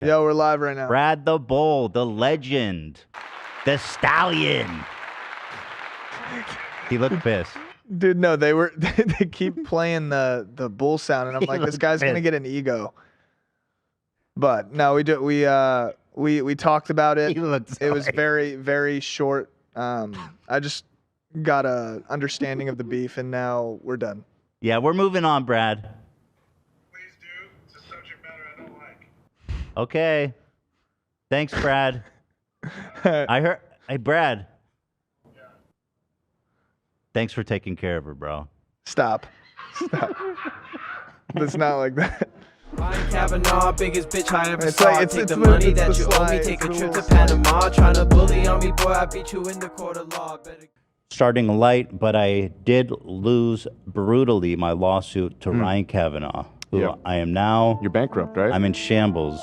Yo, we're live right now. Brad the Bull, the legend, the stallion. He looked pissed. Dude, no, they keep playing the bull sound, and I'm like, this guy's gonna get an ego. But no, we talked about it. It was very, very short. I just got a understanding of the beef, and now we're done. Yeah, we're moving on, Brad. Please do. It's a subject matter I don't like. Okay. Thanks, Brad. I heard. Hey, Brad. Yeah. Thanks for taking care of her, bro. Stop. It's not like that. Ryan Kavanaugh, biggest bitch I ever It's saw. like- Take it's the the- money it's that the you owe slide, me. Take a it's trip the to slide. Panama. Tryna bully on me, boy. I beat you in the court of law. Better. Starting light, but I did lose brutally my lawsuit to Ryan Kavanaugh, who Yep. I am now. You're bankrupt, right? I'm in shambles.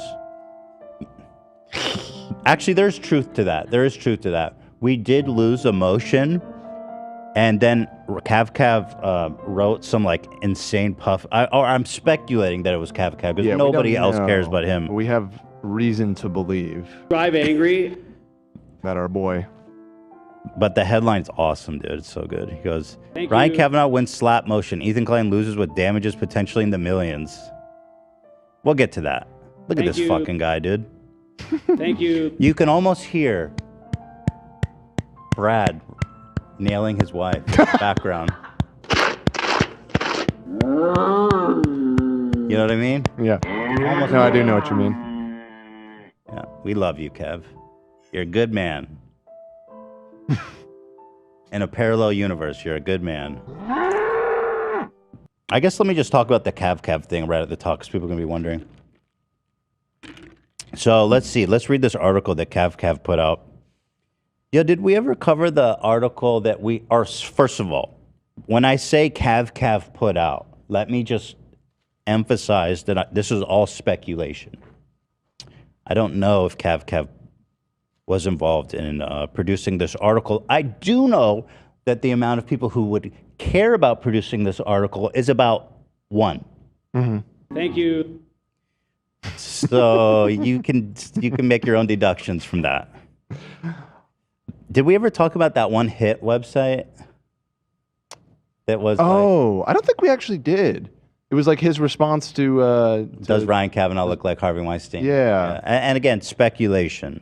Actually, there's truth to that. There is truth to that. We did lose a motion, and then Kav Kav wrote some like insane puff. I'm speculating that it was Kav Kav because Yeah, we nobody don't else know. cares but him. We have reason to believe Drive angry. that our boy. But the headline's awesome, dude. It's so good. He goes, Thank Ryan you. Kavanaugh wins slap motion. Ethan Klein loses with damages potentially in the millions. We'll get to that. Look at Thank this you. fucking guy, dude. Thank you. You can almost hear Brad nailing his wife in the background. You know what I mean? Yeah. Almost. No, I do know what you mean. Yeah, we love you, Kev. You're a good man. In a parallel universe, you're a good man. I guess let me just talk about the Kav Kav thing right at the top, because people are going to be wondering. So let's see. Let's read this article that Kav Kav put out. Yo, did we ever cover the article that we are? First of all, when I say Kav Kav put out, let me just emphasize that this is all speculation. I don't know if Kav Kav was involved in producing this article. I do know that the amount of people who would care about producing this article is about one. Thank you. So you can make your own deductions from that. Did we ever talk about that one hit website? That was Oh, I don't think we actually did. It was like his response to does Ryan Kavanaugh look like Harvey Weinstein? Yeah. And again, speculation.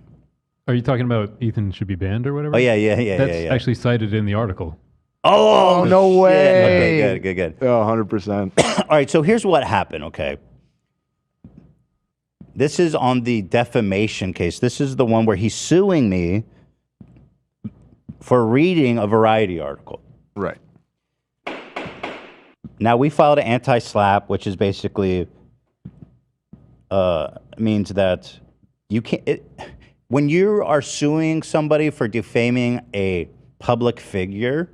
Are you talking about Ethan should be banned or whatever? Oh yeah. That's actually cited in the article. Oh no shit. way. Okay, good. Oh, 100%. All right, so here's what happened, okay? This is on the defamation case. This is the one where he's suing me for reading a Variety article. Right. Now, we filed an anti-slap, which is basically means that you can't... when you are suing somebody for defaming a public figure,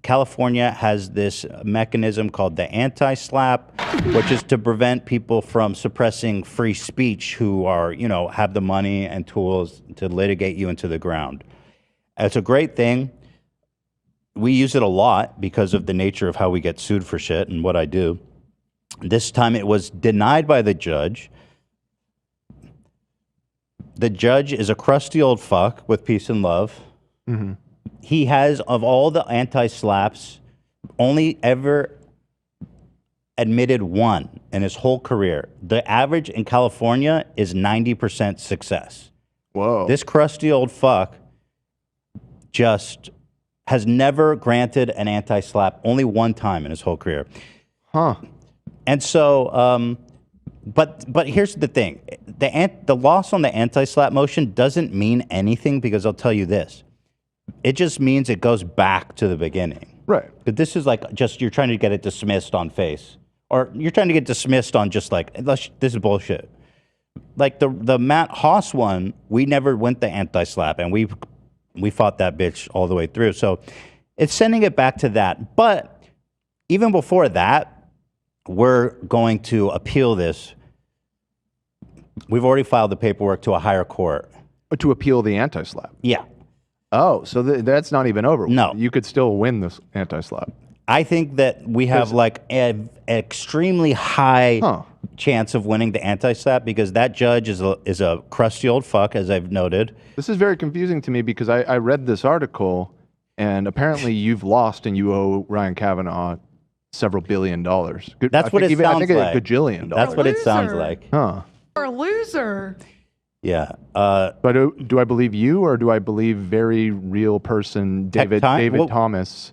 California has this mechanism called the anti-slap, which is to prevent people from suppressing free speech who are, have the money and tools to litigate you into the ground. It's a great thing. We use it a lot because of the nature of how we get sued for shit and what I do. This time it was denied by the judge. The judge is a crusty old fuck with peace and love. Mm-hmm. He has, of all the anti-slaps, only ever admitted one in his whole career. The average in California is 90% success. Whoa. This crusty old fuck just has never granted an anti-slap only one time in his whole career. Huh. And so, but here's the thing. The loss on the anti-slap motion doesn't mean anything because I'll tell you this. It just means it goes back to the beginning. Right. But this is like just you're trying to get it dismissed on face. Or you're trying to get dismissed on just like, this is bullshit. Like the Matt Haas one, we never went the anti-slap and we fought that bitch all the way through. So it's sending it back to that. But even before that, we're going to appeal this. We've already filed the paperwork to a higher court. To appeal the anti-slap. Yeah. Oh, so that's not even over. No. You could still win this anti-slap. I think that we have like an extremely high chance of winning the anti-slap because that judge is a crusty old fuck, as I've noted. This is very confusing to me because I read this article, and apparently you've lost and you owe Ryan Kavanaugh several $1 billion. That's what it sounds like. I think a gajillion dollars. That's what it sounds like. Huh. You're a loser. Yeah. But do I believe you or do I believe very real person David Thomas?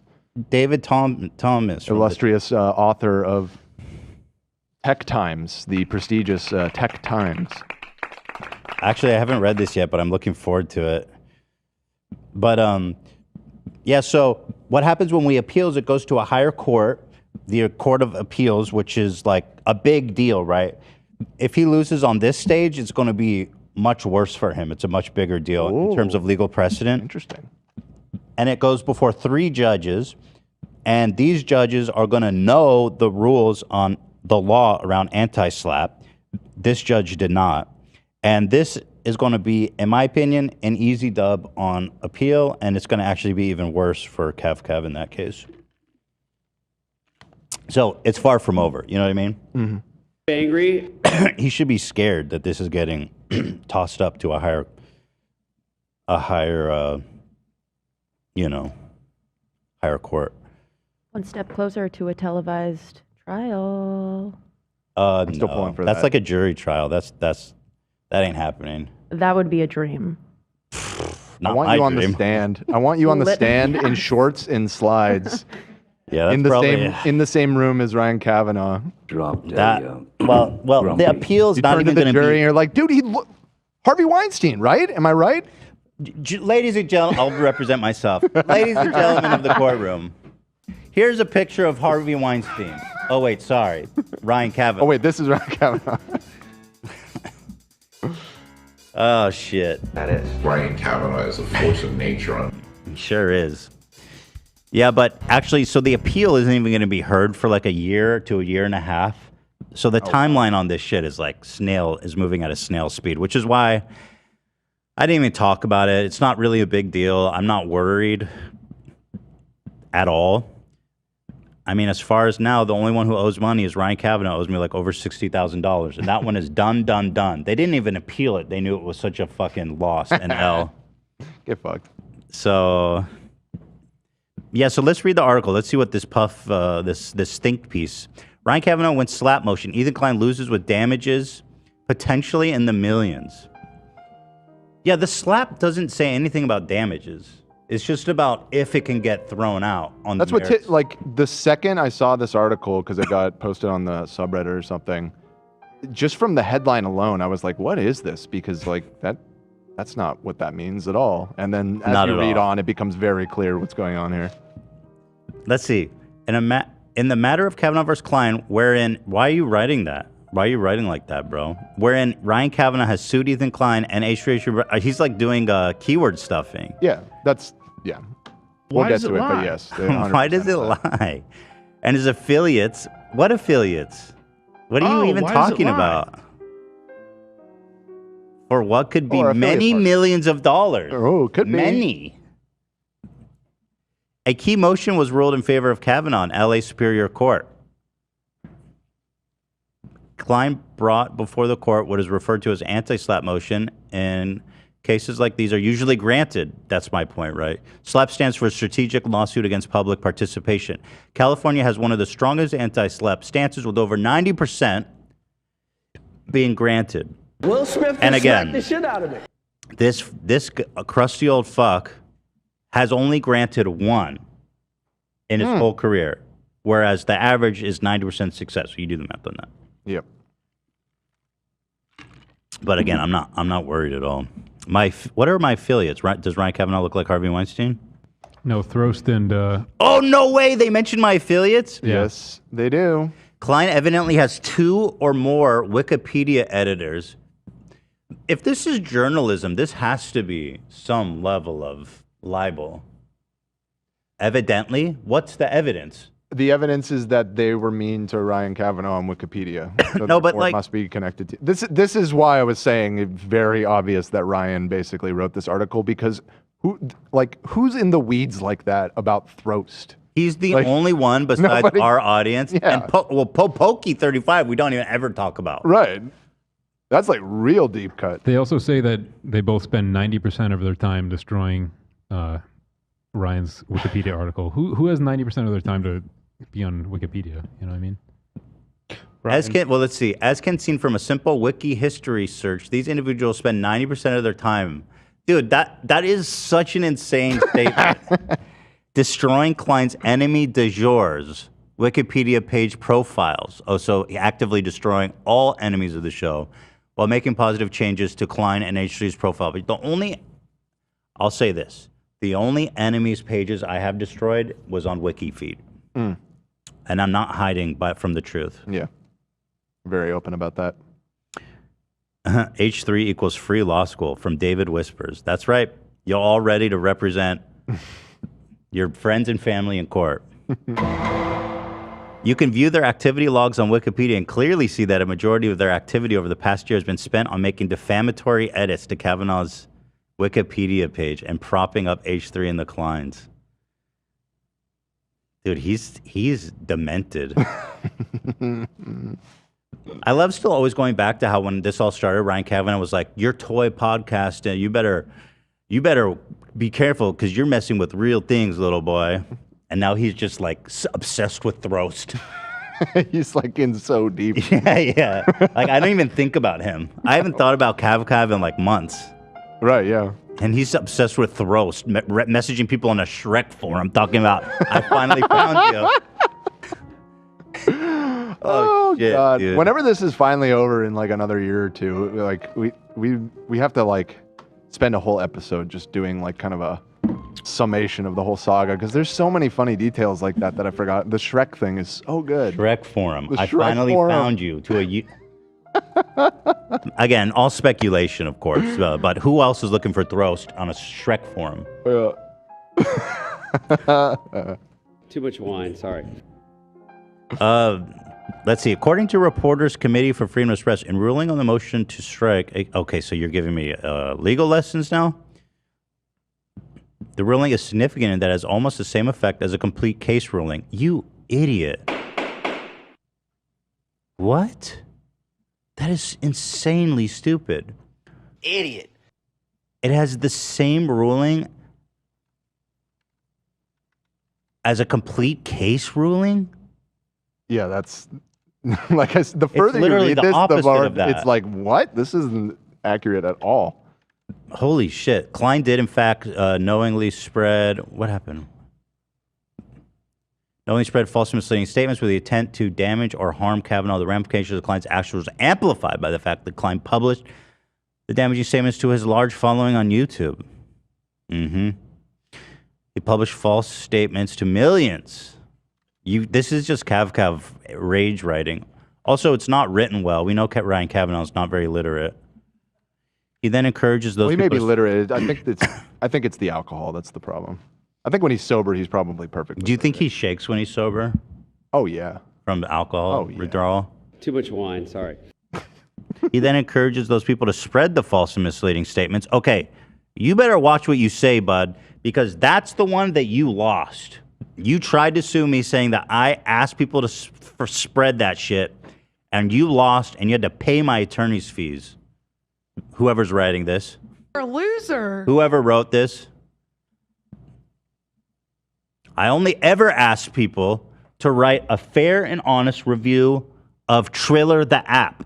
David Thomas. Illustrious author of Tech Times, the prestigious Tech Times. Actually, I haven't read this yet, but I'm looking forward to it. But yeah, so what happens when we appeal is it goes to a higher court, the Court of Appeals, which is like a big deal, right? If he loses on this stage, it's going to be much worse for him. It's a much bigger deal in terms of legal precedent. Interesting. And it goes before 3 judges, and these judges are going to know the rules on the law around anti-slap. This judge did not. And this is going to be, in my opinion, an easy dub on appeal, and it's going to actually be even worse for Kav Kav in that case. So it's far from over. You know what I mean? Mm-hmm. Angry. He should be scared that this is getting tossed up to a higher, higher court. One step closer to a televised trial. I'm still pulling for that. That's like a jury trial. That ain't happening. That would be a dream. Not I want my you on dream. the stand. I want you on the stand in shorts and slides. Yeah, that's in the same room as Ryan Kavanaugh. Well, the appeal's You not turn to even the going to jury be. and you're like, dude, Harvey Weinstein, right? Am I right? Ladies and gentlemen, I'll represent myself. Ladies and gentlemen of the courtroom, here's a picture of Harvey Weinstein. Oh wait, sorry, Ryan Kavanaugh. Oh wait, this is Ryan Kavanaugh. Oh shit. That is. Ryan Kavanaugh is a force of nature. He sure is. Yeah, but actually, so the appeal isn't even going to be heard for like a year to a year and a half. So the timeline on this shit is like moving at a snail speed, which is why I didn't even talk about it. It's not really a big deal. I'm not worried at all. I mean, as far as now, the only one who owes money is Ryan Kavanaugh. Owes me like over $60,000, and that one is done. They didn't even appeal it. They knew it was such a fucking loss and L. Get fucked. So, yeah. So let's read the article. Let's see what this this think piece. Ryan Kavanaugh wins slap motion. Ethan Klein loses with damages potentially in the millions. Yeah, the slap doesn't say anything about damages. It's just about if it can get thrown out on the merits. That's what, like, the second I saw this article, because it got posted on the subreddit or something, just from the headline alone, I was like, what is this? Because, like, that's not what that means at all. And then as you read on, it becomes very clear what's going on here. Let's see. In the matter of Kavanaugh versus Klein, wherein, why are you writing that? Why are you writing like that, bro? Wherein Ryan Kavanaugh has sued Ethan Klein and he's like doing keyword stuffing. Yeah, yeah. We'll get to it, but yes. Why does it lie? And his affiliates, what affiliates? What are you even talking about? For what could be many millions of dollars. Oh, could be. Many. A key motion was ruled in favor of Kavanaugh in LA Superior Court. Klein brought before the court what is referred to as anti-slap motion, and cases like these are usually granted. That's my point, right? SLAP stands for strategic lawsuit against public participation. California has one of the strongest anti-SLAP stances with over 90% being granted. Will Smith and again, smacked the shit out of me. This crusty old fuck has only granted one in his whole career, whereas the average is 90% success. So you do the math on that. Yep. But again, I'm not worried at all. What are my affiliates? Right? Does Ryan Kavanaugh look like Harvey Weinstein? No, Throst and... Oh, no way! They mentioned my affiliates? Yes, they do. Klein evidently has 2 or more Wikipedia editors. If this is journalism, this has to be some level of libel. Evidently? What's the evidence? The evidence is that they were mean to Ryan Kavanaugh on Wikipedia. So no, but like... it must be connected to... This is why I was saying it's very obvious that Ryan basically wrote this article, because who's in the weeds like that about Throst? He's the Like, only one besides nobody- our audience. Yeah. And Pokey 35, we don't even ever talk about. Right. That's like real deep cut. They also say that they both spend 90% of their time destroying Ryan's Wikipedia article. Who has 90% of their time to be on Wikipedia? You know what I mean? Let's see. As can seen from a simple wiki history search, these individuals spend 90% of their time. Dude, that is such an insane statement. Destroying Klein's enemy de jours Wikipedia page profiles. Oh, so actively destroying all enemies of the show while making positive changes to Klein and H3's profile. But I'll say this. The only enemies pages I have destroyed was on WikiFeed. And I'm not hiding from the truth. Yeah. Very open about that. H3 equals free law school from David Whispers. That's right. You're all ready to represent your friends and family in court. You can view their activity logs on Wikipedia and clearly see that a majority of their activity over the past year has been spent on making defamatory edits to Kavanaugh's Wikipedia page and propping up H3 and the Kleins. Dude, he's demented. I love still always going back to how when this all started, Ryan Kavanaugh was like, "Your toy podcast, and you better be careful because you're messing with real things, little boy." And now he's just like obsessed with Throst. He's like in so deep. Yeah. Like I don't even think about him. I haven't thought about Kav Kav in like months. Right, yeah. And he's obsessed with Throst, messaging people on a Shrek forum talking about, "I finally found you." Oh shit, God! dude. Whenever this is finally over in like another year or two, like we have to like spend a whole episode just doing like kind of a summation of the whole saga because there's so many funny details like that I forgot. The Shrek thing is so good. Shrek forum. The I Shrek finally forum. found you to a. Again, all speculation, of course. But who else is looking for Throst on a Shrek forum? Too much wine, sorry. Let's see. According to Reporters Committee for Freedom of Press, in ruling on the motion to strike. Okay, so you're giving me legal lessons now? The ruling is significant in that it has almost the same effect as a complete case ruling. You idiot. What? That is insanely stupid. Idiot. It has the same ruling as a complete case ruling? Yeah, that's like the further you literally read the this, the opposite more of that. it's like, what? This isn't accurate at all. Holy shit. Klein did, in fact, knowingly spread... What happened? Knowingly spread false and misleading statements with the intent to damage or harm Kavanaugh. The ramifications of Klein's actions was amplified by the fact that Klein published the damaging statements to his large following on YouTube. He published false statements to millions. This is just Kav Kav rage writing. Also, it's not written well. We know Ryan Kavanaugh is not very literate. He then encourages those Well, he may people be to- literate. I think it's the alcohol that's the problem. I think when he's sober, he's probably perfect. Do you think he shakes when he's sober? Oh, yeah. From alcohol withdrawal? Too much wine, sorry. He then encourages those people to spread the false and misleading statements. Okay, you better watch what you say, bud, because that's the one that you lost. You tried to sue me saying that I asked people to spread that shit, and you lost, and you had to pay my attorney's fees. Whoever's writing this. You're a loser. Whoever wrote this. I only ever ask people to write a fair and honest review of Triller the app.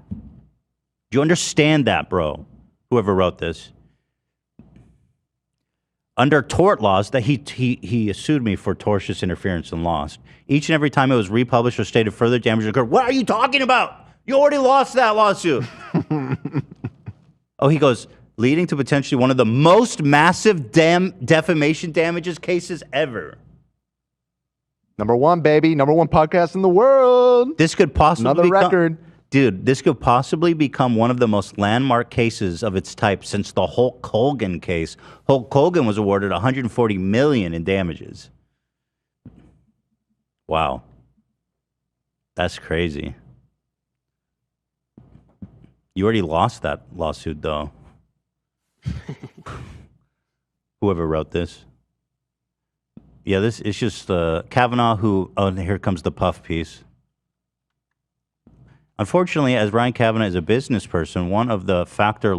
Do you understand that, bro? Whoever wrote this. Under tort laws, that he sued me for tortious interference and lost. Each and every time it was republished or stated further damage occurred. What are you talking about? You already lost that lawsuit. Oh, he goes, leading to potentially one of the most massive defamation damages cases ever. Number one, baby. Number one podcast in the world. This could possibly Another record. Dude, this could possibly become one of the most landmark cases of its type since the Hulk Hogan case. Hulk Hogan was awarded $140 million in damages. Wow. That's crazy. You already lost that lawsuit, though. Whoever wrote this. Yeah, this is just Kavanaugh who. Oh, and here comes the puff piece. Unfortunately, as Ryan Kavanaugh is a business person, one of the factors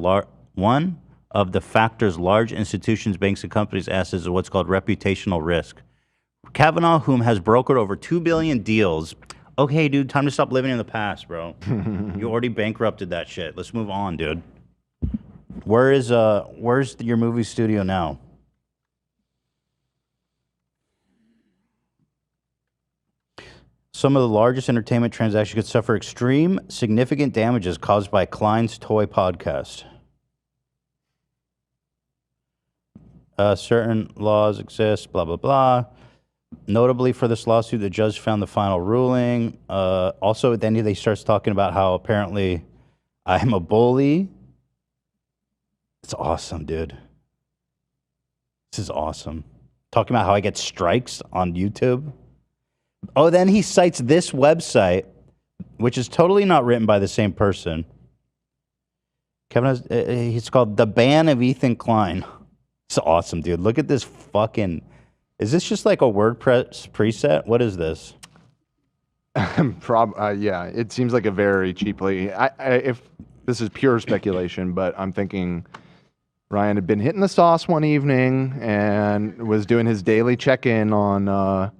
large institutions, banks, and companies ask is what's called reputational risk. Kavanaugh, whom has brokered over 2 billion deals. Okay, dude, time to stop living in the past, bro. You already bankrupted that shit. Let's move on, dude. Where's your movie studio now? Some of the largest entertainment transactions could suffer extreme, significant damages caused by Klein's toy podcast. Certain laws exist, blah, blah, blah. Notably for this lawsuit, the judge found the final ruling. Also, then he starts talking about how apparently I'm a bully. It's awesome, dude. This is awesome. Talking about how I get strikes on YouTube. Oh, then he cites this website, which is totally not written by the same person. It's called The Ban of Ethan Klein. It's awesome, dude. Look at this fucking... Is this just like a WordPress preset? What is this? Yeah, it seems like a very cheaply... if this is pure speculation, but I'm thinking Ryan had been hitting the sauce one evening and was doing his daily check-in on...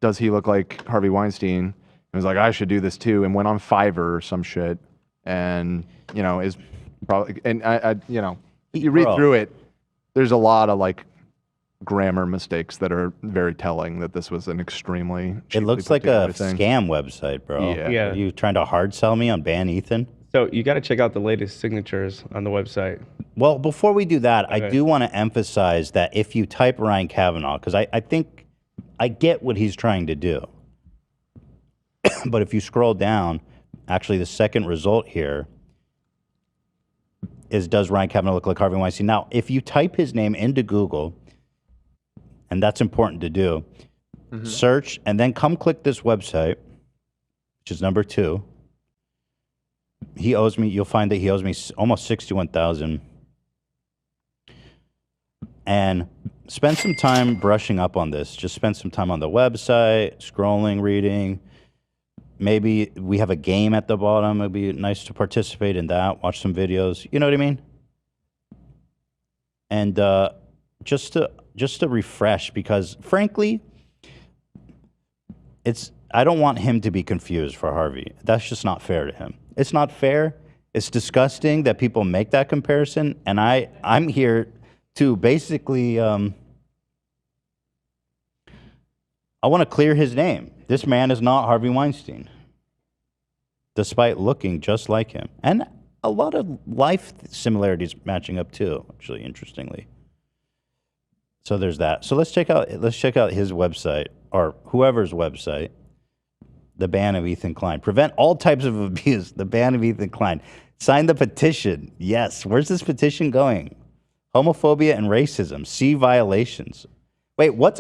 does he look like Harvey Weinstein? And was like, I should do this too, and went on Fiverr or some shit, and is probably if you read through it, there's a lot of like grammar mistakes that are very telling that this was an extremely. It looks like a scam website, bro. Yeah. Are you trying to hard sell me on Ban Ethan? So you got to check out the latest signatures on the website. Well, before we do that, I do want to emphasize that if you type Ryan Kavanaugh, because I think I get what he's trying to do. But if you scroll down, actually the second result here is, does Ryan Kavanaugh look like Harvey Weinstein? Now, if you type his name into Google, and that's important to do, search, and then come click this website, which is number 2. He owes me, you'll find that he owes me almost $61,000. And spend some time brushing up on this. Just spend some time on the website, scrolling, reading. Maybe we have a game at the bottom. It'd be nice to participate in that. Watch some videos. You know what I mean? And just to refresh, because frankly, I don't want him to be confused for Harvey. That's just not fair to him. It's not fair. It's disgusting that people make that comparison. And I'm here to basically, I want to clear his name. This man is not Harvey Weinstein, despite looking just like him. And a lot of life similarities matching up too, actually, interestingly. So there's that. So let's check out his website, or whoever's website, The Ban of Ethan Klein. Prevent all types of abuse, The Ban of Ethan Klein. Sign the petition. Yes. Where's this petition going? Homophobia and racism. See violations. Wait, what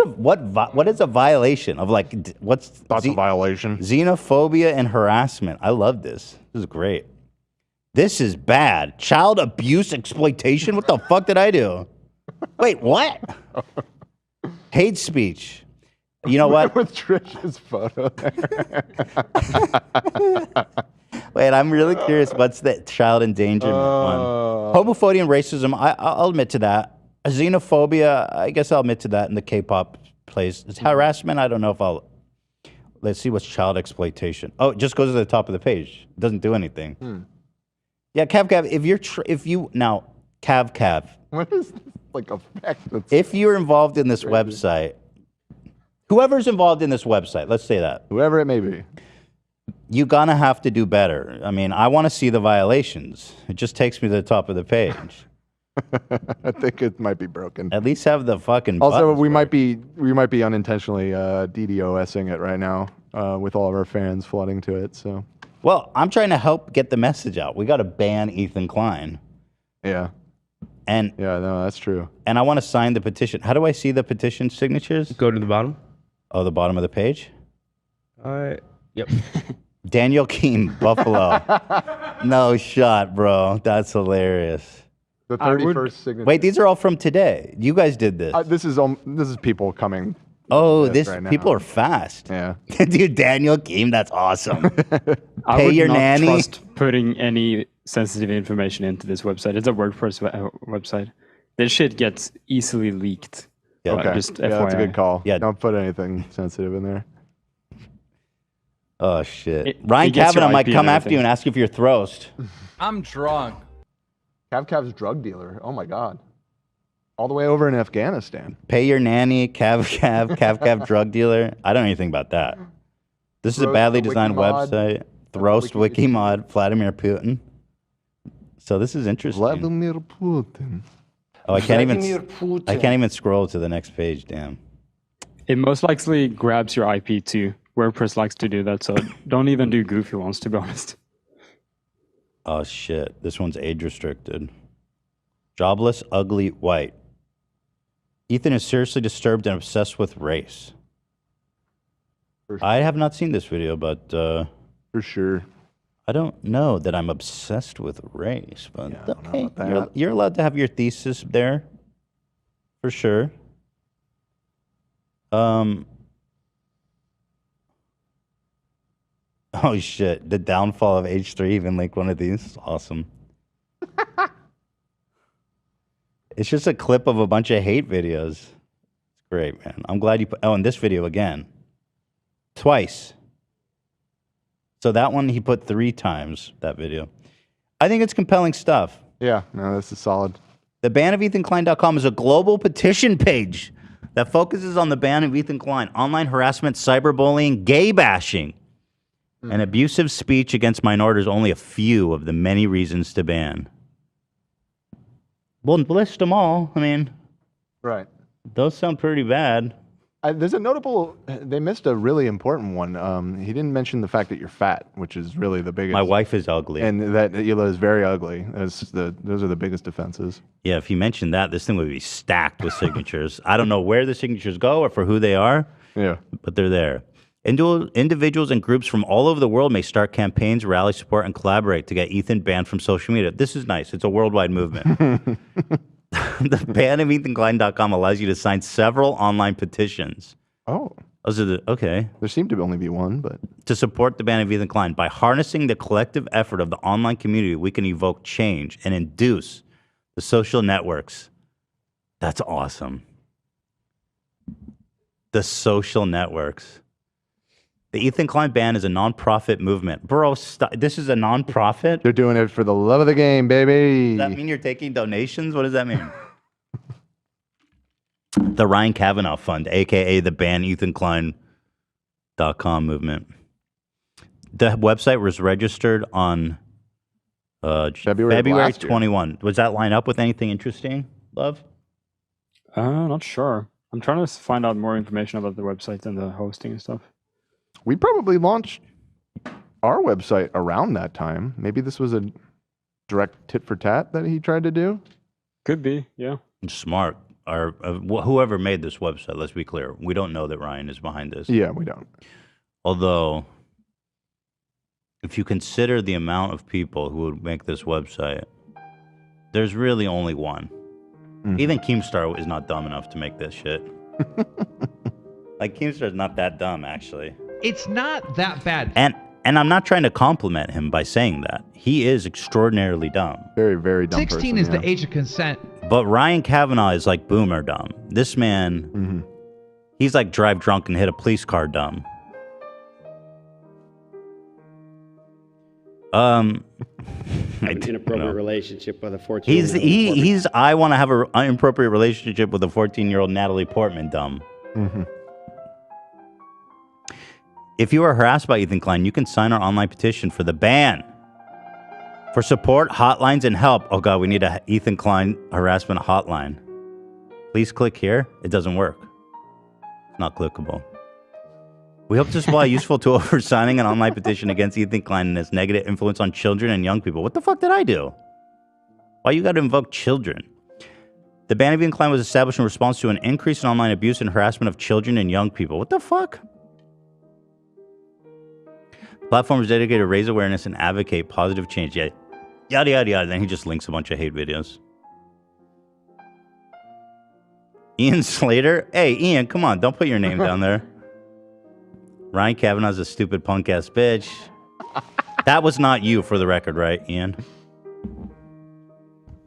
is a violation of, like, what's a violation? Xenophobia and harassment. I love this. This is great. This is bad. Child abuse exploitation. What the fuck did I do? Wait, what? Hate speech. You know what? With Trish's photo there. Wait, I'm really curious. What's the child endangerment one? Homophobia and racism. I'll admit to that. Xenophobia, I guess I'll admit to that in the K-pop place. It's harassment. I don't know if I'll. Let's see what's child exploitation. Oh, it just goes to the top of the page. It doesn't do anything. Yeah, Kav Kav. Kav Kav. What is this like effect? If you're involved in this website, whoever's involved in this website, let's say that. Whoever it may be. You're going to have to do better. I mean, I want to see the violations. It just takes me to the top of the page. I think it might be broken. At least have the fucking Also, we might be unintentionally DDoSing it right now with all of our fans flooding to it. So, well, I'm trying to help get the message out. We got to ban Ethan Klein. Yeah. And yeah, no, that's true. And I want to sign the petition. How do I see the petition signatures? Go to the bottom. Oh, the bottom of the page? Yep. Daniel Keem, Buffalo. No shot, bro. That's hilarious. The 31st signature. Wait, these are all from today. You guys did this. This is people coming Oh, this this right now. people are fast. Yeah. Dude, Daniel Keem, that's awesome. I Pay would your not nanny. trust putting any sensitive information into this website. It's a WordPress website. This shit gets easily leaked. Okay. Just Yeah, that's a good FYI. call. Yeah. Don't put anything sensitive in there. Oh shit. It Ryan gets your Kavanaugh might IP come and after you and ask you for your throast. I'm drunk. Kav Kav's drug dealer. Oh my God. All the way over in Afghanistan. Pay your nanny, Kav Kav drug dealer. I don't know anything about that. This is a Throast badly the designed Wikimod. website. Throast Wikimod, Vladimir Putin. So this is interesting. Vladimir Putin. Oh, I can't even. Vladimir Putin. I can't even scroll to the next page. Damn. It most likely grabs your IP too. WordPress likes to do that, so don't even do goofy ones, to be honest. Oh shit! This one's age restricted. Jobless, ugly, white. Ethan is seriously disturbed and obsessed with race. I have not seen this video, but for sure. I don't know that I'm obsessed with race, but Yeah, I don't know okay, about that. you're allowed to have your thesis there, for sure. Oh shit! The downfall of H3 even linked one of these. Awesome. It's just a clip of a bunch of hate videos. It's great, man. I'm glad you put. Oh, and this video again. Twice. So that one he put 3 times, that video. I think it's compelling stuff. Yeah, no, this is solid. The Ban of Ethan Klein.com is a global petition page that focuses on the ban of Ethan Klein, online harassment, cyberbullying, gay bashing, and abusive speech against minorities, only a few of the many reasons to ban. Well, list them all. I mean, Right. those sound pretty bad. There's a notable. They missed a really important one. He didn't mention the fact that you're fat, which is really the biggest. My wife is ugly. And that Hila is very ugly. Those are the biggest offenses. Yeah, if you mentioned that, this thing would be stacked with signatures. I don't know where the signatures go or for who they are. Yeah. But they're there. Individuals and groups from all over the world may start campaigns, rally support, and collaborate to get Ethan banned from social media. This is nice. It's a worldwide movement. The ban of EthanKlein.com allows you to sign several online petitions. Oh. Those are okay. There seemed to only be one, but to support the ban of Ethan Klein. By harnessing the collective effort of the online community, we can evoke change and induce the social networks. That's awesome. The social networks. The Ethan Klein ban is a nonprofit movement. Bro, this is a nonprofit? They're doing it for the love of the game, baby. Does that mean you're taking donations? What does that mean? The Ryan Kavanaugh Fund, a.k.a. the Ban EthanKlein.com movement. The website was registered on February 21. Was that line up with anything interesting, Love? Not sure. I'm trying to find out more information about the website and the hosting and stuff. We probably launched our website around that time. Maybe this was a direct tit for tat that he tried to do. Could be, yeah. Smart. Whoever made this website, let's be clear, we don't know that Ryan is behind this. Yeah, we don't. Although, if you consider the amount of people who would make this website, there's really only one. Even Keemstar is not dumb enough to make this shit. Like, Keemstar's not that dumb, actually. It's not that bad. And I'm not trying to compliment him by saying that. He is extraordinarily dumb. Very, very dumb 16 is the age of consent. But Ryan Kavanaugh is like boomer dumb. This man, he's like drive drunk and hit a police car dumb. An inappropriate relationship with a 14-year-old. He's I want to have an inappropriate relationship with a 14-year-old Natalie Portman dumb. If you are harassed by Ethan Klein, you can sign our online petition for the ban. For support, hotlines, and help. Oh God, we need a Ethan Klein harassment hotline. Please click here. It doesn't work. It's not clickable. We hope to supply a useful tool for signing an online petition against Ethan Klein and his negative influence on children and young people. What the fuck did I do? Why you got to invoke children? The ban of Ethan Klein was established in response to an increase in online abuse and harassment of children and young people. What the fuck? The platform is dedicated to raise awareness and advocate positive change. Yeah, yada, yada, yada. Then he just links a bunch of hate videos. Ian Slater? Hey, Ian, come on. Don't put your name down there. Ryan Kavanaugh's a stupid punk-ass bitch. That was not you, for the record, right, Ian?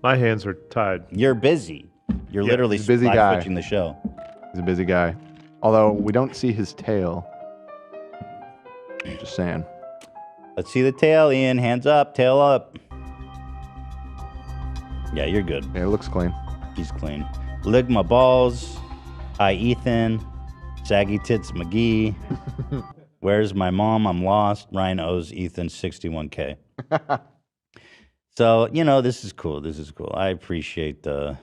My hands are tied. You're busy. You're literally he's a busy guy. switching the show. He's a busy guy. Although we don't see his tail. I'm just saying. Let's see the tail, Ian. Hands up, tail up. Yeah, you're good. Yeah, it looks clean. He's clean. Lick my balls. Hi, Ethan. Saggy Tits McGee. Where's my mom? I'm lost. Ryan owes Ethan $61K. So, this is cool. This is cool. I appreciate the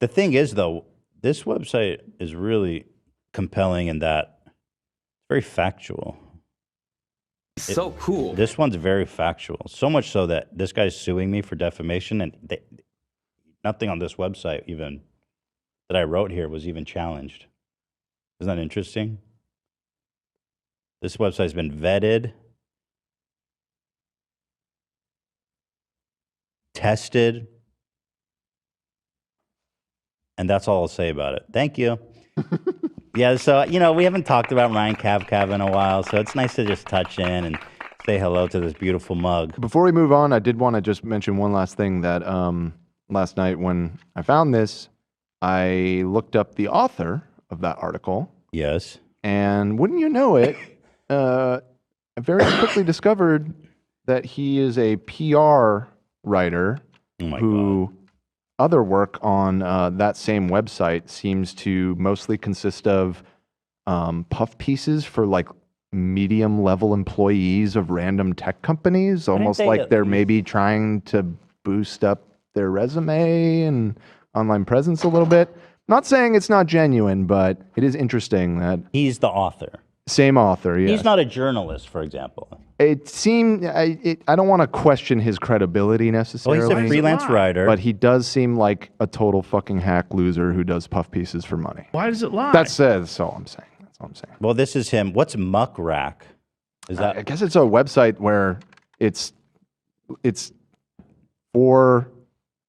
thing is, though, this website is really compelling in that it's very factual. So cool. This one's very factual. So much so that this guy's suing me for defamation, and nothing on this website even that I wrote here was even challenged. Isn't that interesting? This website's been vetted, tested, and that's all I'll say about it. Thank you. Yeah, so, we haven't talked about Ryan Kav in a while, so it's nice to just touch in and say hello to this beautiful mug. Before we move on, I did want to just mention one last thing that last night when I found this, I looked up the author of that article. Yes. And wouldn't you know it, I very quickly discovered that he is a PR writer who other work on that same website seems to mostly consist of puff pieces for like medium level employees of random tech companies, almost like they're maybe trying to boost up their resume and online presence a little bit. Not saying it's not genuine, but it is interesting that he's the author. Same author, yeah. He's not a journalist, for example. It seemed, I don't want to question his credibility necessarily. Well, he's a freelance writer. But he does seem like a total fucking hack loser who does puff pieces for money. Why does it lie? That's all I'm saying. That's all I'm saying. Well, this is him. What's Muck Rack? Is that? I guess it's a website where it's for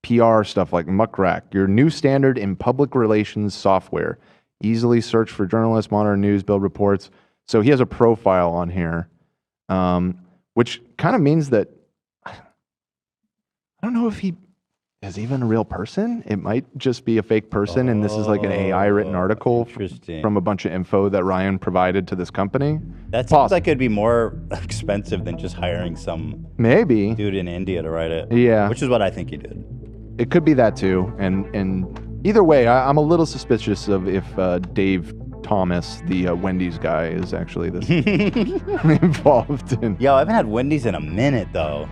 PR stuff like Muck Rack, your new standard in public relations software. Easily search for journalists, monitor news, build reports. So he has a profile on here, which kind of means that I don't know if he is even a real person. It might just be a fake person, and this is like an AI written article from a bunch of info that Ryan provided to this company. That sounds like it'd be more expensive than just hiring some dude in India to write it. Yeah, which is what I think he did. It could be that too, and either way, I'm a little suspicious of if Dave Thomas, the Wendy's guy, is actually this involved in. Yo, I haven't had Wendy's in a minute though.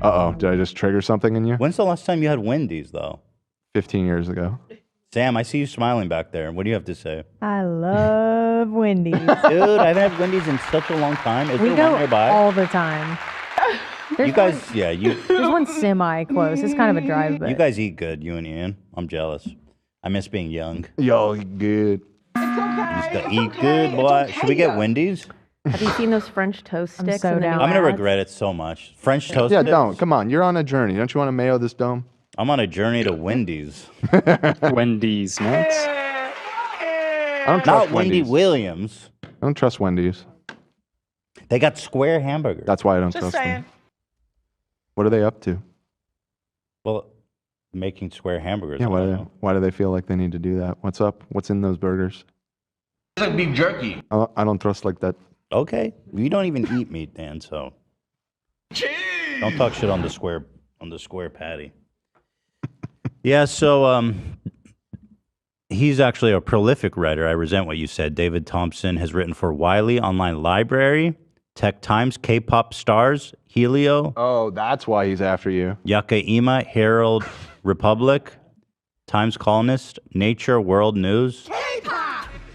Uh-oh, did I just trigger something in you? When's the last time you had Wendy's though? 15 years ago. Sam, I see you smiling back there. What do you have to say? I love Wendy's. Dude, I haven't had Wendy's in such a long time. Is We there go one nearby? all the time. You guys, There's one semi-close. It's kind of a drive, but You guys eat good, you and Ian. I'm jealous. I miss being young. Yo, good. Used to eat good, boy. Should we get Wendy's? have you seen those French toast sticks? I'm gonna regret it so much. French toast. Yeah, sticks? don't. Come on, you're on a journey. Don't you want to mayo this dome? I'm on a journey to Wendy's. Wendy's nuts. I don't trust Not Wendy Wendy's. Williams. I don't trust Wendy's. They got square hamburgers. That's why I don't trust them. What are they up to? Well, making square hamburgers. Yeah, I don't know. why do they feel like they need to do that? What's up? What's in those burgers? It's like beef jerky. I don't trust like that. Okay, you don't even eat meat, Dan. So don't talk shit on the square patty. Yeah, so he's actually a prolific writer. I resent what you said. David Thompson has written for Wiley Online Library, Tech Times, K-pop Stars, Helio. Oh, that's why he's after you. Yakaima, Herald Republic, Times Columnist, Nature, World News,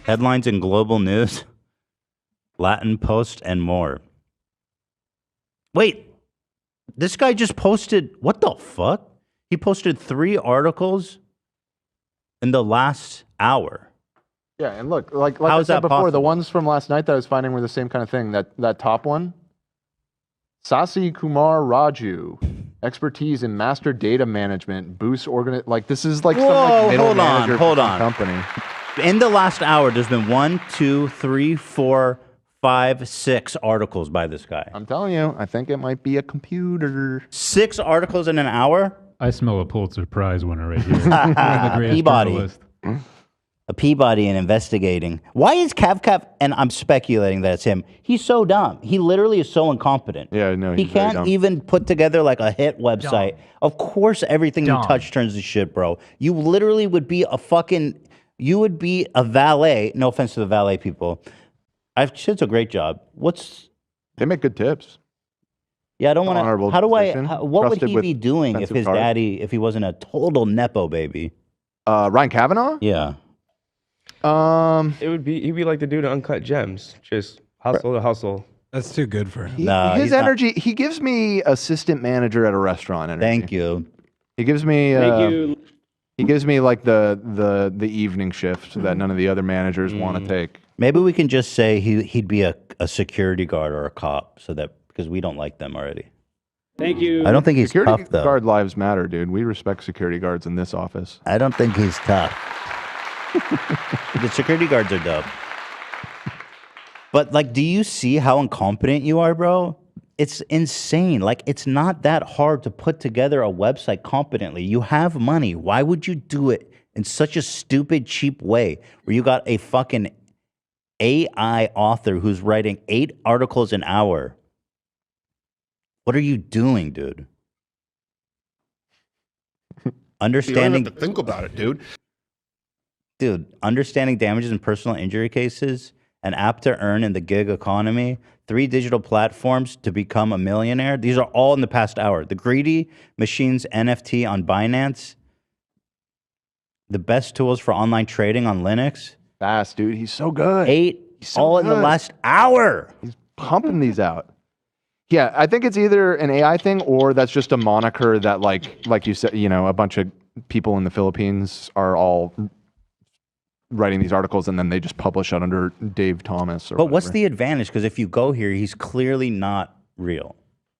Headlines in Global News, Latin Post, and more. Wait, this guy just posted, what the fuck? He posted 3 articles in the last hour. Yeah, and look, like How I is said that before, the possible? ones from last night that I was finding were the same kind of thing. That top one, Sasi Kumar Raju. Expertise in master data management, boosts like this is like Whoa, some like middle hold on, manager hold for some on. company. In the last hour, there's been 1, 2, 3, 4, 5, 6 articles by this guy. I'm telling you, I think it might be a computer. 6 articles in an hour? I smell a Pulitzer Prize winner right here. One of the greatest Peabody. journalists. A Peabody in investigating. Why is Kav Kav, and I'm speculating that it's him, he's so dumb. He literally is so incompetent. Yeah, no, He he's very can't dumb. even put together like a hit website. Dumb. Of course, everything you Dumb. touch turns to shit, bro. You literally would be you would be a valet. No offense to the valet people. It's a great job. They make good tips. Yeah, I don't want Honorable to. How do position, what would trusted he with be doing if expensive his cars. daddy, if he wasn't a total nepo baby? Ryan Kavanaugh? Yeah. He'd be like the dude in Uncut Gems, just hustle to hustle. That's too good for him. His energy, he gives me assistant manager at a restaurant energy. Thank you. He gives me Thank you. He gives me like the evening shift that none of the other managers want to take. Maybe we can just say he'd be a security guard or a cop, so that because we don't like them already. Thank you. I don't think he's Security tough though. guard lives matter, dude. We respect security guards in this office. I don't think he's tough. The security guards are dope. But like, do you see how incompetent you are, bro? It's insane. Like, it's not that hard to put together a website competently. You have money. Why would you do it in such a stupid, cheap way where you got a fucking AI author who's writing 8 articles an hour? What are you doing, dude? Understanding. You don't have to think about it, dude. Dude, understanding damages in personal injury cases, an app to earn in the gig economy, 3 digital platforms to become a millionaire. These are all in the past hour. The Greedy Machines NFT on Binance, the best tools for online trading on Linux. Fast, dude. He's so good. 8, so all in the good. last hour. He's pumping these out. Yeah, I think it's either an AI thing or that's just a moniker that, like you said, a bunch of people in the Philippines are all writing these articles and then they just publish it under Dave Thomas. But what's the advantage? Because if you go here, he's clearly not real.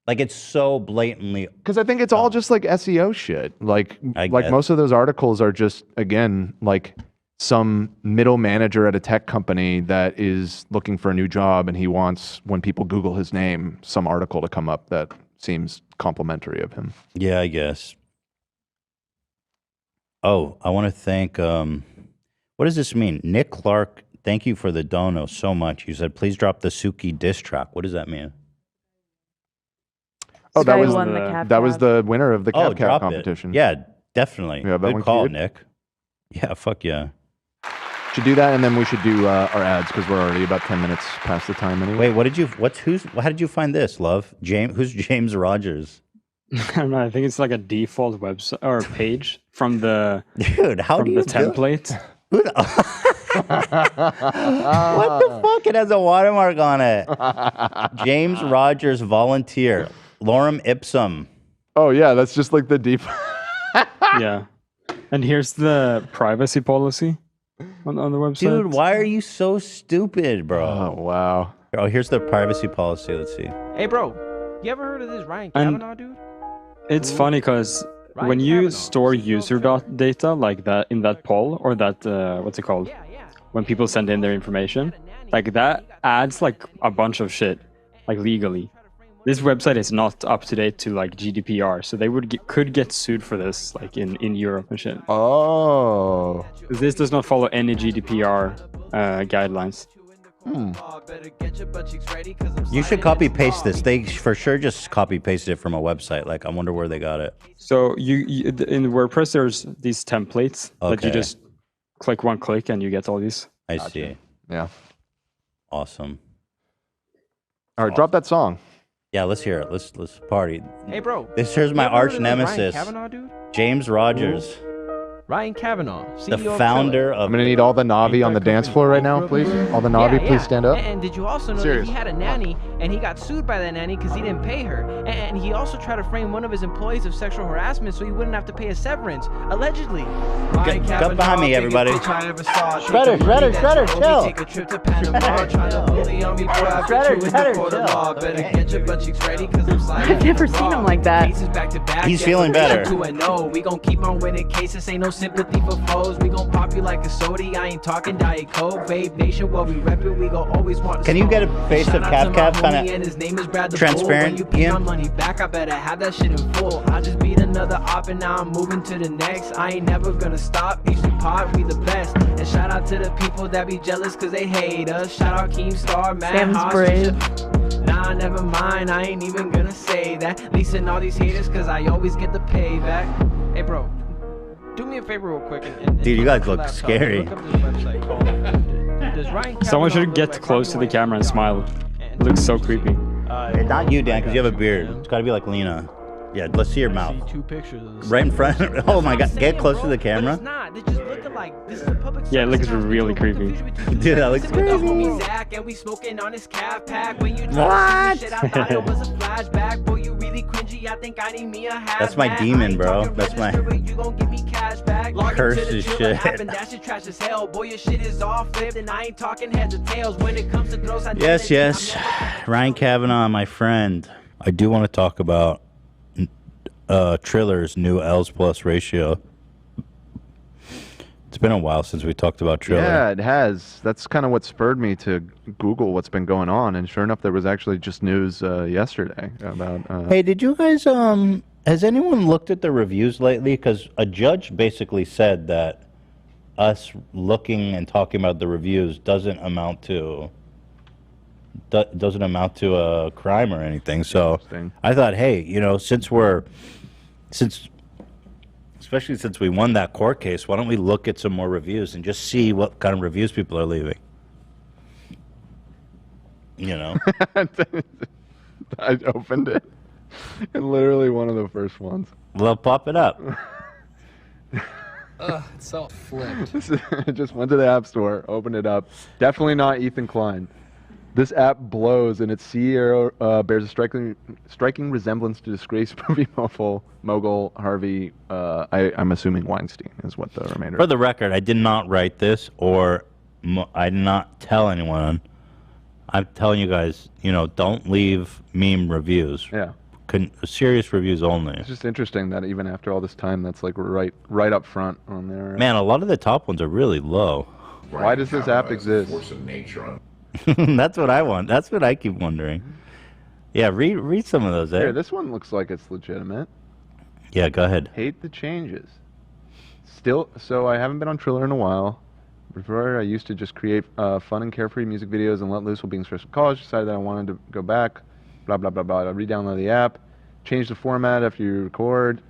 Like, it's so blatantly. Because I think it's all just like SEO shit. Like most of those articles are just, again, like some middle manager at a tech company that is looking for a new job and he wants, when people Google his name, some article to come up that seems complimentary of him. Yeah, I guess. Oh, I want to thank. What does this mean? Nick Clark, thank you for the dono so much. You said, please drop the Suki diss track. What does that mean? Oh, that guy was won the Kav that was Kav. the winner of the Kav Kav drop competition. it. Yeah, definitely. Yeah, that Good one call, queued. Nick. Yeah, fuck yeah. Should do that, and then we should do our ads because we're already about 10 minutes past the time anyway. Wait, how did you find this, love? Who's James Rogers? I don't know. I think it's like a default website or page from the Dude, how from do you the template. What the fuck? It has a watermark on it. James Rogers, volunteer. Lorem ipsum. Oh yeah, that's just like the deep. Yeah. And here's the privacy policy on the website. Dude, why are you so stupid, bro? Oh wow. Oh, here's the privacy policy. Let's see. Hey, bro, you ever heard of this Ryan And- Kavanaugh dude? It's funny because when you store user data like that in that poll or that what's it called? When people send in their information, like that adds like a bunch of shit, like legally. This website is not up to date to like GDPR, so they could get sued for this, like in Europe and shit. Oh. This does not follow any GDPR guidelines. You should copy paste this. They for sure just copy pasted it from a website. Like, I wonder where they got it. So in WordPress, there's these templates that Okay. you just click one click and you get all these. I see. Yeah. Awesome. All right, drop that song. Yeah, let's hear it. Let's party. Hey, bro. This here's you my ever heard arch of this Ryan nemesis, Kavanaugh dude? James Rogers. Ryan Kavanaugh, The CEO founder of. I'm gonna need all the Navi on the dance floor right now, please. All the Navi, please stand up. And did you also know Serious. that he had a nanny and he got sued by that nanny because he didn't pay her? And he also tried to frame one of his employees of sexual harassment so he wouldn't have to pay a severance, allegedly. Get behind me, everybody. Shredder, chill. Take a trip to Panama, trying to bully on me, boy. I bet you in the court of law. Better get your butt cheeks ready because I'm sliding. I've never seen him like that. He's feeling better. We gon' keep on winning cases, ain't no sympathy for foes. We gon' pop you like a soda, I ain't talking Diet Coke. Babe Nation, what we reppin', we gon' always want to. Can you get a face of Kav Kav kind of transparent, When you pay my Ian? money back, I better have that shit in full. I just beat another op and now I'm moving to the next. I ain't never gonna stop, Eastern Pod, we the best. And shout out to the people that be jealous cause they hate us. Shout out Keemstar, Matt Haas. Nah, never mind, I ain't even gonna say that. Leasing all these haters cause I always get the payback. Hey bro, do me a favor real quick and Dude, you guys look scary. look up this website called, does Ryan Someone Kavanaugh should get look like close to the Ronnie camera and smile. It looks so creepy. Hey, not you, Dan, because you have a beard. It's got to be like Lena. Yeah, let's see your mouth. See two pictures of this. Right in front. Oh my God, get close to the But camera. it's not. They just look alike. This is a public Yeah, it looks service really creepy. Dude, that looks With the crazy. homie Zach, and we smoking on his calf pack. When you What? shit, I thought it was a flashback. Boy, you really cringy. I think I need me a hat. That's my demon, bro. That's my You gon' give me cash back. Log curse into the is Triller shit. app and that shit trash as hell. Boy, your shit is all flipped, and I ain't talking heads or tails. When it comes to throws, I Yes, yes. Ryan Kavanaugh, my friend. I do want to talk about Triller's new L's plus ratio. It's been a while since we talked about Triller. Yeah, it has. That's kind of what spurred me to Google what's been going on, and sure enough, there was actually just news yesterday about. Hey, did you guys has anyone looked at the reviews lately? Because a judge basically said that us looking and talking about the reviews doesn't amount to a crime or anything. So I thought, hey, you know, especially since we won that court case, why don't we look at some more reviews and just see what kind of reviews people are leaving? You know. I opened it, and literally one of the first ones. Well, pop it up. It's so flipped. I just went to the App Store, opened it up. Definitely not Ethan Klein. This app blows, and its CEO bears a striking resemblance to disgraced movie mogul Harvey. I'm assuming Weinstein is what the remainder. For the record, I did not write this, or I did not tell anyone. I'm telling you guys, you know, don't leave meme reviews. Yeah. Serious reviews only. It's just interesting that even after all this time, that's like right up front on there. Man, a lot of the top ones are really low. Why does this app exist? Force of nature on. That's what I want. That's what I keep wondering. Yeah, read some of those. Here, this one looks like it's legitimate. Yeah, go ahead. Hate the changes. So I haven't been on Triller in a while. Before, I used to just create fun and carefree music videos and let loose while being stressed in college. Decided that I wanted to go back. Blah, blah, blah, blah. I re-download the app. Change the format after you record.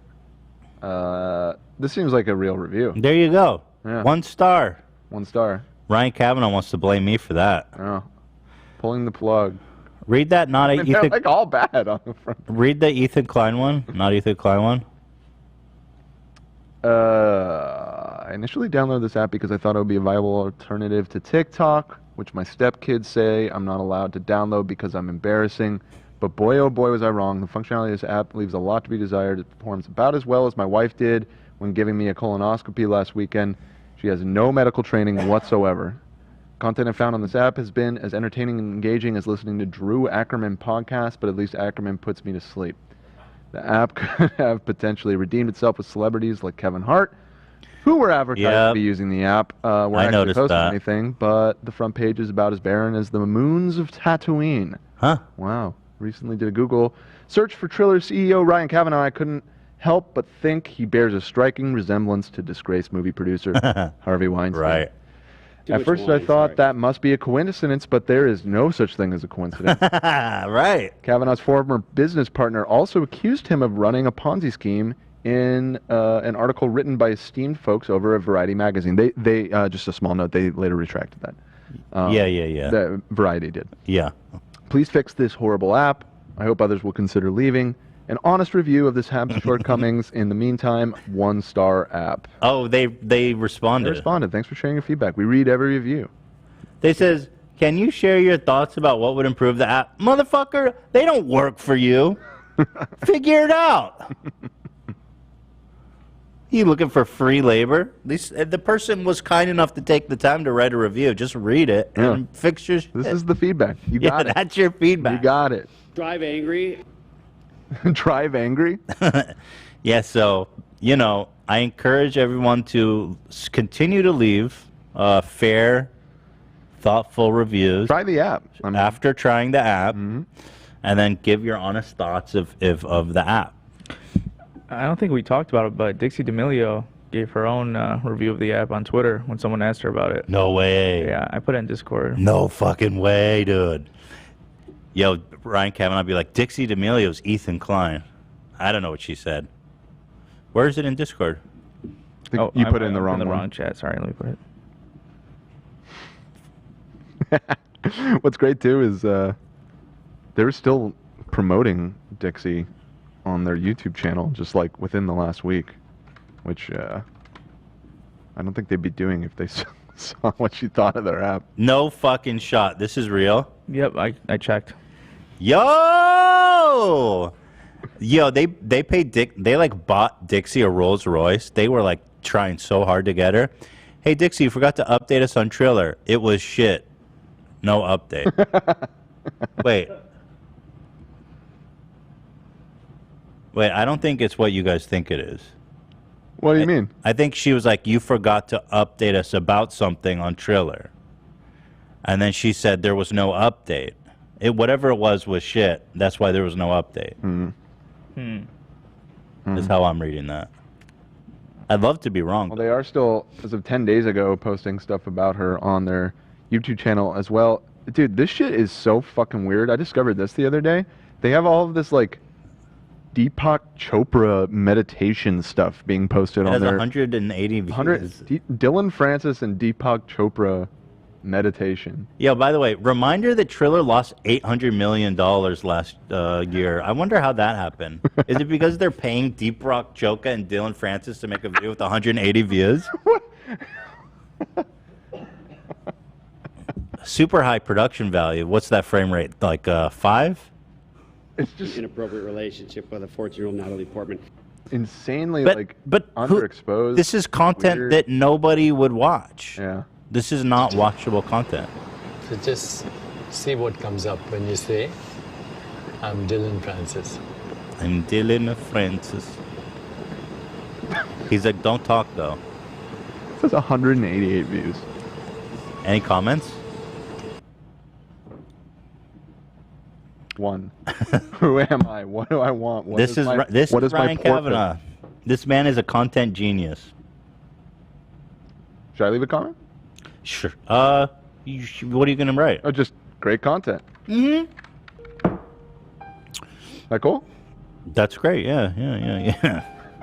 This seems like a real review. There you go. Yeah. 1 star. 1 star. Ryan Kavanaugh wants to blame me for that. Oh. Pulling the plug. Read that, not They're Ethan. like all bad on the front. Read the Ethan Klein one, not Ethan Klein one. I initially downloaded this app because I thought it would be a viable alternative to TikTok, which my stepkids say I'm not allowed to download because I'm embarrassing. But boy, oh boy, was I wrong. The functionality of this app leaves a lot to be desired. It performs about as well as my wife did when giving me a colonoscopy last weekend. She has no medical training whatsoever. Content I found on this app has been as entertaining and engaging as listening to Drew Ackerman podcast, but at least Ackerman puts me to sleep. The app could have potentially redeemed itself with celebrities like Kevin Hart, who were advertised to be using the app. We're I actually noticed posting that. anything, but the front page is about as barren as the moons of Tatooine. Huh? Wow. Recently did a Google search for Triller CEO Ryan Kavanaugh. I couldn't help but think he bears a striking resemblance to disgraced movie producer Harvey Weinstein. Right. At first I thought that must be a coincidence, but there is no such thing as a coincidence. Right. Kavanaugh's former business partner also accused him of running a Ponzi scheme in an article written by esteemed folks over at Variety magazine. They just a small note, they later retracted that. Yeah. Variety did. Yeah. Please fix this horrible app. I hope others will consider leaving An honest review of this app's shortcomings. In the meantime, 1-star app. Oh, they responded. They responded. Thanks for sharing your feedback. We read every review. They says, can you share your thoughts about what would improve the app? Motherfucker, they don't work for you. Figure it out. You looking for free labor? The person was kind enough to take the time to write a review. Just read it and fix your shit. This is the feedback. You got it. That's your feedback. You got it. Drive angry. Drive angry? Yeah, so, you know, I encourage everyone to continue to leave fair, thoughtful reviews. Try the app. After trying the app, and then give your honest thoughts of the app. I don't think we talked about it, but Dixie D'Amelio gave her own review of the app on Twitter when someone asked her about it. No way. Yeah, I put it in Discord. No fucking way, dude. Yo, Ryan Kavanaugh be like, Dixie D'Amelio's Ethan Klein. I don't know what she said. Where is it in Discord? Oh, you put it in the wrong in the one. wrong chat. Sorry, let me put it. What's great too is they're still promoting Dixie on their YouTube channel, just like within the last week, which I don't think they'd be doing if they saw what she thought of their app. No fucking shot. This is real? Yep, I checked. Yo! Yo, they paid they like bought Dixie a Rolls Royce. They were like trying so hard to get her. Hey Dixie, you forgot to update us on Triller. It was shit. No update. Wait, I don't think it's what you guys think it is. What do you mean? I think she was like, you forgot to update us about something on Triller. And then she said there was no update. Whatever it was shit. That's why there was no update. Is how I'm reading that. I'd love to be wrong. Well, they are still, as of 10 days ago, posting stuff about her on their YouTube channel as well. Dude, this shit is so fucking weird. I discovered this the other day. They have all of this, like, Deepak Chopra meditation stuff being posted on their 180 views. Dylan Francis and Deepak Chopra meditation. Yo, by the way, reminder that Triller lost $800 million last year. I wonder how that happened. Is it because they're paying Deepak Chopra and Dylan Francis to make a video with 180 views? Super high production value. What's that frame rate? Like 5? It's just inappropriate relationship with a 14-year-old Natalie Portman. Insanely but underexposed. This is content weird. that nobody would watch. Yeah. This is not watchable content. So just see what comes up when you say, I'm Dylan Francis. I'm Dylan Francis. He's like, don't talk though. It says 188 views. Any comments? One. Who am I? What do I want? What This is Ryan Kavanaugh. This man is a content genius. Should I leave a comment? Sure. What are you gonna write? Oh, just great content. Mm-hmm. That cool? That's great. Yeah.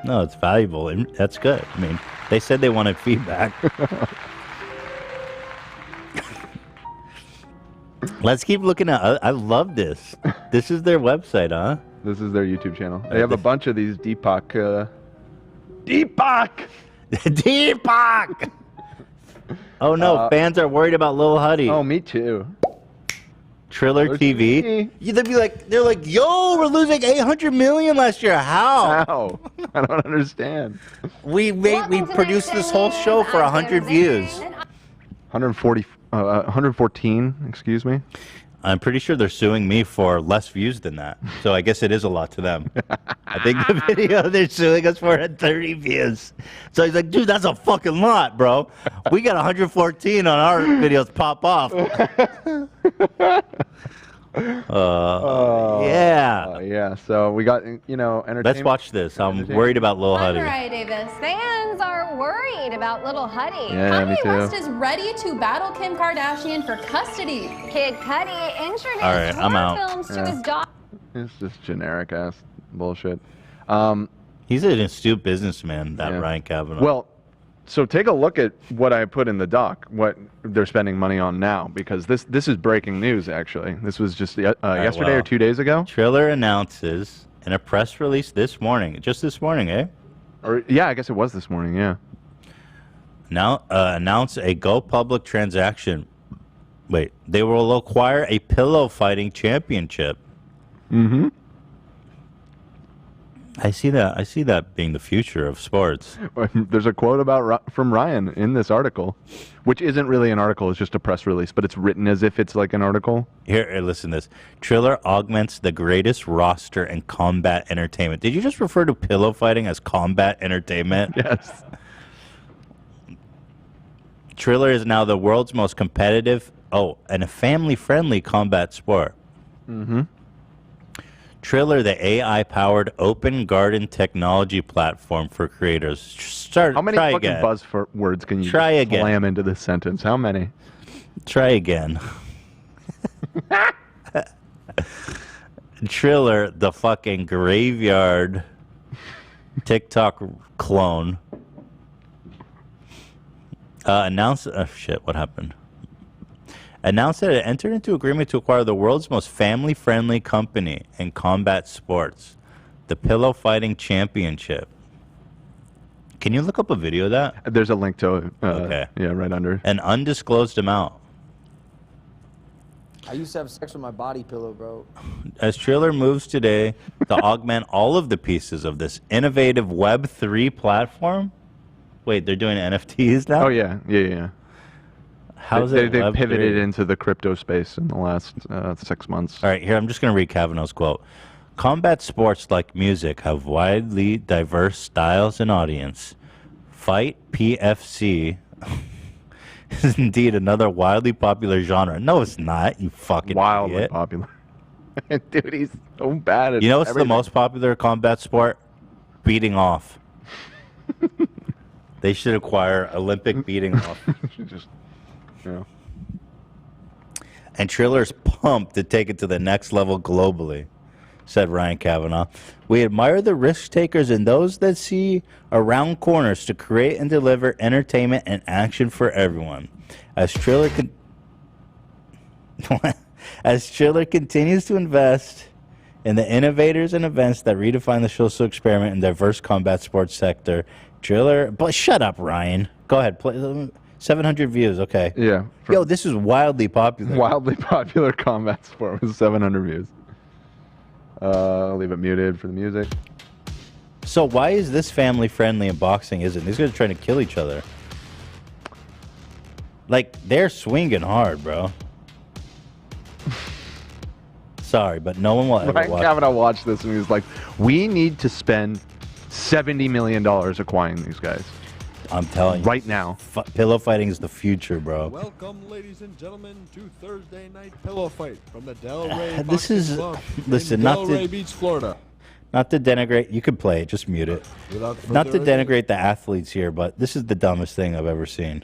No, it's valuable. And that's good. I mean, they said they wanted feedback. Let's keep looking at. I love this. This is their website, huh? This is their YouTube channel. They have a bunch of these Deepak. Deepak! Oh no, fans are worried about Lil Huddy. Oh, me too. Triller TV. They're like, yo, we're llosing 800 million last year. How? I don't understand. We produced this whole show for 100 views. 114, excuse me. I'm pretty sure they're suing me for less views than that. So I guess it is a lot to them. I think the video they're suing us for had 30 views. So he's like, dude, that's a fucking lot, bro. We got 114 on our videos pop off. Yeah, so we got, entertainment. Let's watch this. I'm worried about Lil Huddy. All right, Davis. Fans are worried about Lil Huddy. Yeah, me Kanye too. West is ready to battle Kim Kardashian for custody. Kid Cudi introduced All right, I'm horror out. films to his daughter. It's just generic ass bullshit. He's an astute businessman, that Ryan Kavanaugh. Well, so take a look at what I put in the doc, what they're spending money on now, because this is breaking news, actually. This was just yesterday or 2 days ago. Triller announces In a press release this morning, just this morning, eh? Or yeah, I guess it was this morning. Yeah. Now announce a go public transaction. Wait, they will acquire a pillow fighting championship. Mm-hmm. I see that being the future of sports. There's a quote from Ryan in this article, which isn't really an article, it's just a press release, but it's written as if it's like an article. Here, listen to this. Triller augments the greatest roster in combat entertainment. Did you just refer to pillow fighting as combat entertainment? Yes. Triller is now the world's most competitive, and a family-friendly combat sport. Mm-hmm. Triller, the AI-powered open garden technology platform for creators. How many fucking buzzwords can you slam into this sentence? How many? Try again. Triller, the fucking graveyard TikTok clone, announced... Oh, shit, what happened? Announced that it entered into agreement to acquire the world's most family-friendly company in combat sports, the Pillow Fighting Championship. Can you look up a video of that? There's a link to it. Yeah, right under. An undisclosed amount. I used to have sex with my body pillow, bro. As Triller moves today to augment all of the pieces of this innovative Web3 platform. Wait, they're doing NFTs now? Oh, yeah. How's they it pivoted into the crypto space in the last 6 months. All right, here, I'm just going to read Kavanaugh's quote. Combat sports like music have widely diverse styles and audience. Fight PFC is indeed another wildly popular genre. No, it's not, you fucking wildly idiot. Popular. Dude, he's so bad at You know what's everything. the most popular combat sport? Beating off. They should acquire Olympic beating off. Yeah. And Triller's pumped to take it to the next level globally, said Ryan Kavanaugh. We admire the risk takers and those that see around corners to create and deliver entertainment and action for everyone. As Triller continues to invest in the innovators and events that redefine the social experiment in diverse combat sports sector, Triller... But shut up, Ryan. Go ahead. Play 700 views, okay. Yeah. Yo, this is wildly popular. Wildly popular combat sport with 700 views. I'll leave it muted for the music. So why is this family friendly and boxing isn't? These guys are trying to kill each other. Like, they're swinging hard, bro. Sorry, but no one will ever Ryan watch. Kavanaugh watched this and he was like, we need to spend $70 million acquiring these guys. I'm telling you. Right now. Pillow fighting is the future, bro. Welcome, ladies and gentlemen, to Thursday Night Pillow Fight from the Delray This is... Club Listen, in not Delray to... Beach, Florida. Not to denigrate... You can play it, just mute it. Not to denigrate the athletes here, but this is the dumbest thing I've ever seen.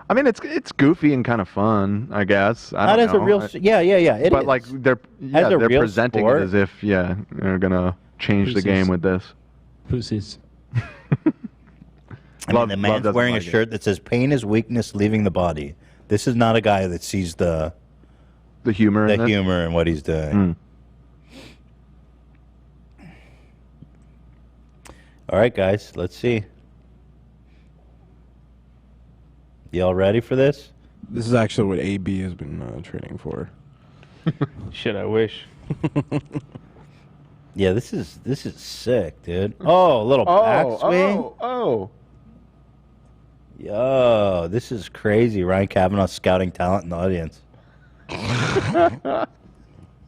I mean, it's goofy and kind of fun, I guess. I Not don't as a know. real... Yeah, it but is. like they're real presenting sport. it as if they're gonna change the game with this. Pussies. I mean, the man's wearing a shirt that says "Pain is weakness leaving the body." This is not a guy that sees the humor, in what he's doing. All right, guys, let's see. Y'all ready for this? This is actually what AB has been training for. Shit, I wish. Yeah, this is sick, dude. Oh, a little backswing. Oh. Yo, this is crazy. Ryan Kavanaugh scouting talent in the audience.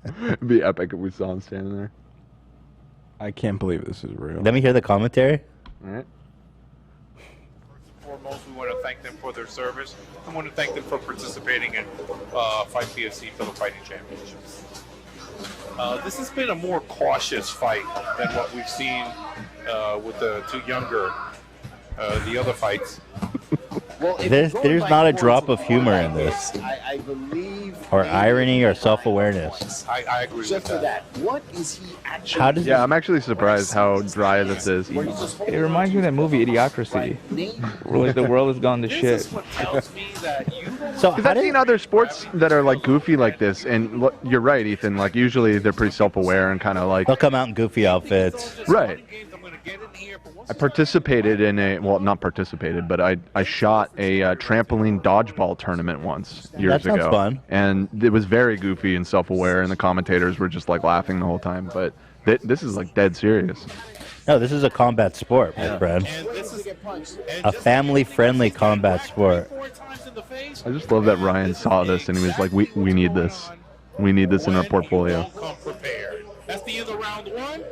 It'd be epic if we saw him standing there. I can't believe this is real. Let me hear the commentary. All right. First and foremost, we want to thank them for their service. I want to thank them for participating in Fight PFC Pillow Fighting Championships. This has been a more cautious fight than what we've seen with the two younger, the other fights. Well, if There's you're going by not a points drop of order, humor in this, I believe. or maybe irony, or five self-awareness. points. I agree Just with for that. What is he actually? How does Yeah, I'm actually surprised how dry this is. It reminds me of that movie Idiocracy, where like the world has gone to shit. So Because I've seen other sports that are like goofy like this, and you're right, Ethan. Like usually they're pretty self-aware and kind of like they'll come out in goofy outfits. Right. I participated in not participated, but I shot a trampoline dodgeball tournament once years ago. That sounds fun. And it was very goofy and self-aware, and the commentators were just like laughing the whole time. But this is like dead serious. No, this is a combat sport, my friend. A family-friendly combat sport. I just love that Ryan saw this and he was like, we need this. We need this in our portfolio. That's the end of round one.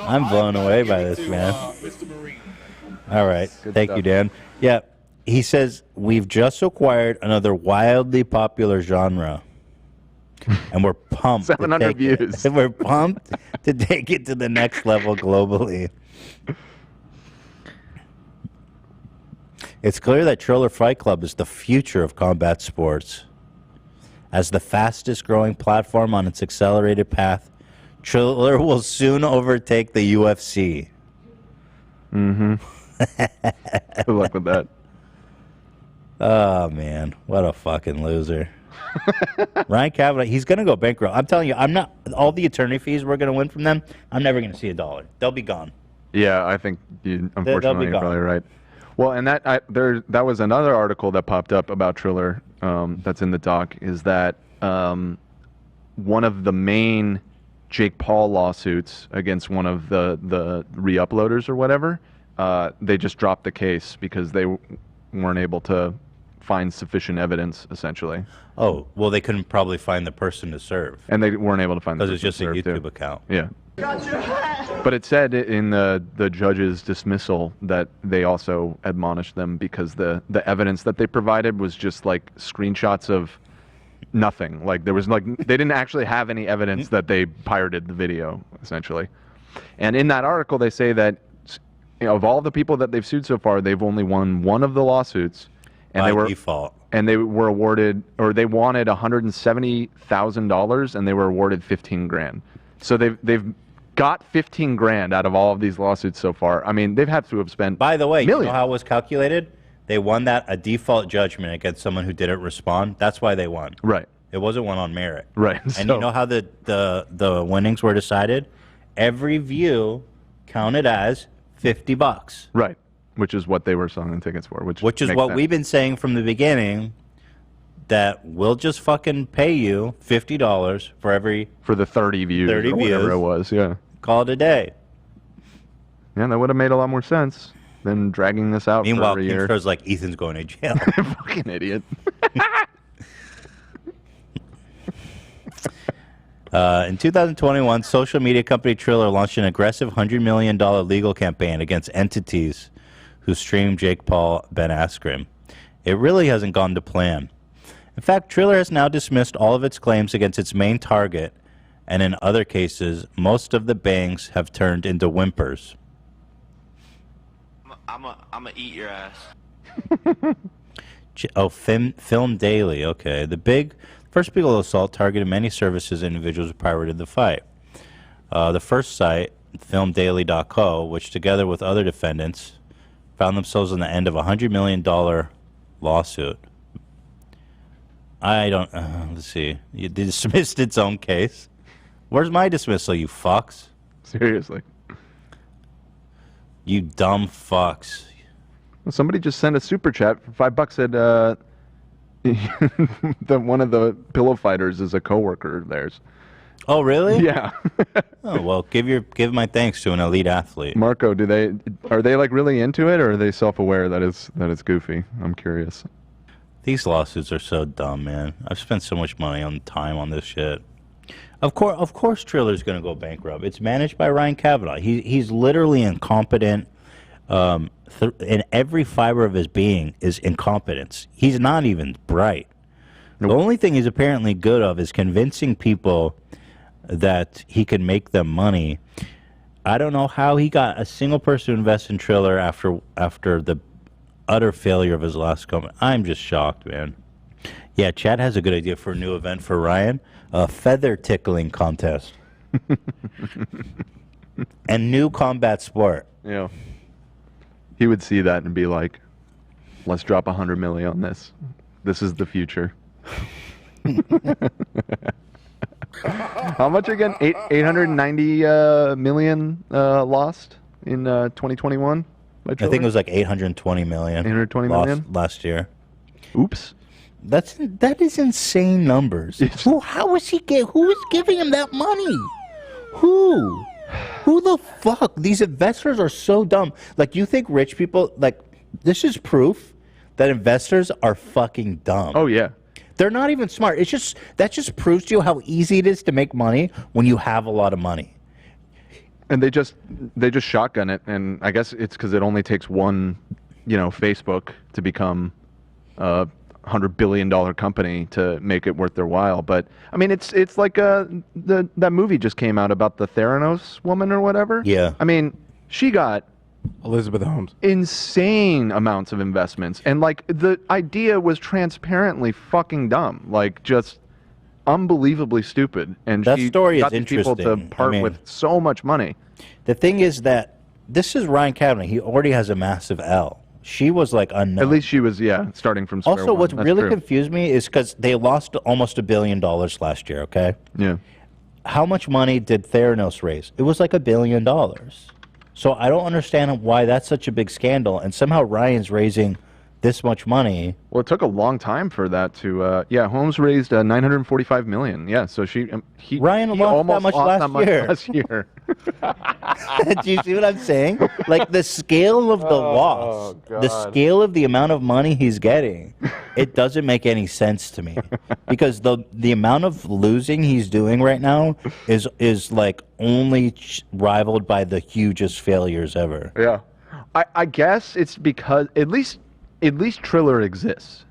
I'm blown away by this, man. All right. Thank you, Dan. Yeah. He says, we've just acquired another wildly popular genre. And we're pumped. 700 views. We're pumped to take it to the next level globally. It's clear that Triller Fight Club is the future of combat sports. As the fastest growing platform on its accelerated path, Triller will soon overtake the UFC. Mm-hmm. Good luck with that. Oh, man. What a fucking loser. Ryan Kavanaugh, he's going to go bankrupt. I'm telling you, all the attorney fees we're going to win from them, I'm never going to see a dollar. They'll be gone. Yeah, I think unfortunately you're probably right. Well, and that was another article that popped up about Triller that's in the doc, is that one of the main Jake Paul lawsuits against one of the re-uploaders or whatever, they just dropped the case because they weren't able to find sufficient evidence, essentially. Oh, well, they couldn't probably find the person to serve. And they weren't able to find the because it's person just a to serve, YouTube account. Yeah. But it said in the judge's dismissal that they also admonished them because the evidence that they provided was just like screenshots of nothing. Like there was like they didn't actually have any evidence that they pirated the video, essentially. And in that article, they say that of all the people that they've sued so far, they've only won one of the lawsuits, and By default. And they were awarded, or they wanted $170,000, and they were awarded $15,000. So they've got $15,000 out of all of these lawsuits so far. I mean, they've had to have spent. By the way, millions. you know how it was calculated? They won a default judgment against someone who didn't respond. That's why they won. Right. It wasn't one on merit. Right. And you know how the winnings were decided? Every view counted as $50. Right. Which is what they were selling the tickets for. Which is makes what sense. we've been saying from the beginning, that we'll just fucking pay you $50 for the 30 views. 30 or views. whatever it was, yeah. Call it a day. Yeah, that would have made a lot more sense than dragging this out Meanwhile, for a year. Keemstar's like, Ethan's going to jail. Fucking idiot. In 2021, social media company Triller launched an aggressive $100 million legal campaign against entities who stream Jake Paul, Ben Askren. It really hasn't gone to plan. In fact, Triller has now dismissed all of its claims against its main target, and in other cases, most of the bangs have turned into whimpers. I'm gonna eat your ass. Film Daily, okay. The first big assault targeted many services and individuals who pirated the fight. The first site, filmdaily.co, which together with other defendants, found themselves on the end of a $100 million lawsuit. I don't, let's see. It dismissed its own case. Where's my dismissal, you fucks? Seriously. You dumb fucks. Well, somebody just sent a super chat for $5 that one of the pillow fighters is a coworker of theirs. Oh, really? Yeah. Oh, well, give my thanks to an elite athlete. Marco, are they like really into it, or are they self-aware that it's goofy? I'm curious. These lawsuits are so dumb, man. I've spent so much money on time on this shit. Of course, Triller's going to go bankrupt. It's managed by Ryan Kavanaugh. He's literally incompetent. In every fiber of his being is incompetence. He's not even bright. The only thing he's apparently good of is convincing people that he can make them money. I don't know how he got a single person to invest in Triller after the utter failure of his last comment. I'm just shocked, man. Yeah, Chad has a good idea for a new event for Ryan. A feather tickling contest. And new combat sport. Yeah. He would see that and be like, let's drop 100 million on this. This is the future. How much again? 890 million lost in 2021? I think it was like 820 million. 820 lost million? last year. Oops. That is insane numbers. Who is giving him that money? Who? Who the fuck? These investors are so dumb. Like, you think rich people, like, this is proof that investors are fucking dumb. Oh, yeah. They're not even smart. That just proves to you how easy it is to make money when you have a lot of money. And they just shotgun it, and I guess it's because it only takes one, Facebook to become a $100 billion company to make it worth their while. But I mean, it's like that movie just came out about the Theranos woman or whatever. Yeah. I mean, she got Elizabeth Holmes insane amounts of investments, and like the idea was transparently fucking dumb, like just unbelievably stupid. And That she story is got these people to interesting. part I mean, with so much money. The thing is that this is Ryan Kavanaugh. He already has a massive L. She was like unknown. At least she was, starting from square Also, one. what's That's really true. confused me is because they lost almost $1 billion last year, okay? Yeah. How much money did Theranos raise? It was like $1 billion. So I don't understand why that's such a big scandal, and somehow Ryan's raising this much money. Well, it took a long time for that to. Holmes raised 945 million. Yeah, so Ryan he lost almost that much lost last that much year. last year. Do you see what I'm saying? Like the scale of the loss, the God. scale of the amount of money he's getting, it doesn't make any sense to me. Because the amount of losing he's doing right now is like only rivaled by the hugest failures ever. Yeah, I guess it's because at least Triller exists.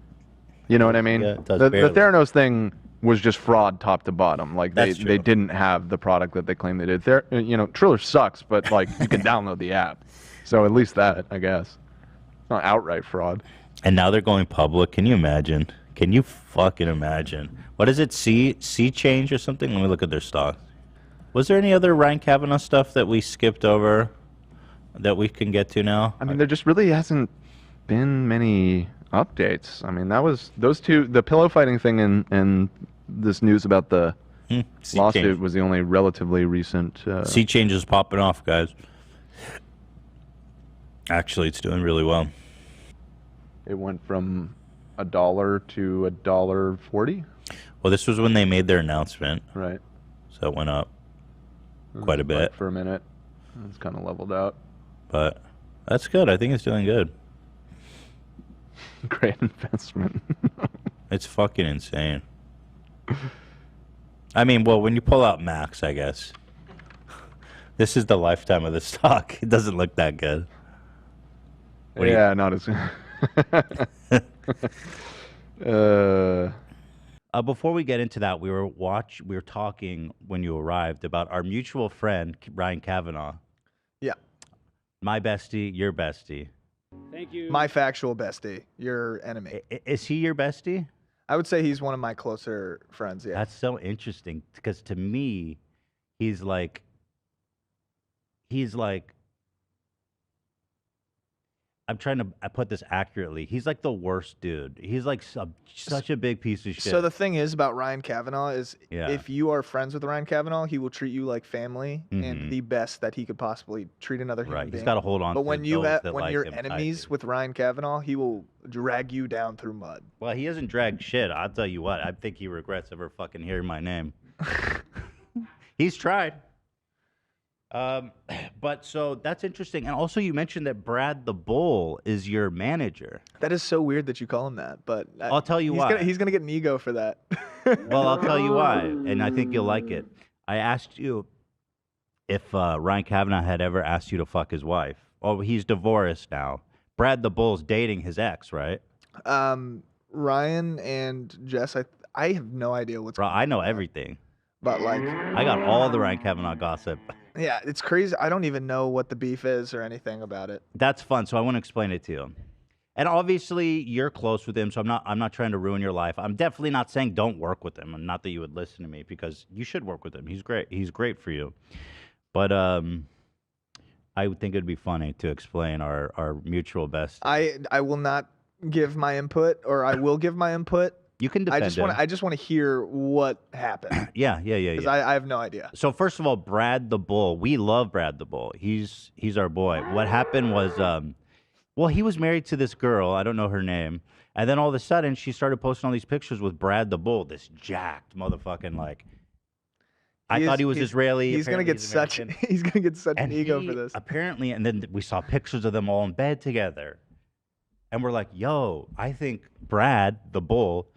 You know what I mean? Yeah, it does the barely. Theranos thing was just fraud top to bottom. Like That's they didn't have the product that they claimed they did. Triller sucks, but like you can download the app. So at least that, I guess. It's not outright fraud. And now they're going public. Can you imagine? Can you fucking imagine? What is it? C change or something? Let me look at their stock. Was there any other Ryan Kavanaugh stuff that we skipped over that we can get to now? I mean, there just really hasn't been many updates. I mean, that was those two, the pillow fighting thing and this news about the lawsuit change. was the only relatively recent. Sea change is popping off, guys. Actually, it's doing really well. It went from $1 to $1.40. Well, this was when they made their announcement. Right. So it went up quite a bit. For a minute. It's kind of leveled out. But that's good. I think it's doing good. Great investment. It's fucking insane. I mean, well, when you pull out Max, I guess. This is the lifetime of the stock. It doesn't look that good. What do you- Yeah, not as. Before we get into that, we were talking when you arrived about our mutual friend Ryan Kavanaugh. Yeah. My bestie, your bestie. Thank you. My factual bestie, your enemy. Is he your bestie? I would say he's one of my closer friends. Yeah. That's so interesting because to me, he's like. I'm trying to put this accurately. He's like the worst dude. He's like such a big piece of shit. So the thing is about Ryan Kavanaugh is Yeah. if you are friends with Ryan Kavanaugh, he will treat you like family and the best that he could possibly treat another human Right, being. he's gotta hold on But to when those that like you're him enemies with Ryan Kavanaugh, he will drag you down through mud. Well, he hasn't dragged shit. I'll tell you what. I think he regrets ever fucking hearing my name. He's tried. But so that's interesting. And also you mentioned that Brad the Bull is your manager. That is so weird that you call him that, but I'll tell you he's why. He's gonna get an ego for that. Well, I'll tell you why, and I think you'll like it. I asked you if Ryan Kavanaugh had ever asked you to fuck his wife. Oh, he's divorced now. Brad the Bull's dating his ex, right? Ryan and Jess, I have no idea what's. Bro, I know everything. But like, I got all the Ryan Kavanaugh gossip. Yeah, it's crazy. I don't even know what the beef is or anything about it. That's fun. So I want to explain it to you. And obviously, you're close with him, so I'm not trying to ruin your life. I'm definitely not saying don't work with him, and not that you would listen to me, because you should work with him. He's great. He's great for you. But I would think it'd be funny to explain our mutual best. I will not give my input, or I will give my input. You can defend him. I just want to hear what happened. Yeah. Because I have no idea. So first of all, Brad the Bull. We love Brad the Bull. He's our boy. What happened was, well, he was married to this girl. I don't know her name. And then all of a sudden, she started posting all these pictures with Brad the Bull, this jacked motherfucking like. I thought he was Israeli. He's gonna get such an ego for this. Apparently, and then we saw pictures of them all in bed together, and we're like, "Yo, I think Brad the Bull,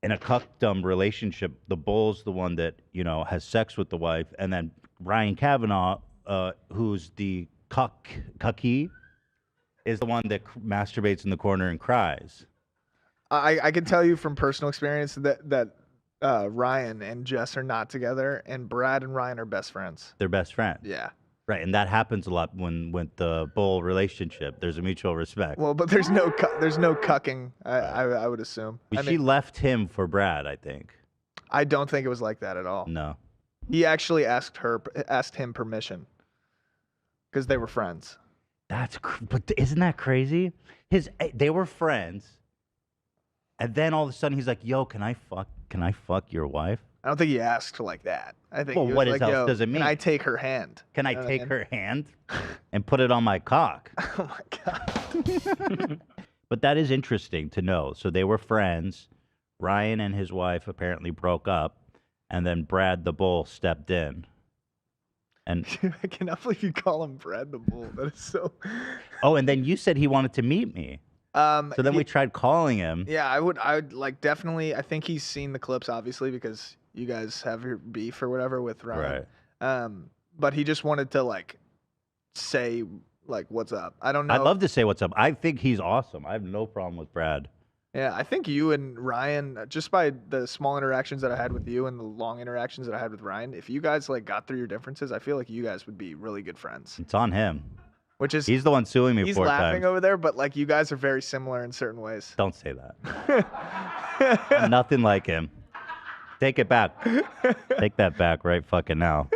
in a cuckdom relationship, the Bull's the one that has sex with the wife, and then Ryan Kavanaugh, who's the cucky, is the one that masturbates in the corner and cries." I can tell you from personal experience that Ryan and Jess are not together, and Brad and Ryan are best friends. They're best friends. Yeah. Right, and that happens a lot with the Bull relationship. There's a mutual respect. Well, but there's no cucking. I would assume. She left him for Brad, I think. I don't think it was like that at all. No. He actually asked him permission because they were friends. But isn't that crazy? They were friends, and then all of a sudden he's like, "Yo, can I fuck your wife?" I don't think he asked like that. I think. Well, he was what like, else "Yo, does it mean? Can I take her hand? Can I take her hand and put it on my cock? Oh my god. But that is interesting to know. So they were friends. Ryan and his wife apparently broke up, and then Brad the Bull stepped in. And I cannot believe you call him Brad the Bull. That is so. Oh, and then you said he wanted to meet me. So then we tried calling him. Yeah, I would like definitely. I think he's seen the clips, obviously, because you guys have your beef or whatever with Ryan. Right. But he just wanted to say what's up. I don't know. I'd love to say what's up. I think he's awesome. I have no problem with Brad. Yeah, I think you and Ryan, just by the small interactions that I had with you and the long interactions that I had with Ryan, if you guys got through your differences, I feel like you guys would be really good friends. It's on him. He's the one suing me. He's 4 laughing times. over there, but you guys are very similar in certain ways. Don't say that. I'm nothing like him. Take it back. Take that back right fucking now.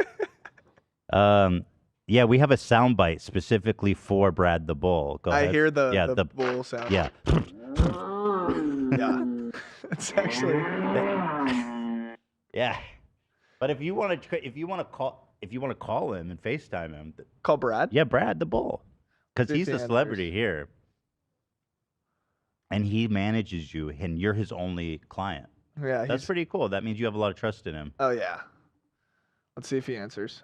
Yeah, we have a soundbite specifically for Brad the Bull. Go ahead. I hear the bull sound. Yeah. Yeah. It's actually. Yeah. But if you want to call him and FaceTime him, call Brad. Yeah, Brad the Bull, because he's the celebrity here, and he manages you, and you're his only client. Yeah, that's pretty cool. That means you have a lot of trust in him. Oh yeah. Let's see if he answers.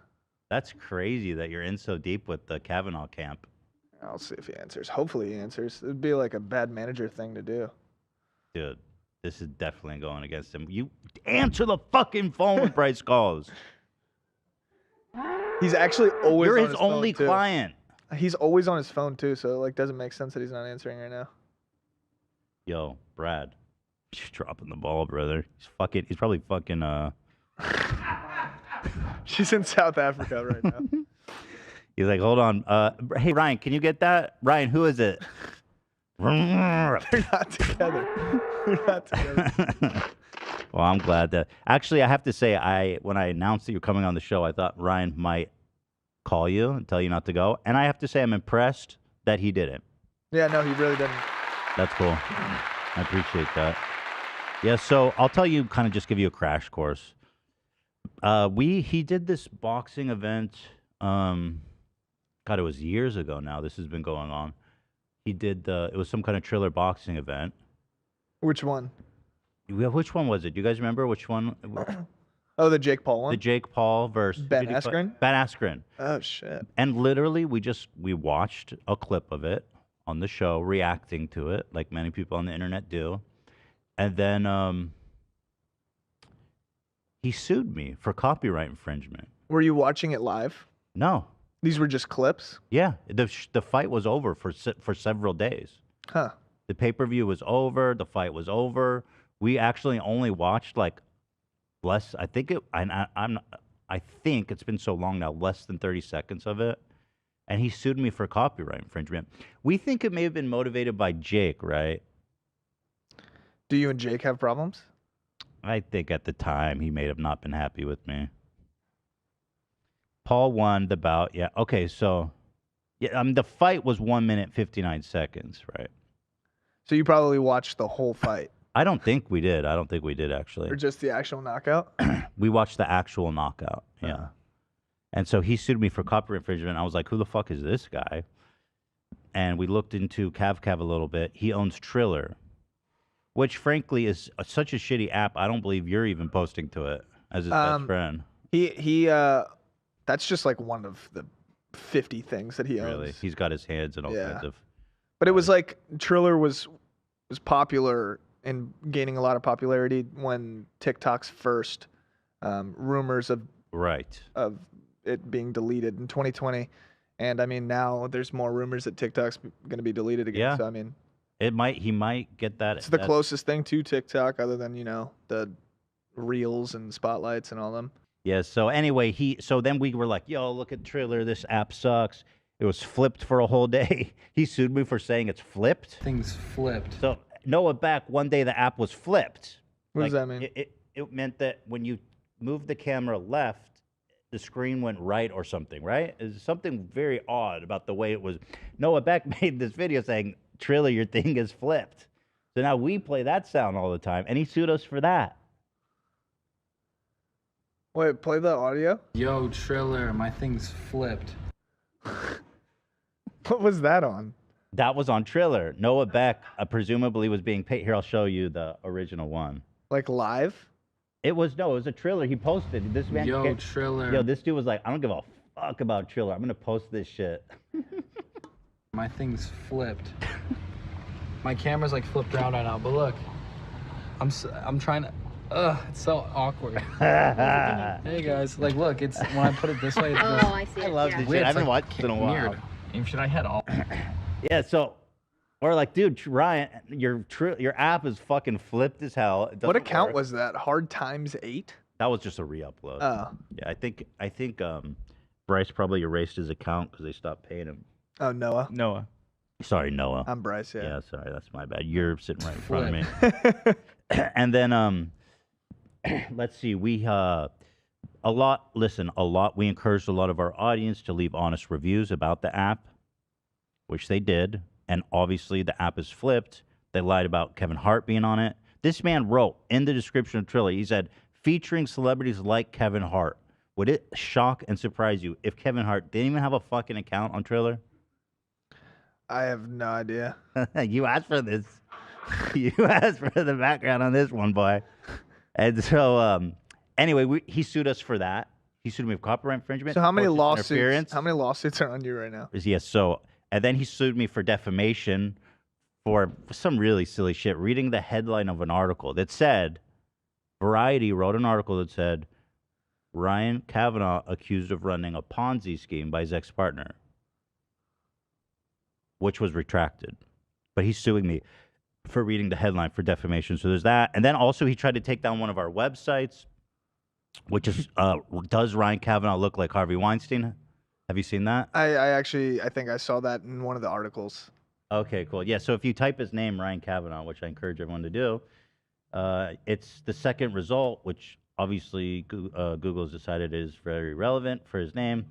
That's crazy that you're in so deep with the Kavanaugh camp. I'll see if he answers. Hopefully he answers. It'd be like a bad manager thing to do. Dude, this is definitely going against him. You answer the fucking phone when Bryce calls. He's actually always. You're on his only phone, too. client. He's always on his phone too, so it doesn't make sense that he's not answering right now. Yo, Brad, you're dropping the ball, brother. He's probably fucking. She's in South Africa right now. He's like, hold on. Hey, Ryan, can you get that? Ryan, who is it? They're not together. They're not together. Well, I'm glad that. Actually, I have to say, when I announced that you're coming on the show, I thought Ryan might call you and tell you not to go. And I have to say, I'm impressed that he didn't. Yeah, no, he really didn't. That's cool. I appreciate that. Yeah, so I'll tell you, kind of just give you a crash course. He did this boxing event. God, it was years ago now. This has been going on. He did it was some kind of Triller boxing event. Which one? Yeah, which one was it? Do you guys remember which one? Oh, the Jake Paul one? The Jake Paul versus Ben Askren? Ben Askren. Oh shit. And literally we watched a clip of it on the show, reacting to it, like many people on the internet do. And then he sued me for copyright infringement. Were you watching it live? No. These were just clips? Yeah. The fight was over for several days. Huh. The pay-per-view was over. The fight was over. We actually only watched less. I think it's been so long now, less than 30 seconds of it. and he sued me for copyright infringement. We think it may have been motivated by Jake, right? Do you and Jake have problems? I think at the time he may have not been happy with me. Paul won the bout. Yeah. Okay. So, yeah. The fight was 1 minute 59 seconds, right? So you probably watched the whole fight. I don't think we did. I don't think we did actually. Or just the actual knockout? We watched the actual knockout. Yeah. And so he sued me for copyright infringement. I was like, who the fuck is this guy? And we looked into Kav Kav a little bit. He owns Triller, which frankly is such a shitty app. I don't believe you're even posting to it as his best friend. That's just like one of the 50 things that he owns. Really? He's got his hands in all kinds of. But it was like Triller was popular and gaining a lot of popularity when TikTok's first rumors of it being deleted in 2020, and I mean now there's more rumors that TikTok's going to be deleted again. Yeah. So I mean, he might get that. It's the closest thing to TikTok, other than the reels and spotlights and all them. Yeah. So anyway, so then we were like, yo, look at Triller. This app sucks. It was flipped for a whole day. He sued me for saying it's flipped. Things flipped. So Noah back one day the app was flipped. What does that mean? It meant that when you moved the camera left, the screen went right or something, right? There's something very odd about the way it was. Noah Beck made this video saying, Triller, your thing is flipped. So now we play that sound all the time, and he sued us for that. Wait, play the audio? Yo, Triller, my thing's flipped. What was that on? That was on Triller. Noah Beck presumably was being paid. Here, I'll show you the original one. Like live? It was a Triller. He posted. This man. Yo, Triller. Yo, this dude was like, I don't give a fuck about Triller. I'm going to post this shit. My thing's flipped. My camera's like flipped around right now, but look. I'm trying to... it's so awkward. Hey guys, like look, it's when I put it this way. It's I see. I love this shit. I haven't watched it in a while. Weird. Should I head all? Yeah, so or like, dude, Ryan, your app is fucking flipped as hell. What account was that? Hard Times 8? That was just a re-upload. Oh. Yeah, I think Bryce probably erased his account because they stopped paying him. Oh, Noah. Sorry, Noah. I'm Bryce. Yeah. Yeah, sorry, that's my bad. You're sitting right in front of me. And then let's see. We a lot. We encouraged a lot of our audience to leave honest reviews about the app, which they did. And obviously, the app is flipped. They lied about Kevin Hart being on it. This man wrote in the description of Triller, he said, featuring celebrities like Kevin Hart. Would it shock and surprise you if Kevin Hart didn't even have a fucking account on Triller? I have no idea. You asked for this. You asked for the background on this one, boy. And so, anyway, he sued us for that. He sued me for copyright infringement. So how many lawsuits? lawsuits? How many lawsuits are on you right now? Yes. So, and then he sued me for defamation for some really silly shit. Reading the headline of an article that said, Variety wrote an article that said, Ryan Kavanaugh accused of running a Ponzi scheme by his ex-partner, which was retracted. But he's suing me for reading the headline for defamation. So there's that. And then also he tried to take down one of our websites, which is, does Ryan Kavanaugh look like Harvey Weinstein? Have you seen that? I think I saw that in one of the articles. Okay, cool. Yeah, so if you type his name, Ryan Kavanaugh, which I encourage everyone to do, it's the second result, which obviously Google has decided is very relevant for his name.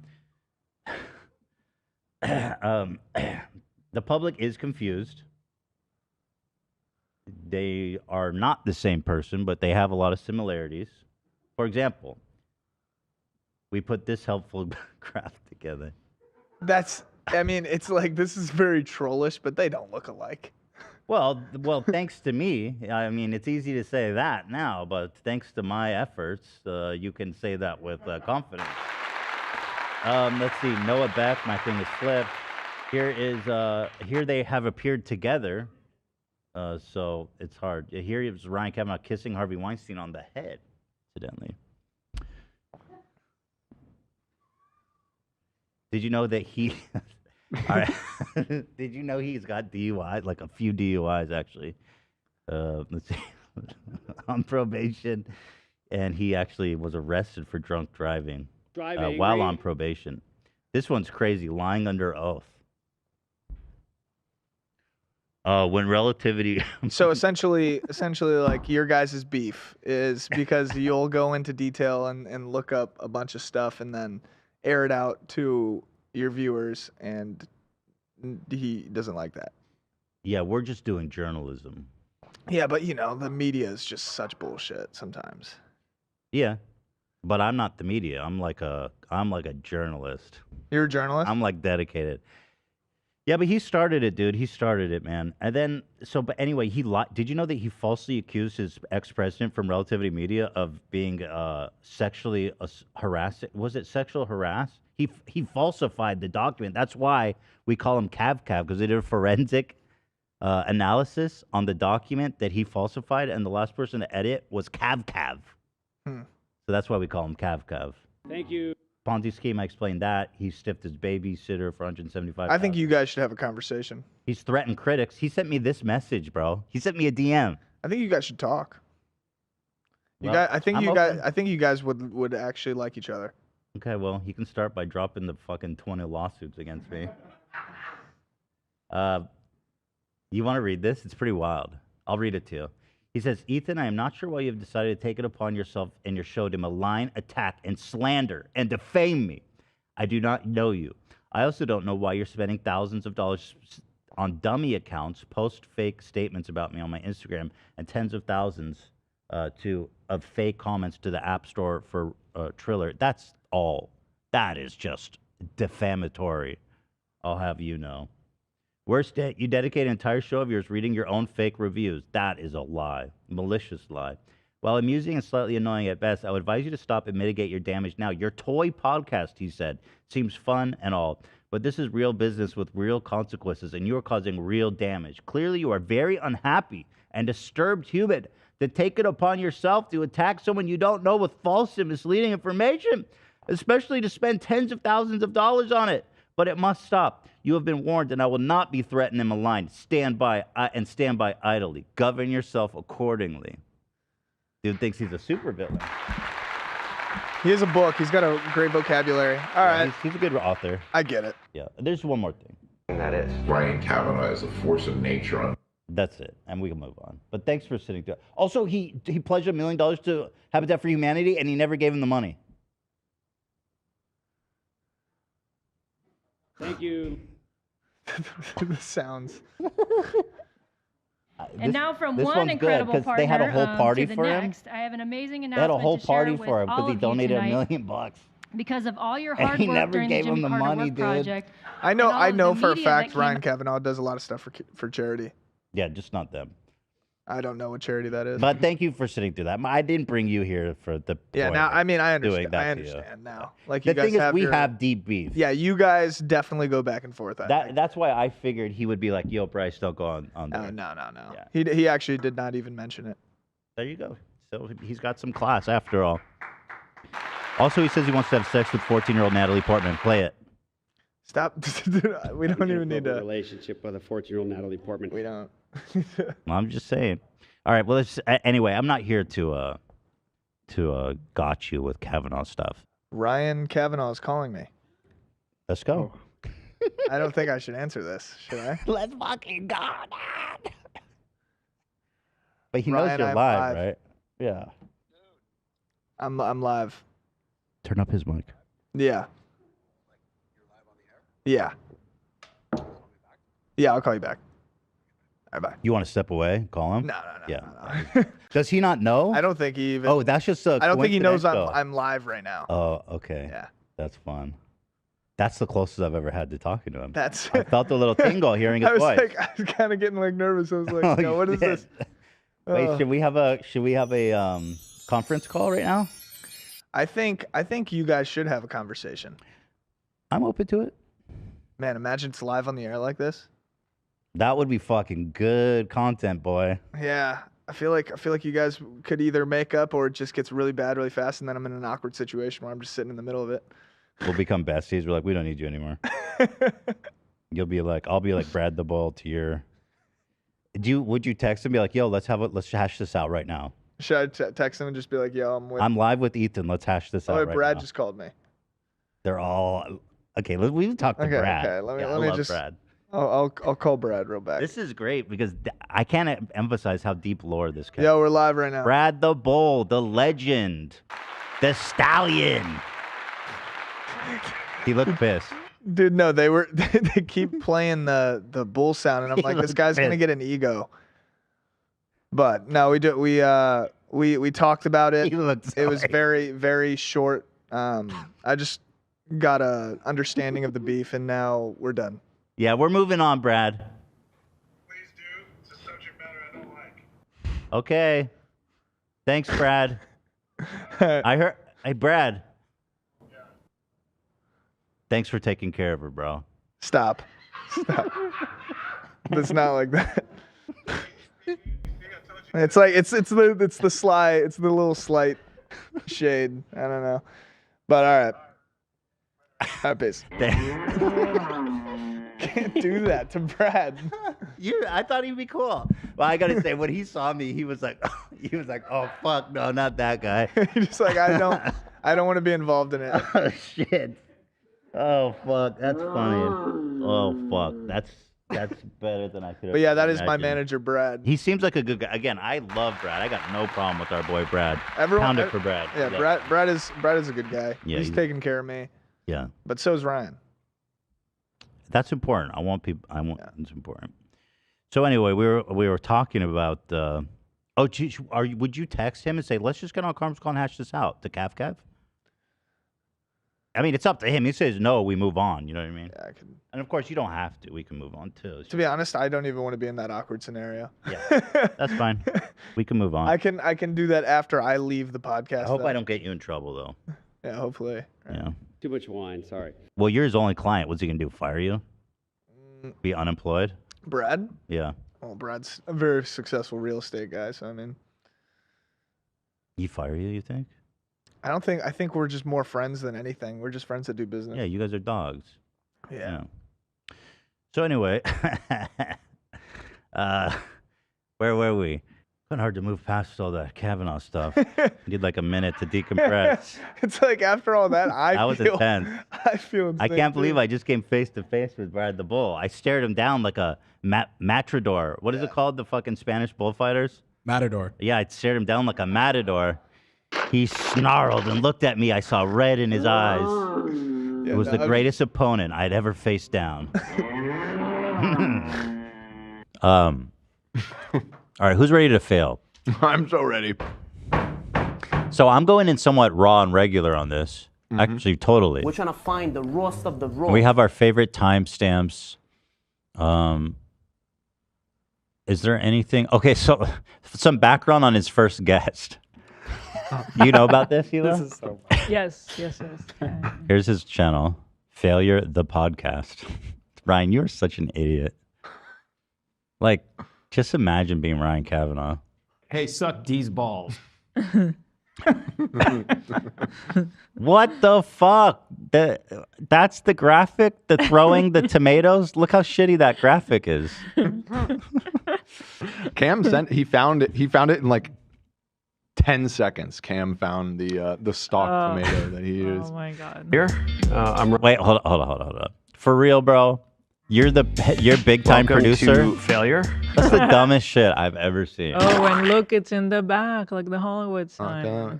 The public is confused. They are not the same person, but they have a lot of similarities. For example, we put this helpful graph together. It's like, this is very trollish, but they don't look alike. Well, thanks to me. I mean, it's easy to say that now, but thanks to my efforts, you can say that with confidence. Let's see. Noah Beck, my thing is flipped. Here they have appeared together. So it's hard. Here is Ryan Kavanaugh kissing Harvey Weinstein on the head, incidentally. Did you know that he... All right. Did you know he's got DUIs, like a few DUIs, actually? Let's see. On probation. And he actually was arrested for drunk driving. While on probation. This one's crazy. Lying under oath. When relativity. So essentially, like your guys' beef is because you'll go into detail and look up a bunch of stuff and then air it out to your viewers, and he doesn't like that. Yeah, we're just doing journalism. Yeah, but the media is just such bullshit sometimes. Yeah, but I'm not the media. I'm like a journalist. You're a journalist? I'm like dedicated. Yeah, but he started it, dude. He started it, man. And then, but anyway, he lied. Did you know that he falsely accused his ex-president from Relativity Media of being sexually harassed? Was it sexual harass? He falsified the document. That's why we call him Kav Kav, because they did a forensic analysis on the document that he falsified, and the last person to edit was Kav Kav. So that's why we call him Kav Kav. Thank you. Ponzi scheme, I explained that. He stiffed his babysitter for $175,000. I think you guys should have a conversation. He's threatened critics. He sent me this message, bro. He sent me a DM. I think you guys should talk. I think you guys would actually like each other. Okay, well, he can start by dropping the fucking 20 lawsuits against me. You want to read this? It's pretty wild. I'll read it to you. He says, Ethan, I am not sure why you have decided to take it upon yourself and your show to malign, attack, and slander and defame me. I do not know you. I also don't know why you're spending thousands of dollars on dummy accounts, post fake statements about me on my Instagram, and tens of thousands of fake comments to the App Store for Triller. That's all. That is just defamatory. I'll have you know. Worst yet, you dedicate an entire show of yours reading your own fake reviews. That is a lie. Malicious lie. While amusing and slightly annoying at best, I would advise you to stop and mitigate your damage now. Your toy podcast, he said, seems fun and all, but this is real business with real consequences, and you are causing real damage. Clearly, you are very unhappy and disturbed human to take it upon yourself to attack someone you don't know with false and misleading information, especially to spend tens of thousands of dollars on it. But it must stop. You have been warned, and I will not be threatened and maligned. Stand by idly. Govern yourself accordingly. Dude thinks he's a supervillain. He has a book. He's got a great vocabulary. All right. He's a good author. I get it. Yeah. There's one more thing. And that is Ryan Kavanaugh is a force of nature on. That's it. And we can move on. But thanks for sitting through it. Also, he pledged $1 million to Habitat for Humanity, and he never gave him the money. Thank you. The sounds. And now from this one one's incredible good, partner they had a whole party to the for him. next, I have an amazing They had a announcement whole to share party with for him all because he of you donated $1 tonight. million. Because of all your And hard he work never during the gave him Jimmy the Carter money, Work dude. Project. I know and all of the for a media fact that Ryan came- Kavanaugh does a lot of stuff for charity. Yeah, just not them. I don't know what charity that is. But thank you for sitting through that. I didn't bring you here for the Yeah, point now of I mean I doing understand. that I to you. understand now. Like The you guys thing is, have we your- have deep beef. Yeah, you guys definitely go back and forth. I think. That's why I figured he would be like, "Yo, Bryce, don't go on there." No. Yeah. He actually did not even mention it. There you go. So he's got some class after all. Also, he says he wants to have sex with 14-year-old Natalie Portman. Play it. Stop. We don't even need to. Relationship with a 14-year-old Natalie Portman. We don't. Well, I'm just saying. All right. Well, anyway, I'm not here to gotch you with Kavanaugh stuff. Ryan Kavanaugh is calling me. Let's go. I don't think I should answer this. Should I? Let's fucking go. But he Ryan, knows you're I'm live, live. right? Yeah. I'm live. Turn up his mic. Yeah. Yeah. Yeah, I'll call you back. All right, bye. You want to step away? Call him? No. Yeah. Does he not know? I don't think he even. Oh, that's just a I don't think he knows coincidental. I'm live right now. Oh, okay. Yeah. That's fun. That's the closest I've ever had to talking to him. That's. I felt a little tingle hearing his I was voice. I was kind of getting nervous. I was like, Oh, yo, what is shit. this? Wait, Oh. should we have a conference call right now? I think you guys should have a conversation. I'm open to it. Man, imagine it's live on the air like this. That would be fucking good content, boy. Yeah, I feel like you guys could either make up or it just gets really bad really fast, and then I'm in an awkward situation where I'm just sitting in the middle of it. We'll become besties. We're like, we don't need you anymore. You'll be like, I'll be like Brad the Bull to your. Would you text and be like, yo, let's hash this out right now. Should I text him and just be like, yo, I'm with. I'm live with Ethan. Let's hash this Oh, out wait, right Brad now. just called me. They're all. Okay, we talk to Okay, Brad. okay. Let me I let me love just. Brad. I'll call Brad real back. This is great because I can't emphasize how deep lore this guy. Yo, we're live right now. Brad the Bull, the legend, the stallion. He looked pissed. Dude, no, they keep playing the bull sound, and I'm like, this guy's gonna get an ego. But no, we talked about it. It was very, very short. I just got a understanding of the beef, and now we're done. Yeah, we're moving on, Brad. Please do. It's a subject matter I don't like. Okay. Thanks, Brad. I heard. Hey, Brad. Yeah. Thanks for taking care of her, bro. Stop. It's not like that. It's like it's the little slight shade. I don't know, but all right. All right, peace. Can't do that to Brad. I thought he'd be cool. Well, I gotta say, when he saw me, he was like, oh fuck, no, not that guy. He's just like, I don't want to be involved in it. Oh shit. Oh fuck, that's funny. Oh fuck, that's better than I could have. But yeah, that is my imagined. manager, Brad. He seems like a good guy. Again, I love Brad. I got no problem with our boy Brad. Everyone, Pound it for Brad. Yeah, Brad is a good guy. Yeah, he's taking care of me. Yeah. But so is Ryan. That's important. It's important. So anyway, we were talking about. Would you text him and say, let's just get on a conference call and hash this out to Kav Kav? I mean, it's up to him. He says no, we move on. You know what I mean? Yeah, I can. And of course, you don't have to. We can move on too. To be honest, I don't even want to be in that awkward scenario. Yeah, that's fine. We can move on. I can do that after I leave the podcast. I hope I don't get you in trouble though. Yeah, hopefully. Yeah. Too much wine. Sorry. Well, you're his only client. What's he gonna do? Fire you? Be unemployed? Brad? Yeah. Well, Brad's a very successful real estate guy, so I mean. He fire you? You think? I think we're just more friends than anything. We're just friends that do business. Yeah, you guys are dogs. Yeah. So anyway, where were we? Kind of hard to move past all the Kavanaugh stuff. Need like a minute to decompress. It's like after all that, That was intense. I feel insane. I can't believe I just came face to face with Brad the Bull. I stared him down like a matador. What is it called? The fucking Spanish bullfighters? Matador. Yeah, I stared him down like a matador. He snarled and looked at me. I saw red in his eyes. It was the greatest opponent I'd ever faced down. All right, who's ready to fail? I'm so ready. So I'm going in somewhat raw and regular on this. Actually, totally. We're trying to find the rawest of the raw. We have our favorite timestamps. Is there anything? Okay, so some background on his first guest. You know about this, Hila? This is so Yes. Here's his channel, Failure the Podcast. Ryan, you're such an idiot. Like, just imagine being Ryan Kavanaugh. Hey, suck D's balls. What the fuck? That's the graphic? The throwing the tomatoes? Look how shitty that graphic is. Cam he found it in like 10 seconds. Cam found the stock tomato that he used. Oh my god. Here, Wait, hold on. For real, bro? You're big time producer. To failure. That's the dumbest shit I've ever seen. Oh, and look, it's in the back, like the Hollywood sign.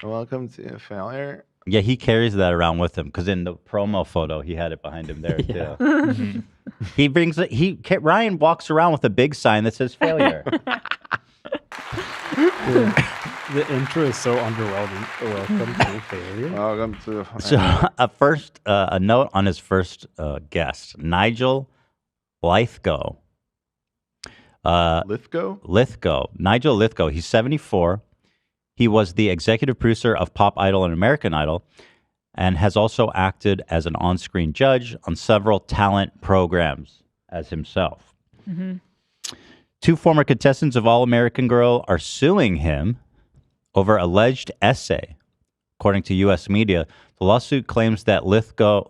Welcome to Failure. Yeah, he carries that around with him because in the promo photo he had it behind him there too. He brings it. Ryan walks around with a big sign that says failure. The intro is so underwhelming. Welcome to failure. Welcome to. So a note on his first guest, Nigel Lithgow. Lithgow. Nigel Lithgow. He's 74. He was the executive producer of Pop Idol and American Idol, and has also acted as an on-screen judge on several talent programs as himself. Mm-hmm. Two former contestants of All American Girl are suing him over alleged essay. According to U.S. media, the lawsuit claims that Lithgow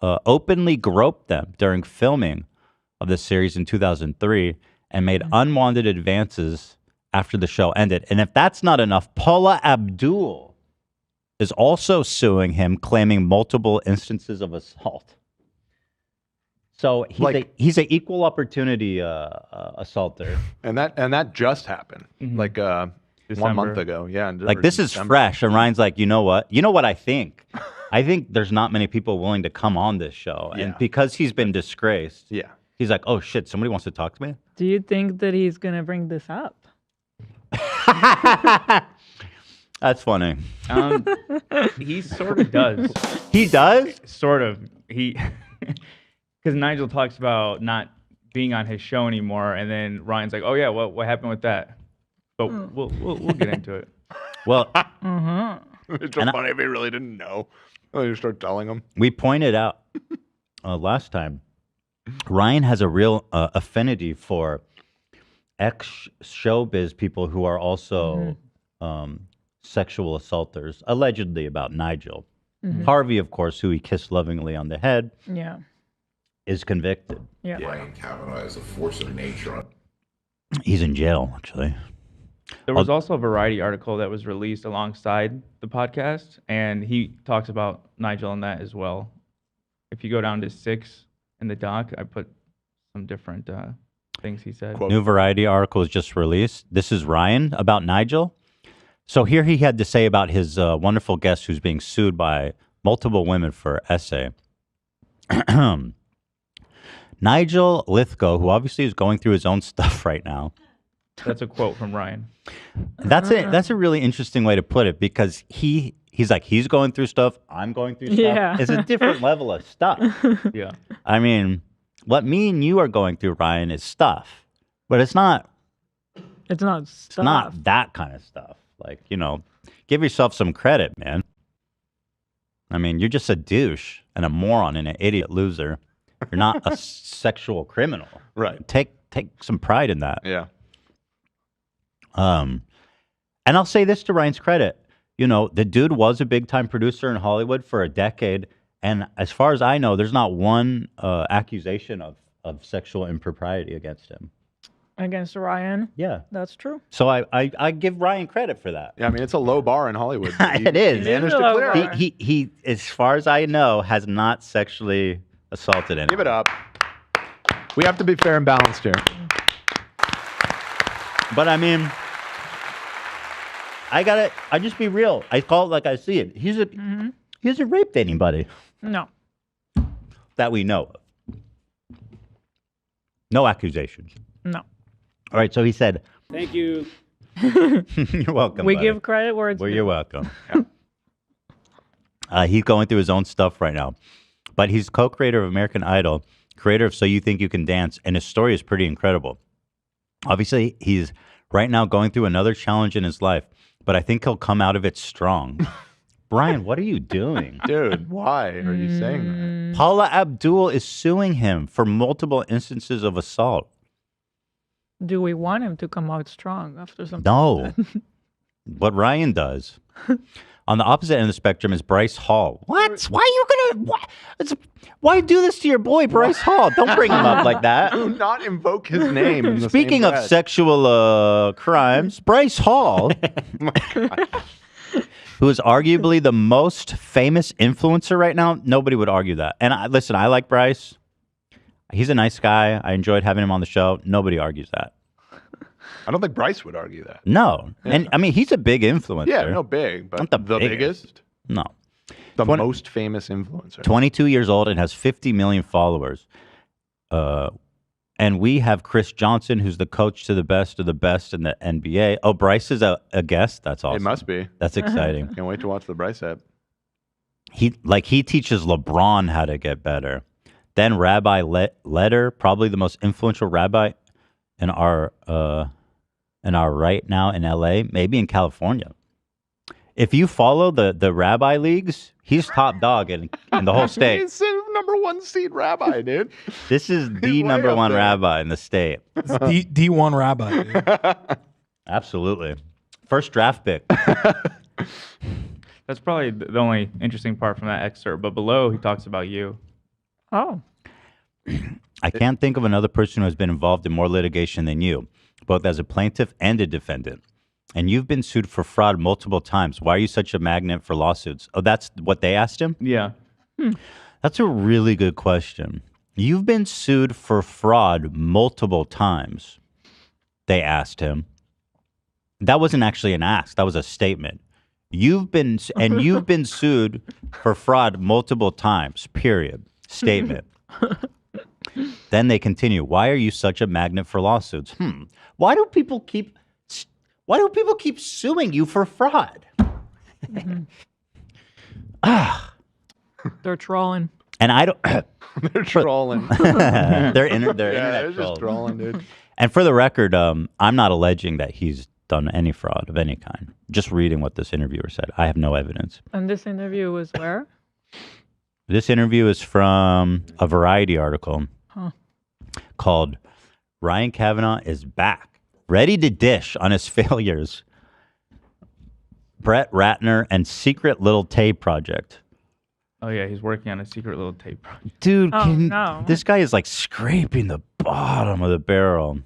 openly groped them during filming of the series in 2003 and made unwanted advances after the show ended. And if that's not enough, Paula Abdul is also suing him, claiming multiple instances of assault. So he's an equal opportunity assaulter. And that just happened like 1 month ago. Yeah. Like this is fresh. And Ryan's like, you know what? You know what I think? I think there's not many people willing to come on this show. And because he's been disgraced, he's like, oh shit, somebody wants to talk to me? Do you think that he's going to bring this up? That's funny. He sort of does. He does? Sort of. Because Nigel talks about not being on his show anymore, and then Ryan's like, "Oh yeah, what happened with that?" But we'll get into it. Well, it's so funny if he really didn't know. Oh, you start telling him. We pointed out last time, Ryan has a real affinity for ex-showbiz people who are also sexual assaulters, allegedly about Nigel. Harvey, of course, who he kissed lovingly on the head. Yeah. Is convicted. Yeah. Ryan Kavanaugh is a force of nature. He's in jail, actually. There was also a Variety article that was released alongside the podcast, and he talks about Nigel in that as well. If you go down to 6 in the doc, I put some different things he said. New Variety article is just released. This is Ryan about Nigel. So here he had to say about his wonderful guest who's being sued by multiple women for essay. Nigel Lithgow, who obviously is going through his own stuff right now. That's a quote from Ryan. That's a really interesting way to put it, because he's like, he's going through stuff, I'm going through stuff. Yeah. It's a different level of stuff. Yeah. I mean, what me and you are going through, Ryan, is stuff. But it's not stuff. It's not that kind of stuff. Like, give yourself some credit, man. I mean, you're just a douche and a moron and an idiot loser. You're not a sexual criminal. Right. Take some pride in that. Yeah. And I'll say this to Ryan's credit. The dude was a big-time producer in Hollywood for a decade. And as far as I know, there's not one accusation of sexual impropriety against him. Against Ryan? Yeah. That's true. So I give Ryan credit for that. Yeah, I mean, it's a low bar in Hollywood. It is. He managed to clear it. He, as far as I know, has not sexually assaulted anyone. Give it up. We have to be fair and balanced here. But I mean, I just be real. I call it like I see it. He hasn't raped anybody. No. That we know of. No accusations. No. All right, so he said. Thank you. You're welcome. We buddy. give credit where it's Well, due. you're welcome. He's going through his own stuff right now. But he's co-creator of American Idol, creator of So You Think You Can Dance, and his story is pretty incredible. Obviously, he's right now going through another challenge in his life, but I think he'll come out of it strong. Brian, what are you doing? Dude, why are you saying that? Paula Abdul is suing him for multiple instances of assault. Do we want him to come out strong after something? No. But Ryan does. On the opposite end of the spectrum is Bryce Hall. What? Why are you gonna? Why do this to your boy, Bryce Hall? Don't bring him up like that. Do not invoke his name. In the Speaking same of sexual crimes, Bryce Hall, who is arguably the most famous influencer right now, nobody would argue that. And listen, I like Bryce. He's a nice guy. I enjoyed having him on the show. Nobody argues that. I don't think Bryce would argue that. No. Yeah. And I mean, he's a big influencer. Yeah, no big, but not the biggest? No. The most famous influencer. 22 years old and has 50 million followers. And we have Chris Johnson, who's the coach to the best of the best in the NBA. Oh, Bryce is a guest? That's awesome. It must be. That's exciting. Can't wait to watch the Bryce app. He teaches LeBron how to get better. Then Rabbi Leder, probably the most influential rabbi in our right now in LA, maybe in California. If you follow the rabbi leagues, he's top dog in the whole state. He's the number one seed rabbi, dude. This is the number one rabbi in the state. It's D1 rabbi, dude. Absolutely. First draft pick. That's probably the only interesting part from that excerpt. But below, he talks about you. Oh. I can't think of another person who has been involved in more litigation than you, both as a plaintiff and a defendant. and you've been sued for fraud multiple times. Why are you such a magnet for lawsuits? Oh, that's what they asked him? Yeah. That's a really good question. You've been sued for fraud multiple times, they asked him. That wasn't actually an ask. That was a statement. You've been sued for fraud multiple times, period. Statement. Then they continue. Why are you such a magnet for lawsuits? Why do people keep suing you for fraud? They're trolling. And I don't. They're trolling. they're internet they're trolls. just trolling, dude. And for the record, I'm not alleging that he's done any fraud of any kind. Just reading what this interviewer said. I have no evidence. And this interview was where? This interview is from a Variety article called "Ryan Kavanaugh is back, ready to dish on his failures." Brett Ratner and Secret Little Tay Project. Oh yeah, he's working on a secret little tape project. Dude, no. this guy is like scraping the bottom of the barrel.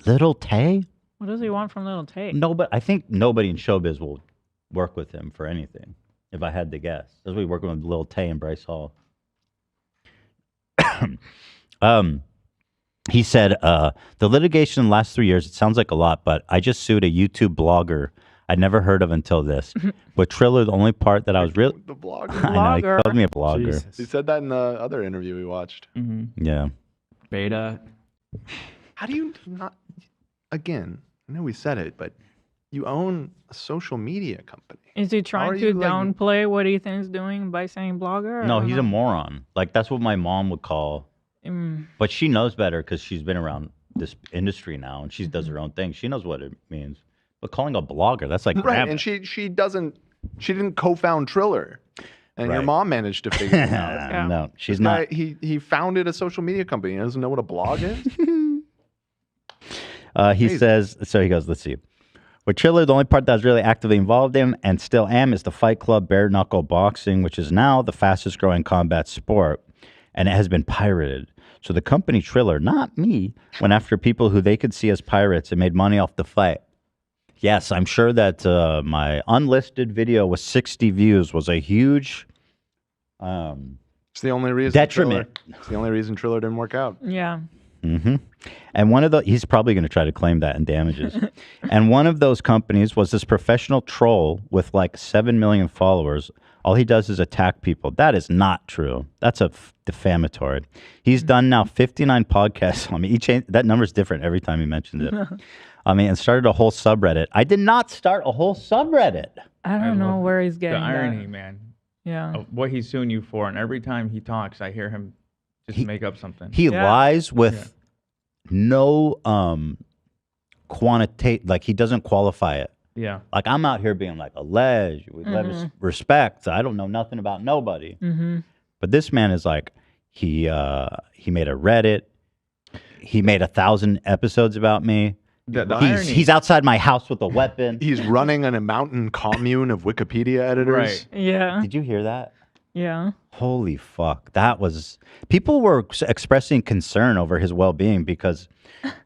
Little Tay? What does he want from Little Tay? No, but I think nobody in showbiz will work with him for anything, if I had to guess. That's what he's working with Lil Tay and Bryce Hall. He said, the litigation in the last 3 years, it sounds like a lot, but I just sued a YouTube blogger I'd never heard of until this. With Triller, the only part that I was really... The blogger. I know, he called me a blogger. Jesus. He said that in the other interview we watched. Yeah. Beta. How do you not... Again, I know we said it, but you own a social media company. Is he trying to downplay what Ethan's doing by saying blogger? No, he's a moron. Like, that's what my mom would call... But she knows better because she's been around this industry now, and she does her own thing. She knows what it means. But calling a blogger, that's like Right, grabbing. and she didn't co-found Triller. And your Right. mom managed to figure it out. No, she's This guy, not. He founded a social media company. He doesn't know what a blog is. He says, so he goes, let's see. With Triller, the only part that I was really actively involved in and still am is the Fight Club bare knuckle boxing, which is now the fastest growing combat sport, and it has been pirated. So the company Triller, not me, went after people who they could see as pirates and made money off the fight. Yes, I'm sure that my unlisted video with 60 views was a huge It's the only reason. detriment. It's the only reason Triller didn't work out. Yeah. And one of the, he's probably going to try to claim that in damages. And one of those companies was this professional troll with like 7 million followers. All he does is attack people. That is not true. That's a defamatory. He's done now 59 podcasts. I mean, that number's different every time he mentions it. I mean, and started a whole subreddit. I did not start a whole subreddit. I don't know where he's getting The irony, that. man. Yeah. Of what he's suing you for, and every time he talks, I hear him just make up something. He lies with no quantitate, like he doesn't qualify it. Yeah. Like I'm out here being like alleged with respect. I don't know nothing about nobody. But this man is like he made a Reddit. He made 1,000 episodes about me. He's outside my house with a weapon. He's running a mountain commune of Wikipedia editors. Right. Yeah. Did you hear that? Yeah. Holy fuck. That was... People were expressing concern over his well-being because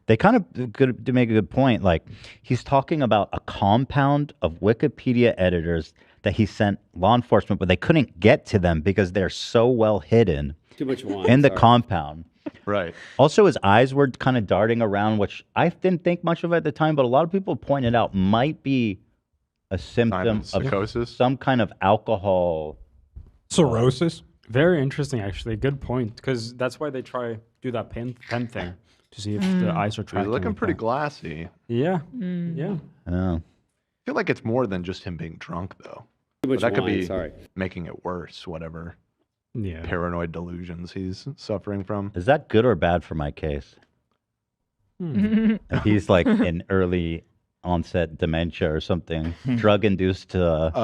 they kind of could to make a good point. Like, he's talking about a compound of Wikipedia editors that he sent law enforcement, but they couldn't get to them because they're so well hidden Too much wine, in the sorry. compound. Right. Also, his eyes were kind of darting around, which I didn't think much of at the time, but a lot of people pointed out might be a symptom of psychosis, some kind of alcohol cirrhosis. Very interesting, actually. Good point, because that's why they do that pen thing to see if the eyes are He's tracking. looking with pretty that. glassy. Yeah. Mm. Yeah. Oh. I feel like it's more than just him being drunk, though. Too much That could wine, be sorry. making it worse, whatever Yeah. paranoid delusions he's suffering from. Is that good or bad for my case? If he's like in early onset dementia or something, drug-induced dementia.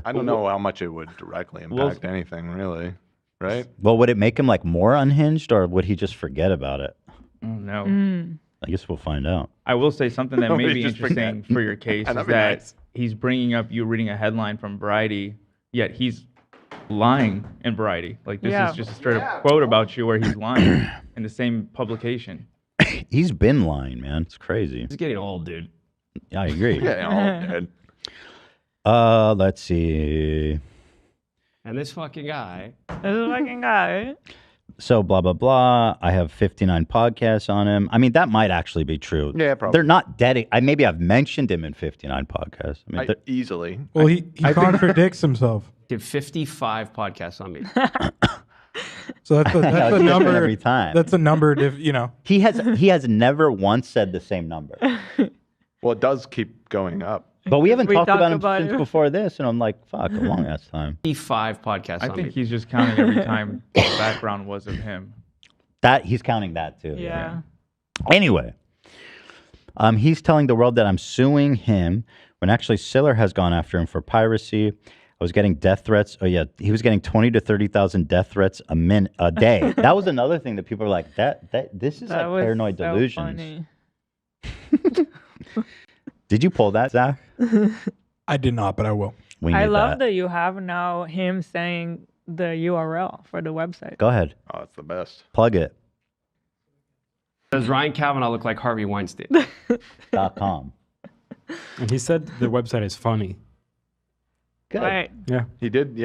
I don't know how much it would directly impact anything, really. Right? Well, would it make him like more unhinged, or would he just forget about it? Oh, no. I guess we'll find out. I will say something that No, may we be just interesting forget. for your case is That'd be that nice. he's bringing up you reading a headline from Variety, yet he's lying in Variety. Like, this Yeah. is just a straight up quote about you where he's lying in the same publication. he's been lying, man. It's crazy. He's getting old, dude. Yeah, I agree. Yeah, Let's see. And this fucking guy. So blah blah blah. I have 59 podcasts on him. I mean, that might actually be true. Yeah, probably. They're not dedicated. Maybe I've mentioned him in 59 podcasts. I mean, easily. Well, he contradicts himself. Did 55 podcasts on me. So that's a different number every time. That's a number. You know, he has never once said the same number. Well, it does keep going up. But we haven't We talked talked about him about since it. before this, and I'm like, fuck, a long ass time. 55 podcasts I on think me. he's just counting every time the background was of him. That he's counting that too. Yeah. Anyway, he's telling the world that I'm suing him when actually Siller has gone after him for piracy. I was getting death threats. Oh yeah, he was getting 20 to 30,000 death threats a day. That was another thing that people were like, this is That like was paranoid so delusions. funny. Did you pull that, Zach? I did not, but I will. We I need love that you have now him saying the URL for the website. Go ahead, Oh, it's the best. plug it. Does Ryan Kavanaugh look like Harvey Weinstein? .com. And he said the website is funny. Good. Right. Yeah. He did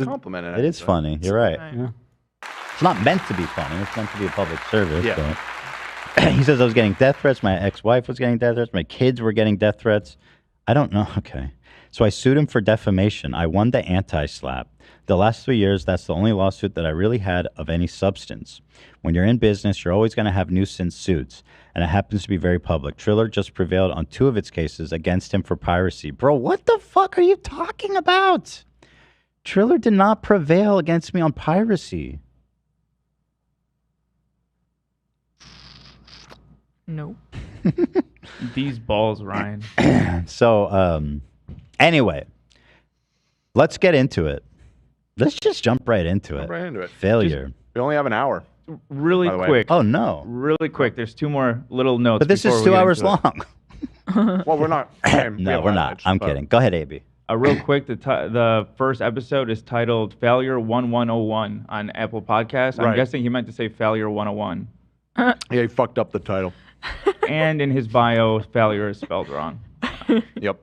compliment it. It is funny. You're right. Yeah. It's not meant to be funny. It's meant to be a public service. Yeah. But he says I was getting death threats. My ex-wife was getting death threats. My kids were getting death threats. I don't know. Okay. So I sued him for defamation. I won the anti-slap. The last 3 years, that's the only lawsuit that I really had of any substance. When you're in business, you're always going to have nuisance suits. And it happens to be very public. Triller just prevailed on 2 of its cases against him for piracy. Bro, what the fuck are you talking about? Triller did not prevail against me on piracy. No. These balls, Ryan. So, anyway, let's get into it. Let's just jump right into it. Right into it. Failure. We only have an hour. Really By the way. quick. Oh, no. Really quick. There's 2 more little notes. But this is before we 2 get hours into it. long. Well, we're not. No, we're not. I'm kidding. Go ahead, AB. Real quick, the first episode is titled Failure 1101 on Apple Podcasts. I'm Right. guessing he meant to say Failure 101. Yeah, he fucked up the title. And in his bio, failure is spelled wrong. Yep.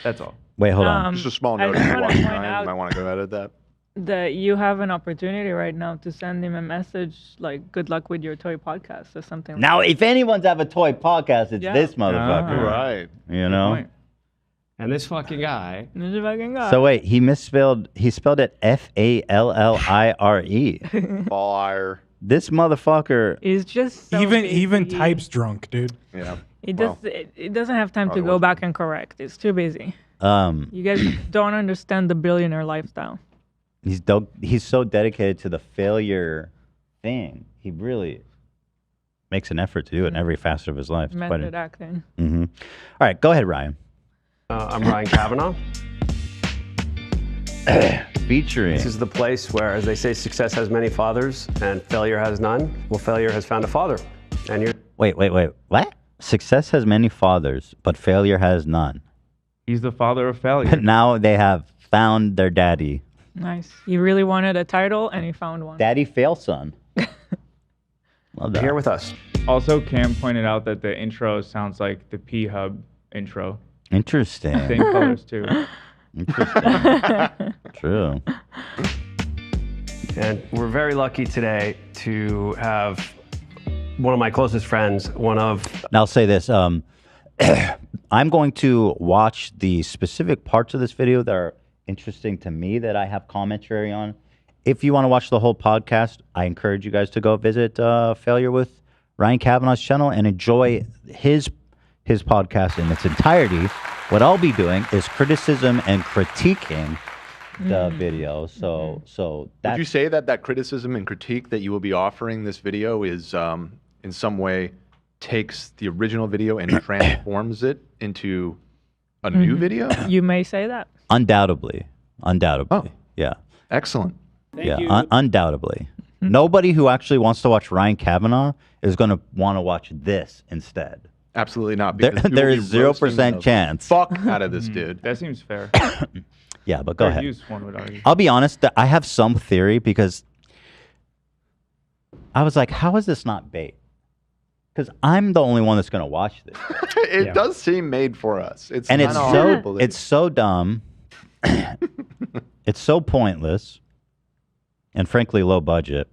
That's all. Wait, hold on. Just a small I note. just If you're wanna watching point Ryan, out- you might want to go edit that. That you have an opportunity right now to send him a message like "Good luck with your toy podcast" or something. Now, if anyone's have a toy podcast, it's Yeah. this motherfucker. Right. You know? And this fucking guy. This is fucking guy. So wait, he spelled it F-A-L-L-I-R-E. Fire. This motherfucker. He's just so even busy. types drunk, dude. Yeah. It doesn't have time to Probably go back and correct. It's too busy. You guys don't understand the billionaire lifestyle. He's so dedicated to the failure thing. He really makes an effort to do it in every facet of his life. It's quite Method acting. Mm-hmm. All right, go ahead, Ryan. I'm Ryan Kavanaugh. Featuring. This is the place where, as they say, success has many fathers and failure has none. Well, failure has found a father. And you're. Wait. What? Success has many fathers, but failure has none. He's the father of failure. But now they have found their daddy. Nice. He really wanted a title, and he found one. Daddy fail son. Love that. Here with us. Also, Cam pointed out that the intro sounds like the P-Hub intro. Interesting. Same colors, too. Interesting. True. And we're very lucky today to have one of my closest friends, Now I'll say this. I'm going to watch the specific parts of this video that are interesting to me that I have commentary on. If you want to watch the whole podcast, I encourage you guys to go visit Failure with Ryan Kavanaugh's channel and enjoy his podcast in its entirety. What I'll be doing is criticism and critiquing the video. So that. Would you say that criticism and critique that you will be offering this video is in some way takes the original video and transforms it into a new video? You may say that. Undoubtedly. Oh. Yeah. Excellent. Thank you. Undoubtedly. Nobody who actually wants to watch Ryan Kavanaugh is going to want to watch this instead. Absolutely not. There because we will there be is 0% roasting the chance. Fuck out of this dude. That seems fair. Yeah, but go Fair ahead. use, one would argue. I'll be honest. I have some theory because I was like, how is this not bait? because I'm the only one that's going to watch this. It does seem made for us. It's And it's kinda hard to so believe. it's so dumb. It's so pointless, and frankly low budget.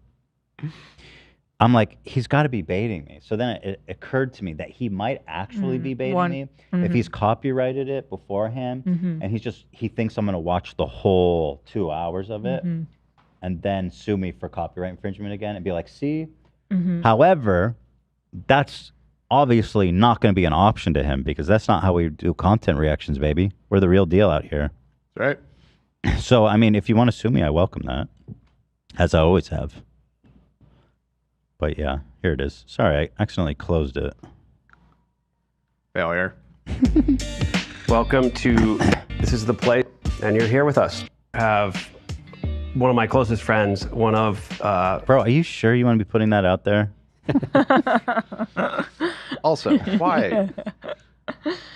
I'm like, he's got to be baiting me. So then it occurred to me that he might actually be baiting me if he's copyrighted it beforehand, and he thinks I'm going to watch the whole 2 hours of it, and then sue me for copyright infringement again, and be like, see. However, that's obviously not going to be an option to him because that's not how we do content reactions, baby. We're the real deal out here. Right. So, I mean, if you want to sue me, I welcome that, as I always have. But yeah, here it is. Sorry, I accidentally closed it. Failure. Welcome to This is the Place, and you're here with us. Have one of my closest friends, one of... Bro, are you sure you want to be putting that out there? Also, why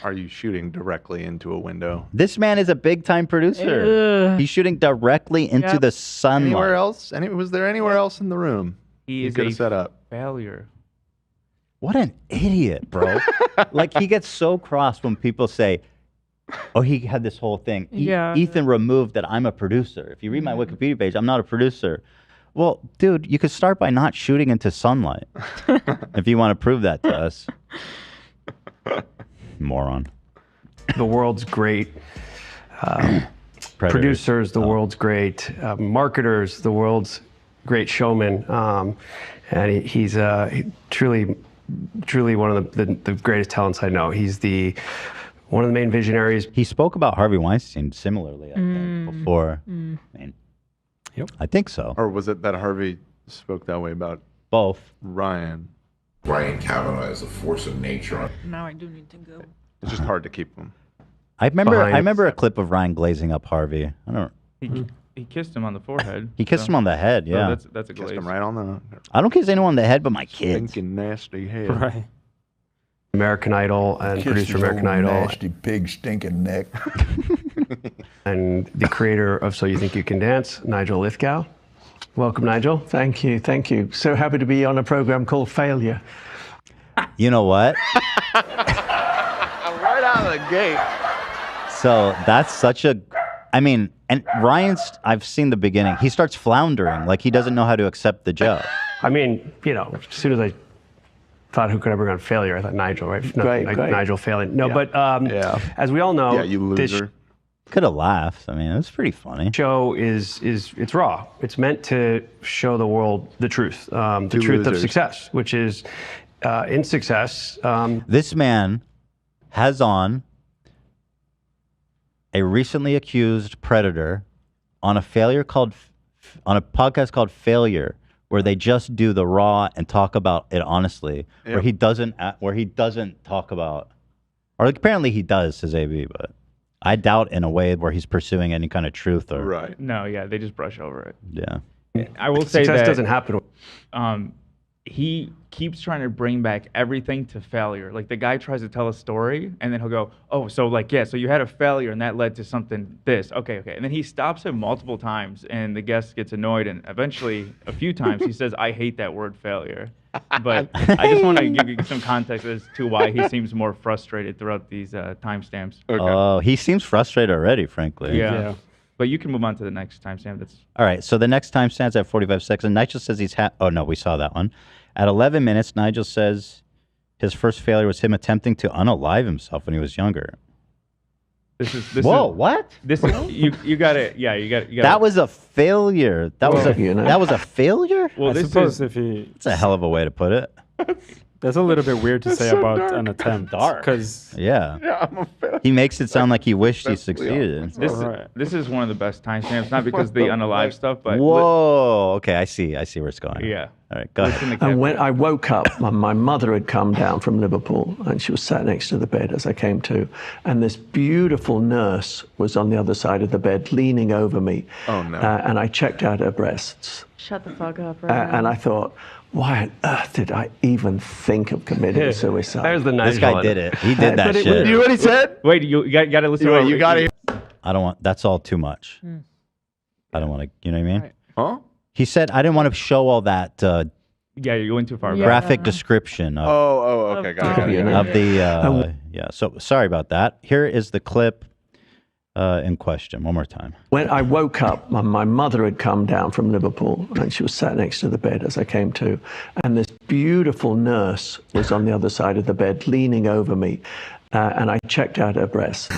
are you shooting directly into a window? This man is a big-time producer. He's shooting directly into the sunlight. Anywhere else? Was there anywhere else in the room? He is could have a set up. failure. What an idiot, bro. Like, he gets so cross when people say, oh, he had this whole thing. Ethan removed that I'm a producer. If you read my Wikipedia page, I'm not a producer. Well, dude, you could start by not shooting into sunlight if you want to prove that to us. Moron. The world's great producers, the world's great marketers, the world's great showman. And he's truly one of the greatest talents I know. He's one of the main visionaries. He spoke about Harvey Weinstein similarly, I think, before. I think so. Or was it that Harvey spoke that way about both? Ryan Kavanaugh is a force of nature. Now I do need to go. It's just hard to keep him. I remember a clip of Ryan glazing up Harvey. I don't. He kissed him on the forehead. He kissed him on the head. So Yeah, that's a glaze. Kissed him right on the I don't kiss anyone on the head but my kids. stinking nasty head. Right. American Idol and producer of American Idol. Nasty pig stinking neck. And the creator of So You Think You Can Dance, Nigel Lithgow. Welcome, Nigel. Thank you, thank you. So happy to be on a program called Failure. You know what? Right out of the gate. So that's such a, I mean, and Ryan's, I've seen the beginning. He starts floundering, like he doesn't know how to accept the joke. I mean, as soon as I thought who could ever go on Failure, I thought Nigel, right? No, Great. Nigel failing. No, but as we all know, Yeah, you loser. Could have laughed. I mean, it was pretty funny. Show it's raw. It's meant to show the world the truth, the Two truth of losers. success, which is in success. This man has on a recently accused predator on a podcast called Failure, where they just do the raw and talk about it honestly. Yep. Where he doesn't talk about, or apparently he does, says AB, but I doubt in a way where he's pursuing any kind of truth or Right. No, yeah, they just brush over it. Yeah. I will say Success that doesn't happen. He keeps trying to bring back everything to failure. Like the guy tries to tell a story, and then he'll go, "Oh, so like so you had a failure, and that led to something this. Okay, and then he stops him multiple times, and the guest gets annoyed, and eventually, a few times, he says, "I hate that word, failure." But I just want to give you some context as to why he seems more frustrated throughout these timestamps. Oh, he seems frustrated already, frankly. Yeah. But you can move on to the next timestamp. That's All right, so the next timestamp's at 45 seconds. Nigel says oh no, we saw that one. At 11 minutes, Nigel says his first failure was him attempting to unalive himself when he was younger. What? This is you got it. Yeah, you got it. That was a failure. That was a failure? Well, I suppose if he... That's a hell of a way to put it. That's a little bit weird to say about an attempt. Because yeah, he makes it sound like he wished he succeeded. This is one of the best timestamps, not because the unalive stuff, but whoa. Okay, I see where it's going. Yeah. All right, go ahead. And when I woke up, my mother had come down from Liverpool, and she was sat next to the bed as I came to, and this beautiful nurse was on the other side of the bed, leaning over me. Oh no! And I checked out her breasts. Shut the fuck up, right And I thought, why on earth did I even think of committing suicide? There's the nice This guy did it. He did that shit. You know what he said? Wait, you got to listen. to You got it. I don't want. That's all too much. I don't want to. You know what I mean? Huh? He said, I didn't want to show all that Yeah, you're going too far. Yeah. Graphic description of, Okay, got it. of the, yeah. So sorry about that. Here is the clip in question. One more time. When I woke up, my mother had come down from Liverpool and she was sat next to the bed as I came to. And this beautiful nurse was on the other side of the bed, leaning over me. And I checked out her breasts.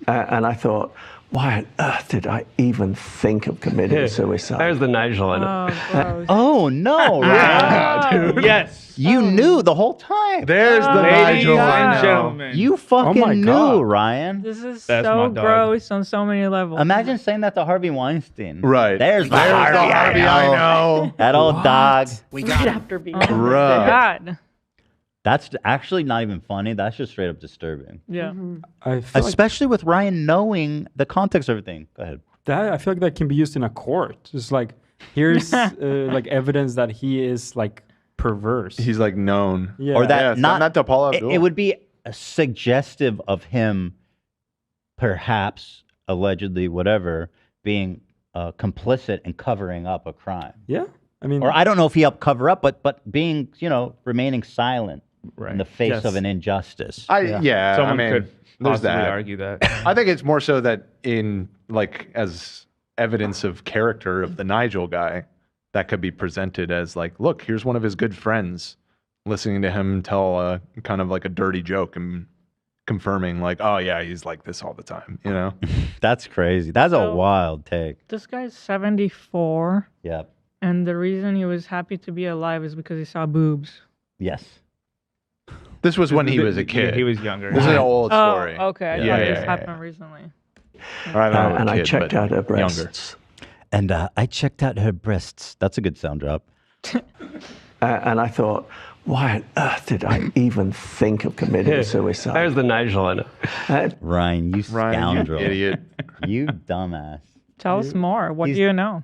And I thought, why on earth did I even think of committing suicide? There's the Nigel in it. Oh, no. Yeah, dude. Yes. You knew the whole time. There's the Ladies Nigel. and gentlemen. You fucking knew, Ryan. This is That's so my dog. gross on so many levels. Imagine saying that to Harvey Weinstein. Right. There's the There's Harvey, the Harvey I know. That old dog. We got after being Right. God. That's actually not even funny. That's just straight up disturbing. Yeah. I feel like Especially with Ryan knowing the context of everything. Go ahead. I feel like that can be used in a court. Just like, here's like evidence that he is like perverse. He's like known. Yeah. Or that Yeah, not send that to Paula it, Abdul. it would be suggestive of him, perhaps, allegedly, whatever, being complicit in covering up a crime. Yeah. I mean, Or I don't know if he helped cover up, but being, remaining silent in the face Yes. of an injustice. Yeah, Someone I mean, could there's possibly that. argue that. I think it's more so that in like as evidence of character of the Nigel guy, that could be presented as like, look, here's one of his good friends, listening to him tell kind of like a dirty joke and confirming like, oh yeah, he's like this all the time, you know? That's crazy. That's a So- wild take. This guy's 74, Yep. and the reason he was happy to be alive is because he saw boobs. Yes. This was when he was a Yeah, kid. he was younger. This is an old story. Oh, okay. I Yeah, thought yeah, this yeah, happened yeah. recently. All right, I'm and a I kid, checked but out her younger. breasts. And I checked out her breasts. That's a good sound drop. And I thought, why on earth did I even think of committing suicide? There's the Nigel in it. Ryan, you scoundrel. you idiot. You dumbass. Tell us more. What do you know?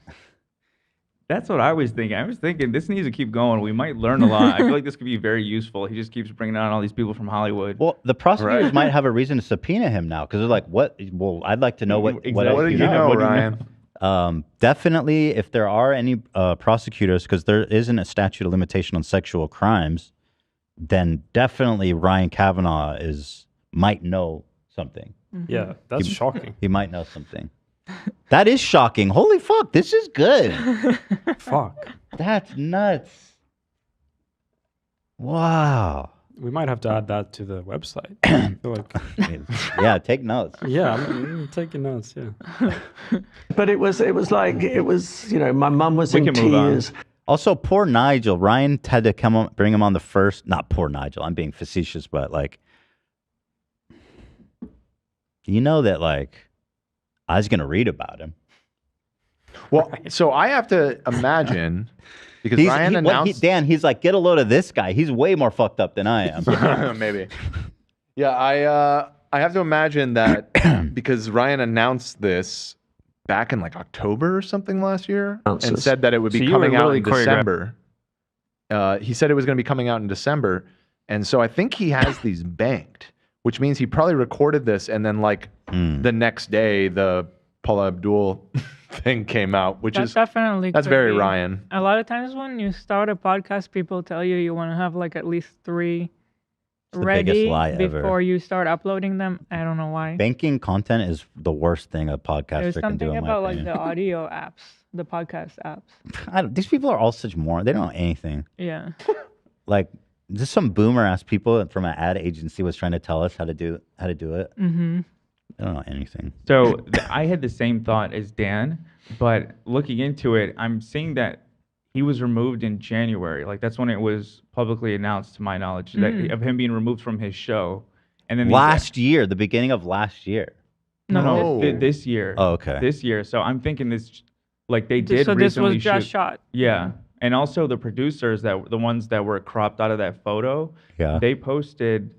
That's what I was thinking. I was thinking this needs to keep going. We might learn a lot. I feel like this could be very useful. He just keeps bringing on all these people from Hollywood. Well, the prosecutors Right. might have a reason to subpoena him now because they're like, what? Well, I'd like to know what. Exactly. What, What do you know, What do you Ryan? Definitely, if there are any prosecutors, because there isn't a statute of limitation on sexual crimes, then definitely Ryan Kavanaugh might know something. yeah, that's shocking. He might know something. That is shocking. Holy fuck, this is good. Fuck. That's nuts. Wow. We might have to add that to the website. I feel like, Yeah, take notes. yeah, I'm taking notes. Yeah. But it was my mum was We in can move on. tears. Also, poor Nigel. Ryan had to bring him on the first. Not poor Nigel. I'm being facetious, but like, that like, I was gonna read about him. Well, so I have to imagine because Ryan announced Dan, he's like, get a load of this guy. He's way more fucked up than I am. maybe. Yeah, I have to imagine that because Ryan announced this back in like October or something last year and said that it would be So you coming were out really in December. He said it was going to be coming out in December. And so I think he has these banked, which means he probably recorded this and then like the next day the Paula Abdul thing came out, which is definitely that's could very be. Ryan. A lot of times when you start a podcast, people tell you want to have like at least 3 the biggest ready lie ever. before you start uploading them. I don't know why. Banking content is the worst thing a podcaster There's can something do. In my about like opinion. the audio apps, the podcast apps. These people are all such morons. They don't know anything. Yeah. Like, just some boomer ass people from an ad agency was trying to tell us how to do it. Mm-hmm. They don't know anything. So I had the same thought as Dan, but looking into it, I'm seeing that he was removed in January. Like that's when it was publicly announced, to my knowledge, that of him being removed from his show. And then Last year, the beginning of last year. No, this year. Oh, okay. This year. So I'm thinking this, like they did. So this recently was just shoot- shot. Yeah, and also the producers the ones that were cropped out of that photo. Yeah. They posted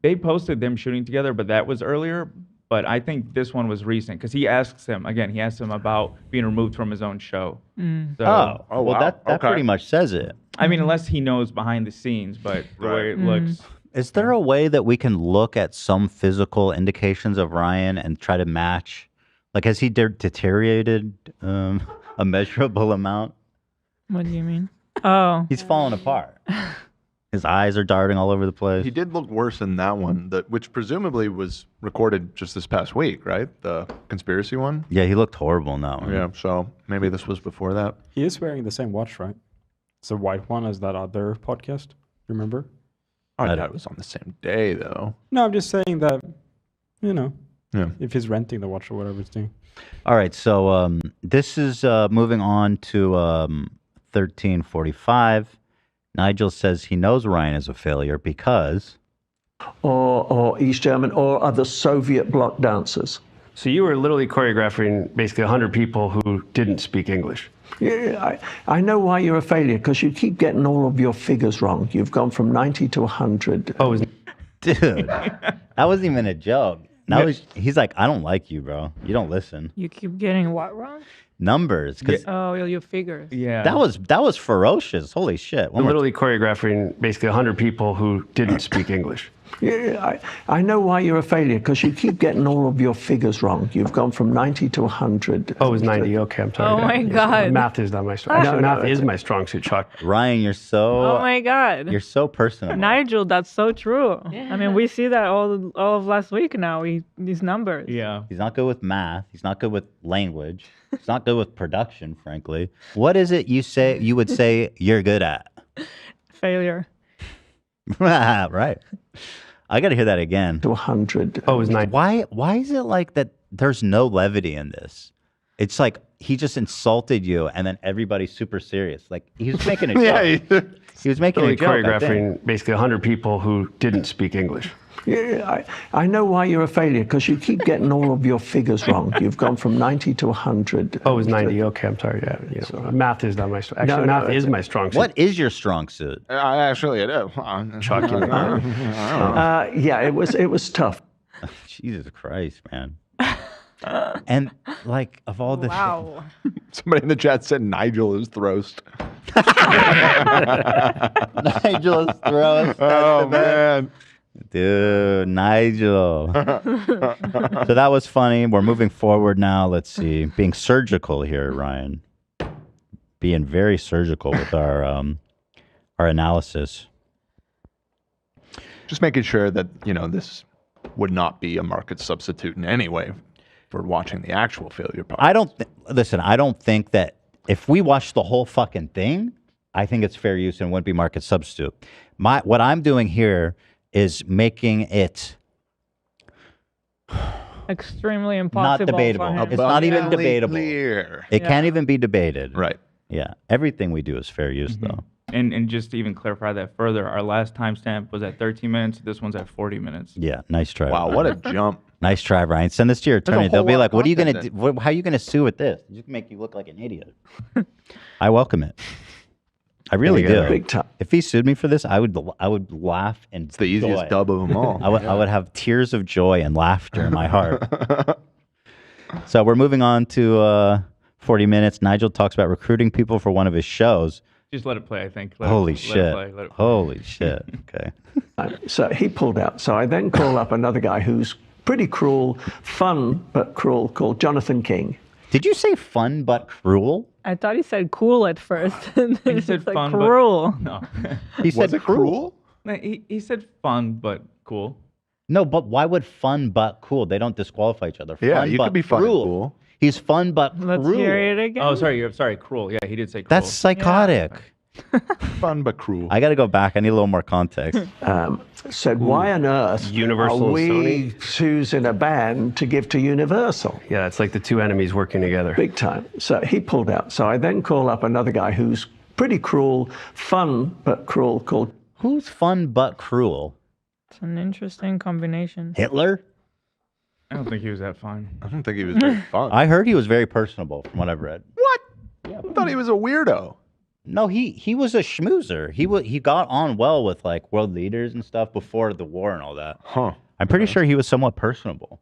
them shooting together, but that was earlier. But I think this one was recent because he asks him about being removed from his own show. Mm. So, well, wow. that pretty much says it. I mean, unless he knows behind the scenes, but the way it looks. Is there a way that we can look at some physical indications of Ryan and try to match? Like, has he deteriorated a measurable amount? What do you mean? Oh. He's falling apart. His eyes are darting all over the place. He did look worse in that one, which presumably was recorded just this past week, right? The conspiracy one. Yeah, he looked horrible in that one. Yeah, so maybe this was before that. He is wearing the same watch, right? It's a white one as that other podcast. Remember? I thought it was on the same day, though. No, I'm just saying that, Yeah. if he's renting the watch or whatever it's doing. All right, so this is moving on to 1345. Nigel says he knows Ryan is a failure because... Or East German or other Soviet bloc dancers. So you were literally choreographing basically 100 people who didn't speak English. Yeah, I know why you're a failure, because you keep getting all of your figures wrong. You've gone from 90 to 100. Oh, dude, that wasn't even a joke. Now he's like, I don't like you, bro. You don't listen. You keep getting what wrong? Numbers, because Oh, your figures. Yeah. that was ferocious. Holy shit! We're literally choreographing basically 100 people who didn't speak English. Yeah, I know why you're a failure, because you keep getting all of your figures wrong. You've gone from 90 to 100. Oh, it was 90. Okay, I'm sorry. Oh my God. Math is not my strong suit. Math is my strong suit, Chuck. Ryan, you're so... Oh my God. You're so personal. Nigel, that's so true. I mean, we see that all of last week now. These numbers. Yeah. He's not good with math. He's not good with language. He's not good with production, frankly. What is it you would say you're good at? Failure. Right. I got to hear that again. To 100. Oh, it was 90. Why is it like that there's no levity in this? It's like he just insulted you and then everybody's super serious. Like he was making a joke. He was making a joke. Choreographing basically 100 people who didn't speak English. Yeah, I know why you're a failure, because you keep getting all of your figures wrong. You've gone from 90 to 100. Oh, it was 90. Okay, I'm sorry. Yeah, math is not my strong. Actually, math is my strong suit. What is your strong suit? I actually do. Chuck, yeah, it was tough. Jesus Christ, man. And like of all the Wow. Somebody in the chat said Nigel is Throst. Nigel is Throst. Oh man. Dude, Nigel. So that was funny. We're moving forward now. Let's see. Being surgical here, Ryan. Being very surgical with our analysis. Just making sure that, this would not be a market substitute in any way for watching the actual failure podcast. I don't think that if we watch the whole fucking thing, I think it's fair use and wouldn't be market substitute. What I'm doing here is making it extremely impossible. Not debatable. For him. It's not even debatable. Clear. It can't even be debated. Right. Yeah. Everything we do is fair use, though. And just to even clarify that further, our last timestamp was at 13 minutes. This one's at 40 minutes. Yeah. Nice try. Wow, Ryan. what a jump. Nice try, Ryan. Send this to your attorney. They'll be whole like, lot what are you of going to content do? How are you going to sue with this? Just make you look like an idiot. I welcome it. I really do. Big time. If he sued me for this, I would laugh and It's the easiest dub of them all. I would have tears of joy and laughter in my heart. So we're moving on to 40 minutes. Nigel talks about recruiting people for one of his shows. Just let it play, I think. Holy shit. Holy shit. Okay. So he pulled out. So I then call up another guy who's pretty cruel, fun but cruel, called Jonathan King. Did you say fun but cruel? I thought he said cool at first. And then He said like fun, cruel. but no. He said cruel? No, he said fun, but cool. No, but why would fun but cool? They don't disqualify each other. Yeah, Fun you but could be fun and cruel. cool. He's fun but Let's cruel. hear it again. Oh, sorry, cruel. Yeah, he did say cruel. That's psychotic. Fun but cruel. I got to go back. I need a little more context. Said, why on earth Universal are and we choosing a band to give to Universal? Yeah, it's like the two enemies working together. Big time. So he pulled out. So I then call up another guy who's pretty cruel, fun but cruel, called... Who's fun but cruel? It's an interesting combination. Hitler? I don't think he was that fun. I don't think he was very fun. I heard he was very personable from what I've read. What? I thought he was a weirdo. No, he was a schmoozer. He got on well with like world leaders and stuff before the war and all that. Huh. I'm pretty sure he was somewhat personable.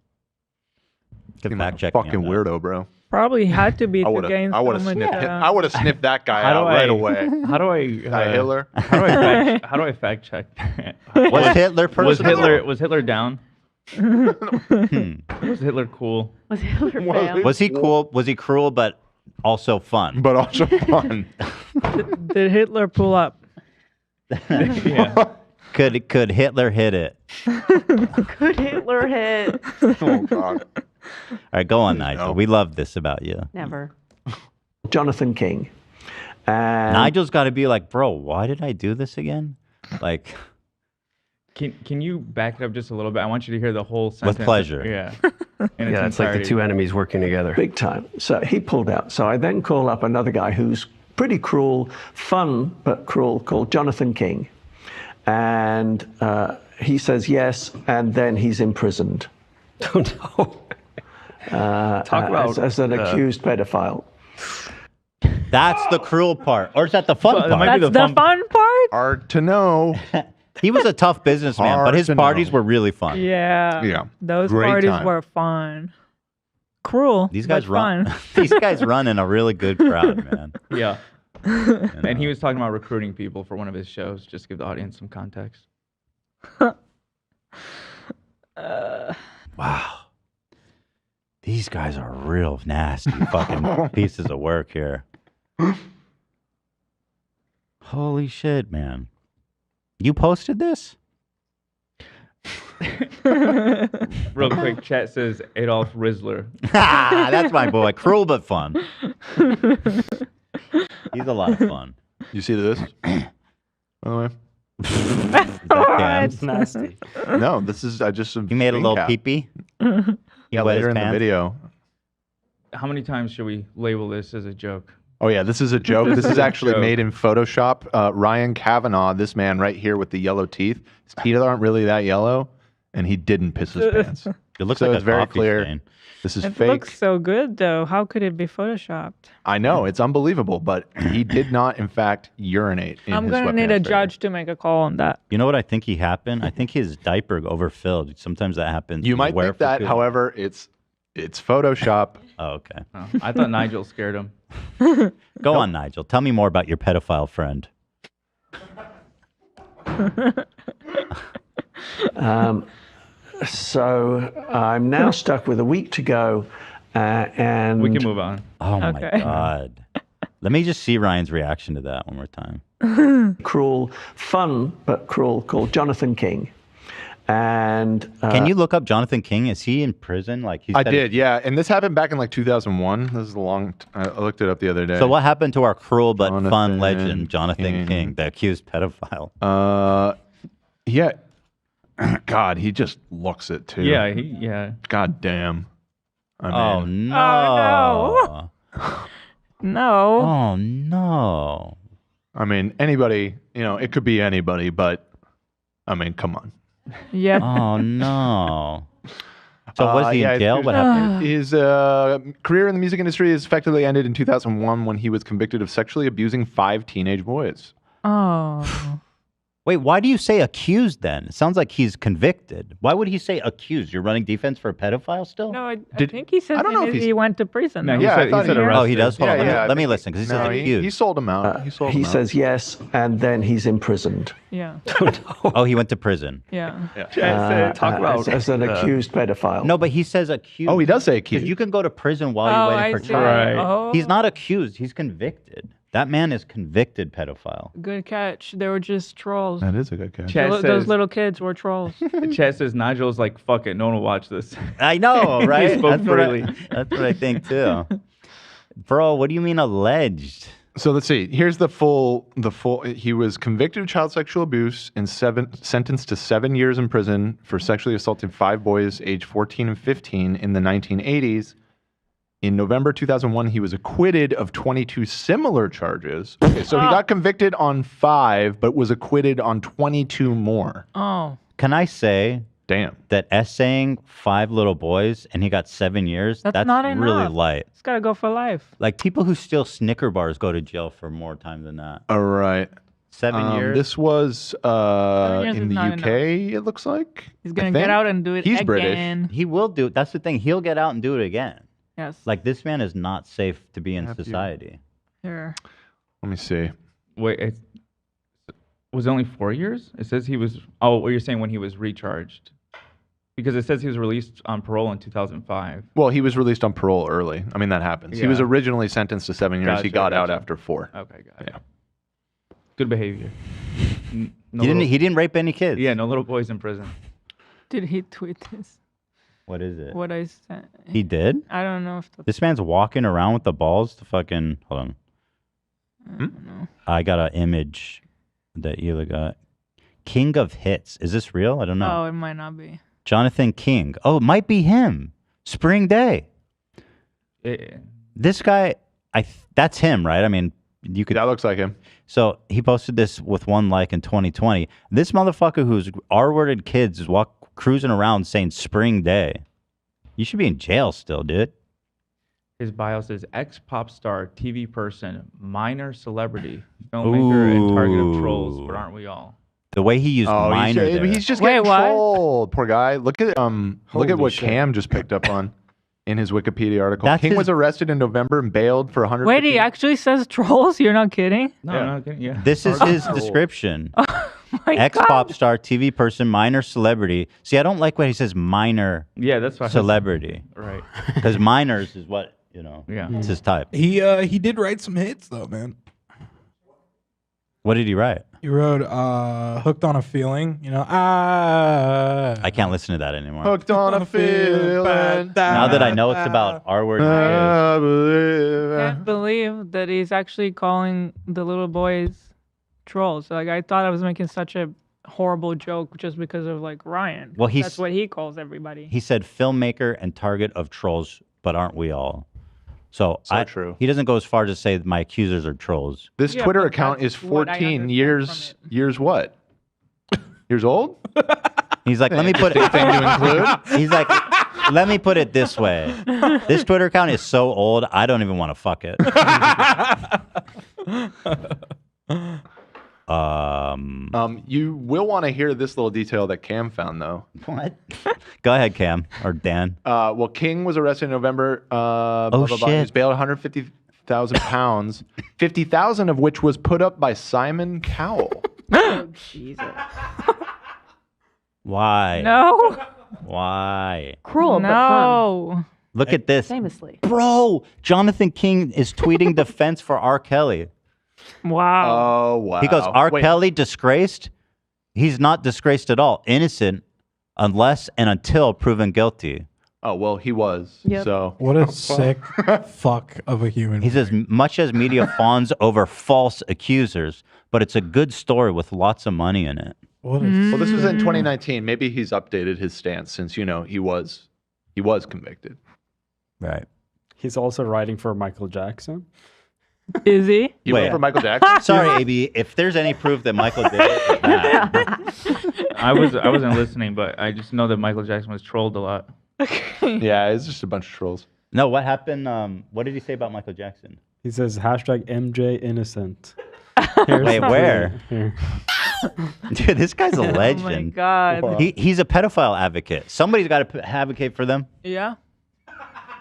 Good fact check. Fucking weirdo, bro. Probably had to be I to would gain have. I would so have much. sniffed. I would have sniffed that guy How out do I- right away. How do I Hitler. How do I fact check that? Was Hitler personable? Was Hitler down? Was Hitler cool? Was Hitler fail? Was he cool? Was he cruel but also fun? But also fun. Did Hitler pull up? Yeah. Could Hitler hit it? Could Hitler hit? Oh God. All right, go on, Nigel. We love this about you. Never. Jonathan King. And Nigel's got to be like, bro, why did I do this again? Like, Can you back it up just a little bit? I want you to hear the whole sentence. with pleasure. Yeah. Yeah, it's like the two enemies working together. Big time. So he pulled out. So I then call up another guy who's pretty cruel, fun but cruel, called Jonathan King. And he says yes, and then he's imprisoned. Oh, no. Talk about as an accused pedophile. That's the cruel part. Or is that the fun part? That's the fun part? Hard to know. He was a tough businessman, but Hard his to parties know. were really fun. Yeah. Yeah. Those Great parties time. were fun. Cruel. These guys but run. fun. These guys run in a really good crowd, man. Yeah. And he was talking about recruiting people for one of his shows, just to give the audience some context. Wow. These guys are real nasty fucking pieces of work here. Holy shit, man. You posted this? Real quick, chat says Adolf Rizzler. That's my boy. Cruel but fun. He's a lot of fun. You see this? By the way. That's nasty. No, this is I just. You made a little pee-pee? Yeah, wet later his in the pants? video. How many times should we label this as a joke? Oh yeah, this is a joke. This is actually Joke. made in Photoshop. Ryan Kavanaugh, this man right here with the yellow teeth, his teeth aren't really that yellow, and he didn't piss his pants. It looks so like it's a very coffee clear. stain. This is It fake. looks so good, though. How could it be photoshopped? I know it's unbelievable, but he did not, in fact, urinate. I'm going to need a judge to make a call on that. You know what I think he happened? I think his diaper overfilled. Sometimes that happens. You might think that, however, it's Photoshop. Oh, okay. Oh, I thought Nigel scared him. Go on, Nigel. Tell me more about your pedophile friend. So I'm now stuck with a week to go, and We can move on. Oh my Okay. God. Let me just see Ryan's reaction to that one more time. cruel, fun but cruel, called Jonathan King. And Can you look up Jonathan King? Is he in prison? Like he I said- did, yeah, and this happened back in like 2001. This is a long. I looked it up the other day. So what happened to our cruel but fun Jonathan legend, Jonathan King. King, the accused pedophile? Yeah. God, he just looks it too. Yeah. God damn. Oh mean, no. No. Oh no. I mean, anybody, it could be anybody, but I mean, come on. Yeah. Oh no. So was he yeah, in jail? here's- What happened? His career in the music industry is effectively ended in 2001 when he was convicted of sexually abusing 5 teenage boys. Oh. Wait, why do you say accused then? It sounds like he's convicted. Why would he say accused? You're running defense for a pedophile still? No, I think he said he went to prison. No, though. he said- he said arrested. Oh, he does? Hold on, Yeah, let me listen, because he says accused. He sold him out. He sold him he out. says yes, and then he's imprisoned. Yeah. Oh, he went to prison. Yeah. Talk about as an accused pedophile. No, but he says accused. Oh, he does say Because accused. you can go to prison while Oh, you're waiting I for see. trial. Right. Oh. He's not accused. He's convicted. That man is convicted pedophile. Good catch. They were just trolls. That is a good catch. Chad Those says, little kids were trolls. Chad says Nigel's like, fuck it, no one will watch this. I know, right? He spoke freely. That's what I think too. Bro, what do you mean alleged? So let's see. Here's the full. He was convicted of child sexual abuse and sentenced to 7 years in prison for sexually assaulting 5 boys aged 14 and 15 in the 1980s. In November 2001, he was acquitted of 22 similar charges. Okay, so he got convicted on 5, but was acquitted on 22 more. Oh. Can I say Damn. that essaying 5 little boys and he got 7 years? That's not really enough. light. It's got to go for life. Like people who steal Snicker bars go to jail for more time than that. All right. 7 years. This was years in is the not UK, it looks like. He's I going to get think. out and do it He's again. British. He will do. That's the thing. He'll get out and do it again. Yes. Like this man is not safe to be in Matthew. society. Here. Let me see. Wait, was it only 4 years? It says he was. Oh, what you're saying when he was recharged? Because it says he was released on parole in 2005. Well, he was released on parole early. I mean, that happens. He was Yeah. originally sentenced to 7 years. He got out after 4. Okay, got it. Good behavior. He didn't rape any kids. Yeah, no little boys in prison. Did he tweet this? What is it? What I sent. He did? I don't know if This man's walking around with the balls to fucking... Hold on. I got an image that you got. King of Hits. Is this real? I don't know. Oh, it might not be. Jonathan King. Oh, it might be him. Spring Day. This guy, that's him, right? I mean, you could. That looks like him. So he posted this with 1 like in 2020. This motherfucker who's R-worded kids is cruising around saying Spring Day. You should be in jail still, dude. His bio says ex-pop star, TV person, minor celebrity, filmmaker, and target of trolls, but aren't we all? The way he used minor there. He's just getting trolled. Poor guy. Look at what Cam just picked up on in his Wikipedia article. King was arrested in November and bailed for 100. Wait, he actually says trolls? You're not kidding? No, I'm not kidding. Yeah. This is his description. Ex-pop star, TV person, minor celebrity. See, I don't like when he says minor that's why celebrity. Right. Because minors is what, Yeah. it's his type. He did write some hits though, man. What did he write? He wrote "Hooked on a Feeling." I can't listen to that anymore. Hooked on a feeling. Now that I know it's about R-word. Can't believe that he's actually calling the little boys trolls. Like, I thought I was making such a horrible joke just because of like Ryan. Well, That's what he calls everybody. He said filmmaker and target of trolls, but aren't we all? So true. He doesn't go as far as to say my accusers are trolls. This Twitter account is 14 years what? Years old? He's like, let me put it. Thing to include? He's like, let me put it this way. This Twitter account is so old, I don't even want to fuck it. You will want to hear this little detail that Cam found, though. What? Go ahead, Cam or Dan. Well, King was arrested in November. Blah, blah, blah. He shit. was bailed 150,000 pounds, 50,000 of which was put up by Simon Cowell. Oh, Jesus. Why? No. Why? Cruel, but fun. Look at this. Famously. Bro, Jonathan King is tweeting defense for R. Kelly. Wow. Oh, wow. He goes, R. Kelly disgraced? He's not disgraced at all. Innocent unless and until proven guilty. Oh, well, he was. Yep. So What a sick fuck of a human. He says, much as media fawns over false accusers, but it's a good story with lots of money in it. Well, this was in 2019. Maybe he's updated his stance since, he was convicted. Right. He's also writing for Michael Jackson. Is he? You wrote for Michael Jackson? Sorry, AB. If there's any proof that Michael did it, it's that. I wasn't listening, but I just know that Michael Jackson was trolled a lot. Yeah, it's just a bunch of trolls. No, what happened? What did he say about Michael Jackson? He says hashtag MJ innocent. Wait, where? Here. Dude, this guy's a Oh my legend. God. He's a pedophile advocate. Somebody's got to advocate for them. Yeah.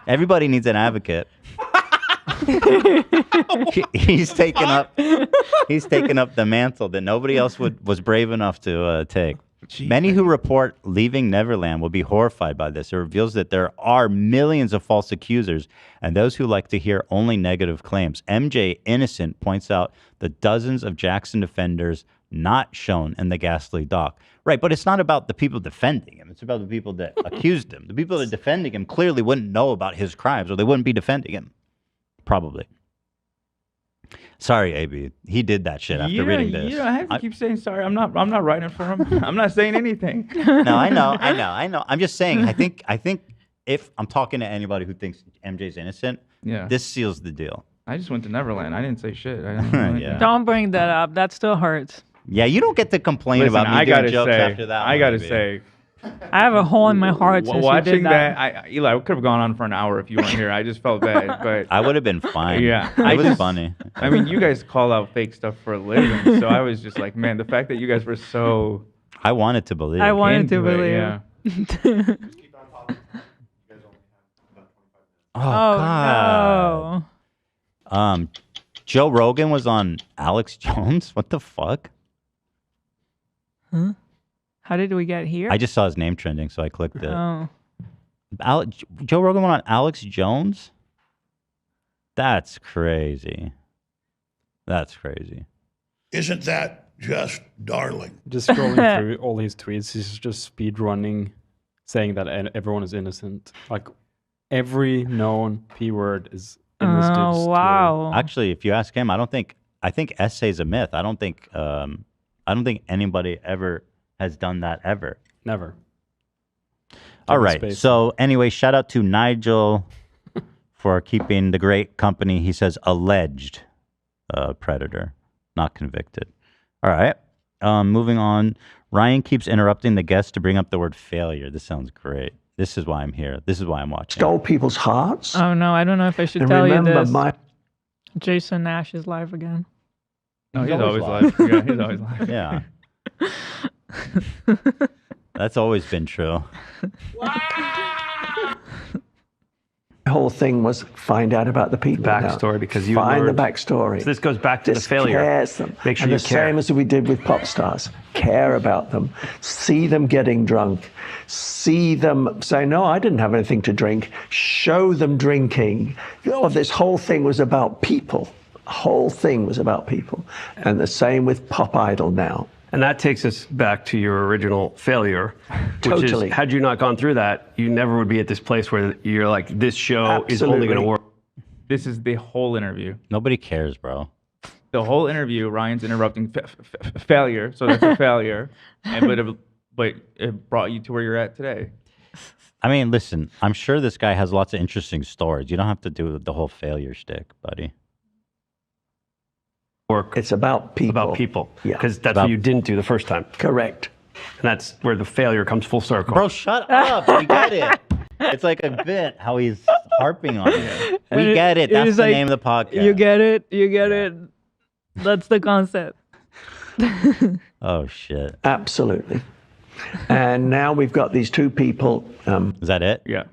Everybody needs an advocate. He's taken up the mantle that nobody else was brave enough to take. Many who report leaving Neverland will be horrified by this. It reveals that there are millions of false accusers and those who like to hear only negative claims. MJ Innocent points out the dozens of Jackson defenders not shown in the ghastly doc. Right, but it's not about the people defending him. It's about the people that accused him. The people that are defending him clearly wouldn't know about his crimes or they wouldn't be defending him. Probably. Sorry, AB. He did that shit after reading this. You don't have to keep saying sorry. I'm not writing for him. I'm not saying anything. No, I know. I'm just saying. I think if I'm talking to anybody who thinks MJ's innocent, this seals the deal. I just went to Neverland. I didn't say shit. I didn't know anything. Don't bring that up. That still hurts. Yeah, you don't get to complain about me doing jokes after that. I gotta say, I have a hole in my heart since you watching did that. Eli, I could have gone on for an hour if you weren't here. I just felt bad, but I would have been fine. Yeah, it was funny. I mean, you guys call out fake stuff for a living, so I was just like, man, the fact that you guys were so. I wanted to believe. I wanted to into it, believe. yeah. Oh, God. Joe Rogan was on Alex Jones. What the fuck? Huh? How did we get here? I just saw his name trending, so I clicked it. Oh. Joe Rogan went on Alex Jones? That's crazy. That's crazy. Isn't that just darling? Just scrolling through all his tweets, he's just speed running, saying that everyone is innocent. Like every known P word is in this dude's tweet. Wow. Actually, if you ask him, I think essay's a myth. I don't think anybody ever has done that ever. Never. All right. So anyway, shout out to Nigel for keeping the great company. He says alleged predator, not convicted. All right. Moving on. Ryan keeps interrupting the guest to bring up the word failure. This sounds great. This is why I'm here. This is why I'm watching. Stole people's hearts. Oh no, I don't know if I should And tell you remember this. Jason Nash is live again. No, he's always live. Yeah, he's always live. Yeah. That's always been true. The whole thing was find out about the people. Backstory, now. because you find learned- the backstory. So this goes back to the failure. Scares them. Make sure and you the care. same as we did with pop stars. Care about them. See them getting drunk. See them say, "No, I didn't have anything to drink." Show them drinking. This whole thing was about people. The whole thing was about people. And the same with Pop Idol now. And that takes us back to your original failure, which Totally. is, had you not gone through that, you never would be at this place where you're like, this show is only going to work. This is the whole interview. Nobody cares, bro. The whole interview, Ryan's interrupting failure, so that's a failure. But it brought you to where you're at today. I mean, listen, I'm sure this guy has lots of interesting stories. You don't have to do the whole failure shtick, buddy. It's about people. About people. Yeah. Because that's what you didn't do the first time. Correct. And that's where the failure comes full circle. Bro, shut up. We get it. It's like a bit how he's harping on it. We get it. That's is the like, name of the podcast. You get it. You get it. That's the concept. Oh, shit. Absolutely. And now we've got these two people. Is that it? Yeah.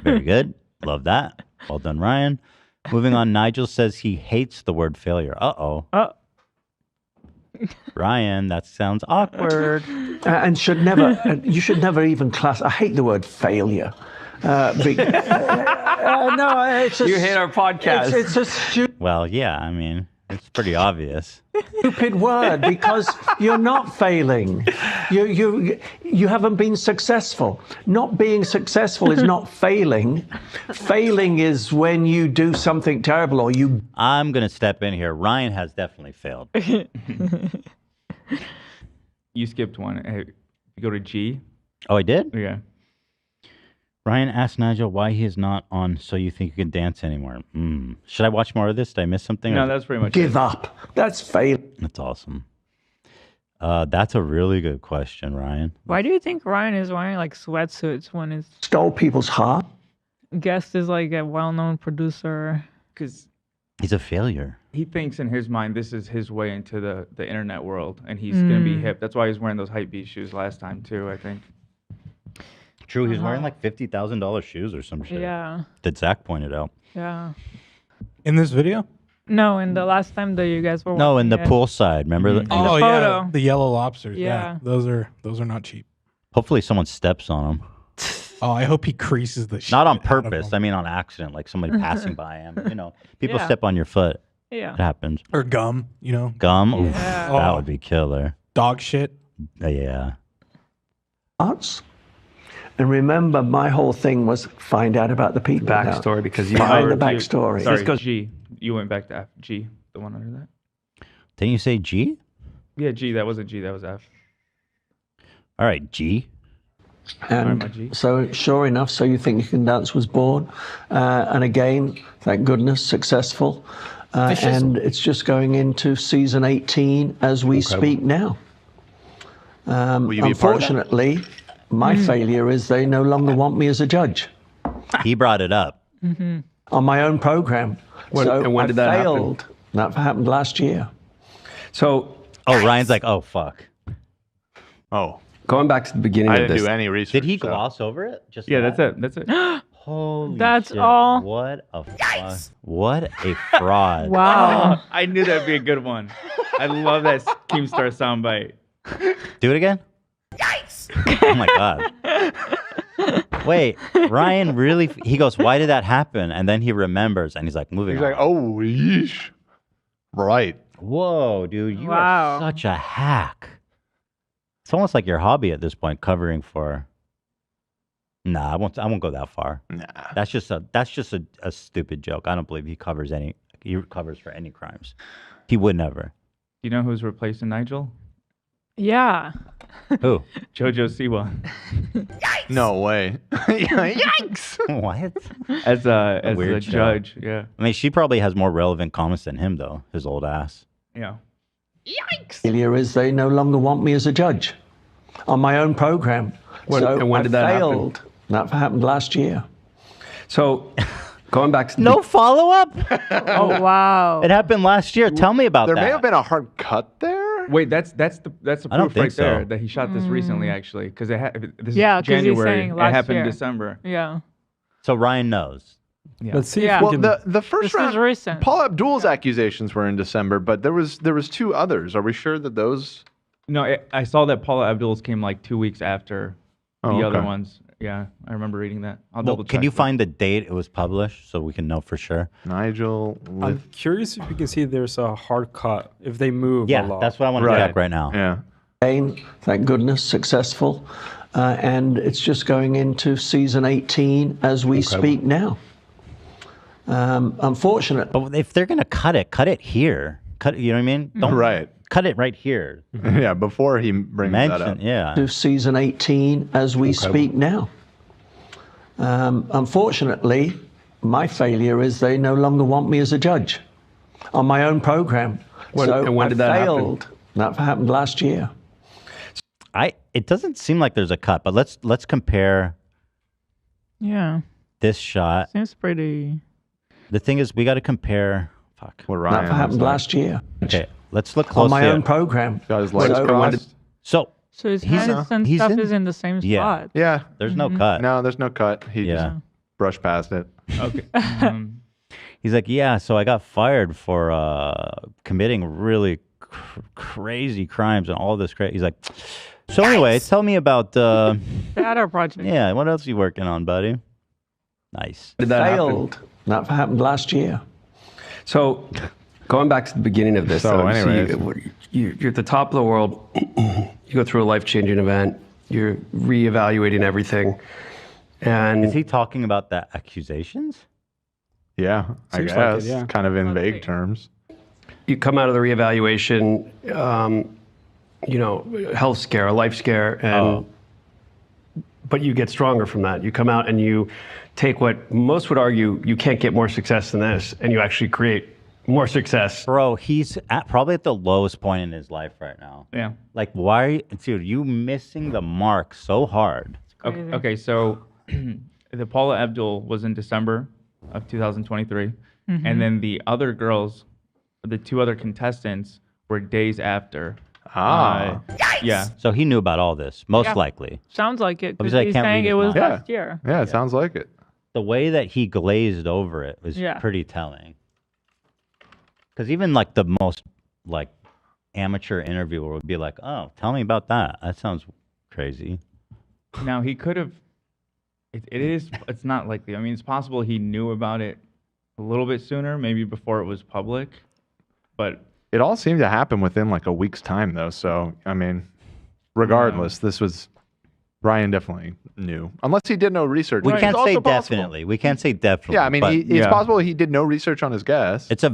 Very good. Love that. Well done, Ryan. Moving on, Nigel says he hates the word failure. Uh-oh. Ryan, that sounds awkward. And should never, you should never even class. I hate the word failure. No, it's just, You hate our podcast. It's a stupid Well, yeah, I mean, it's pretty obvious. word because you're not failing. You haven't been successful. Not being successful is not failing. Failing is when you do something terrible or you. I'm going to step in here. Ryan has definitely failed. You skipped one. Hey, you go to G. Oh, I did? Yeah. Ryan asked Nigel why he is not on So You Think You Can Dance anymore. Should I watch more of this? Did I miss something? No, that's pretty much Give up. That's fail. That's awesome. That's a really good question, Ryan. Why do you think Ryan is wearing like sweatsuits when his Stole people's heart. guest is like a well-known producer? Because he's a failure. He thinks in his mind this is his way into the internet world, and he's gonna be hip. That's why he's wearing those hype beast shoes last time too. I think. True, he's wearing like $50,000 shoes or some shit. Yeah. That Zach pointed out. Yeah. In this video? No, and the last time that you guys were No, in the watching it. pool side. Remember? In the Oh, photo. yeah. The yellow lobsters. Yeah. Those are not cheap. Hopefully someone steps on him. Oh, I hope he creases the shit. Not on out of purpose. them. I mean on accident, like somebody passing by him. You know, people Yeah. step on your foot. Yeah. It happens. Or gum, you know. Gum? Oof, Yeah. that Oh. would be killer. Dog shit. Yeah. Arts. And remember, my whole thing was find out about the people. now. Backstory, because you find the learned- backstory. Sorry, This goes- G. You went back to F. G. The one under that. Didn't you say G? Yeah, G. That wasn't G. That was F. All right, G. And my G. so, sure enough, So You Think You Can Dance was born. And again, thank goodness, successful. And it's just going into season 18 as we speak now. Will you be a part of that? Unfortunately, my failure is they no longer want me as a judge He brought it up. on my own program. And when I did that happen? failed. That happened last year. So, Oh, Ryan's like, oh, fuck. Oh, going back to the beginning I of didn't this. do any research. Did he so- gloss over it? Just Yeah, that? that's it. That's it. Holy That's shit. all? What a what a fraud. Wow. I knew that'd be a good one. I love that Keemstar soundbite. Do it again? Oh my God. Wait, Ryan really? He goes, why did that happen? And then he remembers, and he's like, moving He's on. like, oh, yeesh. Right. Whoa, dude, you Wow. are such a hack. It's almost like your hobby at this point, covering for. Nah, I won't go that far. Nah. That's just a stupid joke. I don't believe he covers for any crimes. He would never. You know who's replacing Nigel? Yeah. Who? Jojo Siwa. No way. Yikes. What? As a Weird show. judge, yeah. I mean, she probably has more relevant comments than him, though. His old ass. Yeah. Failure is they no longer want me as a judge on my own program. When I did that happen? failed. That happened last year. So, going back to No follow up. Oh wow. It happened last year. Tell me about There that. may have been a hard cut there. Wait, that's the I don't proof think right there so. that he shot this recently, actually, because this Yeah, is 'cause he's January. saying It last happened year. in December. Yeah. So Ryan knows. Yeah. Let's see Yeah. if we Well, can. the first This round, is recent. Paul Abdul's accusations were in December, but there was two others. Are we sure that those? No, I saw that Paula Abdul's came like 2 weeks after the Oh, other okay. ones. Yeah, I remember reading that. I'll Well, double check. can you but- find the date it was published so we can know for sure? Nigel I'm with curious if you can see there's a hard cut if they move a Yeah, lot. that's what I want to Right. check right now. yeah. Again, thank goodness, successful. And it's just going into season 18 as we speak now. Unfortunately, But if they're gonna cut it here. Cut it, you know what I mean? Don't Right. cut it right here. Yeah. Before he brings that up. Mention, yeah. to season 18 as we speak now. Unfortunately, my failure is they no longer want me as a judge on my own program. When I did that happen? failed. That happened last year. It doesn't seem like there's a cut, but let's compare Yeah. this shot. Seems pretty. The thing is, we got to compare. Fuck. What That Ryan happened looks like. last year Okay, let's look on closely. my own at- program. Got his legs So- crossed. So So his He's hands in- and he's stuff in- is in the same Yeah. spot. Yeah. there's no cut. No, there's no cut. He Yeah. just brushed past it. Okay. He's like, yeah. So I got fired for committing really crazy crimes and all this crazy. He's like, so anyway, tell me about Shadow project. yeah. What else are you working on, buddy? Nice. Did that happen? Failed. That happened last year. So, going back to the beginning of this, So though, anyways. you're at the top of the world. You go through a life-changing event. You're reevaluating everything, and Is he talking about the accusations? Yeah. I Seems guess. like it, yeah. Kind of in vague terms. you come out of the reevaluation, health scare, a life scare, and but you get stronger from that. You come out and you take what most would argue you can't get more success than this, and you actually create more success. Bro, he's probably at the lowest point in his life right now. Yeah. Like, why are you missing the mark so hard? Okay, so the Paula Abdul was in December of 2023, and then the other girls, the two other contestants, were days after. Yeah. So he knew about all this, most Yeah. likely. Sounds like it. 'Cause Obviously, I he's can't saying read it his was mind. last year. Yeah, it sounds like it. The way that he glazed over it was Yeah. pretty telling. Because even like the most like amateur interviewer would be like, "Oh, tell me about that. That sounds crazy." Now he could have. It's not likely. I mean, it's possible he knew about it a little bit sooner, maybe before it was public. But It all seemed to happen within like a week's time, though. So, I mean, regardless, this was Ryan definitely knew, unless he did no research. We which can't is say also possible. definitely. We can't say definitely. Yeah, I mean, but it's possible he did no research on his guest. It's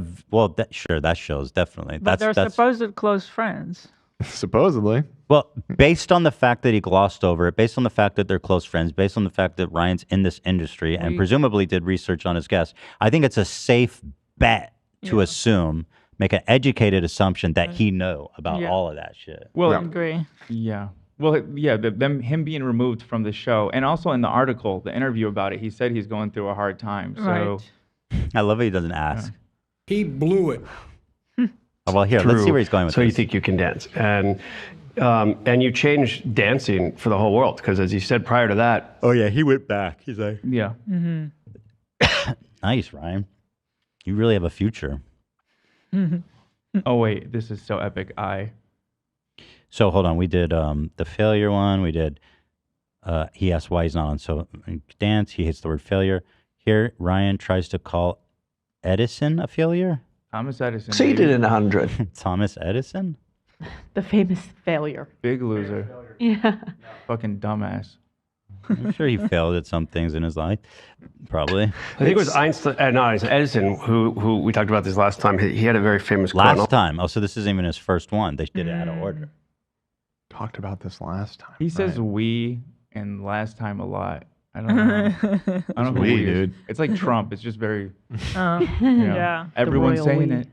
sure that shows definitely. But they're that's supposed close friends. Supposedly. Well, based on the fact that he glossed over it, based on the fact that they're close friends, based on the fact that Ryan's in this industry and presumably did research on his guests, I think it's a safe bet to assume, make an educated assumption that he knew about all of that shit. Well, I agree. Yeah. Well, yeah, him being removed from the show, and also in the article, the interview about it, he said he's going through a hard time. So I love it. He doesn't ask. He blew it. Oh, well, here, let's see where he's going with So this. you think you can dance, and you changed dancing for the whole world, because as you said prior to that. Oh yeah, he went back. He's like, yeah. Nice, Ryan. You really have a future. Oh wait, this is so epic. So hold on, we did the failure one. We did. He asked why he's not on so dance. He hates the word failure. Here, Ryan tries to call Edison a failure. Thomas Edison. Succeeded in 100. Thomas Edison. The famous failure. Big loser. Yeah. Fucking dumbass. I'm sure he failed at some things in his life. Probably. I think it was Einstein, no, it's Edison, who we talked about this last time. He had a very famous quote. Last time. Oh, so this isn't even his first one. They did it out of order. Talked about this last time. He says we and last time a lot. I don't know. I don't know who he is. Dude. It's like Trump. It's just very. Yeah. Everyone's saying it.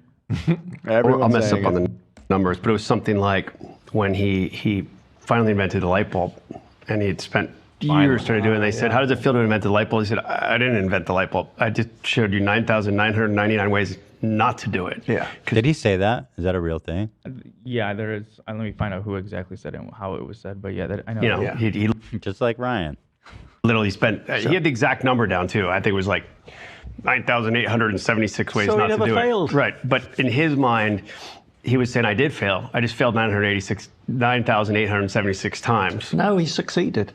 I'll mess up on the numbers, but it was something like when he finally invented the light bulb, and he had spent years trying to do it. And they said, "How does it feel to invent the light bulb?" He said, "I didn't invent the light bulb. I just showed you 9,999 ways not to do it." Yeah. Did he say that? Is that a real thing? Yeah, there is. Let me find out who exactly said it and how it was said. But yeah, that, I know. You know, he just like Ryan. Literally spent. He had the exact number down too. I think it was like 9,876 ways So he not to never do failed. it. Right, but in his mind, he was saying, "I did fail. I just failed 9,876 times." No, he succeeded.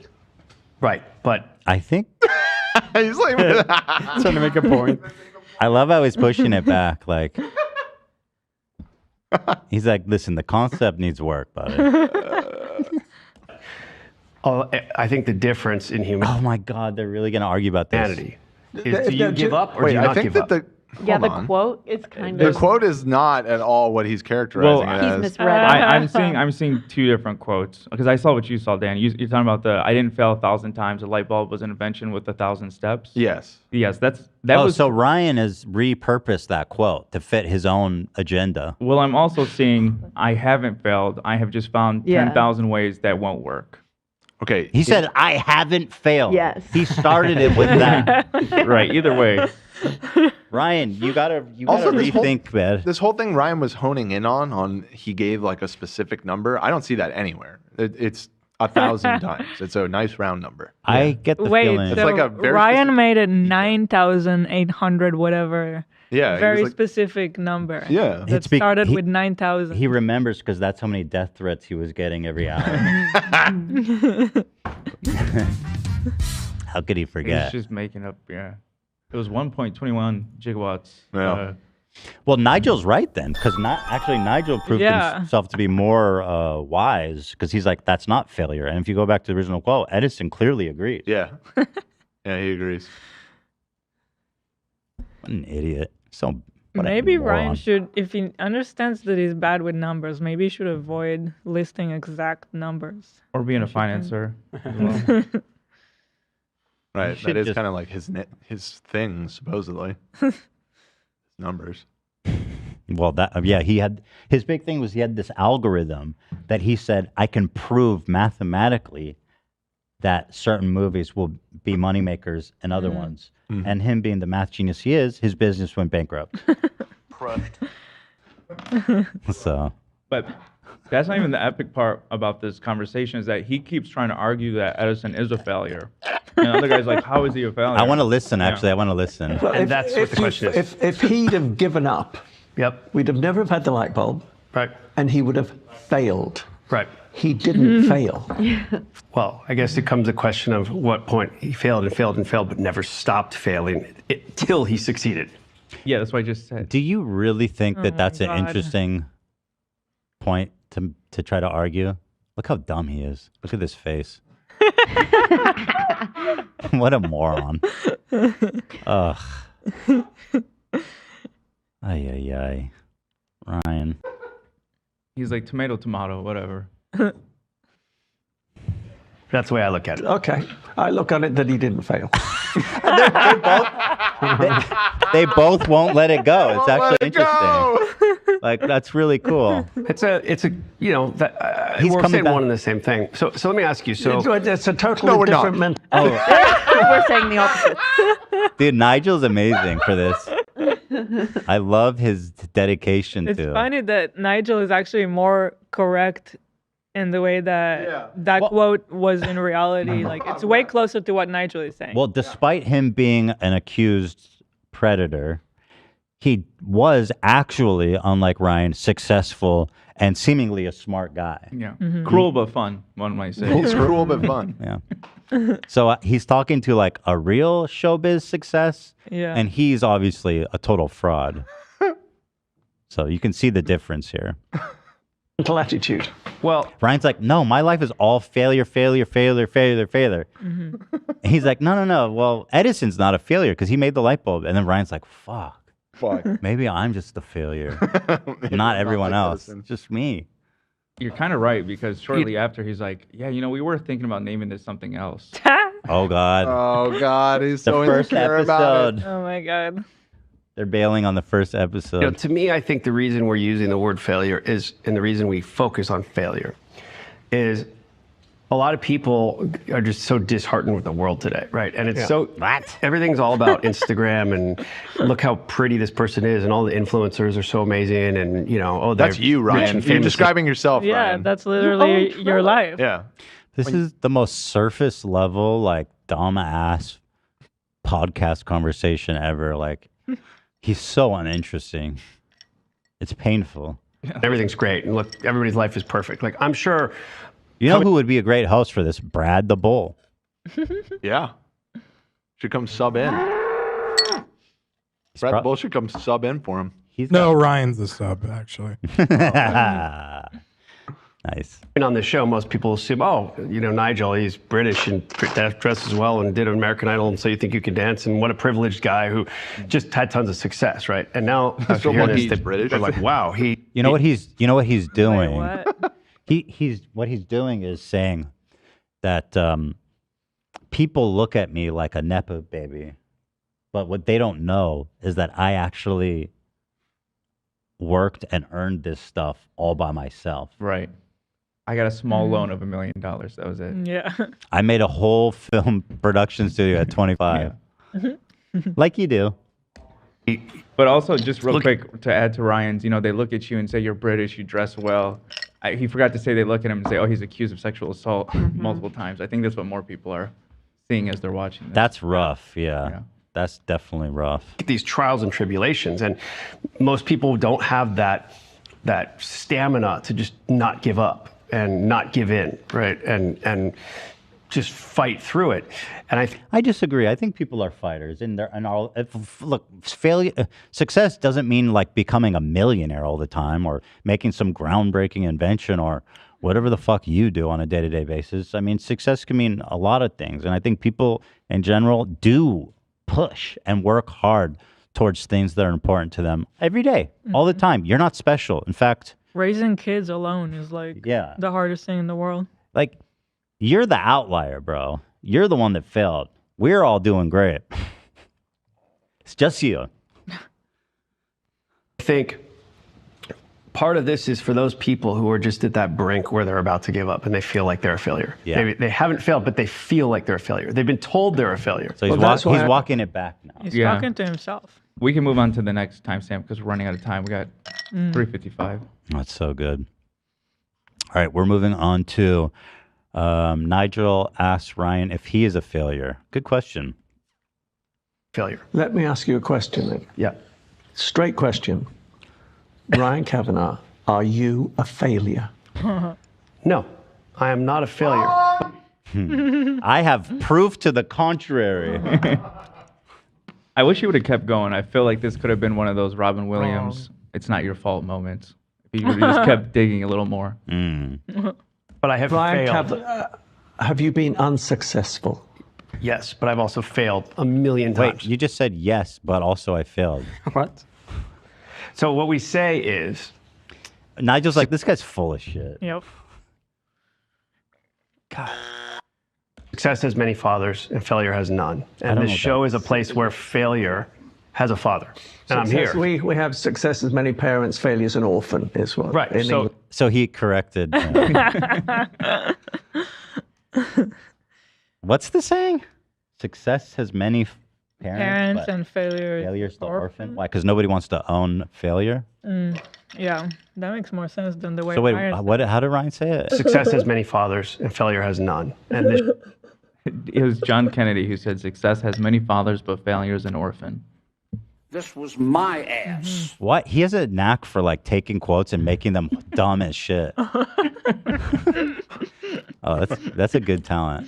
Right, but I think He's like Trying to make a point. I love how he's pushing it back. Like he's like, listen, the concept needs work, buddy. I think the difference in Oh my God, they're really gonna argue about this. humanity is: do you give up or do you I not think give that up? Yeah, hold the on. quote is kind The of. quote is not at all what he's characterizing it He's as. misread it. I'm seeing two different quotes because I saw what you saw, Dan. You're talking about the I didn't fail 1,000 times. A light bulb was an invention with 1,000 steps. Yes. Yes, that Oh, was. so Ryan has repurposed that quote to fit his own agenda. Well, I'm also seeing I haven't failed. I have just found Yeah. 10,000 ways that won't work. Okay. He said, "I haven't failed." Yes. He started it with that. Right. Either way. Ryan, you gotta Also, rethink, man. This whole thing Ryan was honing in on he gave like a specific number. I don't see that anywhere. It's 1,000 times. It's a nice round number. I get the Wait, feeling. It's so like a very Ryan made it 9,800 whatever. Yeah, he Very was like- specific number. Yeah. That It's be- started he- with 9,000. He remembers because that's how many death threats he was getting every hour. How could he forget? He's just making up. Yeah. It was 1.21 gigawatts. Yeah. Well, Nigel's right then, because Nigel proved Yeah. himself to be more wise, because he's like, that's not failure. And if you go back to the original quote, Edison clearly agreed. Yeah. Yeah, he agrees. What an idiot. So what a Maybe Ryan moron. should, if he understands that he's bad with numbers, maybe he should avoid listing exact numbers. Or being a financer. as well. Right. should That is just- kind of like his thing, supposedly. His numbers. Well, he had his big thing was he had this algorithm that he said I can prove mathematically that certain movies will be moneymakers and other ones. And him being the math genius he is, his business went bankrupt. Crushed. So, But that's not even the epic part about this conversation is that he keeps trying to argue that Edison is a failure. And the other guy's like, how is he a failure? I want to listen. Yeah. Actually, I want to listen. Well, And that's what the question is. If he'd have given up, Yep. we'd have never have had the light bulb, Right. and he would have failed. Right. He didn't fail. Well, I guess it comes a question of what point he failed and failed and failed, but never stopped failing till he succeeded. Yeah, that's what I just said. Do you really think that Oh that's my an God. interesting point to try to argue? Look how dumb he is. Look at this face. What a moron. Ugh. Ay, ay, ay. Ryan. He's like, tomato, tomato, whatever. That's the way I look at it. Okay. I look on it that he didn't fail. They both won't let it go. It's Won't let actually it go. interesting. Like, that's really cool. It's a you know, that, He's we're coming saying back. one and the same thing. So let me ask you. So It's a totally No, we're not. different mentality. Oh, We're saying the opposite. dude, Nigel's amazing for this. I love his dedication It's to funny that Nigel is actually more correct in the way that that quote was in reality. Like, it's way closer to what Nigel is saying. Well, despite him being an accused predator, he was actually, unlike Ryan, successful and seemingly a smart guy. Yeah. Mm-hmm. Cruel but fun, one might say. It's cruel but fun. Yeah. So he's talking to like a real showbiz success, Yeah. and he's obviously a total fraud. So you can see the difference here. Mental attitude. Well, Ryan's like, no, my life is all failure, failure, failure, failure, failure. Mm-hmm. And he's like, no. Well, Edison's not a failure because he made the light bulb. And then Ryan's like, fuck. Maybe I'm just a failure. Not everyone like else. Edison. Just me. You're kind of right because shortly after he's like, yeah, we were thinking about naming this something else. Oh, God. Oh, God. He's The so first insecure about it. episode. Oh my god. They're bailing on the first episode. To me, I think the reason we're using the word failure is, and the reason we focus on failure, is a lot of people are just so disheartened with the world today, right? And it's everything's all about Instagram and look how pretty this person is, and all the influencers are so amazing, and That's you, Ryan. You're describing yourself, Yeah, Ryan. that's literally your life. Yeah. This is the most surface level, like, dumb ass podcast conversation ever. Like, he's so uninteresting. It's painful. Everything's great, and look, everybody's life is perfect. Like, I'm sure. You know who would be a great host for this? Brad the Bull. Yeah. Should come sub in. Brad the Bull should come sub in for him. No, Ryan's the sub, actually. Nice. And on the show, most people assume, Nigel, he's British and dresses well and did American Idol, and so you think you can dance, and what a privileged guy who just had tons of success, right? And now after hearing this, they're like, wow, You know what he's doing? What? What he's doing is saying that people look at me like a Nepo baby, but what they don't know is that I actually worked and earned this stuff all by myself. Right. I got a small loan of $1 million. That was it. Yeah. I made a whole film production studio at 25. Like you do. But also, just real quick to add to Ryan's, they look at you and say you're British, you dress well. He forgot to say they look at him and say, oh, he's accused of sexual assault multiple times. I think that's what more people are seeing as they're watching this. That's rough, yeah. That's definitely rough. These trials and tribulations, and most people don't have that stamina to just not give up and not give in, right? And just fight through it. And I disagree. I think people are fighters, look, failure, success doesn't mean like becoming a millionaire all the time or making some groundbreaking invention or whatever the fuck you do on a day-to-day basis. I mean, success can mean a lot of things, and I think people in general do push and work hard towards things that are important to them every day, all the time. You're not special. In fact, Raising kids alone is like the hardest thing in the world. like, you're the outlier, bro. You're the one that failed. We're all doing great. It's just you. I think part of this is for those people who are just at that brink where they're about to give up and they feel like they're a failure. Yeah. Maybe they haven't failed, but they feel like they're a failure. They've been told they're a failure. So he's walking it back now. He's talking to himself. We can move on to the next timestamp because we're running out of time. We got 3:55. That's so good. All right, we're moving on to Nigel asks Ryan if he is a failure. Good question. Failure. Let me ask you a question then. Yeah. Straight question. Ryan Kavanaugh, are you a failure? No, I am not a failure. I have proof to the contrary. I wish you would have kept going. I feel like this could have been one of those Robin Williams, it's not your fault moments. If you would have just kept digging a little more. But I have Ryan failed. Have you been unsuccessful? Yes, but I've also failed a million times. Wait, you just said yes, but also I failed. What? So what we say is... Nigel's like, this guy's full of shit. Yep. God. Success has many fathers and failure has none. And this show is a place where failure has a father. And I'm here. We have success as many parents, failures an orphan is what. Right. So he corrected. What's the saying? Success has many Parents but and failure. Failure's the orphan. Why? Because nobody wants to own failure. Yeah, that makes more sense than the way. So wait, Ryan how did Ryan say it? Success has many fathers and failure has none. And this It was John Kennedy who said, success has many fathers, but failure is an orphan. This was my ass. What? He has a knack for like taking quotes and making them dumb as shit. Oh, that's a good talent.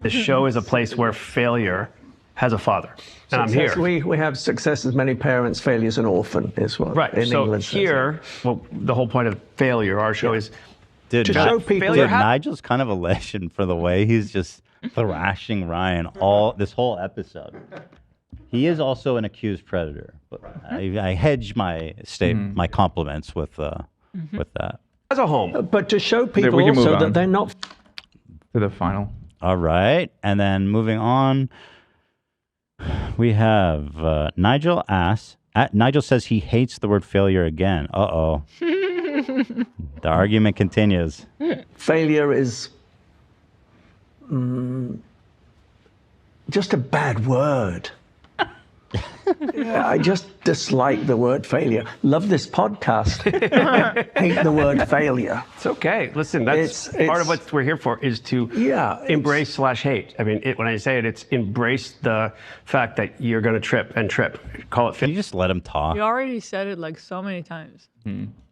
The show is a place where failure has a father, and I'm here. We have success as many parents, failure as an orphan, is what Right. in So England says. here, well, the whole point of failure, our show is Dude, to show people. Dude, Nigel's kind of a legend for the way he's just thrashing Ryan all this whole episode. He is also an accused predator, but I hedge my my compliments with that. As a home, but to show we people can move also on that they're not to the final. All right, and then moving on, we have Nigel asks. Nigel says he hates the word failure again. Uh-oh. The argument continues. failure is just a bad word. Yeah, I just dislike the word failure. Love this podcast. Hate the word failure. It's okay. Listen, that's part of what we're here for is to embrace/hate. I mean, when I say it, it's embrace the fact that you're going to trip. Call it. Can you just let him talk? You already said it like so many times.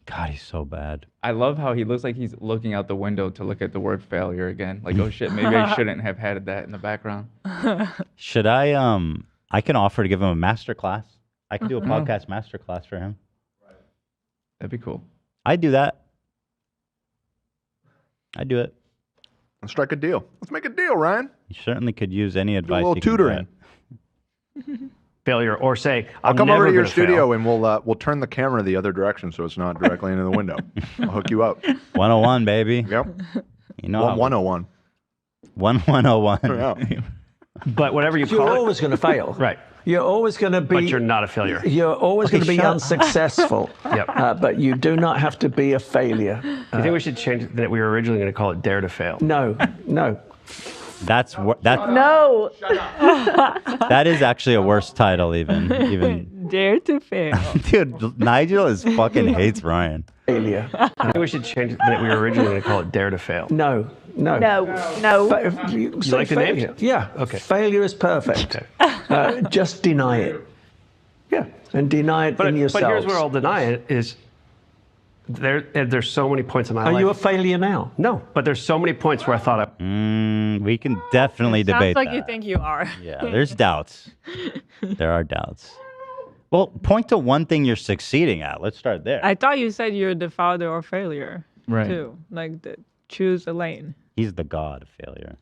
God, he's so bad. I love how he looks like he's looking out the window to look at the word failure again. Like, oh shit, maybe I shouldn't have had that in the background. Should I can offer to give him a master class. I can do a podcast master class for him. That'd be cool. I'd do that. I'd do it. Let's strike a deal. Let's make a deal, Ryan. You certainly could use any advice. little you can tutoring. get. Failure, or say, I'll come over to your studio fail. and we'll turn the camera the other direction so it's not directly into the window. I'll hook you up. 101, baby. Yep. You know, 101. 1101. Yeah. But whatever you call You're it, always going to fail. right? You're always going to be. But you're not a failure. You're always Okay, going to be shut up. unsuccessful. Yep. But you do not have to be a failure. I think we should change that. We were originally going to call it Dare to Fail. No. That's that. No. That is actually a worse title, even. Dare to fail. Dude, Nigel fucking hates Ryan. Failure. I think we should change that. We were originally going to call it Dare to Fail. No. No. You like the name? Yeah. Okay. Failure is perfect. Just deny it. Yeah. And deny it in yourself. But here's where I'll deny it is there's so many points in my life. Are you a failure now? No, but there's so many points where I thought We can definitely debate Sounds like that. you think you are. Yeah, there's doubts. There are doubts. Well, point to one thing you're succeeding at. Let's start there. I thought you said you're the father or failure. Right. Too. Like choose a lane. He's the god of failure.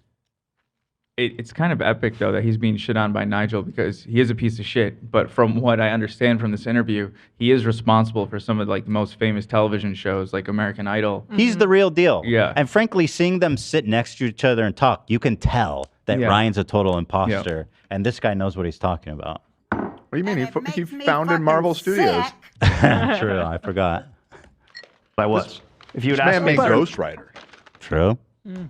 It's kind of epic, though, that he's being shit on by Nigel because he is a piece of shit. But from what I understand from this interview, he is responsible for some of like the most famous television shows like American Idol. He's the real deal. Yeah. And frankly, seeing them sit next to each other and talk, you can tell that Ryan's a total imposter. And this guy knows what he's talking about. What do you mean? He founded Marvel Studios. True, I forgot. I was. If you would This ask man me made Ghost Rider. True.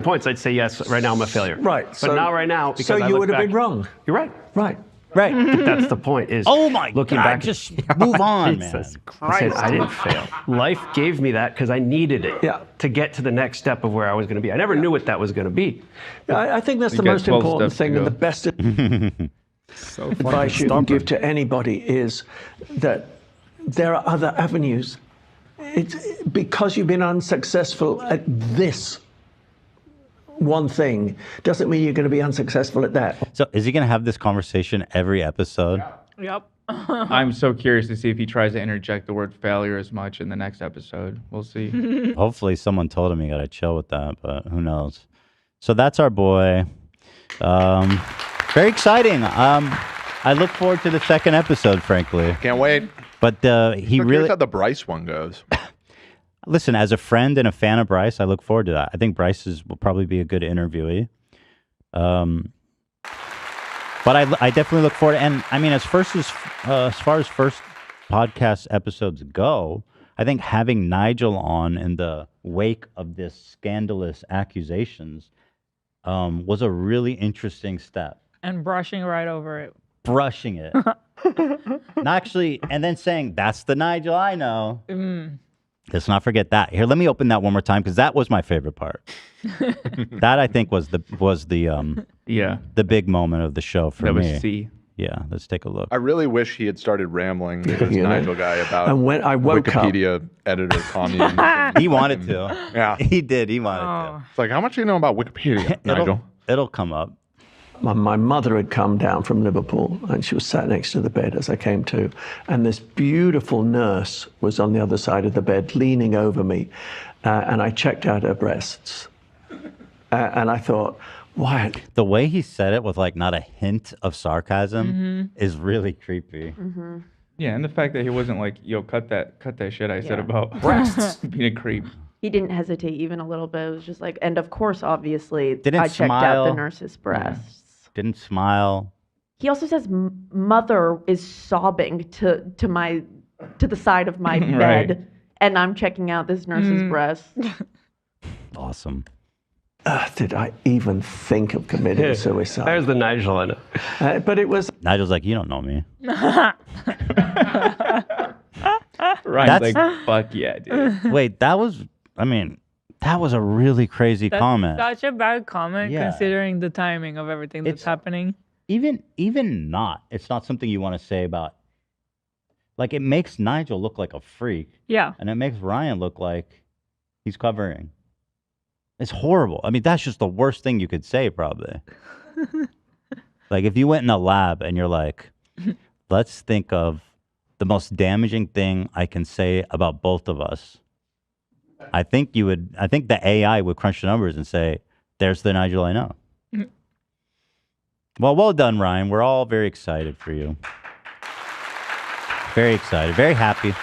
points, I'd say yes. Right now, I'm a failure. Right. But not right now because so I you look would have back- been wrong. You're right. Right. Right. But that's the point. Is Oh my looking God, back, just move on, man. Jesus I said I didn't fail. Life gave me that because I needed it to get to the next step of where I was going to be. I never knew what that was going to be. I think that's the most important thing, and the best advice you can give to anybody is that there are other avenues. It's because you've been unsuccessful at this one thing doesn't mean you're going to be unsuccessful at that. So is he going to have this conversation every episode? Yep. I'm so curious to see if he tries to interject the word failure as much in the next episode. We'll see. Hopefully someone told him he got to chill with that, but who knows. So that's our boy. Very exciting. I look forward to the second episode, frankly. Can't wait. But he I'm really... curious how the Bryce one goes. Listen, as a friend and a fan of Bryce, I look forward to that. I think Bryce will probably be a good interviewee. But I definitely look forward to, and I mean, as far as first podcast episodes go, I think having Nigel on in the wake of this scandalous accusations was a really interesting step. And brushing right over it. Brushing it. Not actually, and then saying, that's the Nigel I know. Let's not forget that. Here, let me open that one more time because that was my favorite part. That I think was the big moment of the show for that me. was C. Yeah, let's take a look. I really wish he had started rambling, this You know? Nigel guy, about And when I woke up- Wikipedia editor communes. He wanted to. Yeah. He did. He wanted to. It's like, how much do you know about Wikipedia, Nigel? It'll come up. My mother had come down from Liverpool and she was sat next to the bed as I came to. And this beautiful nurse was on the other side of the bed leaning over me. And I checked out her breasts. And I thought, why? The way he said it with like not a hint of sarcasm is really creepy. Yeah, and the fact that he wasn't like, "Yo, cut that shit I said Yeah. about Breasts. being a creep." He didn't hesitate even a little bit. It was just like, and of course, obviously, Didn't I checked out smile. the nurse's breasts. Didn't smile. He also says mother is sobbing to the side of my Right. bed, and I'm checking out this nurse's breasts. Awesome. Did I even think of committing suicide? There's the Nigel in it. But it was. Nigel's like, you don't know me. Ryan's like, "Fuck yeah, dude." Wait, that was a really crazy That's comment. such a bad comment Yeah. considering the timing of everything that's happening. Even not. It's not something you want to say about. Like, it makes Nigel look like a freak. Yeah. And it makes Ryan look like he's covering. It's horrible. I mean, that's just the worst thing you could say, probably. Like, if you went in a lab and you're like, let's think of the most damaging thing I can say about both of us. I think the AI would crunch the numbers and say, there's the Nigel I know. Well done, Ryan. We're all very excited for you. Very excited, very happy.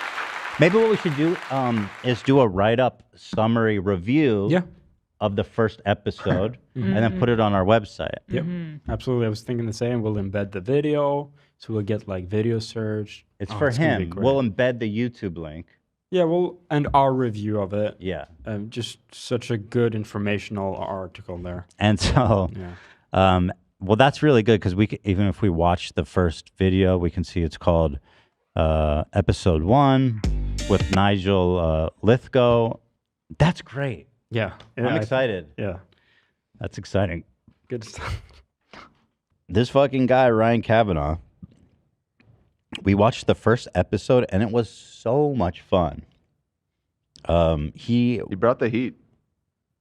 Maybe what we should do is do a write-up summary review of the first episode and then put it on our website. Yep, absolutely. I was thinking the same. We'll embed the video, so we'll get like video search. It's for him. We'll embed the YouTube link. Yeah, and our review of it. Yeah. Just such a good informational article there. And so, well, that's really good because even if we watch the first video, we can see it's called Episode 1 with Nigel Lithgow. That's great. Yeah. I'm excited. Yeah. That's exciting. Good stuff. This fucking guy, Ryan Kavanaugh, we watched the first episode and it was so much fun. He brought the heat.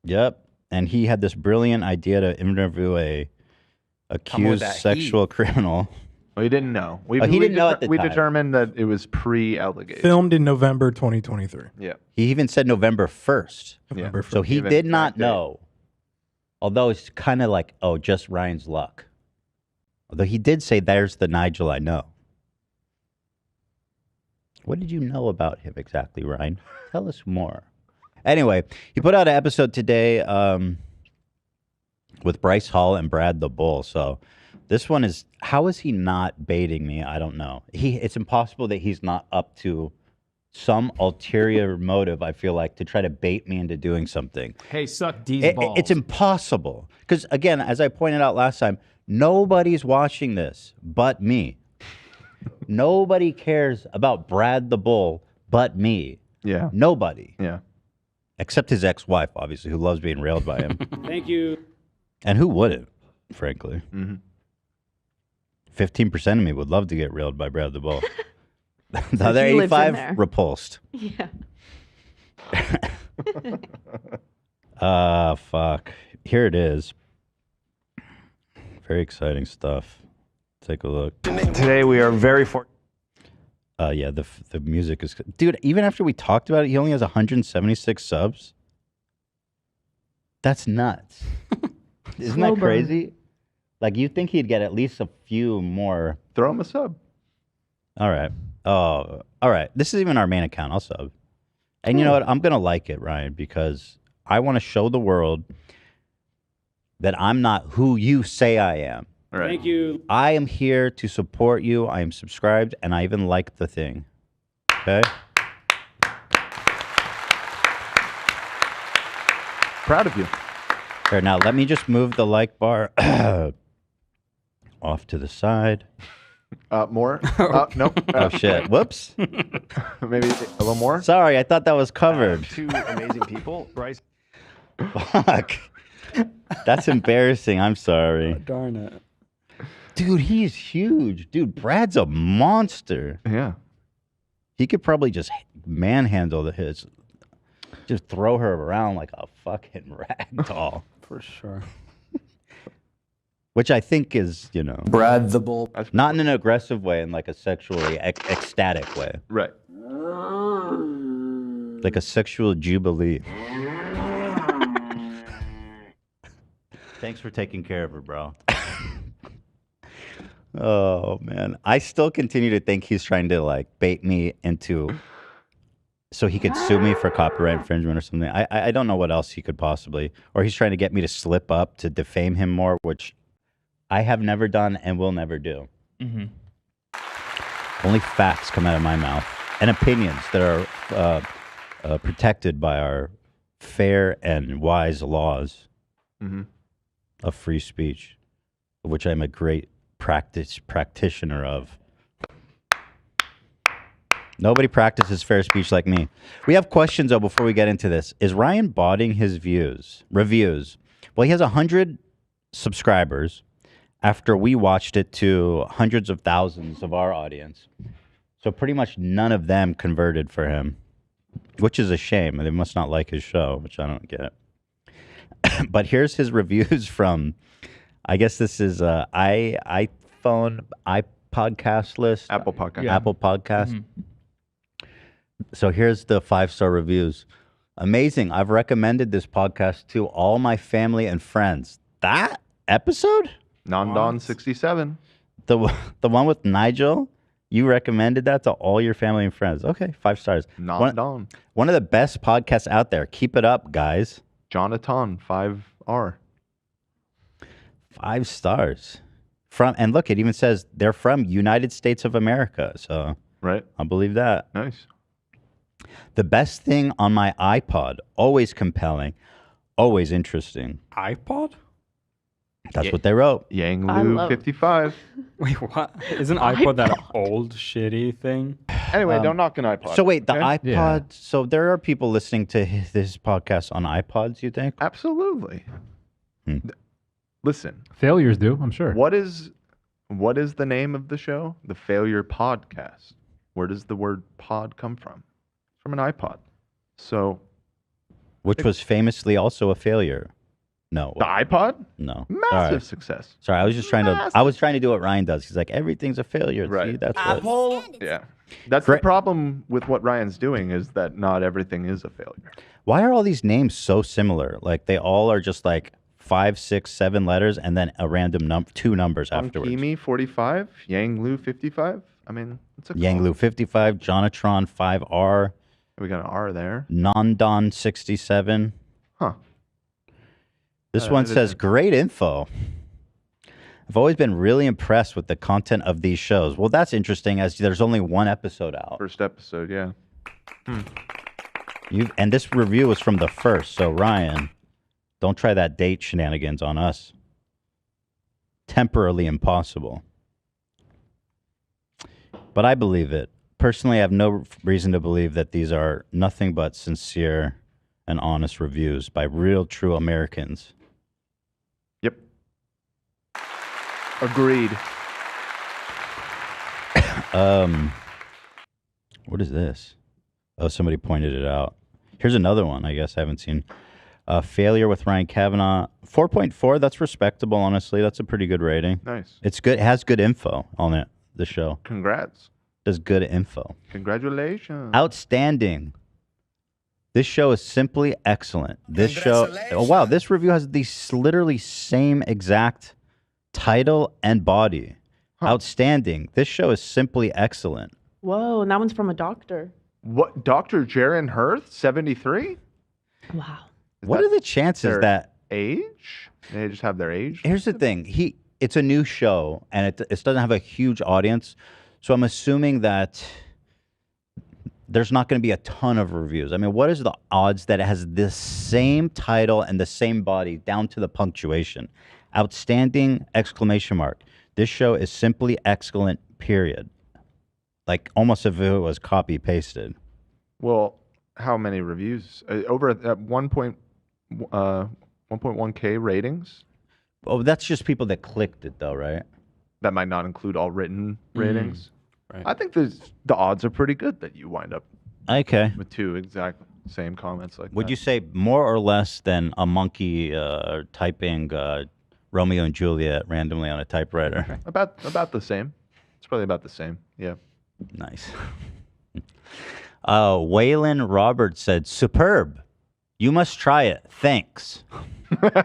Yep. And he had this brilliant idea to interview a accused sexual criminal. Well, he didn't know. He didn't know at the we time. determined that it was pre-allegation. Filmed in November 2023. Yeah. He even said November 1st. November So he Even did not exact date. know. Although it's kind of like, oh, just Ryan's luck. Although he did say, there's the Nigel I know. What did you know about him exactly, Ryan? Tell us more. Anyway, he put out an episode today with Bryce Hall and Brad the Bull. So this one is, how is he not baiting me? I don't know. It's impossible that he's not up to some ulterior motive, I feel like, to try to bait me into doing something. Hey, suck D's balls. It's impossible. Because, again, as I pointed out last time, nobody's watching this but me. Nobody cares about Brad the Bull but me. Yeah. Nobody. Yeah. Except his ex-wife, obviously, who loves being railed by him. Thank you. And who wouldn't, frankly? Mm-hmm. 15% of me would love to get railed by Brad the Bull. The So other he lives in 85, there. repulsed. Yeah. Fuck. Here it is. Very exciting stuff. Take a look. Today we are very fortunate. Yeah, the music is... Dude, even after we talked about it, he only has 176 subs. That's nuts. Isn't Slow that burn. crazy? Like, you'd think he'd get at least a few more... Throw him a sub. All right. Oh, all right. This is even our main account. I'll sub. And you know what? I'm going to like it, Ryan, because I want to show the world that I'm not who you say I am. Right. Thank you. I am here to support you. I am subscribed, and I even like the thing. Okay? Proud of you. Here, now let me just move the like bar off to the side. More? Nope. Oh, shit. Whoops. Maybe a little more? Sorry, I thought that was covered. Two amazing people, Bryce. Fuck. That's embarrassing. I'm sorry. Darn it. Dude, he's huge. Dude, Brad's a monster. Yeah. He could probably just manhandle his, just throw her around like a fucking rag doll. For sure. Which I think is, you know, Brad the Bull. not in an aggressive way, in like a sexually ecstatic way. Right. Like a sexual jubilee. Thanks for taking care of her, bro. Oh, man. I still continue to think he's trying to like bait me into so he could sue me for copyright infringement or something. I don't know what else he could possibly, or he's trying to get me to slip up to defame him more, which I have never done and will never do. Mm-hmm. Only facts come out of my mouth and opinions that are protected by our fair and wise laws of free speech, of which I'm a great practitioner of. Nobody practices fair speech like me. We have questions, though, before we get into this. Is Ryan botting his reviews? Well, he has 100 subscribers after we watched it to hundreds of thousands of our audience. So pretty much none of them converted for him, which is a shame. They must not like his show, which I don't get. But here's his reviews from, I guess this is iPhone, iPodcast list. Apple Podcast. Yeah. Apple Podcast. So here's the 5-star reviews. Amazing. I've recommended this podcast to all my family and friends. That episode? Non-Don 67. The one with Nigel? You recommended that to all your family and friends. Okay, 5 stars. Non-Don. One of the best podcasts out there. Keep it up, guys. Jonathan, 5R. 5 stars. And look, it even says they're from United States of America. So right, I'll believe that. Nice. The best thing on my iPod. Always compelling. Always interesting. iPod? That's what they wrote. Yang Lu 55. Wait, what? Isn't iPod that old, shitty thing? Anyway, don't knock an iPod. So wait, the okay? iPod. Yeah. So there are people listening to this podcast on iPods, you think? Absolutely. Listen. Failures do, I'm sure. What is the name of the show? The Failure Podcast. Where does the word pod come from? From an iPod. So, which was famously also a failure. No. The iPod? No. Massive success. Sorry, I was just trying to. I was trying to do what Ryan does. He's like, everything's a failure. Right. See, that's Apple. Yeah. That's the problem with what Ryan's doing is that not everything is a failure. Why are all these names so similar? Like they all are just like 5, 6, 7 letters and then a random 2 numbers afterwards. Kimi 45, Yang Lu 55. I mean, it's a Yang Lu 55, Jonatron 5R. We got an R there. Nondon 67. Huh. This one says, great info. I've always been really impressed with the content of these shows. Well, that's interesting as there's only 1 episode out. First episode, yeah. And this review was from the first. So, Ryan, don't try that date shenanigans on us. Temporarily impossible. But I believe it. Personally, I have no reason to believe that these are nothing but sincere and honest reviews by real, true Americans. Yep. Agreed. What is this? Oh, somebody pointed it out. Here's another one I guess I haven't seen. Failure with Ryan Kavanaugh. 4.4, that's respectable, honestly. That's a pretty good rating. Nice. It's good. It has good info on it, the show. Congrats. Does good info. Congratulations. Outstanding. This show is simply excellent. This show, oh wow, this review has the literally same exact title and body. Outstanding. This show is simply excellent. Whoa, and that one's from a doctor. What? Dr. Jaron Hirth, 73? Wow. What are the chances their that age? They just have their age. Here's the thing. It's a new show and it doesn't have a huge audience. So I'm assuming that there's not going to be a ton of reviews. I mean, what is the odds that it has the same title and the same body down to the punctuation? Outstanding, exclamation mark. This show is simply excellent, period. Like almost as if it was copy pasted. Well, how many reviews? Over at 1.1K ratings? Oh, that's just people that clicked it though, right? that might not include all written ratings. Right. I think the odds are pretty good that you wind up Okay. with two exact same comments like Would that. you say more or less than a monkey typing Romeo and Juliet randomly on a typewriter? About the same. It's probably about the same. Yeah. Nice. Waylon Roberts said, "Superb. You must try it. Thanks."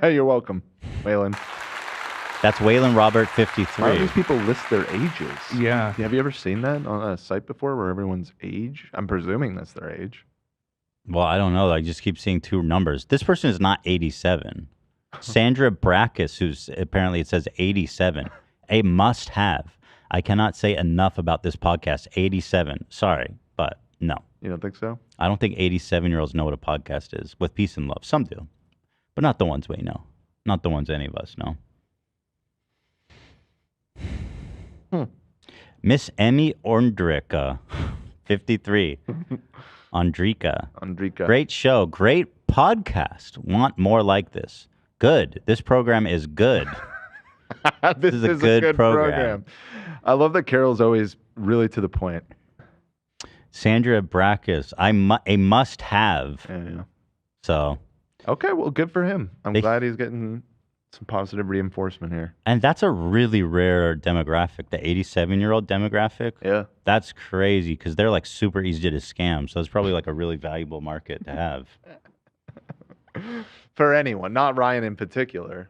You're welcome, Waylon. That's Waylon Robert Why do 53. these people list their ages? Yeah. Have you ever seen that on a site before where everyone's age? I'm presuming that's their age. Well, I don't know. I just keep seeing two numbers. This person is not 87. Sandra Brackus, who's apparently it says 87. A must have. I cannot say enough about this podcast. 87. Sorry, but no. You don't think so? I don't think 87-year-olds know what a podcast is. With peace and love. Some do. But not the ones we know. Not the ones any of us know. Miss Emmy Orndrika, 53. Andrika. Great show. Great podcast. Want more like this. Good. This program is good. This is a good program. I love that Carol's always really to the point. Sandra Brackus, a must have. Yeah. So. Okay, well, good for him. I'm glad he's getting some positive reinforcement here. And that's a really rare demographic, the 87-year-old demographic. Yeah. That's crazy because they're like super easy to scam. So it's probably like a really valuable market to have. For anyone, not Ryan in particular.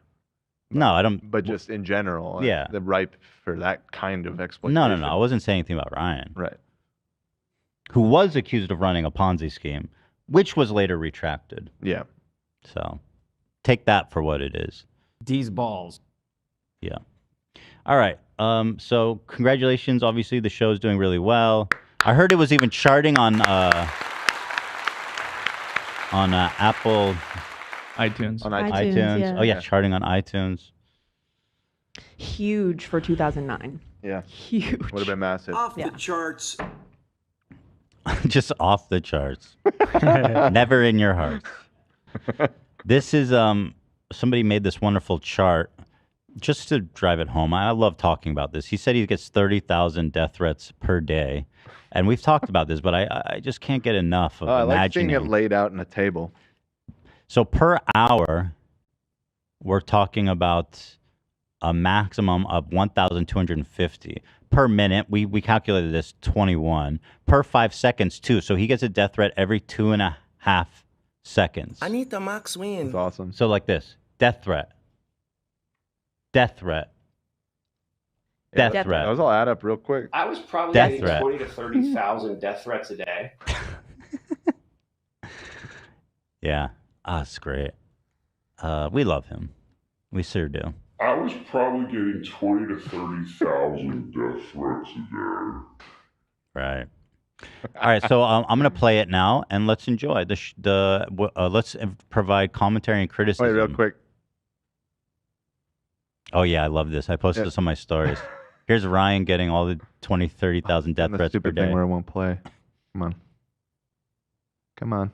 No, I don't. But just in general. Yeah. They're ripe for that kind of exploitation. No. I wasn't saying anything about Ryan. Right. Who was accused of running a Ponzi scheme, which was later retracted. Yeah. So take that for what it is. D's balls. Yeah. All right. So congratulations. Obviously, the show's doing really well. I heard it was even charting on Apple iTunes. On iTunes. Yeah. Oh yeah, charting on iTunes. Huge for 2009. Yeah. Huge. Would have been massive. Off the charts. Just off the charts. Never in your heart. This is somebody made this wonderful chart just to drive it home. I love talking about this. He said he gets 30,000 death threats per day. And we've talked about this, but I just can't get enough of I like imagining. seeing it laid out in a table. So per hour, we're talking about a maximum of 1,250. Per minute, we calculated this 21. Per 5 seconds, too. So he gets a death threat every 2.5 seconds. Anita Max win. That's awesome. So like this, death threat. Death threat. Death threat. Those all add up real quick. I was probably Death getting threat. 20 to 30,000 death threats a day. Yeah. That's great. We love him. We sure do. I was probably getting 20 to 30,000 death threats a day. Right. All right, so I'm going to play it now, and let's enjoy let's provide commentary and criticism. Wait, real quick. Oh yeah, I love this. I posted this on my stories. Here's Ryan getting all the 20, 30,000 death The threats per stupid day. thing where it won't play. Come on. Come on.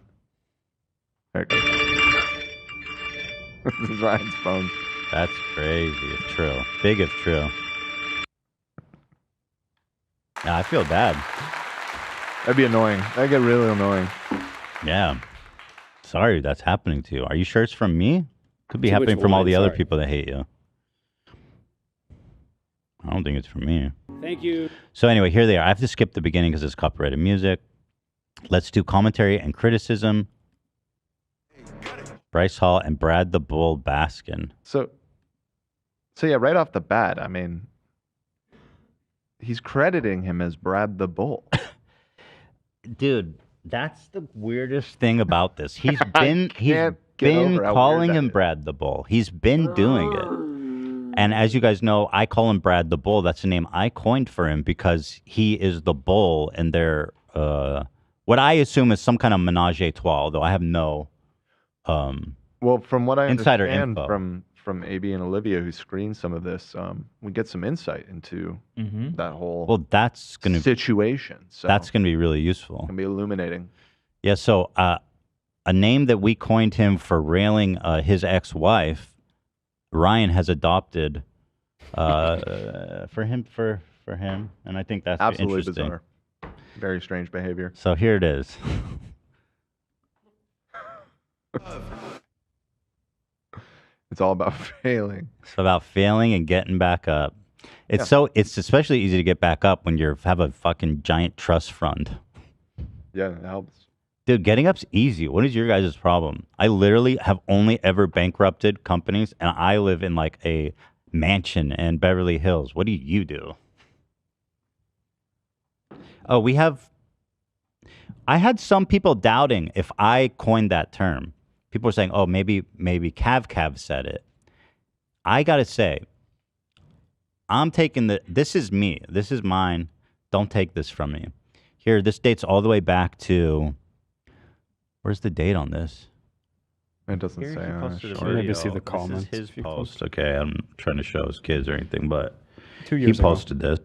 There it goes. This is Ryan's phone. That's crazy if true. Big if true. Nah, I feel bad. That'd be annoying. That'd get really annoying. Yeah. Sorry that's happening to you. Are you sure it's from me? Could be Too much happening from all wine, the other sorry. people that hate you. I don't think it's from me. Thank you. So anyway, here they are. I have to skip the beginning because it's copyrighted music. Let's do commentary and criticism. Bryce Hall and Brad the Bull Baskin. So yeah, right off the bat, I mean, he's crediting him as Brad the Bull. Dude, that's the weirdest thing about this. He's been can't get over how calling weird that him is. Brad the Bull. He's been doing it. And as you guys know, I call him Brad the Bull. That's the name I coined for him because he is the bull and they're what I assume is some kind of menage a trois, although I have no Well, from what I insider understand info. from AB and Olivia, who screened some of this, we get some insight into that whole that's gonna situation. So that's gonna be really useful. Can be illuminating. Yeah, so a name that we coined him for railing his ex-wife, Ryan has adopted for him, and I think that's Absolutely interesting. bizarre. Very strange behavior. So here it is. It's all about failing. It's about failing and getting back up. It's it's especially easy to get back up when you have a fucking giant trust fund. Yeah, it helps. Dude, getting up's easy. What is your guys' problem? I literally have only ever bankrupted companies, and I live in like a mansion in Beverly Hills. What do you do? Oh, I had some people doubting if I coined that term. People were saying, oh, maybe Kav Kav said it. I got to say, I'm taking this is me. This is mine. Don't take this from me. Here, this dates all the way back to, where's the date on this? It doesn't Here, say. he posted a Maybe video. see the comments. This is his post. Okay, I'm trying to show his kids or anything, but 2 he years ago. posted this,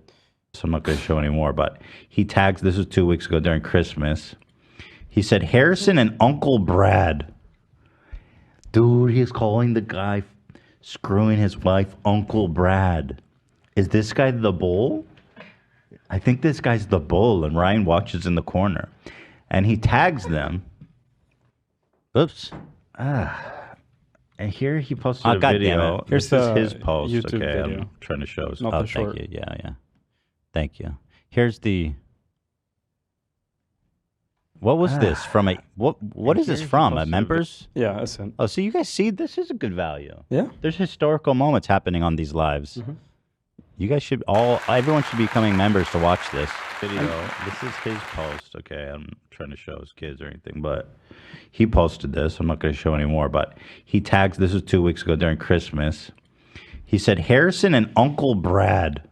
so I'm not going to show anymore. But he tags. This was 2 weeks ago during Christmas. He said Harrison and Uncle Brad. Dude, he's calling the guy screwing his wife Uncle Brad. Is this guy the bull? I think this guy's the bull, and Ryan watches in the corner, and he tags them. Oops. And here he posted a video. Here's this is the his post. YouTube okay, video. I'm trying to show. Not Oh, the short. thank you. Yeah. Thank you. Here's the. What was this from a what is this from? A members? Yeah, I sent. Oh, so you guys see, this is a good value. Yeah. There's historical moments happening on these lives. You guys should everyone should be becoming members to watch this video. This is his post. Okay, I'm trying to show his kids or anything, but he posted this. I'm not going to show anymore, but he tags. This was 2 weeks ago during Christmas. He said Harrison and Uncle Brad.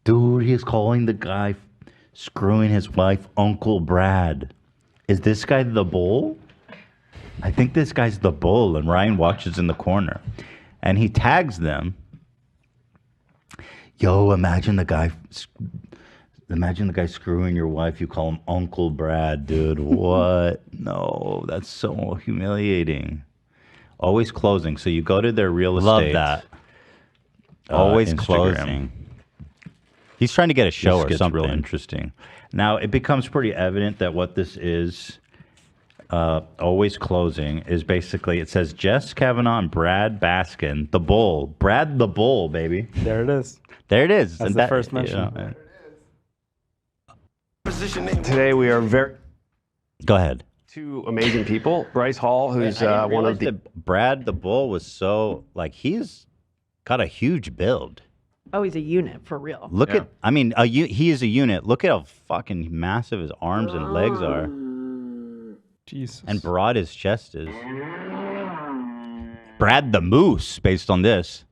Dude, he's calling the guy screwing his wife Uncle Brad. Is this guy the bull? I think this guy's the bull, and Ryan watches in the corner, and he tags them. Yo, imagine the guy screwing your wife. You call him Uncle Brad, dude. What? No, that's so humiliating. Always closing. So you go to their real estate. Love that. Always Instagram. closing. He's trying to get a show This or gets something. real Interesting. Now, it becomes pretty evident that what this is, always closing, is basically, it says Jess Kavanaugh and Brad Baskin, the bull. Brad the bull, baby. There it is. There it is. That's And the first mention. Today we are very Go ahead. two amazing people. Bryce Hall, who's I didn't one of realize the that Brad the bull was so, like, he's got a huge build. Oh, he's a unit for real. Look at, I mean, he is a unit. Look at how fucking massive his arms and legs are. Jesus. And broad his chest is. Brad the moose, based on this.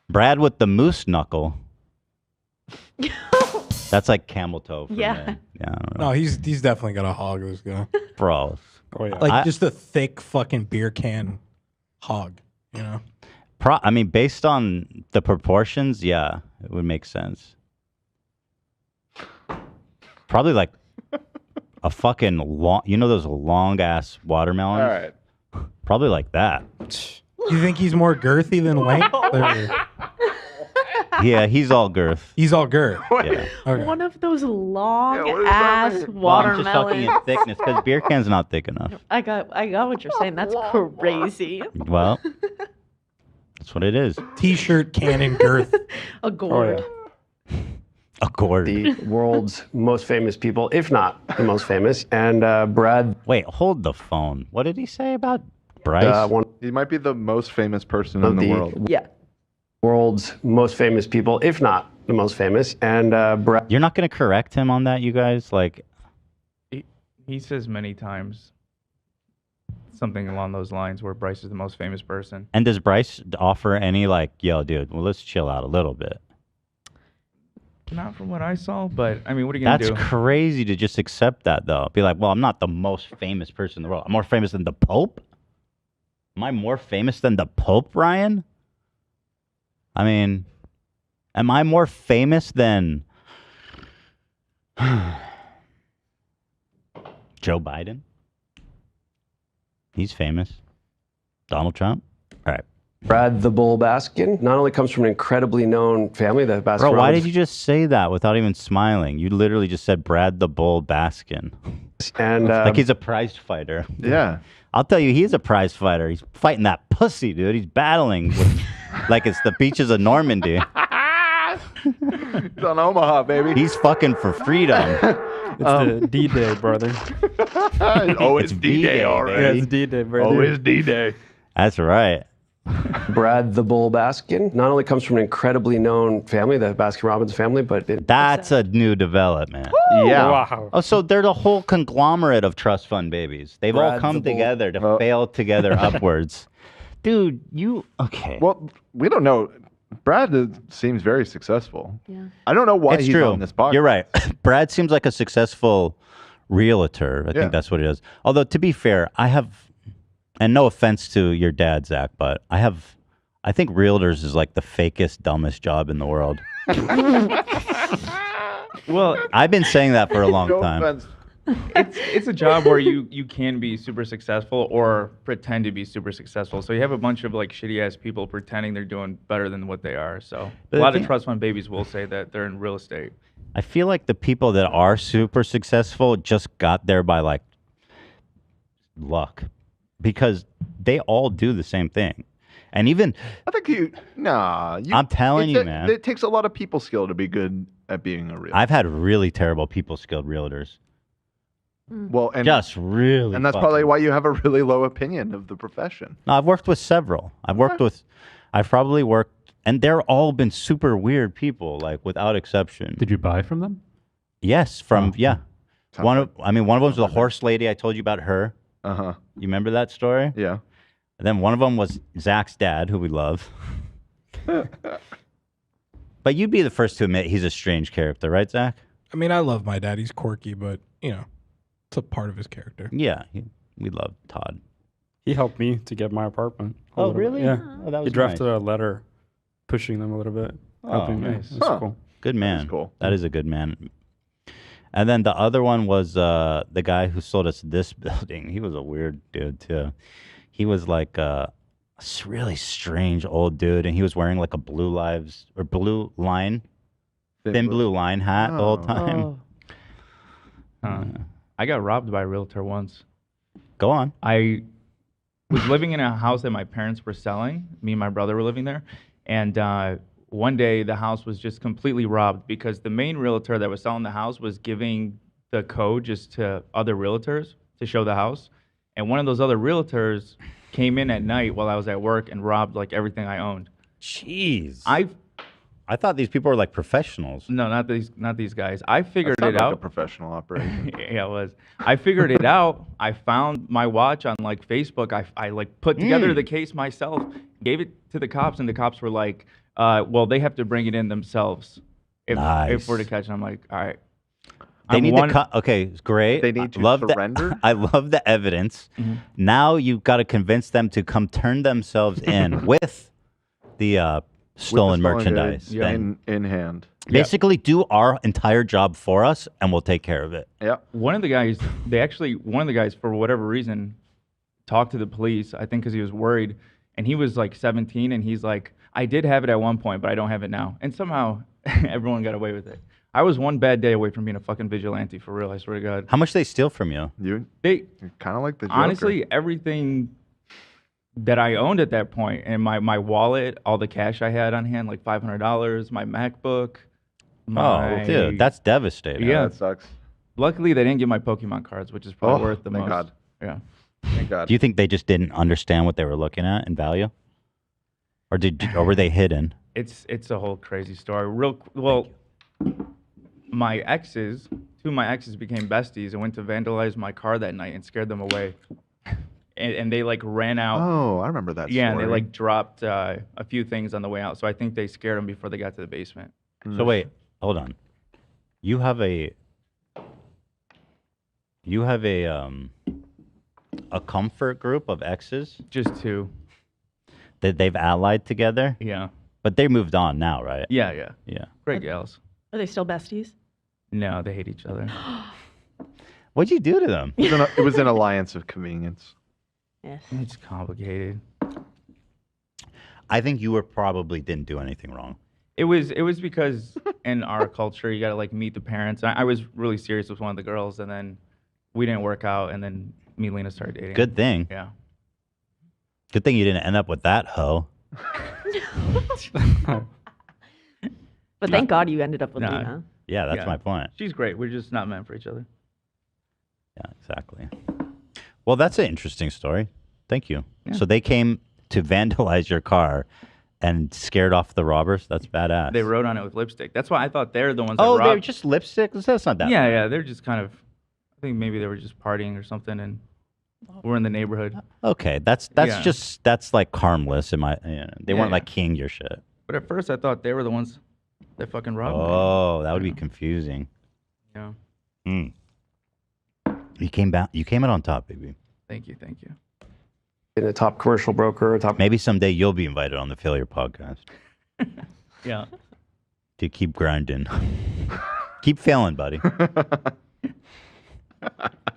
Brad with the moose knuckle. That's like camel toe for Yeah. men. Yeah, I don't know. No, he's definitely got a hog, this guy. Bro. Oh, yeah. Like just a thick fucking beer can hog, you know? I mean, based on the proportions, yeah, it would make sense. Probably like a fucking long, you know those long ass watermelons? All right. Probably like that. You think he's more girthy than length? Or- Yeah, he's all girth. He's all girth. Yeah. Okay. One of those long what does that ass mean? Well, I'm just talking watermelons. in thickness because beer can's not thick enough. I got what you're saying. That's crazy. Well, that's what it is. T-shirt cannon girth. A gourd. A gourd. the world's most famous people, if not the most famous. And Brad, Wait, hold the phone. What did he say about Bryce? one He might be the most famous person of in the world. Yeah. world's most famous people, if not the most famous. And Brad. You're not going to correct him on that, you guys? Like, He says many times something along those lines where Bryce is the most famous person. and does Bryce offer any like, yo, dude, well, let's chill out a little bit? Not from what I saw, but I mean, what are you gonna That's do? crazy to just accept that, though. Be like, well, I'm not the most famous person in the world. I'm more famous than the Pope? Am I more famous than the Pope, Ryan? I mean, am I more famous than Joe Biden? He's famous. Donald Trump? All right. Brad the Bull Baskin not only comes from an incredibly known family, the Baskin Bro, why Robbins. did you just say that without even smiling? You literally just said Brad the Bull Baskin. And like he's a prize fighter. Yeah. I'll tell you, he's a prize fighter. He's fighting that pussy, dude. He's battling with, like it's the beaches of Normandy. He's on Omaha, baby. He's fucking for freedom. It's the D-Day, brother. It's D-Day, all right. Yeah, it's D-Day, brother. Always D-Day. That's right. Brad the Bull Baskin not only comes from an incredibly known family, the Baskin Robbins family, but That's a new development. Yeah. Wow. Oh, so they're the whole conglomerate of trust fund babies. They've all Brad come the Bull. together to fail together upwards. Dude, okay. Well, we don't know. Brad seems very successful. Yeah. I don't know why It's he's true. on this podcast. You're right. Brad seems like a successful realtor. I Yeah. think that's what it is. Although, to be fair, I have, and no offense to your dad, Zach, but I think realtors is like the fakest, dumbest job in the world. Well, I've been saying that for a long No time. offense. it's a job where you can be super successful or pretend to be super successful. So you have a bunch of like shitty ass people pretending they're doing better than what they are. So But a the lot of thing- trust fund babies will say that they're in real estate. I feel like the people that are super successful just got there by like luck, because they all do the same thing. And even I think I'm telling you, man. It takes a lot of people skill to be good at being a realtor. I've had really terrible people skilled realtors. Well, and Just really. and that's probably why you have a really low opinion of the profession. No, I've worked with several. I've probably worked, and they're all been super weird people, like without exception. Did you buy from them? Yes, yeah. One of them was the horse lady. I told you about her. Uh-huh. You remember that story? Yeah. And then one of them was Zach's dad, who we love. But you'd be the first to admit he's a strange character, right, Zach? I mean, I love my dad. He's quirky, but it's a part of his character. Yeah, we love Todd. He helped me to get my apartment. a Oh, little bit. really? Yeah. Oh, that was he drafted nice. a letter pushing them a little bit. Oh, helping me. nice. It was cool. Good man. That's cool. That is a good man. And then the other one was the guy who sold us this building. He was a weird dude too. He was like a really strange old dude, and he was wearing like a blue line hat the whole time. I got robbed by a realtor once. Go on. I was living in a house that my parents were selling. Me and my brother were living there. And one day the house was just completely robbed because the main realtor that was selling the house was giving the code just to other realtors to show the house. And one of those other realtors came in at night while I was at work and robbed like everything I owned. Jeez. I thought these people were like professionals. No, not these guys. I figured That it sounds like out. a professional operation. Yeah, it was. I figured it out. I found my watch on like Facebook. I like put together the case myself, gave it to the cops, and the cops were like, well, they have to bring it in themselves if we're to catch it. I'm like, all right. They need to okay, great. They need to love surrender? I love the evidence. Now you've got to convince them to come turn themselves in with the stolen merchandise. goods, yeah, Then in hand. basically do our entire job for us, and we'll take care of it. Yeah. One of the guys, for whatever reason, talked to the police, I think because he was worried. And he was like 17, and he's like, I did have it at one point, but I don't have it now. And somehow everyone got away with it. I was one bad day away from being a fucking vigilante, for real, I swear to God. How much they steal from you? You're kind of like the Joker. Honestly, everything that I owned at that point, and my wallet, all the cash I had on hand, like $500, my MacBook. Dude, that's devastating. Yeah, that sucks. Luckily, they didn't get my Pokemon cards, which is probably worth the thank most. God. Yeah. Thank God. Do you think they just didn't understand what they were looking at in value, or were they hidden? It's a whole crazy story. Well, my exes, two of my exes became besties and went to vandalize my car that night and scared them away. And they like ran out. Oh, I remember that Yeah, and they story. like dropped a few things on the way out. So I think they scared them before they got to the basement. So wait, hold on. You have a comfort group of exes? Just two. That they've allied together? Yeah. But they moved on now, right? Yeah. Yeah. Great gals. Are they still besties? No, they hate each other. What'd you do to them? It was an alliance of convenience. Yes. It's complicated. I think you probably didn't do anything wrong. It was because in our culture you gotta like meet the parents. I was really serious with one of the girls, and then we didn't work out, and then me and Lena started dating. Good thing. Yeah. Good thing you didn't end up with that hoe. But thank God you ended up with Nah. Lena. Yeah, that's my point. She's great. We're just not meant for each other. Yeah, exactly. Well, that's an interesting story. Thank you. Yeah. So they came to vandalize your car and scared off the robbers? That's badass. They wrote on it with lipstick. That's why I thought they're the ones that Oh, robbed. they're just lipstick? That's not that Yeah, bad. yeah. They're just kind of, I think maybe they were just partying or something, and we're in the neighborhood. Okay, that's like harmless. They weren't like keying your shit. But at first I thought they were the ones that fucking robbed me. Oh, that would be confusing. Yeah. Mm. You came out on top, baby. Thank you, thank you. In a top commercial broker, Maybe someday you'll be invited on the Failure Podcast. Yeah. To keep grinding. Keep failing, buddy.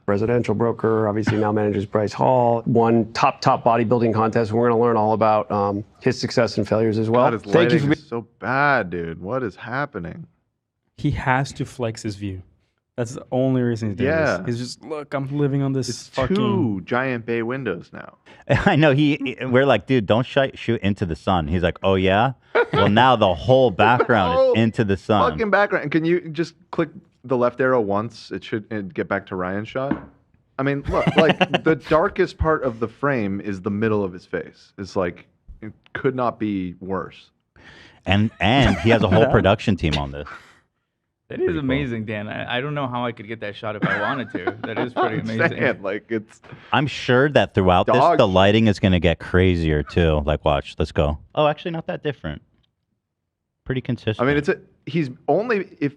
residential broker, obviously now manages Bryce Hall, won top bodybuilding contest. We're going to learn all about his success and failures as well. God, his Thank you lighting for is so bad, dude. What is happening? He has to flex his view. That's the only reason he's doing Yeah. this. He's just, look, I'm living on this fucking... Two giant bay windows now. I know. We're like, dude, don't shoot into the sun. He's like, oh yeah. Well, now the whole background is into the sun. Fucking background. Can you just click the left arrow once? It should get back to Ryan's shot. I mean, look, like the darkest part of the frame is the middle of his face. It's like it could not be worse. And he has a whole production team on this. That is amazing, Dan. I don't know how I could get that shot if I wanted to. That is pretty amazing. Saying, like it's. I'm sure that throughout this, the lighting is going to get crazier too. Like, watch, let's go. Oh, actually, not that different. Pretty consistent. I mean, he's only if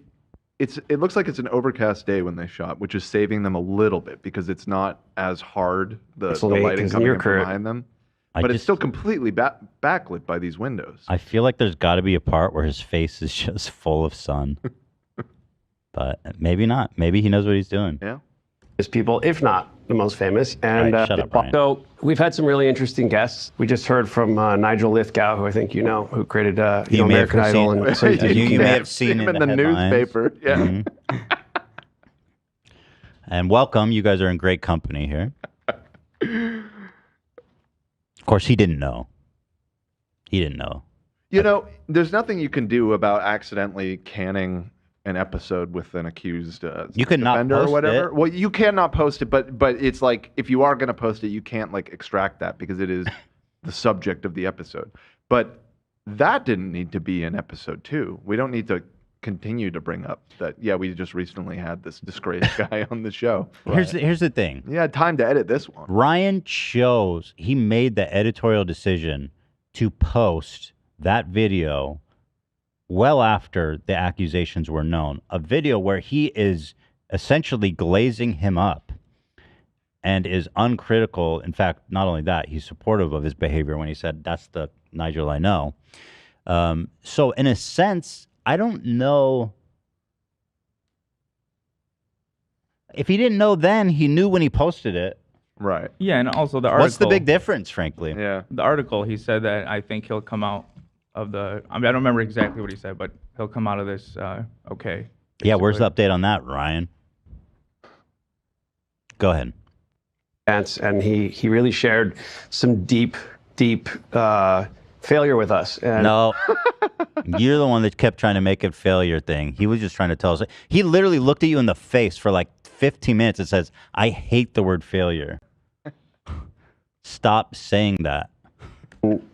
it looks like it's an overcast day when they shot, which is saving them a little bit because it's not as hard the lighting coming in from behind them. But it's still completely backlit by these windows. I feel like there's got to be a part where his face is just full of sun. But maybe not. Maybe he knows what he's doing. Yeah. There's people, if not the most famous. And Shut up, Brian. so we've had some really interesting guests. We just heard from Nigel Lithgow, who I think you know, who created American Idol. And so you may have seen him in the headlines. newspaper. Yeah. Mhm. And welcome. You guys are in great company here. Of course, he didn't know. He didn't know. You know, there's nothing you can do about accidentally canning an episode with an accused You could not offender post or whatever. it. Well, you cannot post it, but it's like if you are going to post it, you can't like extract that because it is the subject of the episode. But that didn't need to be in episode 2. We don't need to continue to bring up that. Yeah, we just recently had this disgraced guy on the show. Here's the thing. You had time to edit this one. Ryan he made the editorial decision to post that video well after the accusations were known. A video where he is essentially glazing him up and is uncritical. In fact, not only that, he's supportive of his behavior when he said, that's the Nigel I know. So in a sense, I don't know. If he didn't know then, he knew when he posted it. Right. Yeah, and also the article. What's the big difference, frankly? Yeah. The article, he said that I think he'll come out of the. I mean, I don't remember exactly what he said, but he'll come out of this okay. Yeah, where's the update on that, Ryan? Go ahead. And he really shared some deep failure with us. And No, you're the one that kept trying to make it failure thing. He was just trying to tell us. He literally looked at you in the face for like 15 minutes and says, I hate the word failure. Stop saying that.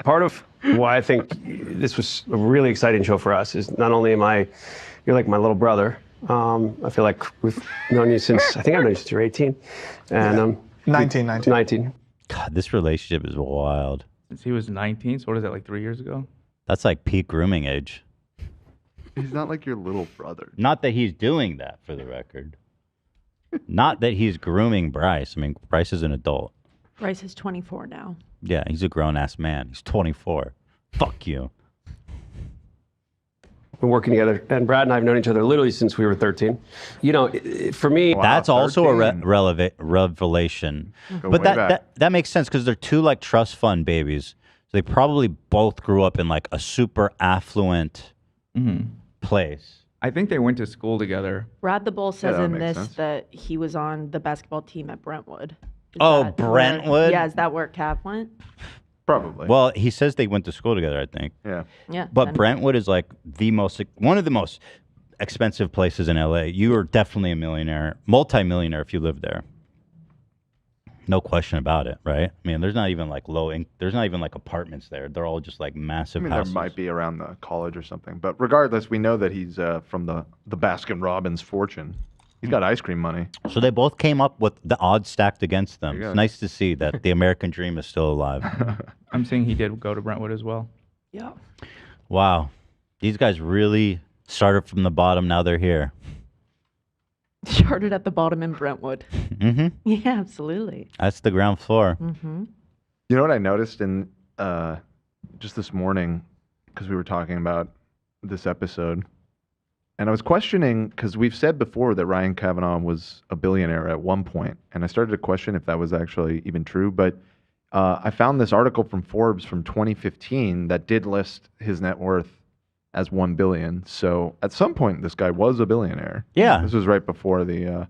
Part of why I think this was a really exciting show for us is not only you're like my little brother. I feel like we've known you since, I think I've known you since you're 18. And 19. God, this relationship is wild. Since he was 19, so what is that, like 3 years ago? That's like peak grooming age. He's not like your little brother. Not that he's doing that, for the record. Not that he's grooming Bryce. I mean, Bryce is an adult. Bryce is 24 now. Yeah, he's a grown-ass man. He's 24. Fuck you. We're working together, and Brad and I have known each other literally since we were 13. You know, for me, That's also a revelation. Go But way back. that makes sense because they're two like trust fund babies. they probably both grew up in like a super affluent place. I think they went to school together. Brad the Bull says that in makes this sense. that he was on the basketball team at Brentwood. Oh, that Brentwood? Where, yeah, is that where Cav went? Probably. Well, he says they went to school together, I think. Yeah. Yeah. But then- Brentwood is like one of the most expensive places in LA. You are definitely a millionaire, multi-millionaire if you live there. No question about it, right? I mean, there's not even like there's not even like apartments there. They're all just like massive I mean, houses. there might be around the college or something. But regardless, we know that he's from the Baskin Robbins fortune. He's got ice cream money. So they both came up with the odds stacked against them. There you It's go. nice to see that the American dream is still alive. I'm seeing he did go to Brentwood as well. Yeah. Wow. These guys really started from the bottom. Now they're here. Started at the bottom in Brentwood. Mm-hmm. Yeah, absolutely. That's the ground floor. Mm-hmm. You know what I noticed in just this morning, because we were talking about this episode, and I was questioning, because we've said before that Ryan Kavanaugh was a billionaire at one point, and I started to question if that was actually even true, but I found this article from Forbes from 2015 that did list his net worth as $1 billion. So at some point, this guy was a billionaire. Yeah. This was right before the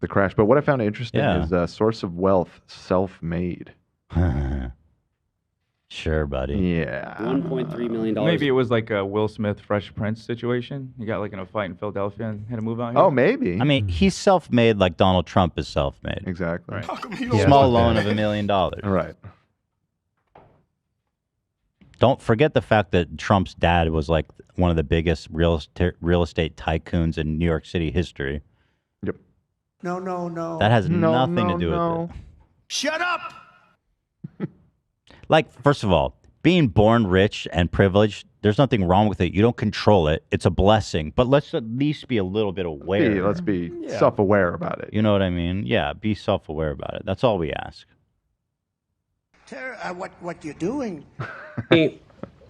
crash. But what I found interesting is source of wealth, self-made. Sure, buddy. Yeah. $1.3 million. Maybe it was like a Will Smith Fresh Prince situation. He got like in a fight in Philadelphia and had to move out here. Oh, maybe. I mean, he's self-made like Donald Trump is self-made. Exactly. Right. Small loan of $1 million. Right. Don't forget the fact that Trump's dad was like one of the biggest real estate tycoons in New York City history. Yep. No. That has nothing to do with it. Shut up! Like, first of all, being born rich and privileged, there's nothing wrong with it. You don't control it. It's a blessing. But let's at least be a little bit aware. Let's be self-aware about it. You know what I mean? Yeah, be self-aware about it. That's all we ask. What you're doing?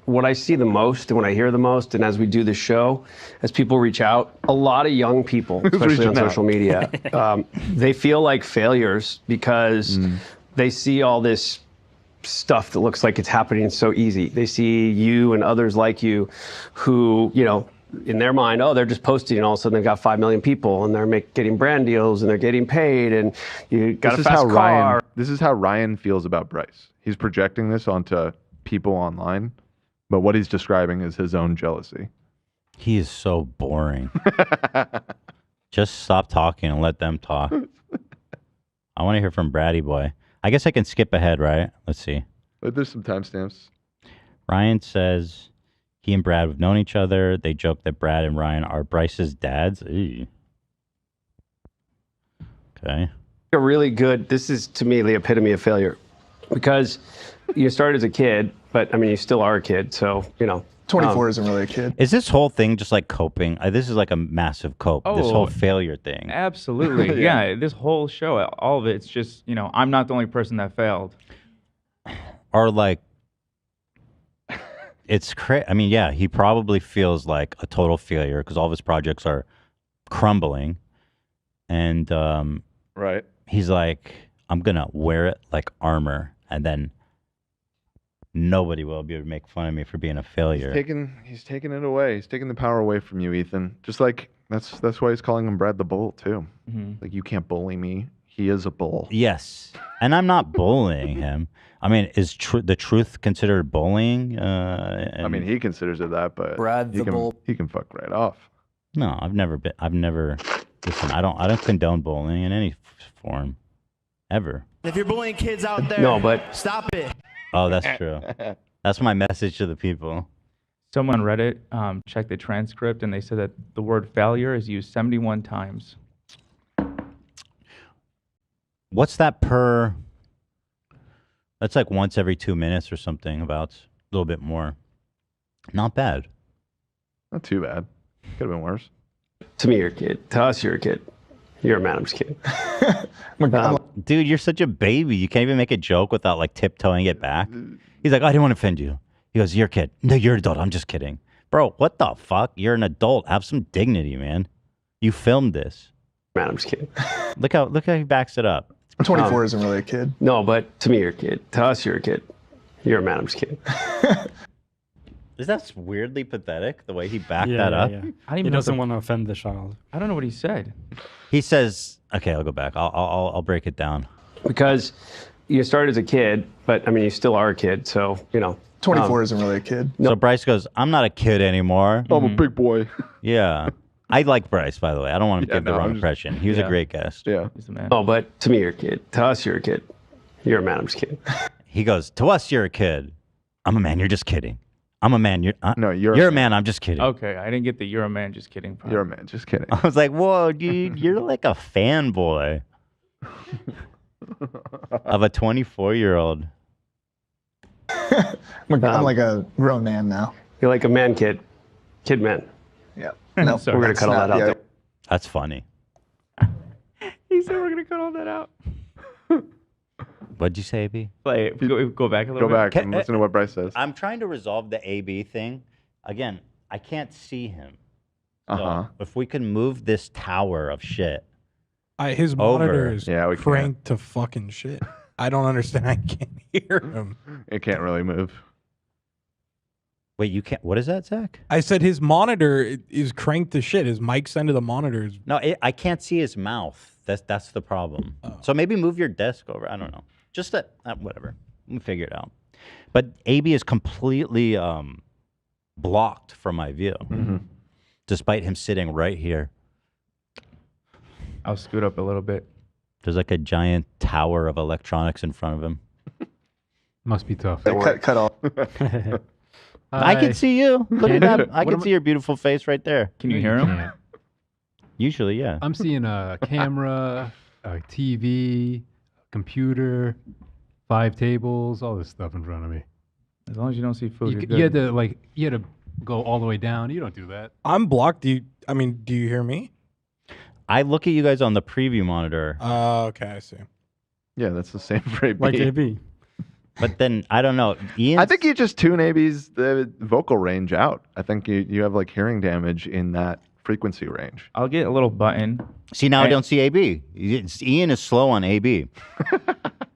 What I see the most and what I hear the most, and as we do the show, as people reach out, a lot of young people, especially on social media, they feel like failures because they see all this stuff that looks like it's happening so easy. They see you and others like you who, you know, in their mind, oh, they're just posting and all of a sudden they've got 5 million people and they're getting brand deals and they're getting paid and you got a fast car. This is how Ryan feels about Bryce. He's projecting this onto people online, but what he's describing is his own jealousy. He is so boring. Just stop talking and let them talk. I want to hear from Braddy Boy. I guess I can skip ahead, right? Let's see. But there's some timestamps. Ryan says he and Brad have known each other. They joke that Brad and Ryan are Bryce's dads. Ew. Okay. A really good, this is to me the epitome of failure because you started as a kid, but I mean, you still are a kid. So, you know, 24 isn't really a kid. Is this whole thing just like coping? This is like a massive cope. This Oh, whole failure thing. Absolutely. Yeah. This whole show, all of it, it's just, you know, I'm not the only person that failed. Or like, it's crazy. I mean, yeah, he probably feels like a total failure because all of his projects are crumbling. And right. He's like, I'm going to wear it like armor. And then nobody will be able to make fun of me for being a failure. He's taking it away. He's taking the power away from you, Ethan. Just like that's why he's calling him Brad the Bull too. Like, you can't bully me. He is a bull. Yes, and I'm not bullying him. I mean, is the truth considered bullying? I mean, he considers it that, but Brad the Bull. He can fuck right off. No, I've never. Listen, I don't condone bullying in any form, ever. If you're bullying kids out there, No, but- stop it. Oh, that's true. That's my message to the people. Someone on Reddit checked the transcript and they said that the word failure is used 71 times. What's that per? That's like once every 2 minutes or something. About a little bit more. Not bad. Not too bad. Could have been worse. To me, you're a kid. To us, you're a kid. You're a Madam's kid. Dude, you're such a baby. You can't even make a joke without like tiptoeing it back. He's like, I didn't want to offend you. He goes, you're a kid. No, you're an adult. I'm just kidding. Bro, what the fuck? You're an adult. Have some dignity, man. You filmed this. Madam's kid. Look how he backs it up. 24 isn't really a kid. No, but to me, you're a kid. To us, you're a kid. You're a man. I'm just kidding. Is that weirdly pathetic, the way he backed Yeah, that yeah, up? yeah. I didn't He even know doesn't want to offend the child. I don't know what he said. He says, okay, I'll go back. I'll break it down. Because you started as a kid, but I mean, you still are a kid, so, you know. 24 isn't really a kid. So Bryce goes, I'm not a kid anymore. I'm a big boy. Yeah. I like Bryce, by the way. I don't want to give the wrong I'm just- impression. He was a great guest. Yeah. He's the man. Oh, but to me, you're a kid. To us, you're a kid. You're a man. I'm just kidding. He goes, to us, you're a kid. I'm a man. You're just kidding. I'm a man. You're No, you're a man. I'm just kidding. Okay, I didn't get the "you're a man, just kidding" part. You're a man. Just kidding. I was like, whoa, dude, you're like a fanboy of a 24-year-old. I'm like a grown man now. You're like a man kid. Kid man. Yeah. No, We're going to cut all that out. That's funny. He said we're gonna cut all that out. What'd you say, AB? Play it. Go back a little Go bit. back and listen to what Bryce says. I'm trying to resolve the AB thing. Again, I can't see him. So if we can move this tower of shit. His over. monitor is Yeah, we cranked to fucking shit. I don't understand. I can't hear him. It can't really move. Wait, you can't. What is that, Zach? I said his monitor is cranked to shit. His mic's into the monitors. No, I can't see his mouth. That's the problem. So maybe move your desk over. I don't know. Just that, whatever. We'll figure it out. But AB is completely blocked from my view, despite him sitting right here. I'll scoot up a little bit. There's like a giant tower of electronics in front of him. Must be tough. Cut off. I can see you. Look at that. I can am see your beautiful face right there. Can you hear him? Usually, yeah. I'm seeing a camera, a TV, computer, 5 tables, all this stuff in front of me. As long as you don't see food, you're good. You had to go all the way down. You don't do that. I'm blocked. Do you hear me? I look at you guys on the preview monitor. Oh, okay, I see. Yeah, that's the same for AB. Like AB. But then I don't know. Ian, I think you just tune AB's vocal range out. I think you have like hearing damage in that frequency range. I'll get a little button. See, now I don't see AB. Ian is slow on AB.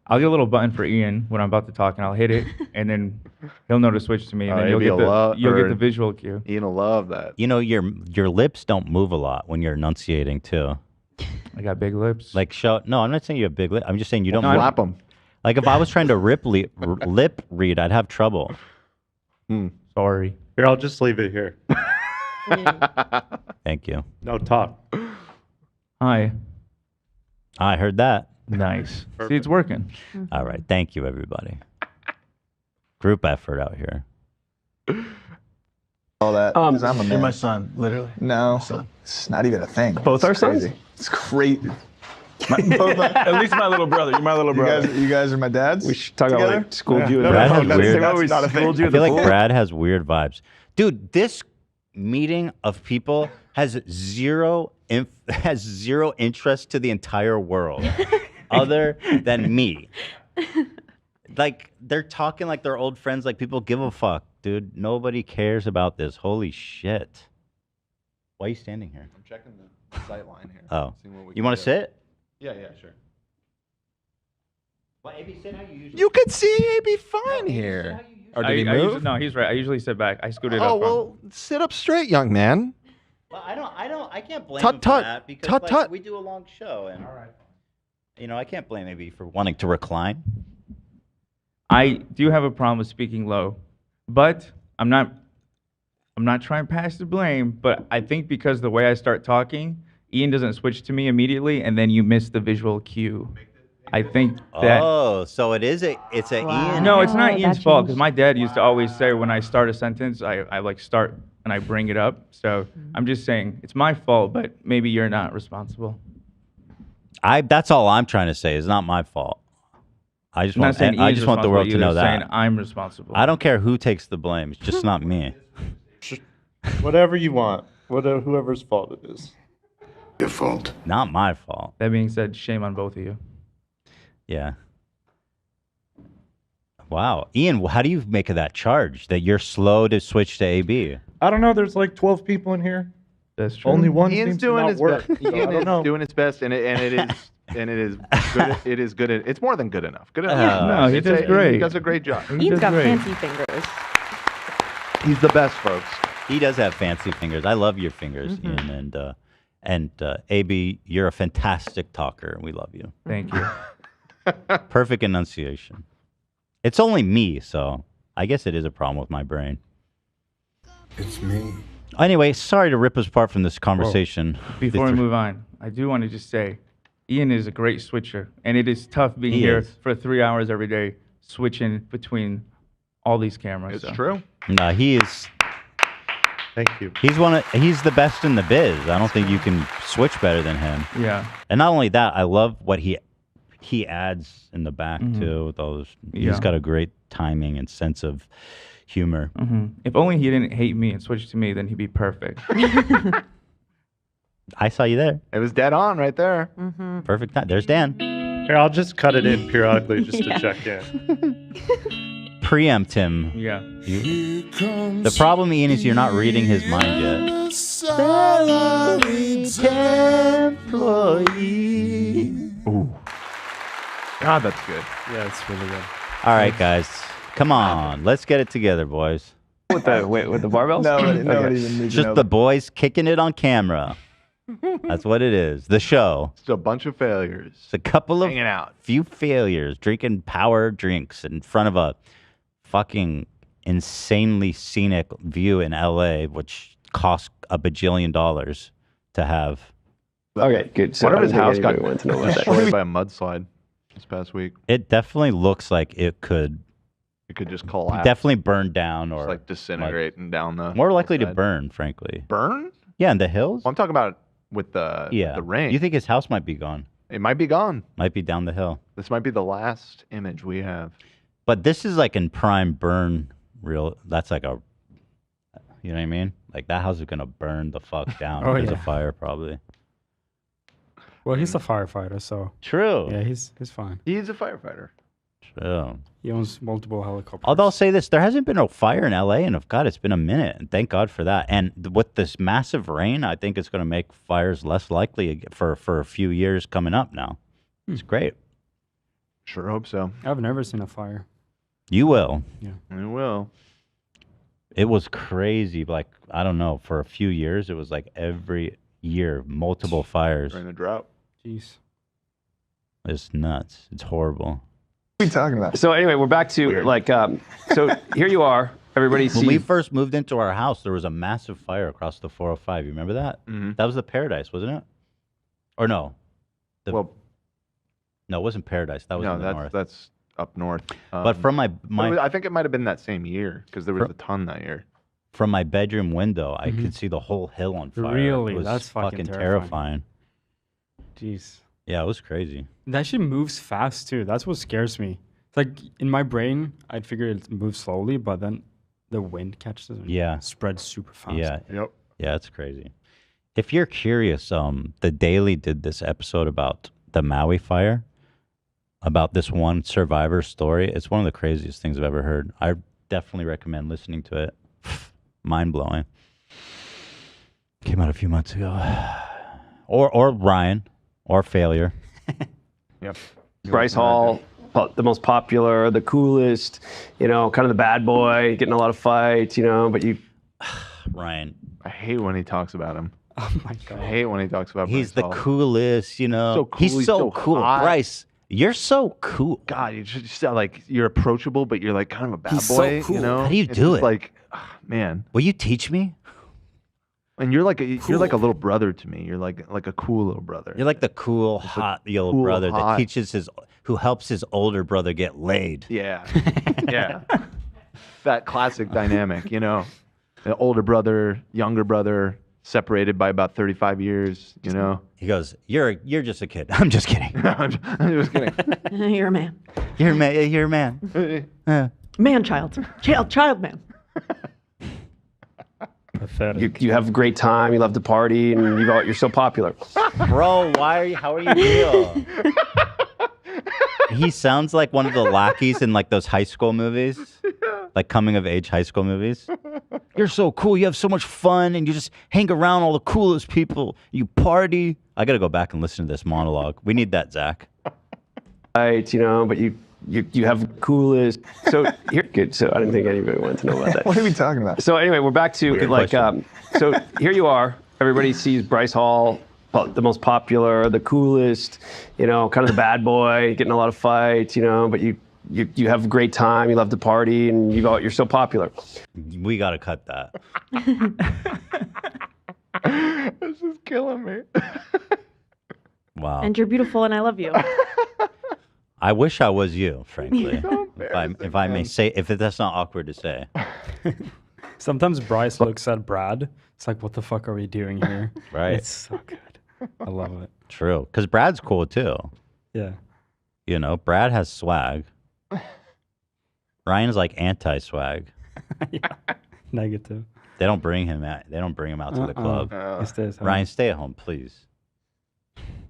I'll get a little button for Ian when I'm about to talk, and I'll hit it, and then he'll know to switch to me, and then you'll get the visual cue. Ian will love that. You know, your lips don't move a lot when you're enunciating too. I got big lips. Like no, I'm not saying you have big lips. I'm just saying you don't flap them. Like if I was trying to lip read, I'd have trouble. Sorry. Here, I'll just leave it here. Thank you. No talk. Hi. I heard that. Nice. See, it's working. All right. Thank you, everybody. Group effort out here. All that. 'Cause I'm a man. You're my son, literally. No, it's not even a thing. Both our sons? Crazy. It's crazy. At least my little brother. You're my little brother. You guys are my dads. We should talk about like schooled you. Brad has weird. That's not a thing. I feel like Brad has weird vibes. Dude, this meeting of people has zero interest to the entire world, other than me. Like they're talking like they're old friends. Like people give a fuck, dude. Nobody cares about this. Holy shit! Why are you standing here? I'm checking the sight line here. Oh, seeing what we you can want do. to sit? Yeah, sure. Well, AB, sit how you usually. You could see AB fine here. Or did he move? No, he's right. I usually sit back. I scooted Oh up. well, sit up straight, young man. Well, I can't blame Tut, him tut. for that because Tut, like, tut. we do a long show and you know I can't blame AB for wanting to recline. I do have a problem with speaking low, but I'm not trying to pass the blame, but I think because the way I start talking, Ian doesn't switch to me immediately, and then you miss the visual cue. I think that. Oh, so it's a Ian. No, it's not Ian's fault because my dad used to always say when I start a sentence, I like start and I bring it up. So I'm just saying it's my fault, but maybe you're not responsible. That's all I'm trying to say. It's not my fault. I just I'm not want saying I Ian's just want the world to responsible know either, saying that. I'm responsible. I don't care who takes the blame. It's just not me. Whatever you want. Whoever's fault it is. Your fault. Not my fault. That being said, shame on both of you. Yeah. Wow. Ian, how do you make of that charge that you're slow to switch to AB? I don't know. There's like 12 people in here. That's true. Only one Ian's seems doing to not his work. best. So I Ian don't is know. doing his best, and it is and it is good. It is good. It's more than good enough. Good enough. No, he does great. He does a great job. Ian's got fancy fingers. He's the best, folks. He does have fancy fingers. I love your fingers, Ian, and AB. You're a fantastic talker. We love you. Thank you. Perfect enunciation. It's only me, so I guess it is a problem with my brain. It's me. Anyway, sorry to rip us apart from this conversation. Before we move on, I do want to just say, Ian is a great switcher, and it is tough being He here is. for 3 hours every day, switching between all these cameras. It's true. No, he is. Thank you. He's the best in the biz. I don't think you can switch better than him. Yeah. And not only that, I love what he adds in the back too. With those, he's got a great timing and sense of humor. If only he didn't hate me and switch to me, then he'd be perfect. I saw you there. It was dead on right there. Perfect time. There's Dan. Here, I'll just cut it in periodically just to check in. Preempt him. Yeah. The problem, Ian, is you're not reading his mind yet. Salaried employee. Ooh. God, that's good. Yeah, it's really good. All right, guys. Come on. Let's get it together, boys. With the barbells? Nobody even needs to Just know the boys kicking it on camera. That's what it is. The show. It's a bunch of failures. It's a couple of Hanging out. few failures, drinking power drinks in front of a fucking insanely scenic view in LA, which costs $1 bajillion to have. Okay, good. So What if I his didn't house think got anybody wanted to know about that. destroyed by a mudslide this past week? It definitely looks like it could It could just collapse. definitely burn down or Just like disintegrate and down the. more likely to side. burn, frankly. Burn? Yeah, in the hills. Well, I'm talking about with the rain. You think his house might be gone? It might be gone. Might be down the hill. This might be the last image we have. But this is like in prime burn real. That's like a, you know what I mean? Like that house is gonna burn the fuck down. Oh, There's a yeah. fire probably. Well, he's a firefighter, so True. yeah, he's fine. He's a firefighter. True. He owns multiple helicopters. Although I'll say this, there hasn't been a fire in LA, and God, it's been a minute, and thank God for that. And with this massive rain, I think it's going to make fires less likely for a few years coming up now. It's great. Sure hope so. I've never seen a fire. You will. Yeah. We will. It was crazy. Like, I don't know, for a few years, it was like every year, multiple fires. We're in a drought. Jeez. It's nuts. It's horrible. What are you talking about? So anyway, we're back to so here you are. Everybody When we sees. first moved into our house, there was a massive fire across the 405. You remember that? That was the Paradise, wasn't it? Or no? No, it wasn't Paradise. That was in the north. That's up north. But from my I think it might have been that same year because there was a ton that year. From my bedroom window, I could see the whole hill on fire. Really? It was That's fucking terrifying. Jeez. Yeah, it was crazy. That shit moves fast too. That's what scares me. It's like in my brain, I'd figure it moves slowly, but then the wind catches it and spreads super fast. Yeah. Yep. Yeah, it's crazy. If you're curious, The Daily did this episode about the Maui fire, about this one survivor story. It's one of the craziest things I've ever heard. I definitely recommend listening to it. Mind blowing. Came out a few months ago. Or Ryan, or Failure. Yep. Bryce Hall, the most popular, the coolest, kind of the bad boy, getting a lot of fights, but you. Ryan. I hate when he talks about him. Oh my God. I hate when he talks about He's Bryce the Hall. coolest, So cool. He's so cool. hot. Bryce, you're so cool. God, you just sound like you're approachable, but you're like kind of a bad He's so boy. cool. You know? How do you It's do just it? Like, man. Will you teach me? And you're like a little brother to me. You're like a cool little brother. You're like the cool, hot yellow cool, brother hot- that who helps his older brother get laid. Yeah. Yeah. That classic dynamic, An older brother, younger brother, separated by about 35 years, He goes, "You're just a kid." I'm just kidding. I'm just kidding. You're a man. You're a man. You're a man. Man child. Child man. Pathetic. You have a great time. You love to party, and you're so popular. Bro, how are you real? He sounds like one of the lackeys in like those high school movies, like coming of age high school movies. You're so cool. You have so much fun, and you just hang around all the coolest people. You party. I got to go back and listen to this monologue. We need that, Zach. Right, but you have coolest. So here, good. So I didn't think anybody wanted to know about that. What are we talking about? So anyway, we're back to so here you are. Everybody sees Bryce Hall, the most popular, the coolest, kind of the bad boy, getting a lot of fights, but you have a great time, you love to party, and you're so popular. We got to cut that. This is killing me. Wow. And you're beautiful, and I love you. I wish I was you, frankly. So if I may say, if that's not awkward to say. Sometimes Bryce looks at Brad. It's like, what the fuck are we doing here? Right. It's so good. I love it. True. Because Brad's cool, too. Yeah. Brad has swag. Ryan's like anti-swag. Yeah. Negative. They don't bring him out. They don't bring him out to the club. He stays home. Ryan, stay at home, please.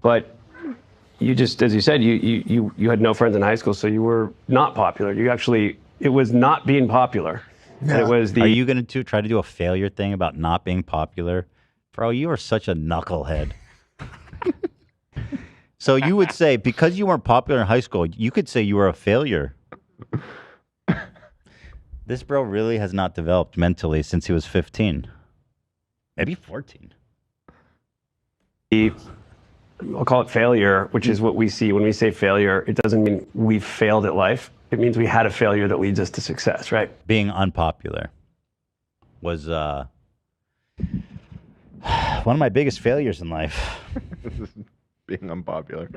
But you just, as you said, you had no friends in high school, so you were not popular. It was not being popular. Yeah. It was Are you going to try to do a failure thing about not being popular? Bro, you are such a knucklehead. So you would say, because you weren't popular in high school, you could say you were a failure. This bro really has not developed mentally since he was 15. Maybe 14. I'll call it failure, which is what we see when we say failure. It doesn't mean we failed at life. It means we had a failure that leads us to success, right? Being unpopular was one of my biggest failures in life. Being unpopular.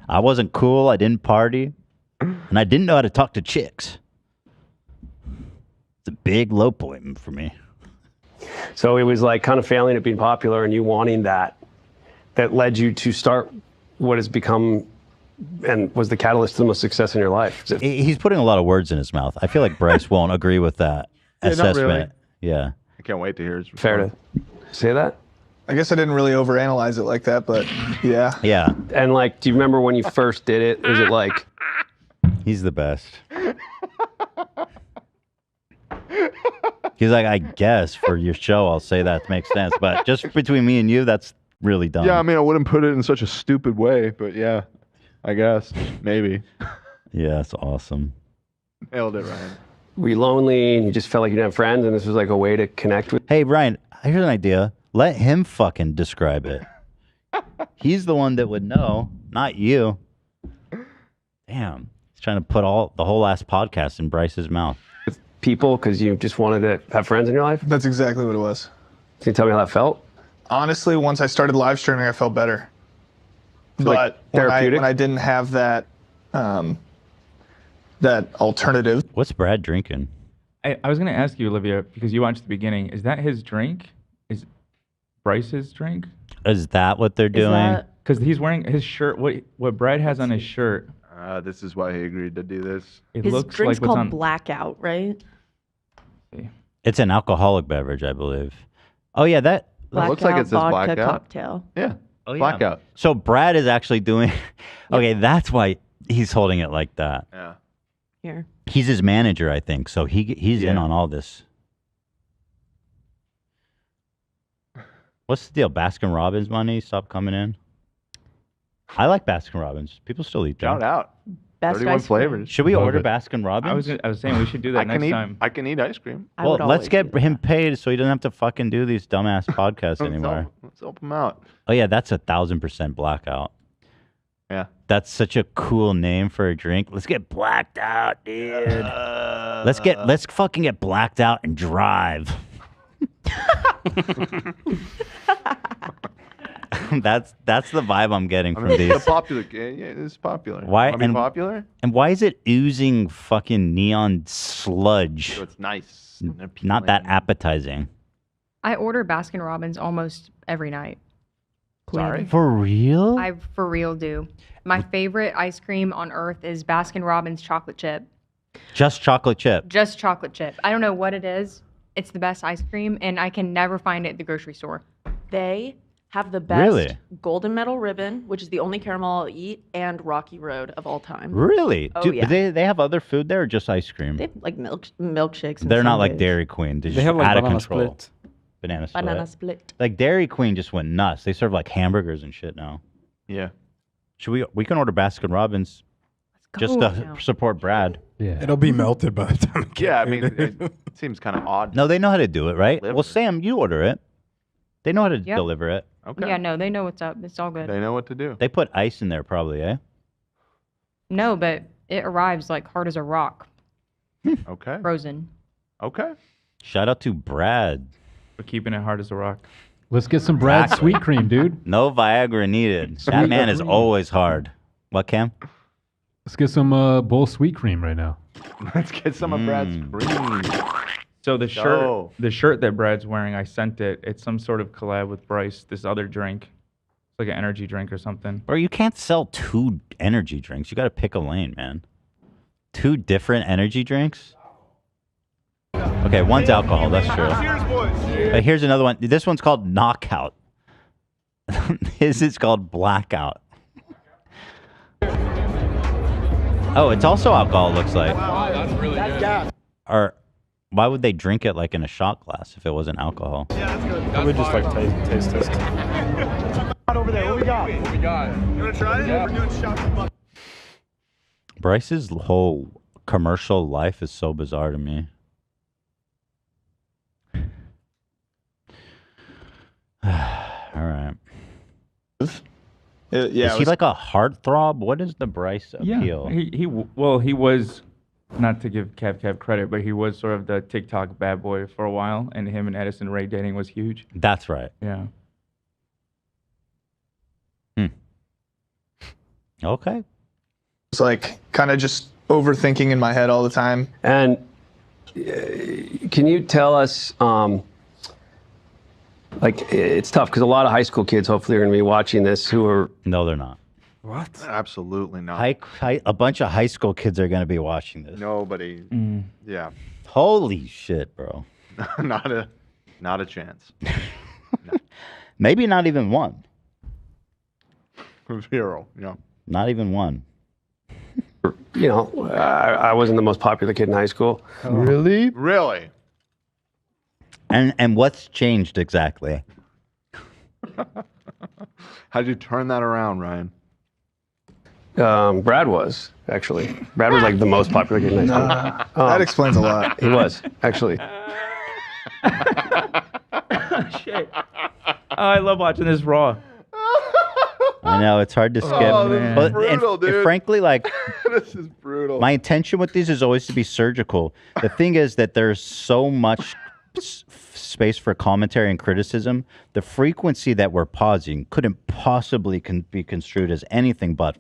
I wasn't cool. I didn't party. And I didn't know how to talk to chicks. It's a big low point for me. So it was like kind of failing at being popular and you wanting that led you to start what has become and was the catalyst to the most success in your life. He's putting a lot of words in his mouth. I feel like Bryce won't agree with that assessment. Not really. Yeah. I can't wait to hear his Fair to say that? I guess I didn't really overanalyze it like that, but yeah. Yeah. And do you remember when you first did it? Was it like... He's the best. He's like, I guess for your show, I'll say that makes sense. But just between me and you, that's really dumb. Yeah, I mean, I wouldn't put it in such a stupid way, but yeah, I guess. Maybe. Yeah, that's awesome. Nailed it, Ryan. Were you lonely and you just felt like you didn't have friends and this was like a way to connect with... Hey, Ryan, here's an idea. Let him fucking describe it. He's the one that would know, not you. Damn. He's trying to put the whole last podcast in Bryce's mouth. With people because you just wanted to have friends in your life? That's exactly what it was. Can you tell me how that felt? Honestly, once I started live streaming, I felt better. So But like therapeutic? when I didn't have that that alternative. What's Brad drinking? I was going to ask you, Olivia, because you watched the beginning. Is that his drink? Is Bryce's drink? Is that what they're doing? Because he's wearing his shirt. What Brad has on his shirt. This is why he agreed to do this. It His looks drink's like what's called on. Blackout, right? It's an alcoholic beverage, I believe. Oh, yeah, that looks like it says vodka blackout. cocktail. Yeah. Oh, yeah. Blackout. So Brad is actually doing... Okay, that's why he's holding it like that. Yeah. Here. He's his manager, I think. So he's in on all this. What's the deal? Baskin Robbins money stopped coming in? I like Baskin Robbins. People still eat them. Shout out. Best 31 ice cream. flavors. Should we Love order it. Baskin Robbins? I was saying we should do that next time. I can eat ice cream. I Well, would let's always get do him paid so he doesn't have to fucking do these dumbass podcasts anymore. Let's help him out. Oh yeah, that's 1,000% blackout. Yeah. That's such a cool name for a drink. Let's get blacked out, dude. Let's fucking get blacked out and drive. That's the vibe I'm getting from these. The popular. Yeah, it's popular. Why Wanna be popular? And why is it oozing fucking neon sludge? So it's nice. Not that appetizing. I order Baskin Robbins almost every night. Sorry. For real? I for real do. My favorite ice cream on earth is Baskin Robbins chocolate chip. Just chocolate chip. Just chocolate chip. I don't know what it is. It's the best ice cream, and I can never find it at the grocery store. They have the best Really? golden medal ribbon, which is the only caramel I'll eat, and Rocky Road of all time. Really? Oh, yeah. They have other food there or just ice cream? They have like milkshakes. And They're not like sundaes. Dairy Queen. They're They just have like out of banana control. split. Banana split. Banana split. Like Dairy Queen just went nuts. They serve like hamburgers and shit now. Yeah. Should we can order Baskin Robbins just go to now. support Brad. Yeah. It'll be melted by the time. Yeah, I mean, it seems kind of odd. No, they know how to do it, right? Deliver. Well, Sam, you order it. They know how to Yep. deliver it. Okay. Yeah, no, they know what's up. It's all good. They know what to do. They put ice in there probably, eh? No, but it arrives like hard as a rock, Okay. frozen. Okay. Shout out to Brad. For keeping it hard as a rock. Let's get some Brad Exactly. sweet cream, dude. No Viagra needed. That man is always hard. What, Cam? Let's get some bull sweet cream right now. Let's get some of Brad's cream. So the shirt, Go. the shirt that Brad's wearing, I sent it. It's some sort of collab with Bryce. This other drink, it's like an energy drink or something. Bro, you can't sell 2 energy drinks. You got to pick a lane, man. 2 different energy drinks? Okay, one's alcohol. That's true. Cheers, boys. But here's another one. This one's called Knockout. His is called Blackout. Oh, it's also alcohol, it looks like. Wow, that's really good. Or why would they drink it like in a shot glass if it wasn't alcohol? Yeah, that's good. Probably just like taste test. Over there, what we got? What we got? You wanna try it? Yeah. We're doing shots. Bryce's whole commercial life is so bizarre to me. All right. Yeah. Is he like a heartthrob? What is the Bryce appeal? He was, not to give Kav Kav credit, but he was sort of the TikTok bad boy for a while, and him and Edison Ray dating was huge. That's right. Yeah. Okay. It's like kind of just overthinking in my head all the time. And can you tell us, like, it's tough because a lot of high school kids hopefully are going to be watching this who are. No, they're not. What? Absolutely not. A bunch of high school kids are going to be watching this. Nobody. Yeah. Holy shit, bro. not a chance. Maybe not even one. 0. Yeah. Not even one. You know, I wasn't the most popular kid in high school. Really? Really? And what's changed exactly? How'd you turn that around, Ryan? Brad was, actually. Brad was like the most popular kid in high school. That explains a lot. He was, actually. Shit. Oh, I love watching this raw. I know, it's hard to skip. Oh, this is But brutal, dude. frankly, like, This is brutal. my intention with these is always to be surgical. The thing is that there's so much space for commentary and criticism. The frequency that we're pausing couldn't possibly be construed as anything but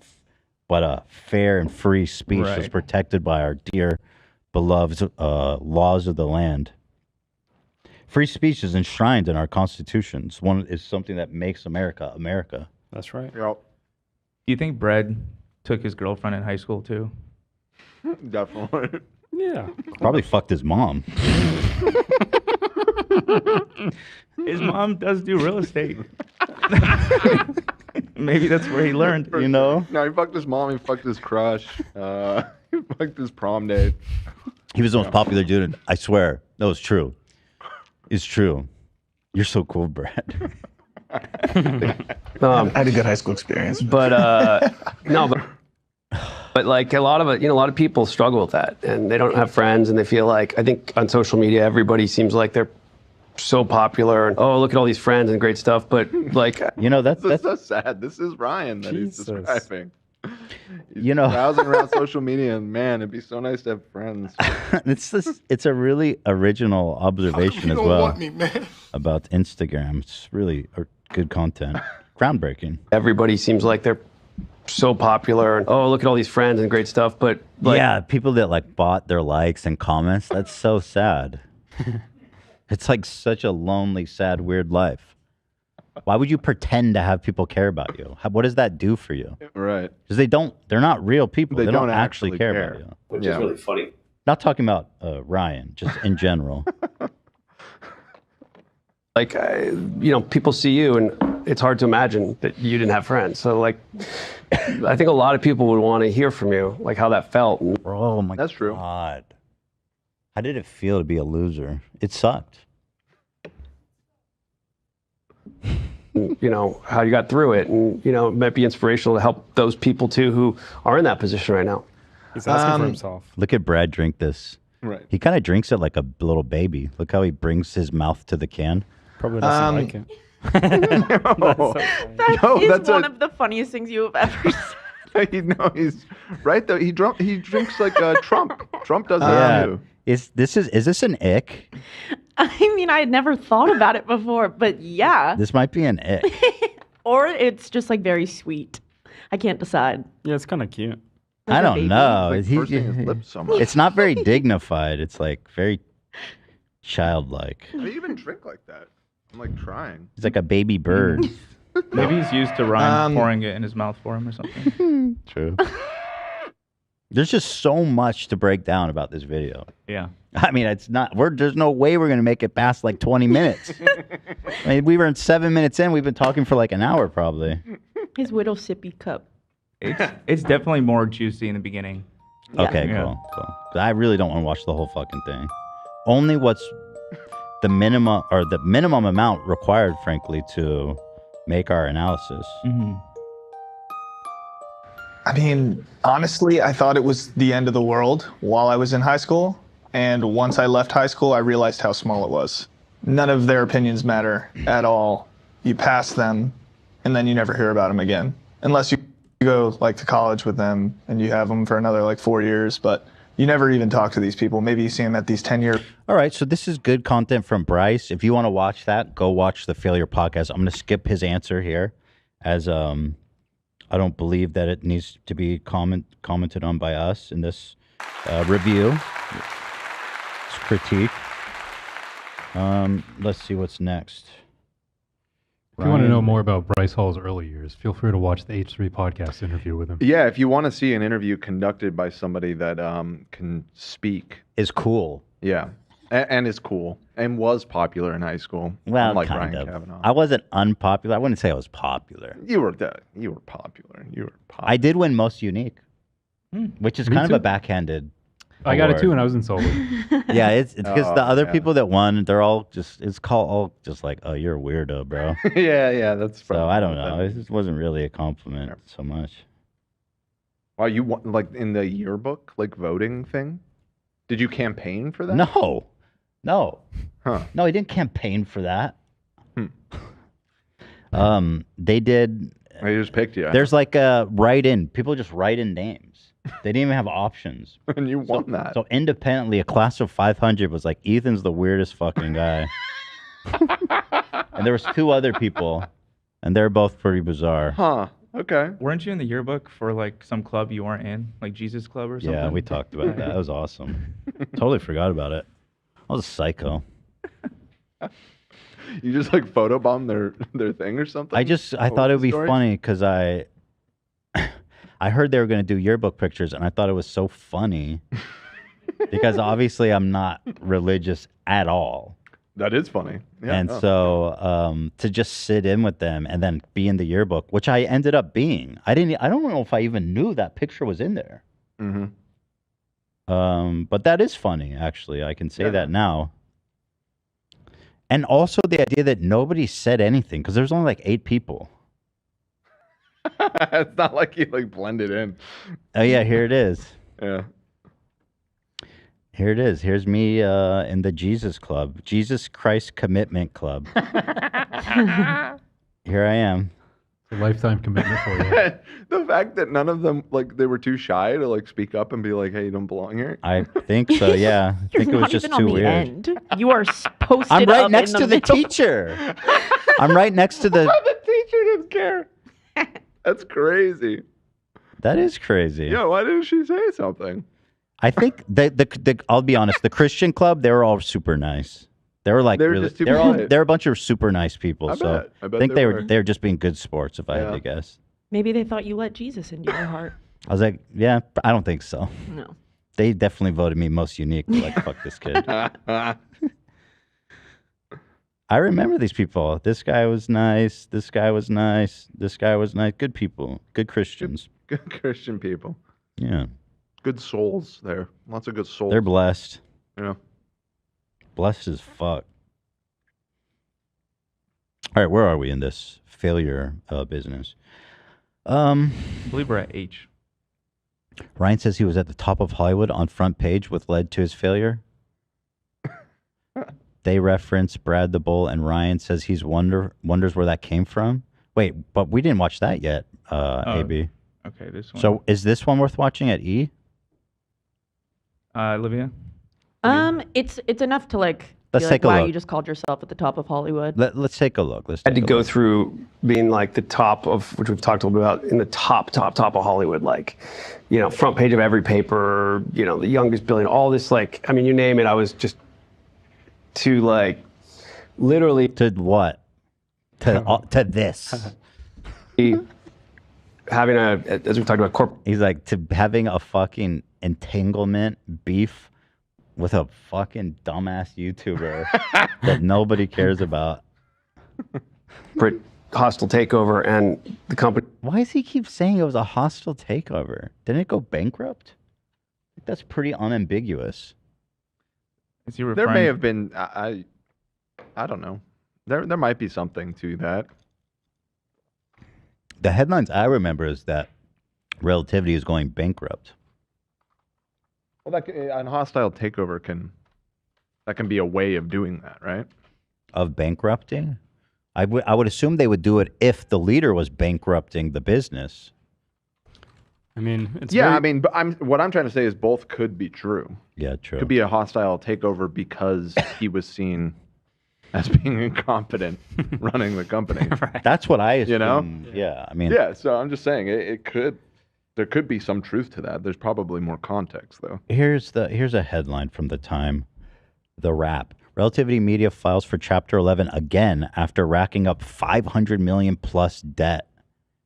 a fair and free speech that's Right. protected by our dear, beloved laws of the land. Free speech is enshrined in our constitutions. One is something that makes America America. That's right. Yep. Do you think Brad took his girlfriend in high school too? Definitely. Yeah. Probably fucked his mom. His mom does do real estate. Maybe that's where he learned. You know? No, he fucked his mom. He fucked his crush. He fucked his prom date. He was the most popular dude. I swear. No, it's true. It's true. You're so cool, Brad. I had a good high school experience. But no, but like a lot of it, you know, a lot of people struggle with that, and they don't have friends, and they feel like, I think on social media, everybody seems like they're so popular, and oh, look at all these friends and great stuff. But like, you know, that's so sad. This is Ryan that he's describing. He's You know- browsing around social media, and man, it'd be so nice to have friends. It's a really original observation as don't well want me, man? about Instagram. It's really good content. Groundbreaking. everybody seems like they're so popular, and oh, look at all these friends and great stuff. But like, Yeah, people that like bought their likes and comments. That's so sad. It's like such a lonely, sad, weird life. Why would you pretend to have people care about you? What does that do for you? Right. Because they're not real people. They They don't don't actually actually care care. about you. Which Yeah. is really funny. Not talking about Ryan, just in general. like you know, people see you, and it's hard to imagine that you didn't have friends. So like, I think a lot of people would want to hear from you, like how that felt. Oh my That's true. God. How did it feel to be a loser? It sucked. You know, how you got through it, and you know, it might be inspirational to help those people too who are in that position right now. He's asking for himself. Look at Brad drink this. Right. He kind of drinks it like a little baby. Look how he brings his mouth to the can. Probably doesn't like it. That is one of the funniest things you have ever said. He's right though. He drinks like Trump. Trump does Yeah. that too. Is this an ick? I mean, I had never thought about it before, but yeah. This might be an ick. Or it's just like very sweet. I can't decide. Yeah, it's kind of cute. I don't know. He's like pursing his lips so much. It's not very dignified. It's like very childlike. How do you even drink like that? I'm like trying. He's like a baby bird. Maybe he's used to Ryan pouring it in his mouth for him or something. True. There's just so much to break down about this video. Yeah. I mean, it's not. There's no way we're gonna make it past like 20 minutes. I mean, we were 7 minutes in. We've been talking for like an hour, probably. His widow sippy cup. It's definitely more juicy in the beginning. Okay, Yeah. cool. I really don't want to watch the whole fucking thing. Only what's the minimum amount required, frankly, to make our analysis. Mm-hmm. I mean, honestly, I thought it was the end of the world while I was in high school. And once I left high school, I realized how small it was. None of their opinions matter at all. You pass them, and then you never hear about them again. Unless you go like to college with them and you have them for another like 4 years, but you never even talk to these people. Maybe you see them at these 10-year. All right, so this is good content from Bryce. If you want to watch that, go watch the Failure Podcast. I'm going to skip his answer here, as I don't believe that it needs to be commented on by us in this review. It's critique. Let's see what's next. If you want to know more about Bryce Hall's early years, feel free to watch the H3 podcast interview with him. Yeah, if you want to see an interview conducted by somebody that can speak. Is cool. Yeah, and is cool, and was popular in high school. Well, like kind Ryan of. Kavanaugh. I wasn't unpopular. I wouldn't say I was popular. You were popular. I did win most unique, which is Me kind too. of a backhanded. I got it award. too, and I was insulted. Yeah, it's because the other yeah. people that won, they're all just all just like, oh, you're a weirdo, bro. yeah, that's. So I don't know. It just wasn't really a compliment so much. Wow, you won, like in the yearbook, like voting thing? Did you campaign for that? No. Huh. No, he didn't campaign for that. They did. I just picked you. There's like a write-in. People just write in names. They didn't even have options. And you won that. So independently, a class of 500 was like, Ethan's the weirdest fucking guy. And there was 2 other people, and they're both pretty bizarre. Huh. Okay. Weren't you in the yearbook for like some club you weren't in, like Jesus Club or something? Yeah, we talked about that. That was awesome. Totally forgot about it. I was a psycho. You just like photobombed their thing or something? I thought it would be funny because I heard they were going to do yearbook pictures, and I thought it was so funny because obviously I'm not religious at all. That is funny. Yeah, and so to just sit in with them and then be in the yearbook, which I ended up being. I don't know if I even knew that picture was in there. Mm-hmm. But that is funny, actually. I can say that now. And also the idea that nobody said anything because there's only like 8 people. It's not like you like blended in. Oh yeah, here it is. Yeah. Here it is. Here's me in the Jesus Club, Jesus Christ Commitment Club. Here I am. It's a lifetime commitment for you. The fact that none of them like they were too shy to like speak up and be like, "Hey, you don't belong here." I think so. Yeah, I think it was just too weird. End. You are posted I'm right up next in to the middle. teacher. I'm right next to the. The teacher didn't care. That's crazy. That is crazy. Yeah, why didn't she say something? I think the I'll be honest, the Christian club, they were all super nice. They were like They were really, just too they're polite. a bunch of super nice people. I so bet. I bet think they they were were. just being good sports, if I had to guess. Maybe they thought you let Jesus into your heart. I was like, yeah, I don't think so. No. They definitely voted me most unique. Like, fuck this kid. I I remember these people. This guy was nice. This guy was nice. This guy was nice. Good people. Good Christians. Good Christian people. Yeah. Good souls there. Lots of good souls. They're blessed. Yeah. Blessed as fuck. All right, where are we in this failure business? I believe we're at H. Ryan says he was at the top of Hollywood on front page, what led to his failure. They reference Brad the Bull, and Ryan says he's wonders where that came from. Wait, but we didn't watch that yet, AB. Okay, this one. So is this one worth watching at E? Olivia? It's enough to like. Let's be take like, a wow, look. you just called yourself at the top of Hollywood. Let's take a look. I had to go through being like the top of, which we've talked a little bit about, in the top of Hollywood, like, you know, front page of every paper, you know, the youngest billion, all this, like, I mean, you name it, I was just to like, literally. To what? To this. Having as we talked about, corporate. He's like, to having a fucking entanglement beef with a fucking dumbass YouTuber that nobody cares about. Hostile takeover, and the company. Why does he keep saying it was a hostile takeover? Didn't it go bankrupt? That's pretty unambiguous. There may have been. I don't know. There might be something to that. The headlines I remember is that Relativity is going bankrupt. Well, an hostile takeover can be a way of doing that, right? Of bankrupting? I would assume they would do it if the leader was bankrupting the business. I mean, it's I mean, but what I'm trying to say is both could be true. Yeah, true. Could be a hostile takeover because he was seen as being incompetent running the company. Right. That's what I assume. You know? Yeah, I mean. Yeah, so I'm just saying there could be some truth to that. There's probably more context though. Here's a headline from the Time, The Wrap. Relativity Media files for Chapter 11 again after racking up 500 million plus debt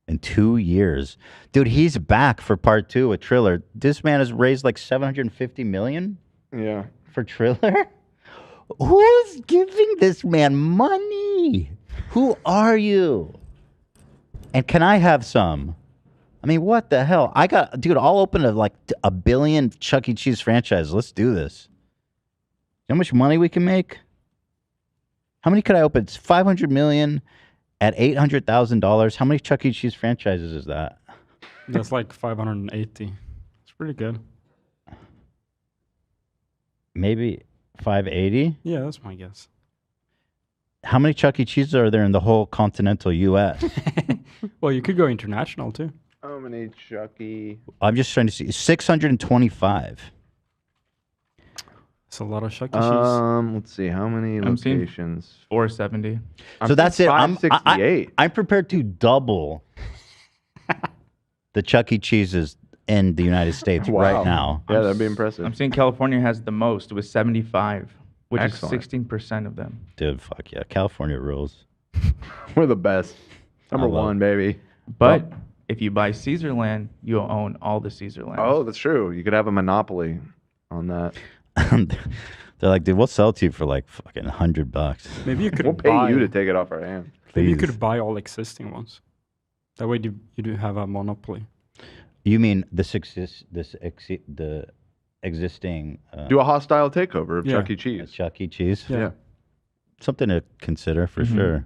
in 2 years. Dude, he's back for part 2 with Triller. This man has raised like 750 million. Yeah. For Triller. Who's giving this man money? Who are you? And can I have some? I mean, what the hell? Dude, I'll open like a billion Chuck E. Cheese franchises. Let's do this. You know how much money we can make? How many could I open? It's 500 million at $800,000. How many Chuck E. Cheese franchises is that? That's like 580. It's pretty good. Maybe 580? Yeah, that's my guess. How many Chuck E. Cheeses are there in the whole continental U.S.? Well, you could go international too. How many Chucky? I'm just trying to see. 625. It's a lot of Chuck E. Cheese. Let's see. How many I'm seeing locations? 470. So that's it. I'm 568. I'm prepared to double the Chuck E. Cheeses in the United States right now. Yeah, that'd be impressive. I'm seeing California has the most with 75, which Excellent. is 16% of them. Dude, fuck yeah. California rules. We're the best. Number I love one, baby. But if you buy Caesarland, you'll own all the Caesarland. Oh, that's true. You could have a monopoly on that. They're like, dude, we'll sell it to you for like fucking $100. Maybe you could We'll pay buy, you to take it off our hands. Maybe you Please. could buy all existing ones. That way you do have a monopoly. You mean the existing Do a hostile takeover of Yeah. Chuck E. Cheese. Chuck E. Cheese? Yeah. Something to consider for Mhm. sure.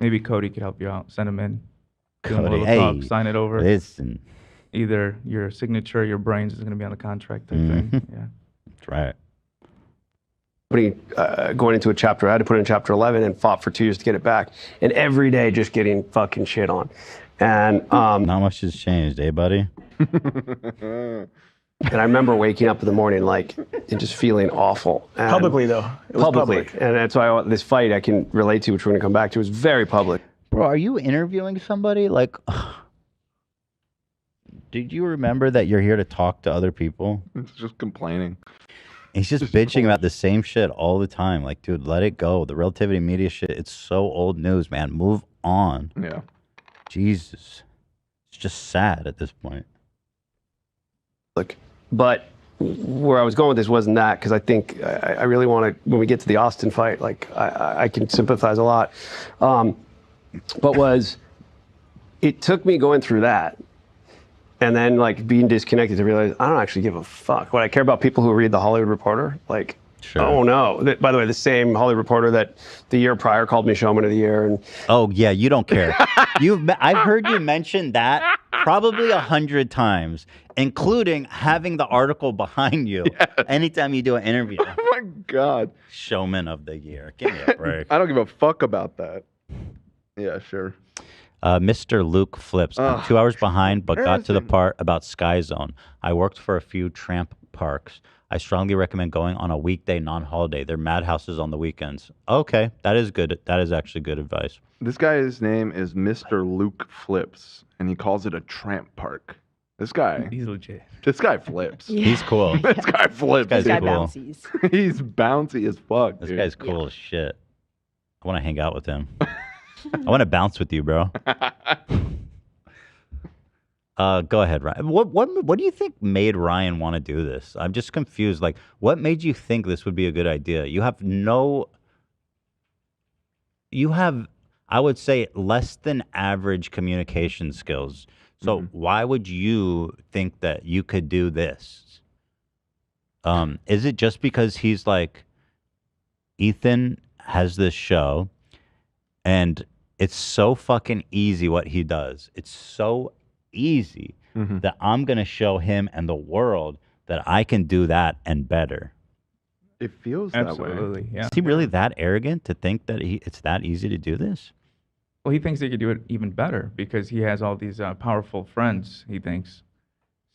Maybe Cody could help you out. Send him in. Give him a Cody, little talk, hey, sign it over. listen. Either your signature or your brains is going to be on the contract type thing. Mhm. Yeah. That's right. Going into a chapter, I had to put in chapter 11 and fought for 2 years to get it back. And every day just getting fucking shit on. And not much has changed, eh, buddy? And I remember waking up in the morning like and just feeling awful. And Publicly, though. It was public. And that's why this fight I can relate to, which we're going to come back to, is very public. Bro, are you interviewing somebody? Like, did you remember that you're here to talk to other people? It's just complaining. He's just bitching about the same shit all the time. Like, dude, let it go. The relativity media shit, it's so old news, man. Move on. Yeah. Jesus. It's just sad at this point. Look, but where I was going with this wasn't that, because I think I really want to, when we get to the Austin fight, like I can sympathize a lot. But it took me going through that and then like being disconnected to realize I don't actually give a fuck. What I care about people who read the Hollywood Reporter, like, oh no. By the way, the same Hollywood Reporter that the year prior called me Showman of the Year. And oh yeah, you don't care. I've heard you mention that probably 100 times, including having the article behind you anytime you do an interview. Oh my God. Showman of the Year. Give me a break. I don't give a fuck about that. Yeah, sure. Mr. Luke Flips. I'm Ugh. 2 hours behind, but got to the Embarrassing. part about Sky Zone. I worked for a few tramp parks. I strongly recommend going on a weekday, non-holiday. They're madhouses on the weekends. Okay, that is good. That is actually good advice. This guy's name is Mr. Luke Flips, and he calls it a tramp park. This guy. He's legit. This guy flips. He's cool. This guy flips. This guy's dude. cool. He's bouncy as fuck. This dude. guy's cool as shit. I want to hang out with him. I want to bounce with you, bro. Go ahead, Ryan. What do you think made Ryan want to do this? I'm just confused. Like, what made you think this would be a good idea? You have, I would say, less than average communication skills. So why would you think that you could do this? Is it just because he's like, Ethan has this show, and it's so fucking easy what he does. It's so easy that I'm going to show him and the world that I can do that and better. It feels Absolutely, that way. yeah. Is he really that arrogant to think that it's that easy to do this? Well, he thinks he could do it even better because he has all these powerful friends, he thinks.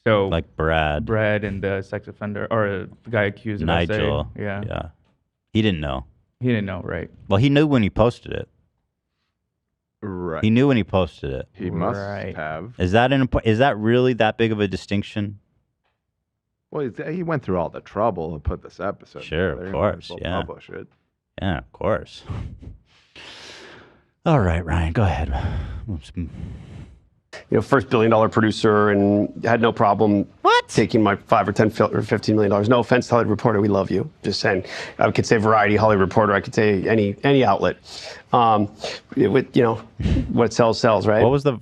So like Brad and the sex offender, or the guy accused of Nigel. SA. Yeah. Yeah. He didn't know. He didn't know, right? Well, he knew when he posted it. Right. He knew when he posted it. He must have. Is that really that big of a distinction? Well, he went through all the trouble to put this episode Sure, together. of He might as course. well Yeah. Publish it. Yeah, of course. All right, Ryan, go ahead. First $1 billion producer, and had no problem taking my $5 or $10 or $15 million. No offense to Hollywood Reporter, we love you. Just saying, I could say Variety, Hollywood Reporter. I could say any outlet. What sells, right? What was there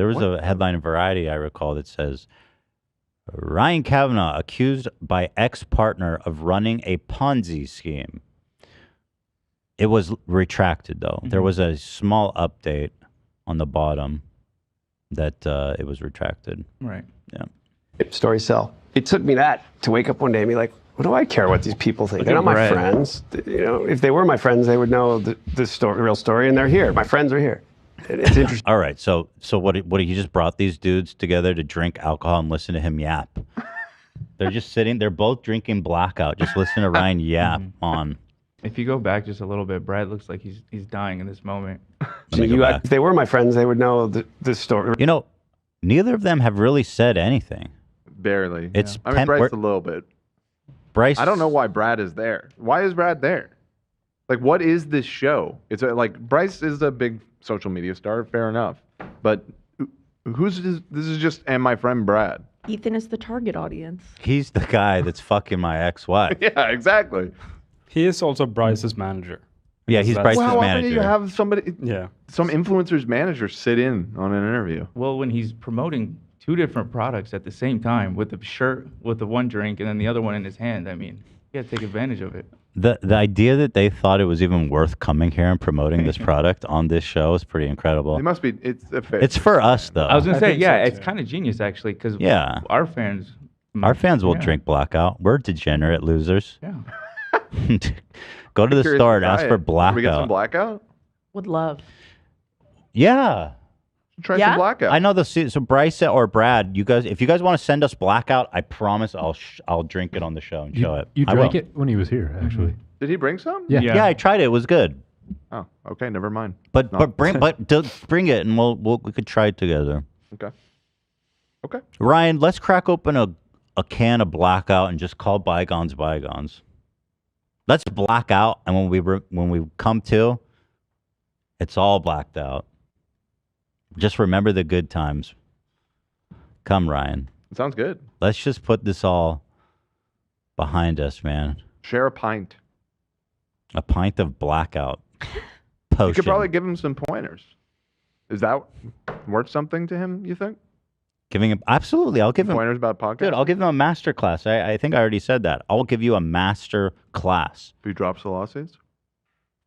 was a headline in Variety I recall that says, Ryan Kavanaugh accused by ex-partner of running a Ponzi scheme. It was retracted, though. There was a small update on the bottom that it was retracted. Right. Yeah. Stories sell. It took me that to wake up one day and be like, what do I care what these people think? Look They're at not my Brett. friends. If they were my friends, they would know the real story, and they're here. My friends are here. It's interesting. All right, so what he just brought these dudes together to drink alcohol and listen to him yap. They're just sitting, they're both drinking blackout, just listening to Ryan yap on. If you go back just a little bit, Brad looks like he's dying in this moment. If they were my friends, they would know the story. Neither of them have really said anything. Barely. It's I mean, Bryce a little bit. Bryce. I don't know why Brad is there. Why is Brad there? Like, what is this show? It's like Bryce is a big social media star, fair enough. But this is just and my friend Brad. Ethan is the target audience. He's the guy that's fucking my ex-wife. Yeah, exactly. He is also Bryce's manager. Yeah, he's Bryce's Well, how often manager. do you have somebody, Yeah. some influencer's manager sit in on an interview? Well, when he's promoting two different products at the same time with the shirt with the one drink and then the other one in his hand, I mean, you got to take advantage of it. The idea that they thought it was even worth coming here and promoting this product on this show is pretty incredible. It must be. It's for us, though. I was gonna say, yeah, it's kind of genius actually, because Yeah. our fans will yeah. drink blackout. We're degenerate losers. Yeah. Go to the Curious store to and ask try for it. Can we get some blackout. blackout? Would love. Yeah. Try Yeah? some blackout. I know so Bryce or Brad, if you guys want to send us blackout, I promise I'll drink it on the show and show it. You I drank will. it when he was here, actually. Did he bring some? Yeah. Yeah, I tried it. It was good. Oh, okay. Never mind. But No. bring it and we could try it together. Okay. Okay. Ryan, let's crack open a can of blackout and just call bygones bygones. Let's black out, and when we come to, it's all blacked out. Just remember the good times. Come, Ryan. Sounds good. Let's just put this all behind us, man. Share a pint. A pint of blackout You potion. could probably give him some pointers. Is that worth something to him, you think? Giving him absolutely. I'll give him pointers about podcasts. Dude, I'll give him a master class. I think I already said that. I'll give you a master class. If he drops the lawsuits?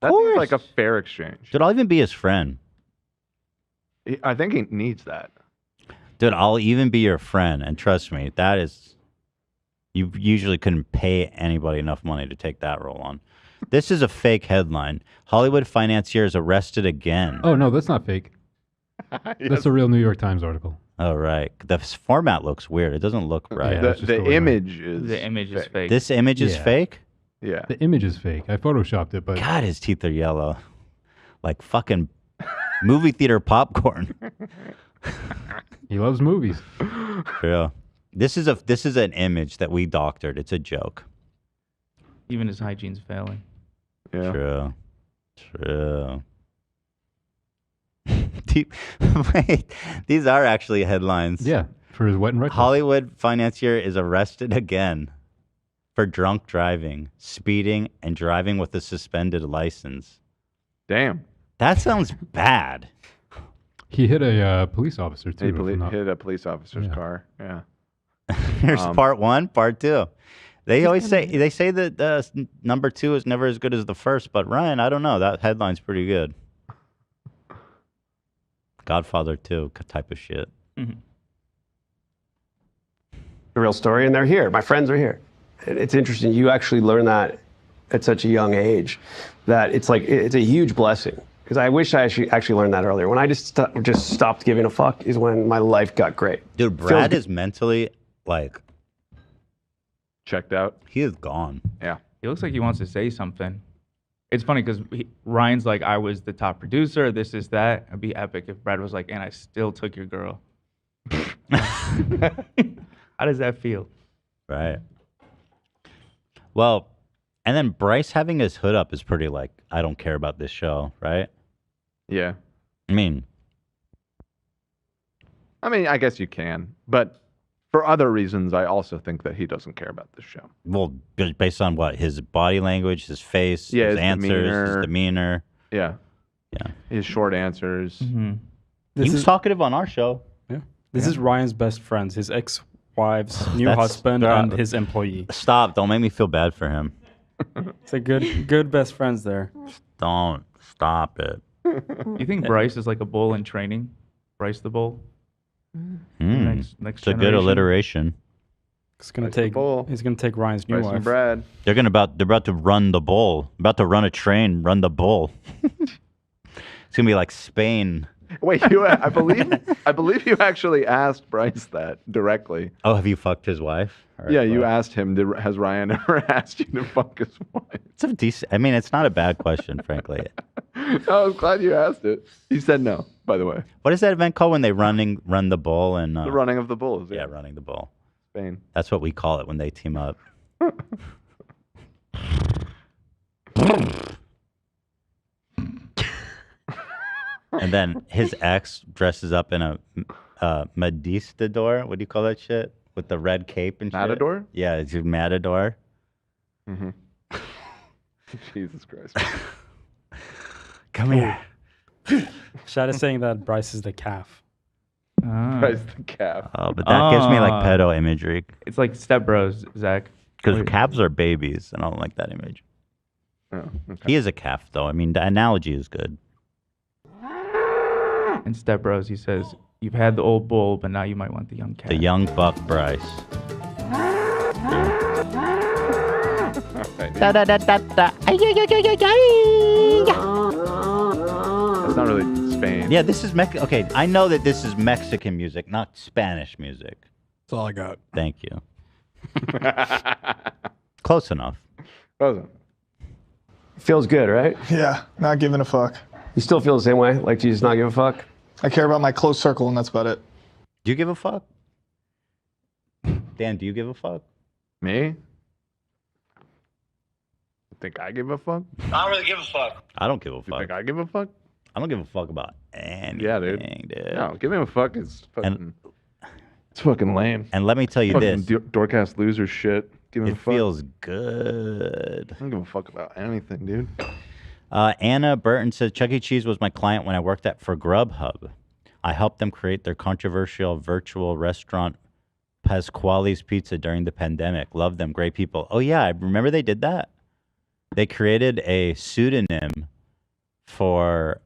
That seems like a fair exchange. Dude, I'll even be his friend. I think he needs that. Dude, I'll even be your friend, and trust me, that is. You usually couldn't pay anybody enough money to take that role on. This is a fake headline. Hollywood financier is arrested again. Oh no, that's not fake. That's a real New York Times article. Oh, right. The format looks weird. It doesn't look right. Yeah, it's just The way image is The image is fake. This image is Yeah. fake? Yeah. The image is fake. I photoshopped it, but God, his teeth are yellow. Like fucking movie theater popcorn. he loves movies. Yeah. This is an image that we doctored. It's a joke. Even his hygiene's failing. Yeah. True. Wait, these are actually headlines. Yeah, for his wet and reckless. Hollywood financier is arrested again for drunk driving, speeding, and driving with a suspended license. Damn. That sounds bad. He hit a police officer too. He if I'm not- hit a police officer's car. Yeah. Here's part one, part two. They always say that number two is never as good as the first, but Ryan, I don't know. That headline's pretty good. Godfather 2 type of shit. The real story, and they're here. My friends are here. It's interesting. You actually learn that at such a young age, that it's a huge blessing. Because I wish I actually learned that earlier. When I just stopped giving a fuck is when my life got great. Dude, Brad is mentally checked out. He is gone. Yeah. He looks like he wants to say something. It's funny because Ryan's like, I was the top producer, this is that. It'd be epic if Brad was like, and I still took your girl. How does that feel? Right. Well, and then Bryce having his hood up is pretty I don't care about this show, right? Yeah. I mean, I guess you can, but for other reasons, I also think that he doesn't care about this show. well, based on what? His body language, his face, Yeah, his his answers, his demeanor. Yeah. Yeah. His short answers. He was talkative on our show. Yeah. This is Ryan's best friends, his ex-wife's new That's- husband and his employee. Stop. Don't make me feel bad for him. It's a good best friends there. Don't. Stop it. You think Bryce is like a bull in training? Bryce the bull? Next It's a good generation? alliteration. He's gonna take Ryan's new Bryce and wife. Brad. They're about to run the bull. About to run a train, run the bull. It's gonna be like Spain. Wait, I believe you actually asked Bryce that directly. Oh, have you fucked his wife? Or Yeah, you what? asked him. Has Ryan ever asked you to fuck his wife? It's a decent. I mean, it's not a bad question, frankly. I was glad you asked it. He said no, by the way. What is that event called when they run the bull and The running of the bulls. yeah, running the bull. Spain. That's what we call it when they team up. And then his ex dresses up in a Medistador. What do you call that shit? With the red cape and shit. Matador? Yeah, it's a matador. Mm-hmm. Jesus Christ. Come here. Shad is saying that Bryce is the calf. Bryce the calf. Oh, but that gives me like pedo imagery. It's like Step Bros, Zach. Because calves are babies, and I don't like that image. Oh, okay. He is a calf, though. I mean, the analogy is good. In Step Bros, he says, you've had the old bull, but now you might want the young cat. The young buck Bryce. That's not really Spain. Yeah, this is okay. I know that this is Mexican music, not Spanish music. That's all I got. Thank you. Close enough. Feels good, right? Yeah, not giving a fuck. You still feel the same way? Like you just not give a fuck? I care about my close circle, and that's about it. Do you give a fuck? Dan, do you give a fuck? Me? Think I give a fuck? I don't really give a fuck. I don't give a You fuck. think I give a fuck? I don't give a fuck about anything. Yeah, dude. No, giving a fuck is fucking. It's fucking lame. And let me tell you Fucking this. Doorcast loser shit. giving a It fuck. feels good. I don't give a fuck about anything, dude. Anna Burton says Chuck E. Cheese was my client when I worked for Grubhub. I helped them create their controversial virtual restaurant Pasquale's Pizza during the pandemic. Love them, great people. Oh yeah, I remember they did that. They created a pseudonym for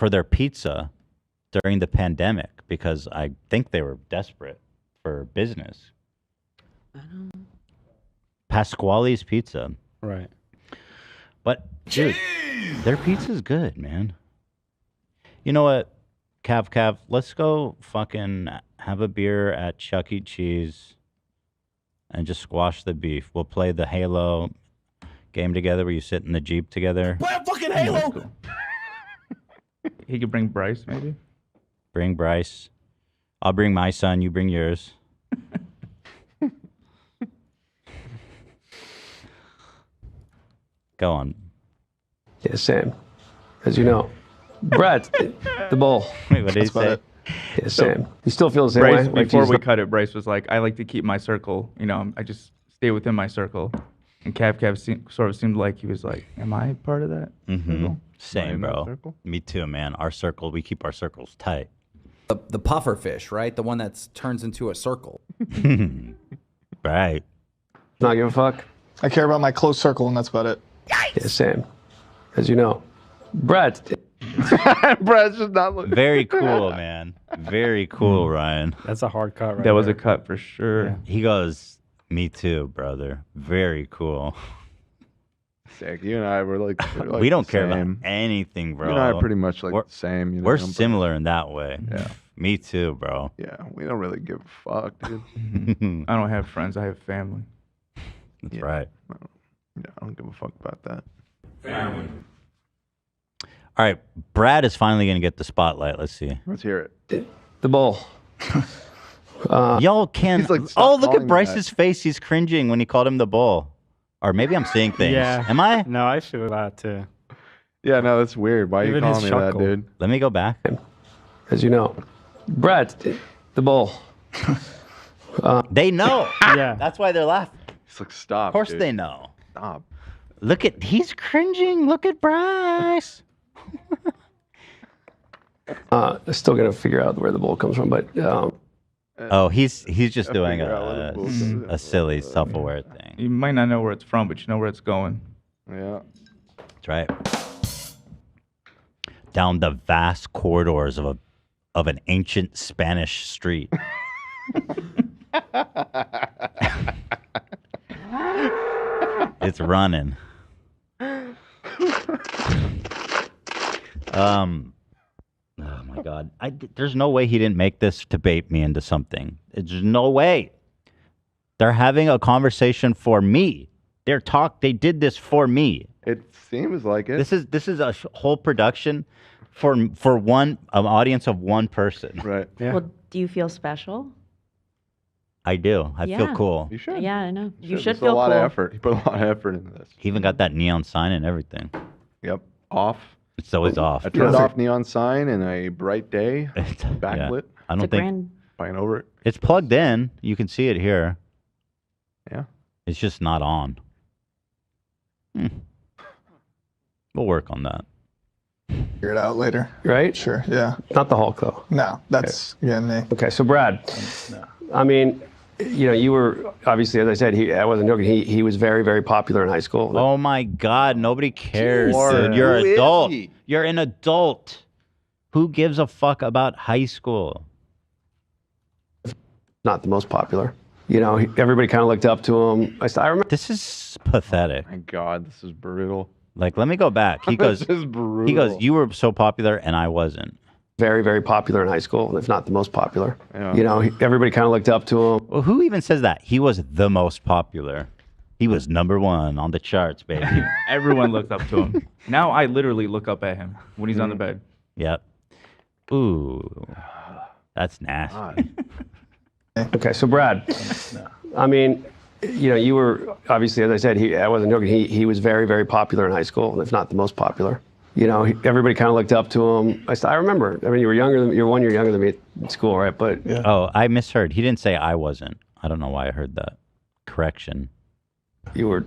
their pizza during the pandemic because I think they were desperate for business. Pasquale's Pizza. Right. But dude, their pizza's good, man. You know what, Kav Kav, let's go fucking have a beer at Chuck E. Cheese and just squash the beef. We'll play the Halo game together where you sit in the Jeep together. Play a fucking Halo! He could bring Bryce, maybe. Bring Bryce. I'll bring my son. You bring yours. Go on. Yeah, Sam. As you know, Brad, the bowl. Wait, what did he say? Yeah, Sam. You still feel the same Bryce, way? Like before Jesus- we cut it, Bryce was like, I like to keep my circle. You know, I just stay within my circle. And Kav sort of seemed like he was like, am I part of that? Mm-hmm. Same, in that bro. circle? Me too, man. Our circle, we keep our circles tight. The puffer fish, right? The one that turns into a circle. Right. Not give a fuck? I care about my close circle, and that's about it. Yeah, Sam. As you know, Brad. Brad's just not looking. Very cool, man. Very cool, Ryan. That's a hard cut, right? That was there. a cut for sure. He goes, me too, brother. Very cool. Sick. You and I were like we don't the care about same. anything, bro. You and I are pretty much like We're- the same. You know, We're but- similar in that way. Yeah. Me too, bro. Yeah, we don't really give a fuck, dude. I don't have friends. I have family. That's right. Yeah, I don't give a fuck about that. Family. All right, Brad is finally going to get the spotlight. Let's see. Let's hear it. The bowl. Y'all can. He's like, "Stop oh, look calling at me Bryce's that." face. He's cringing when he called him the bull. Or maybe I'm seeing things. Yeah. Am I? No, I feel that too. Yeah, no, that's weird. Why are you Even his calling me that, chuckle. dude? Let me go back. As you know, Brad, the bowl. They know. Yeah. That's why they're laughing. He's like, stop. Of course dude. they know. Stop. Look at, he's cringing. Look at Bryce. Still got to figure out where the bowl comes from, but Oh, he's just I doing figure out where the bull comes from. a silly self-aware thing. You might not know where it's from, but you know where it's going. Yeah. That's right. Down the vast corridors of an ancient Spanish street. It's running. Oh my God! There's no way he didn't make this to bait me into something. There's no way. They're having a conversation for me. They did this for me. It seems like it. This is a whole production for an audience of one person. Right. Yeah. Well, do you feel special? I do. I feel Yeah. cool. You should. Yeah, I know. You There's should a feel lot cool. of effort. He put a lot of effort into this. He even got that neon sign and everything. Yep. Off. It's always off. I turned off neon sign in a bright day, Yeah. backlit. I It's don't a think grand. Buying over it. it's plugged in. You can see it here. Yeah. It's just not on. We'll work on that. Figure it out later. right? Sure. Yeah. Not the Hulk, though. No, that's yeah, me. Okay, so Brad, I mean, you know, you were obviously, as I said, I wasn't joking. He was very, very popular in high school. Oh my God! Nobody cares, Sure. dude. You're an Who is adult. he? You're an adult. Who gives a fuck about high school? Not the most popular. You know, everybody kind of looked up to him. I remember. This is pathetic. My God, this is brutal. Like, let me go back. He goes. This is brutal. He goes. You were so popular, and I wasn't. Very, very popular in high school, if not the most popular. Yeah. You know, everybody kind of looked up to him. Well, who even says that? He was the most popular. He was #1 on the charts, baby. Everyone looked up to him. Now I literally look up at him when he's on the bed. Yep. Ooh, that's nasty. Okay, so Brad, I mean, you know, you were obviously, as I said, I wasn't joking. He was very, very popular in high school, if not the most popular. You know, everybody kind of looked up to him. I remember. I mean, you're 1 year younger than me at school, right? But Oh, I misheard. He didn't say I wasn't. I don't know why I heard that. correction. You were.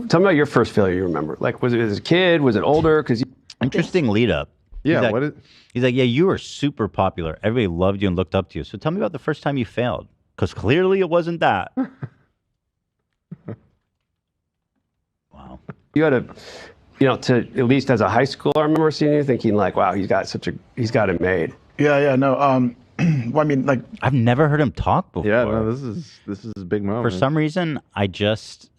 Tell me about your first failure you remember. Like, was it as a kid? Was it older? Because Interesting lead up. Yeah, He's like, what is- he's like, yeah, you were super popular. Everybody loved you and looked up to you. So tell me about the first time you failed. Because clearly it wasn't that. Wow. you had a, to at least as a high schooler, I remember seeing you thinking like, wow, he's got it made. Yeah, no. Well, I mean, like, I've never heard him talk before. Yeah, no, this is a big moment. For some reason, I just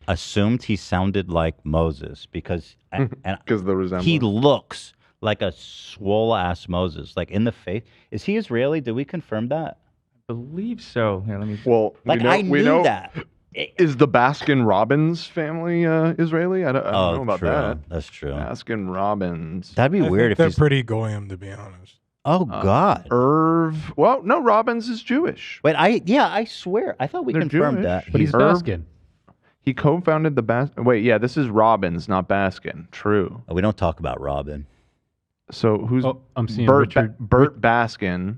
assumed he sounded like Moses because because the resemblance. he looks like a swole ass Moses, like in the face. Is he Israeli? Did we confirm that? I believe so. Here, let me. Well, Like, we know, I we knew know, that. Is the Baskin Robbins family Israeli? I don't know about true. that. That's true. Baskin Robbins. That'd be I weird think if they're he's pretty goyim, to be honest. Oh God. Irv. Well, no, Robbins is Jewish. Wait, I swear, I thought we They're confirmed Jewish. that. But he's Baskin. He co-founded the Baskin. Wait, yeah, this is Robbins, not Baskin. True. We don't talk about Robin. So who's I'm seeing Burt, Richard. Burt Baskin,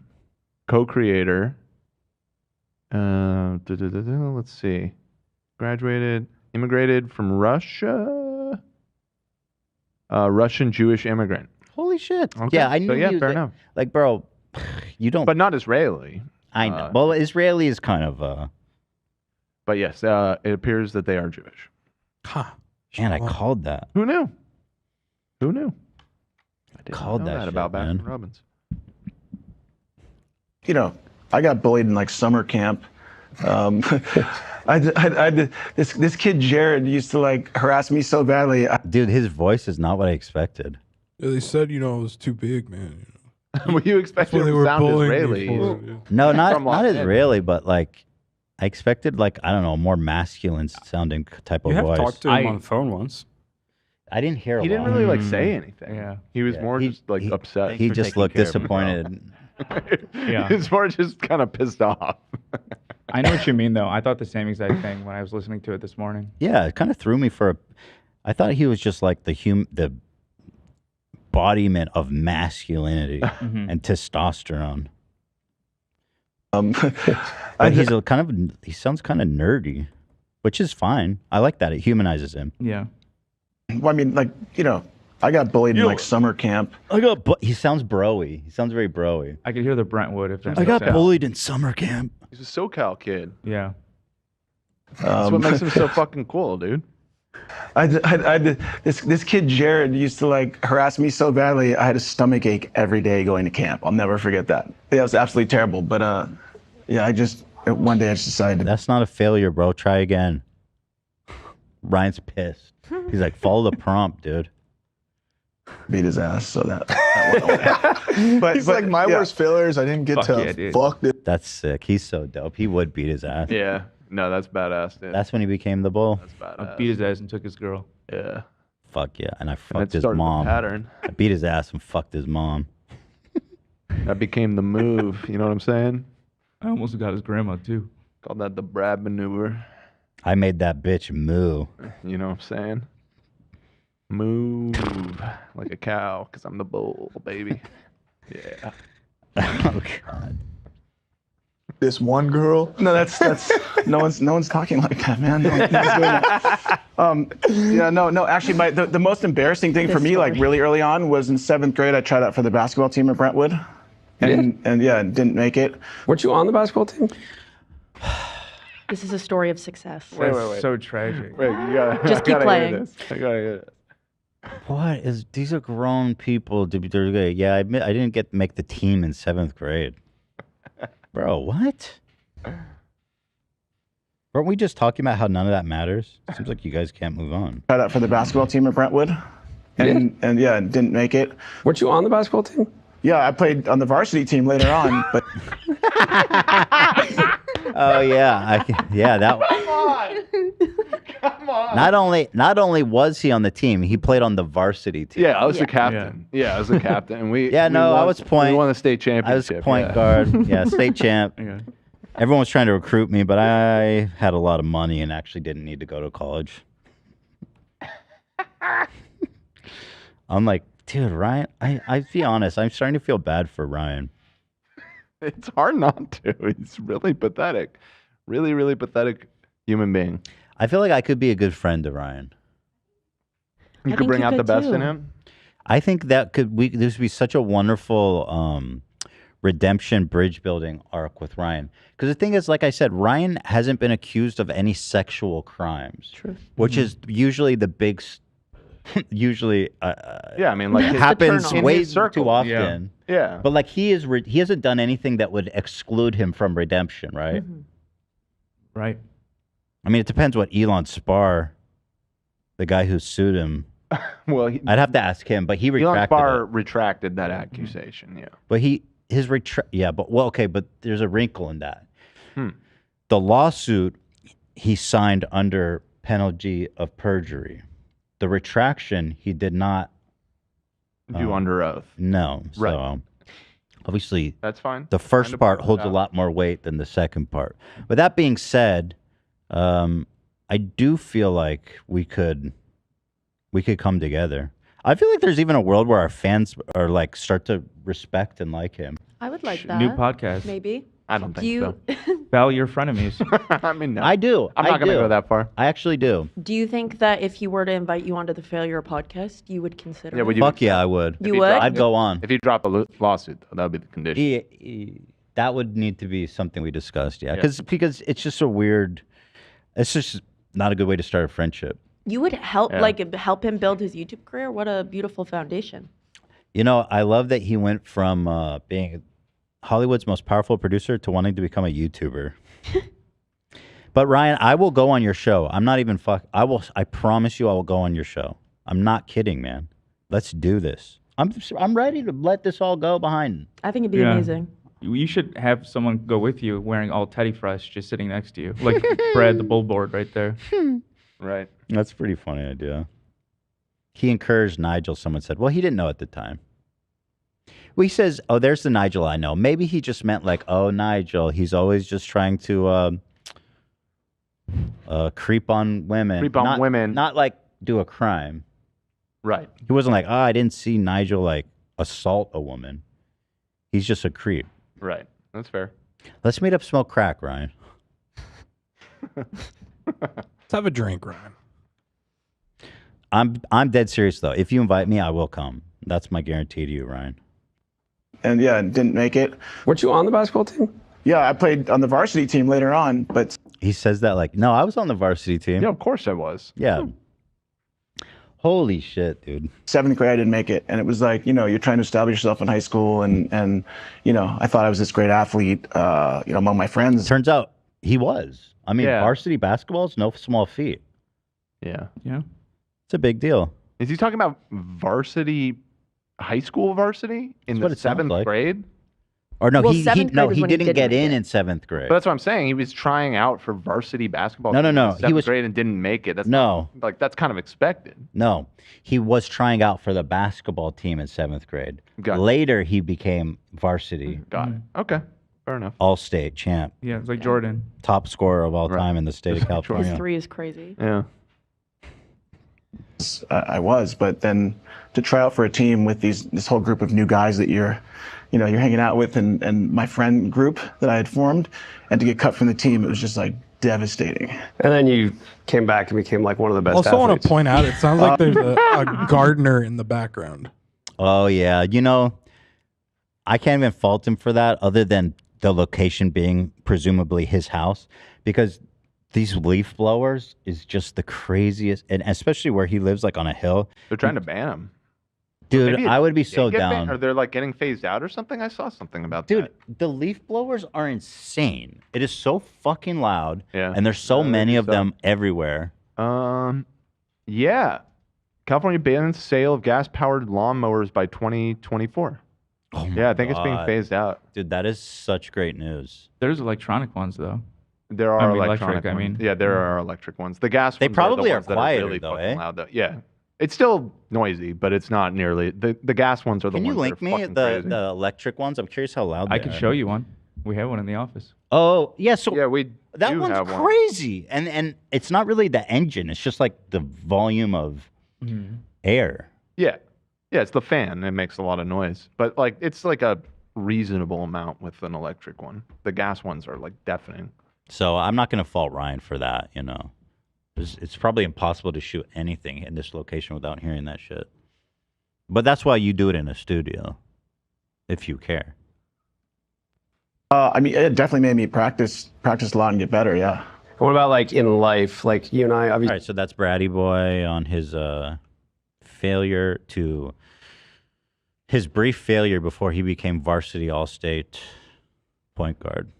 co-creator. Let's see. Immigrated from Russia. Russian Jewish immigrant. Holy shit. Okay. Yeah, I knew So, yeah, he was fair like, enough. like, bro, you don't. But not Israeli. I know. Well, Israeli is kind of. But yes, it appears that they are Jewish. Man, I called that. Who knew? Who knew? I didn't Called know that shit, about man. Baskin Robbins. I got bullied in like summer camp. This kid Jared used to like harass me so badly. Dude, his voice is not what I expected. Yeah, they said, it was too big, man. Well, you expected That's what him they to were sound bullying me Israeli. for, yeah. No, From not Los Angeles. Israeli, but like I expected like I don't know, more masculine sounding type of You have voice. talked to him on the phone once. I didn't hear. He a didn't lot. really like say anything. Yeah. He was Yeah, more he- just like he- upset. He just looked disappointed. Yeah. He was more just kind of pissed off. I know what you mean, though. I thought the same exact thing when I was listening to it this morning. Yeah, it kind of threw me for a. I thought he was just like the embodiment of masculinity and testosterone. But he's a kind of he sounds kind of nerdy, which is fine. I like that. It humanizes him. Yeah. Well, I mean, like, I got bullied in like summer camp. He sounds broy. He sounds very broy. I could hear the Brentwood if that I got makes sense. bullied in summer camp. He's a SoCal kid. Yeah. That's what makes him so fucking cool, dude. This kid Jared used to like harass me so badly. I had a stomach ache every day going to camp. I'll never forget that. Yeah, it was absolutely terrible. But yeah, one day I just decided to. That's not a failure, bro. Try again. Ryan's pissed. He's like, follow the prompt, dude. Beat his ass, so that went away. He's like, my worst failures, I didn't get Fuck to yeah, dude. fuck this. That's sick. He's so dope. He would beat his ass. Yeah. No, that's badass, dude. That's when he became the bull. That's badass. I beat his ass and took his girl. Yeah. Fuck yeah. And I And fucked it his started the mom. pattern. I beat his ass and fucked his mom. That became the move. You know what I'm saying? I almost got his grandma, too. Called that the Brad maneuver. I made that bitch moo. You know what I'm saying? Move like a cow, because I'm the bull, baby. Yeah. Oh god. This one girl. No, that's no one's talking like that, man. No one's doing that. Yeah, no. Actually, the most embarrassing thing for me, like really early on, was in 7th grade. I tried out for the basketball team at Brentwood, and yeah, didn't make it. Weren't you on the basketball team? This is a story of success. Wait. So tragic. Wait, you gotta. Just I keep gotta playing. Hear this. I gotta hear this. What is? These are grown people. They're gay. Yeah, I admit I didn't make the team in 7th grade. Bro, what? Weren't we just talking about how none of that matters? Seems like you guys can't move on. Tried out for the basketball team at Brentwood, and yeah, didn't make it. Weren't you on the basketball team? Yeah, I played on the varsity team later on, but. Oh yeah, that. Come on. Not only was he on the team, he played on the varsity team. Yeah, I was the captain. Yeah, I was the captain, and we. Yeah, we no, I won- was point. We won the state I was championship. point yeah. guard. Yeah, state champ. Yeah. Everyone was trying to recruit me, but I had a lot of money and actually didn't need to go to college. I'm like, dude, Ryan. I be honest. I'm starting to feel bad for Ryan. It's hard not to. It's really pathetic. Really, really pathetic human being. I feel like I could be a good friend to Ryan. You could bring out the best in him. I think that this would be such a wonderful redemption bridge building arc with Ryan. Because the thing is, like I said, Ryan hasn't been accused of any sexual crimes. True. Which is usually the big, usually Yeah, I mean, like It's the happens turn-on. way In his circle. too often. Yeah. But like he hasn't done anything that would exclude him from redemption, right? Right. I mean, it depends what Elon Spar, the guy who sued him. Well, I'd have to ask him, but he Elon retracted Spar it. retracted that accusation. Yeah. But but there's a wrinkle in that. Hmm. The lawsuit he signed under penalty of perjury. The retraction he did not Do under oath. No. Right. So obviously That's fine. the first Kind of part balance holds it a out. lot more weight than the second part. But that being said, I do feel like we could come together. I feel like there's even a world where our fans are like start to respect and like him. I would like that. New podcast. Maybe. I don't think Do you Val, your frenemies. I mean, no. I do. I'm not going to do. go that far. I actually do. do you think that if he were to invite you onto the Failure podcast, you would consider? Yeah, it? would you? Fuck yeah, I would. You would? I'd go on. If you drop a lawsuit, though, that would be the condition. That would need to be something we discussed. Yeah, because it's just a weird. It's just not a good way to start a friendship. You would help Yeah. help him build his YouTube career. What a beautiful foundation. You know, I love that he went from being Hollywood's most powerful producer to wanting to become a YouTuber. But Ryan, I will go on your show. I'm not even I promise you I will go on your show. I'm not kidding, man. Let's do this. I'm ready to let this all go behind. I think it'd be amazing. You should have someone go with you wearing all Teddy Fresh, just sitting next to you, like Brad the Bullboard right there. Right. That's a pretty funny idea. He encouraged Nigel, someone said. Well, he didn't know at the time. Well, he says, oh, there's the Nigel I know. Maybe he just meant like, oh, Nigel, he's always just trying to creep on women. Creep on women. Not like do a crime. Right. He wasn't like, oh, I didn't see Nigel like assault a woman. He's just a creep. Right. That's fair. Let's meet up, smoke crack, Ryan. Let's have a drink, Ryan. I'm dead serious though. If you invite me, I will come. That's my guarantee to you, Ryan. And yeah, didn't make it. Weren't you on the basketball team? Yeah, I played on the varsity team later on, but He says that like, no, I was on the varsity team. Yeah, of course I was. Yeah. Holy shit, dude. 7th grade I didn't make it. And it was like, you're trying to establish yourself in high school and I thought I was this great athlete, among my friends. Turns out he was. I mean, Yeah. varsity basketball is no small feat. Yeah. Yeah. It's a big deal. Is he talking about varsity, high school varsity in That's what the it sounds 7th like. grade? Or no, Well, he 7th no, grade is he when he didn't didn't get make in it. in 7th grade. But that's what I'm saying. He was trying out for varsity basketball. No, no, team no. in He 7th was- grade and didn't make it. That's No. that's kind of expected. No, he was trying out for the basketball team in 7th grade. Got it. Later, he became varsity, Got it. Okay. Fair enough. all-state champ, Yeah, it's like Jordan. top scorer of all time in the state of His California. 3 is crazy. Yeah. I was, but then to try out for a team with this whole group of new guys that you're hanging out with and my friend group that I had formed, and to get cut from the team, it was just like devastating. And then you came back and became like one of the best Also, want athletes. to point out, it sounds like there's a gardener in the background. Oh yeah, I can't even fault him for that, other than the location being presumably his house, because these leaf blowers is just the craziest, and especially where he lives, like on a hill. They're trying to ban him. Dude, Maybe it I would be did so get down. banned, or they're like getting phased out or something. I saw something about Dude, that. the leaf blowers are insane. It is so fucking loud, Yeah. and there's so They many do of suck. them everywhere. Yeah. California bans sale of gas-powered lawnmowers by 2024. Oh my Yeah, I think it's being God. phased out. Dude, that is such great news. There's electronic ones though. There are I mean, electronic electric, I ones. mean. Yeah, there are electric ones. The gas They ones probably are are the ones that quieter, really though, fucking eh? loud, though. Yeah. It's still noisy, but it's not nearly the gas ones are the Can you ones link that are me fucking the crazy. electric ones? I'm curious how loud I they can are. show you one. We have one in the office. Oh, yeah. So Yeah, we that do one's have one. crazy, and it's not really the engine. It's just like the volume of air. Yeah. Yeah, it's the fan. It makes a lot of noise. But like it's like a reasonable amount with an electric one. The gas ones are like deafening. So I'm not going to fault Ryan for that, you know. It's probably impossible to shoot anything in this location without hearing that shit. But that's why you do it in a studio, if you care. I mean, it definitely made me practice a lot and get better. Yeah. What about like in life? Like you and I, obviously. All right, so that's Bratty Boy on his failure to his brief failure before he became varsity all-state point guard.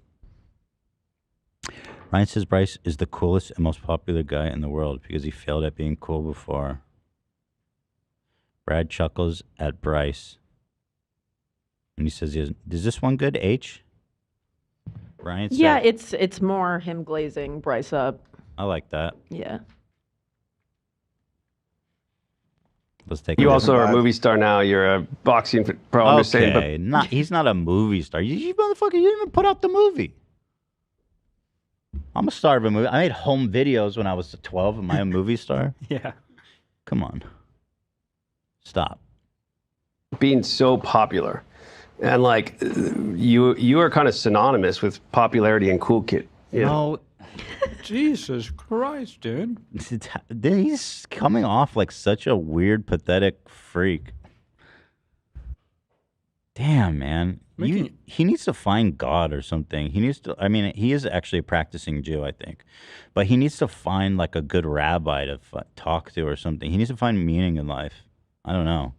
Ryan says Bryce is the coolest and most popular guy in the world because he failed at being cool before. Brad chuckles at Bryce. And he says, is this one good, H? Ryan said, Yeah, it's more him glazing Bryce up. I like that. Yeah. Let's take You also are a movie star now. You're a boxing pro. I'm just saying, Okay, he's not a movie star. You motherfucker, you didn't even put out the movie. I'm a star of a movie. I made home videos when I was 12. Am I a movie star? Yeah. Come on. Stop. Being so popular, and like you are kind of synonymous with popularity and cool kid. You know? Jesus Christ, dude. He's coming off like such a weird, pathetic freak. Damn, man. He needs to find God or something. He needs to, I mean, he is actually a practicing Jew, I think. But he needs to find like a good rabbi to talk to or something. He needs to find meaning in life. I don't know.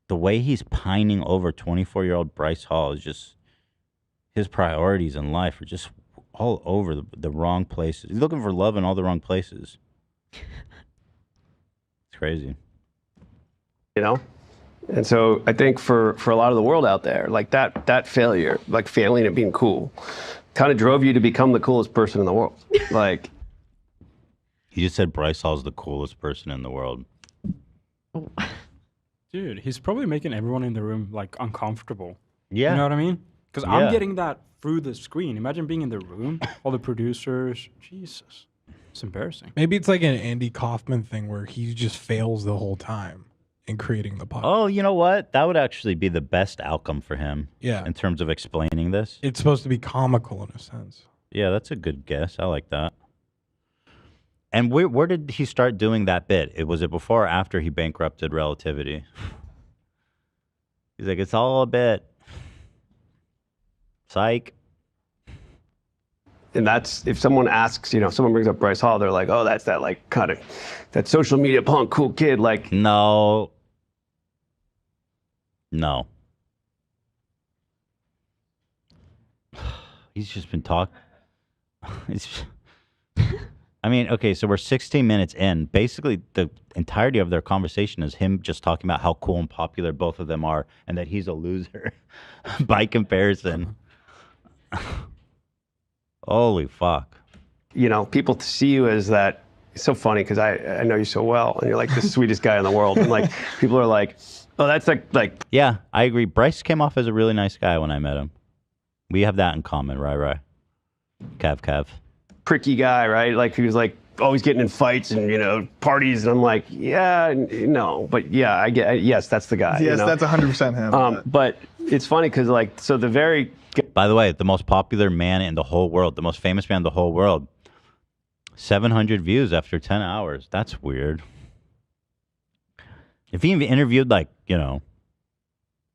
The way he's pining over 24-year-old Bryce Hall is just, his priorities in life are just all over the wrong places. He's looking for love in all the wrong places. It's crazy. You know? And so I think for a lot of the world out there, like that failure, like failing at being cool, kind of drove you to become the coolest person in the world. Like, He just said Bryce Hall's the coolest person in the world. Dude, he's probably making everyone in the room like uncomfortable. Yeah. You know what I mean? Because Yeah. I'm getting that through the screen. Imagine being in the room, all the producers. Jesus. It's embarrassing. Maybe it's like an Andy Kaufman thing where he just fails the whole time in creating the podcast. Oh, you know what? That would actually be the best outcome for him. Yeah. In terms of explaining this. It's supposed to be comical in a sense. Yeah, that's a good guess. I like that. And where did he start doing that bit? Was it before or after he bankrupted Relativity? He's like, it's all a bit. Psych. and that's, if someone asks, you know, if someone brings up Bryce Hall, they're like, oh, that's that like kind of, that social media punk cool kid. Like, No. He's just been talking. I mean, okay, so we're 16 minutes in. Basically, the entirety of their conversation is him just talking about how cool and popular both of them are and that he's a loser by comparison. Holy fuck. you know, people see you as that. It's so funny because I know you so well, and you're like the sweetest guy in the world. And like, people are like, oh, that's like. Yeah, I agree. Bryce came off as a really nice guy when I met him. We have that in common, right? Kav Kav. Pricky guy, right? Like, he was like always getting in fights and, you know, parties. And I'm like, yeah, no. But yeah, I get, yes, that's the guy. Yes, you know? that's 100% him. But it's funny because, like, so the very. By the way, the most popular man in the whole world, the most famous man in the whole world, 700 views after 10 hours. That's weird. If he interviewed, like, you know,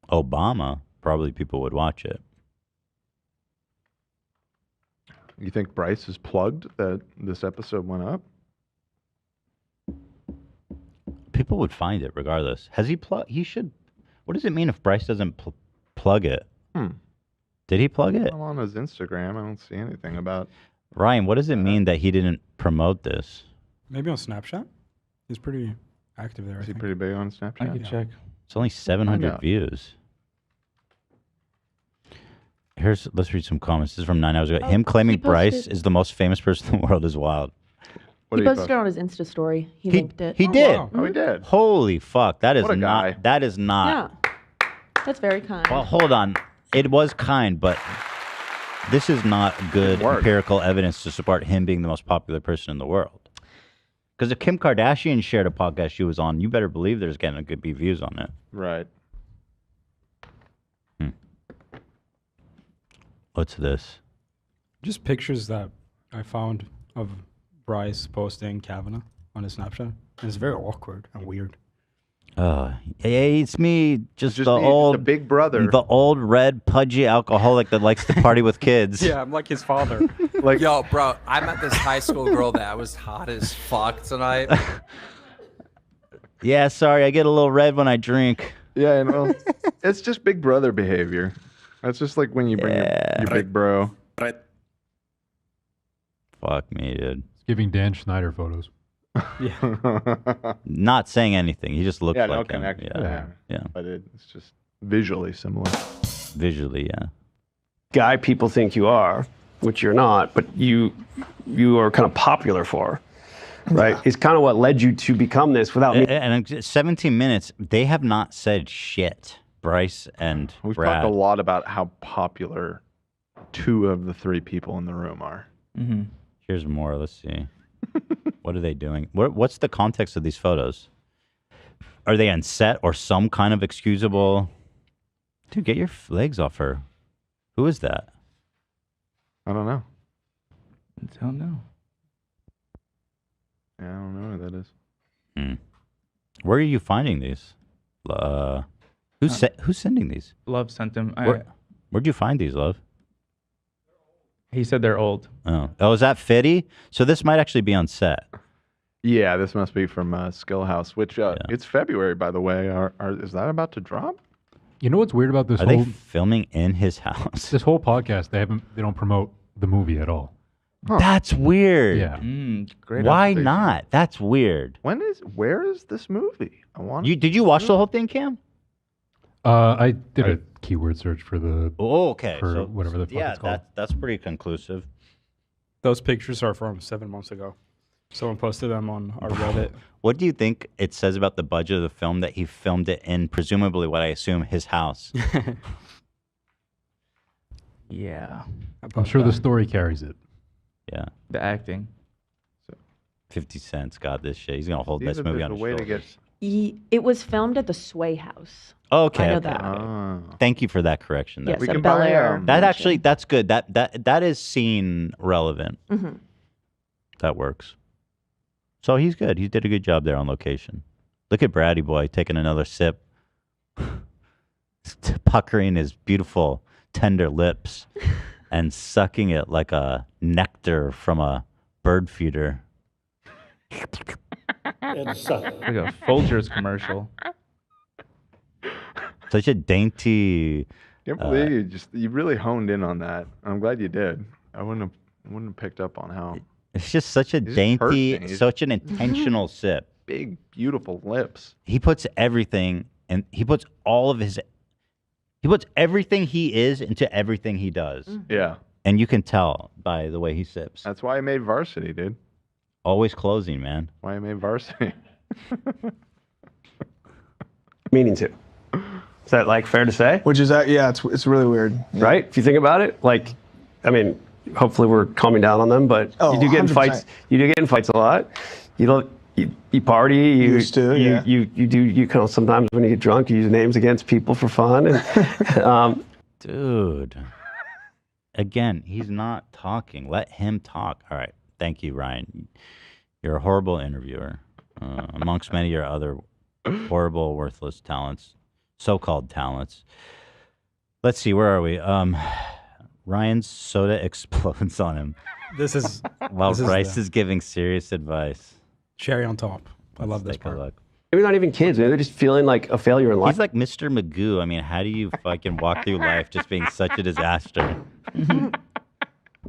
Obama, probably people would watch it. You think Bryce is plugged that this episode went up? People would find it regardless. Has he plugged? He should. What does it mean if Bryce doesn't plug it? Did he plug it? I'm on his Instagram. I don't see anything about. Ryan, what does it mean that he didn't promote this? Maybe on Snapchat. He's pretty active there. Is he pretty big on Snapchat? I can check. It's only 700 out. views. Let's read some comments. This is from 9 hours ago. Him claiming Bryce is the most famous person in the world is wild. He posted it on his Insta story. He linked it. He did. Wow. Oh, he did. Holy fuck! That is What a not. guy. That is not. Yeah. That's very kind. Well, hold on. It was kind, but this is not good empirical evidence to support him being the most popular person in the world. Because if Kim Kardashian shared a podcast she was on, you better believe there's going to be views on it. Right. What's this? Just pictures that I found of Bryce posting Kavanaugh on his Snapchat. And it's very awkward and weird. Hey, it's me, just Just the me, old the big brother. the old red pudgy alcoholic that likes to party with kids. Yeah, I'm like his father. Like, yo, bro, I met this high school girl that was hot as fuck tonight. Yeah, sorry, I get a little red when I drink. Yeah, well, it's just big brother behavior. That's just like when you bring your big bro. Fuck me, dude. It's giving Dan Schneider photos. Not saying anything. He just looks Yeah, like no him. connection. Yeah. But it's just visually similar. Visually, yeah. Guy people think you are, which you're not, but you are kind of popular for, right? It's kind of what led you to become this without me. And in 17 minutes, they have not said shit. Bryce and We've Brad. talked a lot about how popular 2 of the 3 people in the room are. Mm-hmm. Here's more. Let's see. What are they doing? What's the context of these photos? Are they on set or some kind of excusable? Dude, get your legs off her. Who is that? I don't know. I don't know. Yeah, I don't know who that is. Where are you finding these? Who's sending these? Love sent them. Where'd you find these, Love? He said they're old. Oh, is that Fitty? So this might actually be on set. Yeah, this must be from Skill House, which it's February, by the way. Is that about to drop? You know what's weird about this Are whole they filming in his house? this whole podcast? They don't promote the movie at all. That's weird. Yeah. Great Why observation. not? That's weird. Where is this movie? I want. Did you watch the whole thing, Cam? I did a keyword search for the. Oh, okay. For So, whatever the fuck yeah, it's called. that's pretty conclusive. Those pictures are from 7 months ago. Someone posted them on our Reddit. What do you think it says about the budget of the film that he filmed it in, presumably what I assume, his house? Yeah. I'm sure the story carries it. Yeah. The acting. 50 Cent's got this shit. He's going to hold These this are movie the on his way to shoulders. It was filmed at the Sway House. Okay. I know okay. that. Thank you for that correction. Yes, We at can Bel buy, Air. That actually, that's good. That is scene relevant. Mhm. That works. So he's good. He did a good job there on location. Look at Brady boy taking another sip, puckering his beautiful, tender lips and sucking it like a nectar from a bird feeder. Like a Folgers commercial. Such a dainty. Can't believe you really honed in on that. I'm glad you did. I wouldn't have picked up on how. It's just such a He's just dainty, perfect. such an intentional sip. Big, beautiful lips. He puts everything, and he puts everything he is into everything he does. Yeah. And you can tell by the way he sips. That's why I made varsity, dude. Always closing, man. Why I made varsity. Meaning to. Is that like fair to say? Which is yeah, it's really weird. Right? If you think about it, like, I mean, hopefully we're calming down on them, but you do get in 100%. fights. You do get in fights a lot. You don't. You party. You Used to, yeah. You do. You kind of sometimes when you get drunk, you use names against people for fun. And Dude. Again, he's not talking. Let him talk. All right. Thank you, Ryan. You're a horrible interviewer, amongst many of your other horrible, worthless talents, so-called talents. Let's see. Where are we? Ryan's soda explodes on him. This is while this is Bryce the- is giving serious advice. Cherry on top. I love this Take a part. look. maybe not even kids. Maybe they're just feeling like a failure in life. He's like Mr. Magoo. I mean, how do you fucking walk through life just being such a disaster?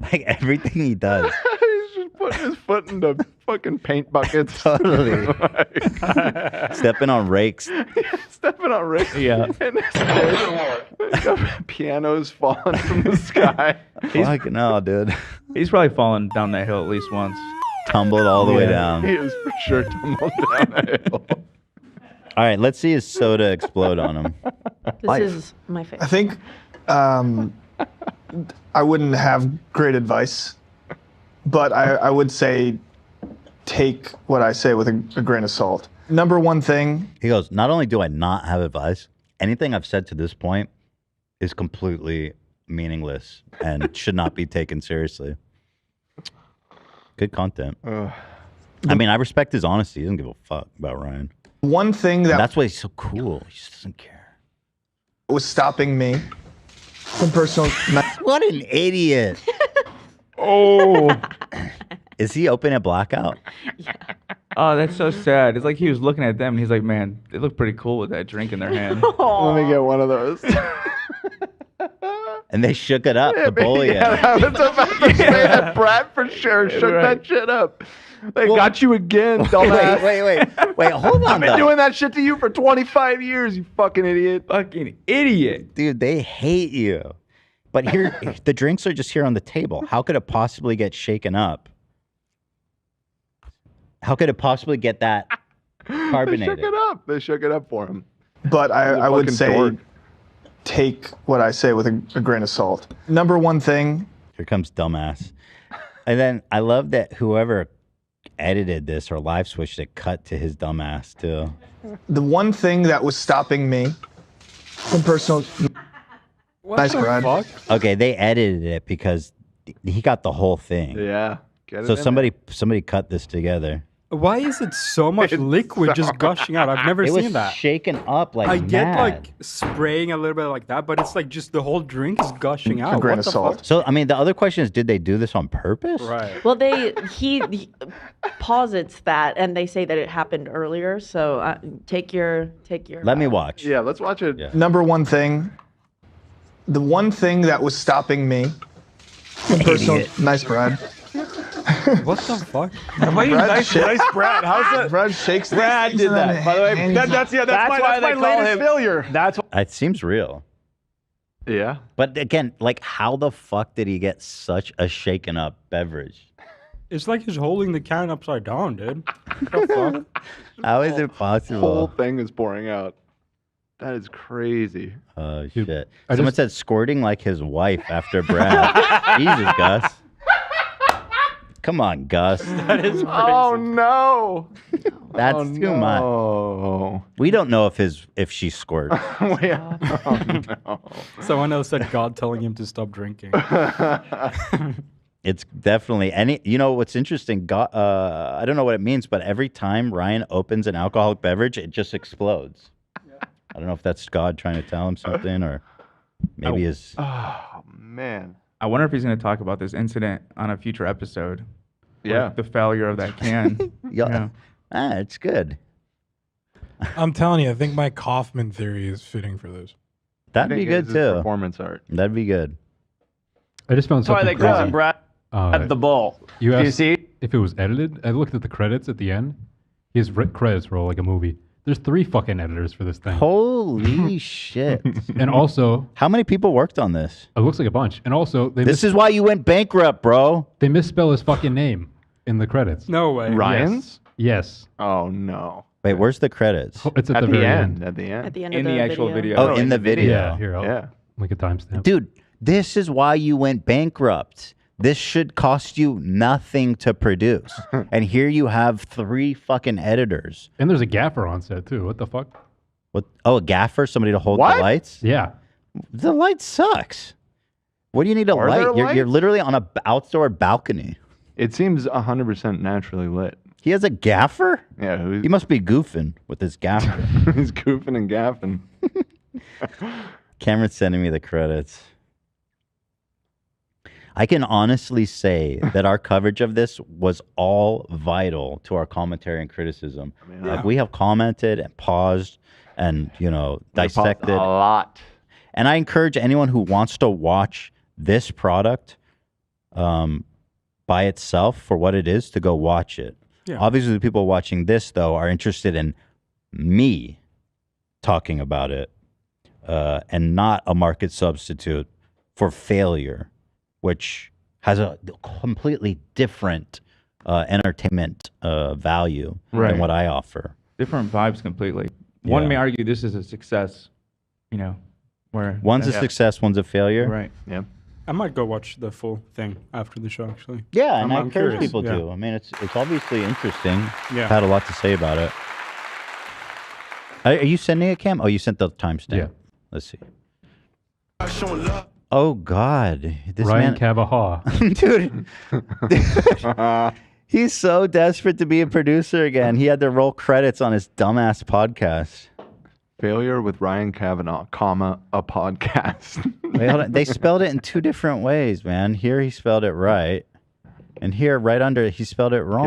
Like everything he does. He's just putting his foot in the fucking paint buckets. Totally. Stepping on rakes. Stepping on rakes. Yeah. And pianos falling from the sky. Fucking hell, dude. He's probably fallen down that hill at least once. Tumbled all the way down. He is for sure tumbled down a hill. All right, let's see his soda explode on him. This is my favorite. I think I wouldn't have great advice, but I would say take what I say with a grain of salt. Number one thing. He goes, not only do I not have advice, anything I've said to this point is completely meaningless and should not be taken seriously. Good content. I mean, I respect his honesty. He doesn't give a fuck about Ryan. One thing And that that's why he's so cool. He just doesn't care. was stopping me from personal. What an idiot. Oh. Is he open at blackout? Oh, that's so sad. It's like he was looking at them and he's like, man, they look pretty cool with that drink in their hand. Let me get one of those. And they shook it up to bully him. I was about to say that Brad for sure shook that shit up. They got you again, dumbass. Wait, hold on. I've been doing that shit to you for 25 years, you fucking idiot. Fucking idiot. Dude, they hate you. But here, the drinks are just here on the table. How could it possibly get shaken up? How could it possibly get that carbonated? They shook it up. They shook it up for him. But I would fucking say dork. take what I say with a grain of salt. Number one thing. Here comes dumbass. And then I love that whoever edited this or live switched it cut to his dumbass too. The one thing that was stopping me from personal. Nice, Brad. Okay, they edited it because he got the whole thing. Yeah. Get it So in somebody cut this together. Why is it so much liquid just gushing out? I've never It seen was that. shaken up like I get mad. like spraying a little bit like that, but it's like just the whole drink is gushing out. What the fuck? So I mean, the other question is, did they do this on purpose? Right. Well, he posits that, and they say that it happened earlier. So take your. Let me watch. Yeah, let's watch it. Number one thing. The one thing that was stopping me from personal. Idiot. Nice, Brad. What the fuck? Why you nice Brad? How's that? Brad shakes. Brad did that. By the way, that's my latest failure. That's It seems real. Yeah. But again, like, how the fuck did he get such a shaken up beverage? It's like he's holding the can upside down, dude. What the fuck? How is it The possible? whole thing is pouring out. That is crazy. Oh shit! Someone said squirting like his wife after Brad. Jesus, Gus. Come on, Gus. That is crazy. Oh no. That's Oh, too much. no. We don't know if she squirts. Oh, no. Someone else said God telling him to stop drinking. It's definitely any. You know what's interesting? I don't know what it means, but every time Ryan opens an alcoholic beverage, it just explodes. I don't know if that's God trying to tell him something, or maybe his. Oh man. I wonder if he's going to talk about this incident on a future episode. Yeah. Like the failure of that can. Yeah. It's good. I'm telling you, I think my Kaufman theory is fitting for this. That'd be good too. Performance art. That'd be good. I just found That's why something they call crazy. him Brad at the ball. You Do you asked see? if it was edited. I looked at the credits at the end. His credits roll like a movie. There's 3 fucking editors for this thing. Holy shit! And also, how many people worked on this? It looks like a bunch. And also, This is why you went bankrupt, bro. They misspell his fucking name in the credits. No way. Ryan's? Yes. Oh no. Wait, where's the credits? It's at the the very end. end. At the end. At the end In of the actual video. Oh, in the video. Yeah, here, I'll Yeah. make a timestamp. Dude, this is why you went bankrupt. This should cost you nothing to produce. And here you have 3 fucking editors. And there's a gaffer on set, too. What the fuck? What? Oh, a gaffer? Somebody to hold What? the lights? Yeah. The light sucks. What do you need a Are light? there You're lights? literally on an outdoor balcony. It seems 100% naturally lit. He has a gaffer? Yeah. He must be goofing with his gaffer. He's goofing and gaffing. Cameron's sending me the credits. I can honestly say that our coverage of this was all vital to our commentary and criticism. Like, we have commented and paused and, dissected. A lot. And I encourage anyone who wants to watch this product by itself for what it is to go watch it. Yeah. Obviously, the people watching this, though, are interested in me talking about it and not a market substitute for failure, which has a completely different entertainment value than what I offer. Different vibes completely. Yeah. One may argue this is a success, where One's a success, one's a failure. Right. Yeah. I might go watch the full thing after the show, actually. Yeah, and I I'm encourage curious. people Yeah. to. I mean, it's obviously interesting. Yeah. I've had a lot to say about it. Are you sending it, Cam? Oh, you sent the timestamp. Yeah. Let's see. Oh God, this Ryan man, Kavanaugh. dude. He's so desperate to be a producer again. He had to roll credits on his dumbass podcast. Failure with Ryan Kavanaugh, comma, a podcast. Wait, hold on. They spelled it in two different ways, man. Here he spelled it right, and here right under it he spelled it wrong.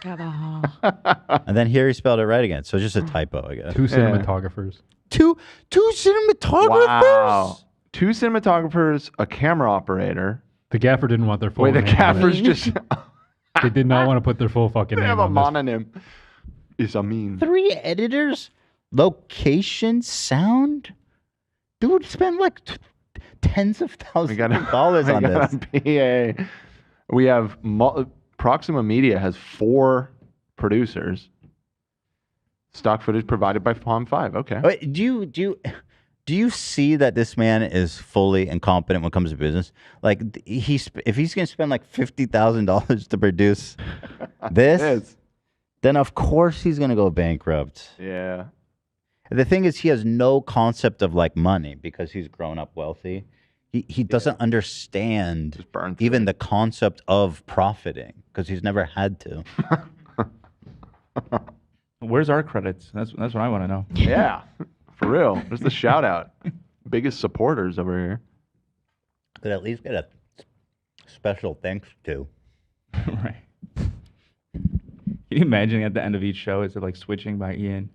Kavanaugh. And then here he spelled it right again. So just a typo, I guess. Two cinematographers. Two cinematographers. Wow. 2 cinematographers, a camera operator. The gaffer didn't want their full Wait, the name on gaffer's it. just... They did not want to put their full fucking They name have a on this. mononym. It's a mean. 3 editors, location, sound. Dude, spend like tens of thousands of dollars on this. PA. We have Proxima Media has 4 producers. Stock footage provided by Palm 5. Okay. Wait, do you see that this man is fully incompetent when it comes to business? Like if he's gonna spend like $50,000 to produce this, then of course he's gonna go bankrupt. Yeah. The thing is, he has no concept of like money because he's grown up wealthy. He doesn't understand even the concept of profiting because he's never had to. Where's our credits? That's what I want to know. Yeah. For real. There's the shout out. Biggest supporters over here. Could at least get a special thanks to. Right. Can you imagine at the end of each show, is it like switching by Ian?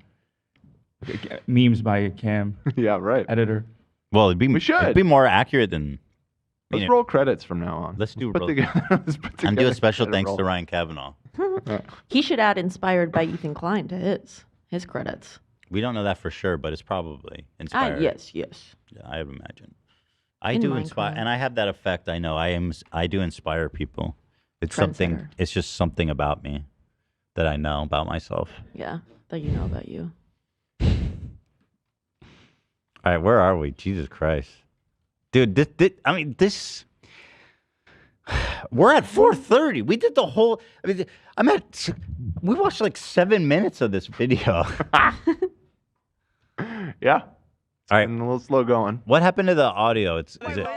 Memes by Cam. Yeah, right. Editor. Well, it'd be more accurate than. Let's roll credits from now on. Let's do put roll. together, And do a special thanks to Ryan Kavanaugh. He should add inspired by Ethan Klein to his credits. We don't know that for sure, but it's probably inspired. Yes. Yeah, I would imagine. I In do Minecraft. inspire, and I have that effect. I know. I do inspire people. It's something. Trendsetter. It's just something about me that I know about myself. Yeah, that you know about you. All right, where are we? Jesus Christ, dude! This. We're at 4:30. We did the whole. We watched like 7 minutes of this video. Yeah. All right. And a little slow going. What happened to the audio? Is it?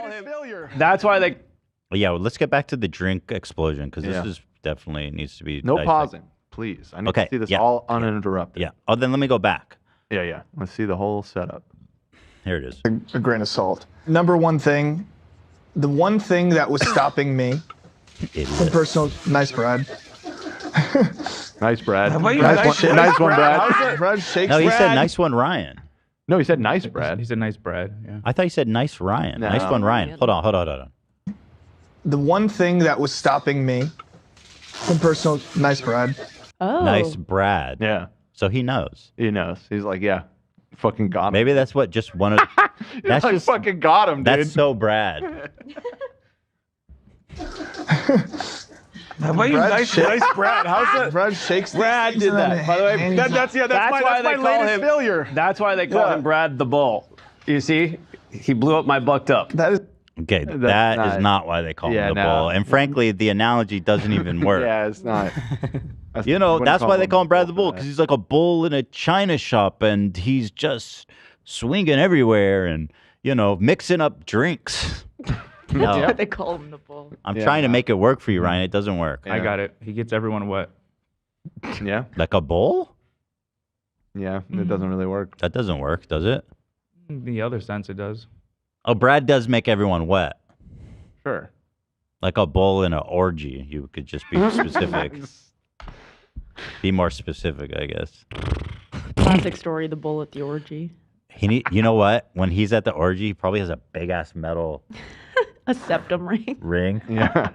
That's why they. Yeah, well, let's get back to the drink explosion because this Yeah. is definitely needs to be. No dissected. pausing, please. I need to see this all uninterrupted. Yeah. Oh, then let me go back. Yeah. Let's see the whole setup. Here it is. A grain of salt. Number one thing, the one thing that was stopping me from personal. Nice, Brad. Nice, Brad. Why you Nice one, Brad. How's it? Brad shakes. No, he said Brad. nice one, Ryan. No, he said nice, Brad. He said nice, Brad. Yeah. I thought he said nice, Ryan. No. Nice one, Ryan. Hold on. The one thing that was stopping me from personal. Nice, Brad. Oh. Nice, Brad. Yeah. So he knows. He knows. He's like, yeah, fucking got him. Maybe that's what just one of. That's like, just fucking got him, dude. That's so Brad. Why you nice Brad. How's that? Brad shakes. Brad did that. By the way, That's my latest failure. That's why they call him Brad the Bull. You see, he blew up my bucked up. That is. Okay, that is not why they call him the bull. And frankly, the analogy doesn't even work. Yeah, it's not. You know, that's why they call him Brad the Bull, because he's like a bull in a china shop and he's just swinging everywhere and, you know, mixing up drinks. That's why they call him the bull. I'm trying to make it work for you, Ryan. It doesn't work. I got it. He gets everyone wet. Yeah. Like a bull? Yeah, it doesn't really work. That doesn't work, does it? In the other sense, it does. Oh, Brad does make everyone wet. Sure. Like a bull in an orgy. You could just be specific. Be more specific, I guess. Classic story: the bull at the orgy. You know what? When he's at the orgy, he probably has a big ass metal A septum ring. ring. Yeah.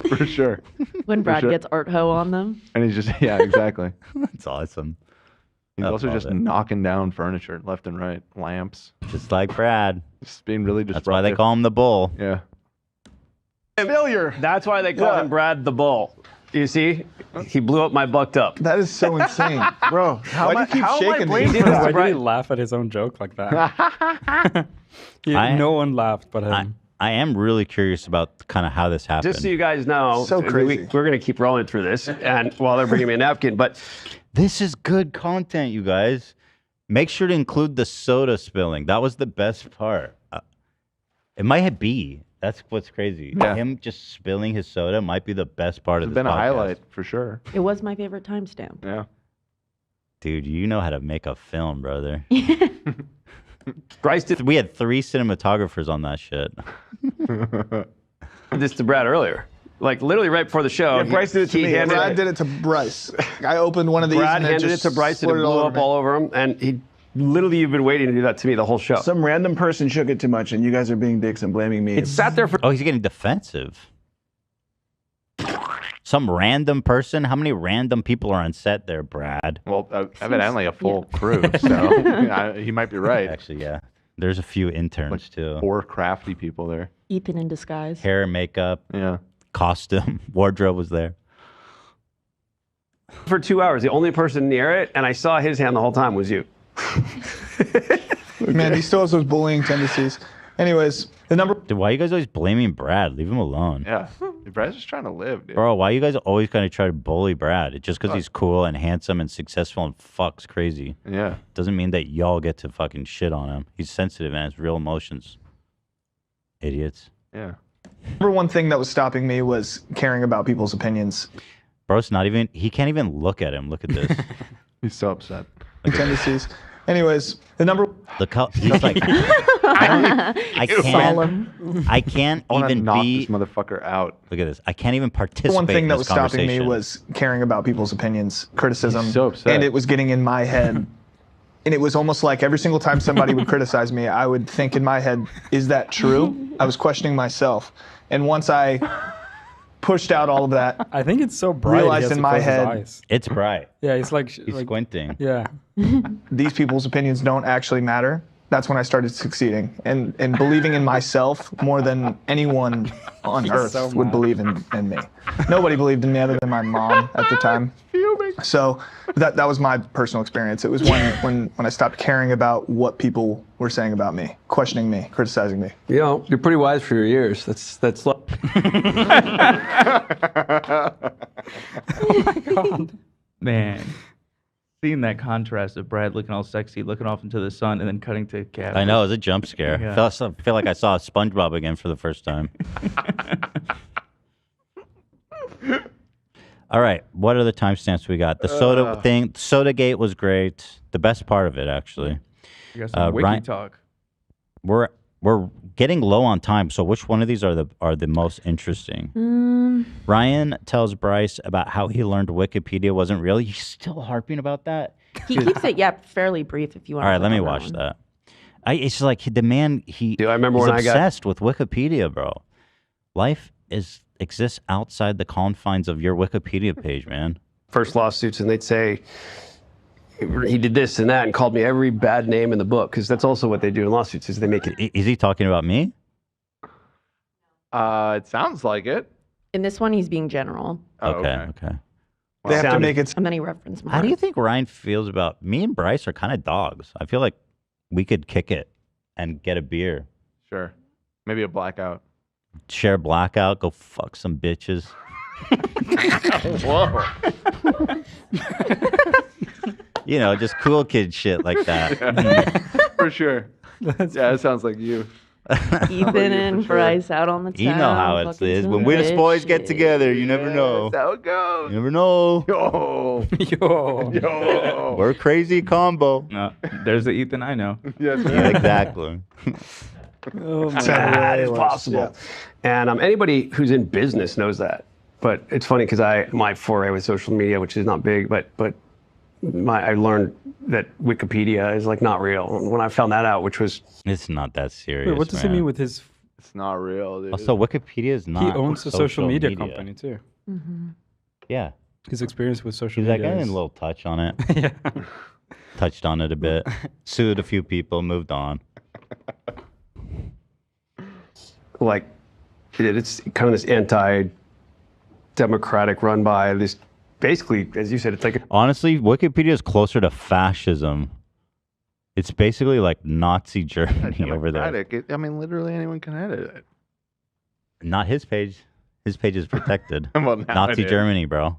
For sure. When For Brad sure. gets art hoe on them. And he's just, yeah, exactly. That's awesome. He's I also love just it. knocking down furniture left and right, lamps. Just like Brad. Just being really disruptive. That's why they call him the bull. Yeah. Failure. That's why they call him Brad the Bull. You see, he blew up my bucked up. That is so insane, bro. How do you keep shaking Why me? did he laugh at his own joke like that? No one laughed but him. I am really curious about kind of how this happened. Just so you guys know, So crazy. we're going to keep rolling through this, and while they're bringing me a napkin, but This is good content, you guys. Make sure to include the soda spilling. That was the best part. It might be. That's what's crazy. Yeah. Him just spilling his soda might be the best part of It's this been a podcast. highlight for sure. It was my favorite timestamp. Yeah. Dude, you know how to make a film, brother. Bryce did. We had 3 cinematographers on that shit. This to Brad earlier. Like literally right before the show. Yeah, Bryce did it to me. Brad did it to Bryce. I opened one of these Brad and handed it to Bryce and it blew up all over him. And he literally, you've been waiting to do that to me the whole show. Some random person shook it too much, and you guys are being dicks and blaming me. It sat there for. Oh, he's getting defensive. Some random person? How many random people are on set there, Brad? Well, evidently a full crew, so he might be right. Actually, yeah. There's a few interns, too. 4 crafty people there. Ethan in disguise. Hair, makeup, yeah, costume, wardrobe was there. For 2 hours, the only person in the area, and I saw his hand the whole time, was you. Man, he still has those bullying tendencies. Anyways, the number. Dude, why are you guys always blaming Brad? Leave him alone. Yeah. Brad's just trying to live, dude. Bro, why you guys always kind of try to bully Brad? It's just because he's cool and handsome and successful and fucks crazy. Yeah. Doesn't mean that y'all get to fucking shit on him. He's sensitive and has real emotions. Idiots. Yeah. Number one thing that was stopping me was caring about people's opinions. Bro's not even, he can't even look at him. Look at this. He's so upset. Tendencies. Anyways, the number. Look how he's like, I can't I wanna even knock be. this motherfucker out. Look at this. I can't even participate One thing in that this was stopping me conversation. was caring about people's opinions, criticism. He's so upset. And it was getting in my head. And it was almost like every single time somebody would criticize me, I would think in my head, is that true? I was questioning myself. And once I pushed out all of that, I think it's so bright. he realized has in to my close his head, eyes. It's bright. Yeah, it's like He's squinting. Yeah. these people's opinions don't actually matter. That's when I started succeeding and believing in myself more than anyone on He's earth so would mad. believe in me. Nobody believed in me other than my mom at the time. So that was my personal experience. It was when I stopped caring about what people were saying about me, questioning me, criticizing me. You know, you're pretty wise for your years. That's. Oh my god. Man. Seeing that contrast of Brad looking all sexy, looking off into the sun, and then cutting to Kav. I know, it was a jump scare. Yeah. I feel like I saw SpongeBob again for the first time. All right, what are the timestamps we got? The soda thing, Sodagate was great. The best part of it, actually. You got some wiki Ryan- talk. We're getting low on time, so which one of these are the most interesting? Ryan tells Bryce about how he learned Wikipedia wasn't real. You still harping about that? He keeps it, fairly brief if you want. All right, let me watch that. It's just like the man. I remember he's when I got- obsessed with Wikipedia, bro. Life exists outside the confines of your Wikipedia page, man. First lawsuits, and they'd say he did this and that and called me every bad name in the book, because that's also what they do in lawsuits, is they make it. Is he talking about me? It sounds like it. In this one, he's being general. Okay. They have to make it. And then he referenced more. How do you think Ryan feels about me and Bryce are kind of dogs? I feel like we could kick it and get a beer, Sure. Maybe a blackout. share a blackout, go fuck some bitches. Whoa. You know, just cool kid shit like that. Yeah, for sure. Yeah, it sounds like you. Ethan and Bryce out on the town. You know how it fucking is. some When we the boys get bitches. together, you never know. That's how it goes. You never know. Yo. Yo. We're a crazy combo. No, there's the Ethan I know. Yes, Yeah, exactly. Oh that is possible. And anybody who's in business knows that. But it's funny because my foray with social media, which is not big, but I learned that Wikipedia is like not real. And when I found that out, which was It's not that serious. Wait, what does he mean with his? It's not real, dude. Also, Wikipedia is not. He owns a social media company too. Yeah. His experience with social He's like, media. I did a little touch on it. Yeah. Touched on it a bit. Sued a few people, moved on. like, it's kind of this anti-democratic run by this. Basically, as you said, it's like Honestly, Wikipedia is closer to fascism. It's basically like Nazi Germany over there. I mean, literally anyone can edit it. Not his page. His page is protected. Well, now Nazi it is. Germany, bro.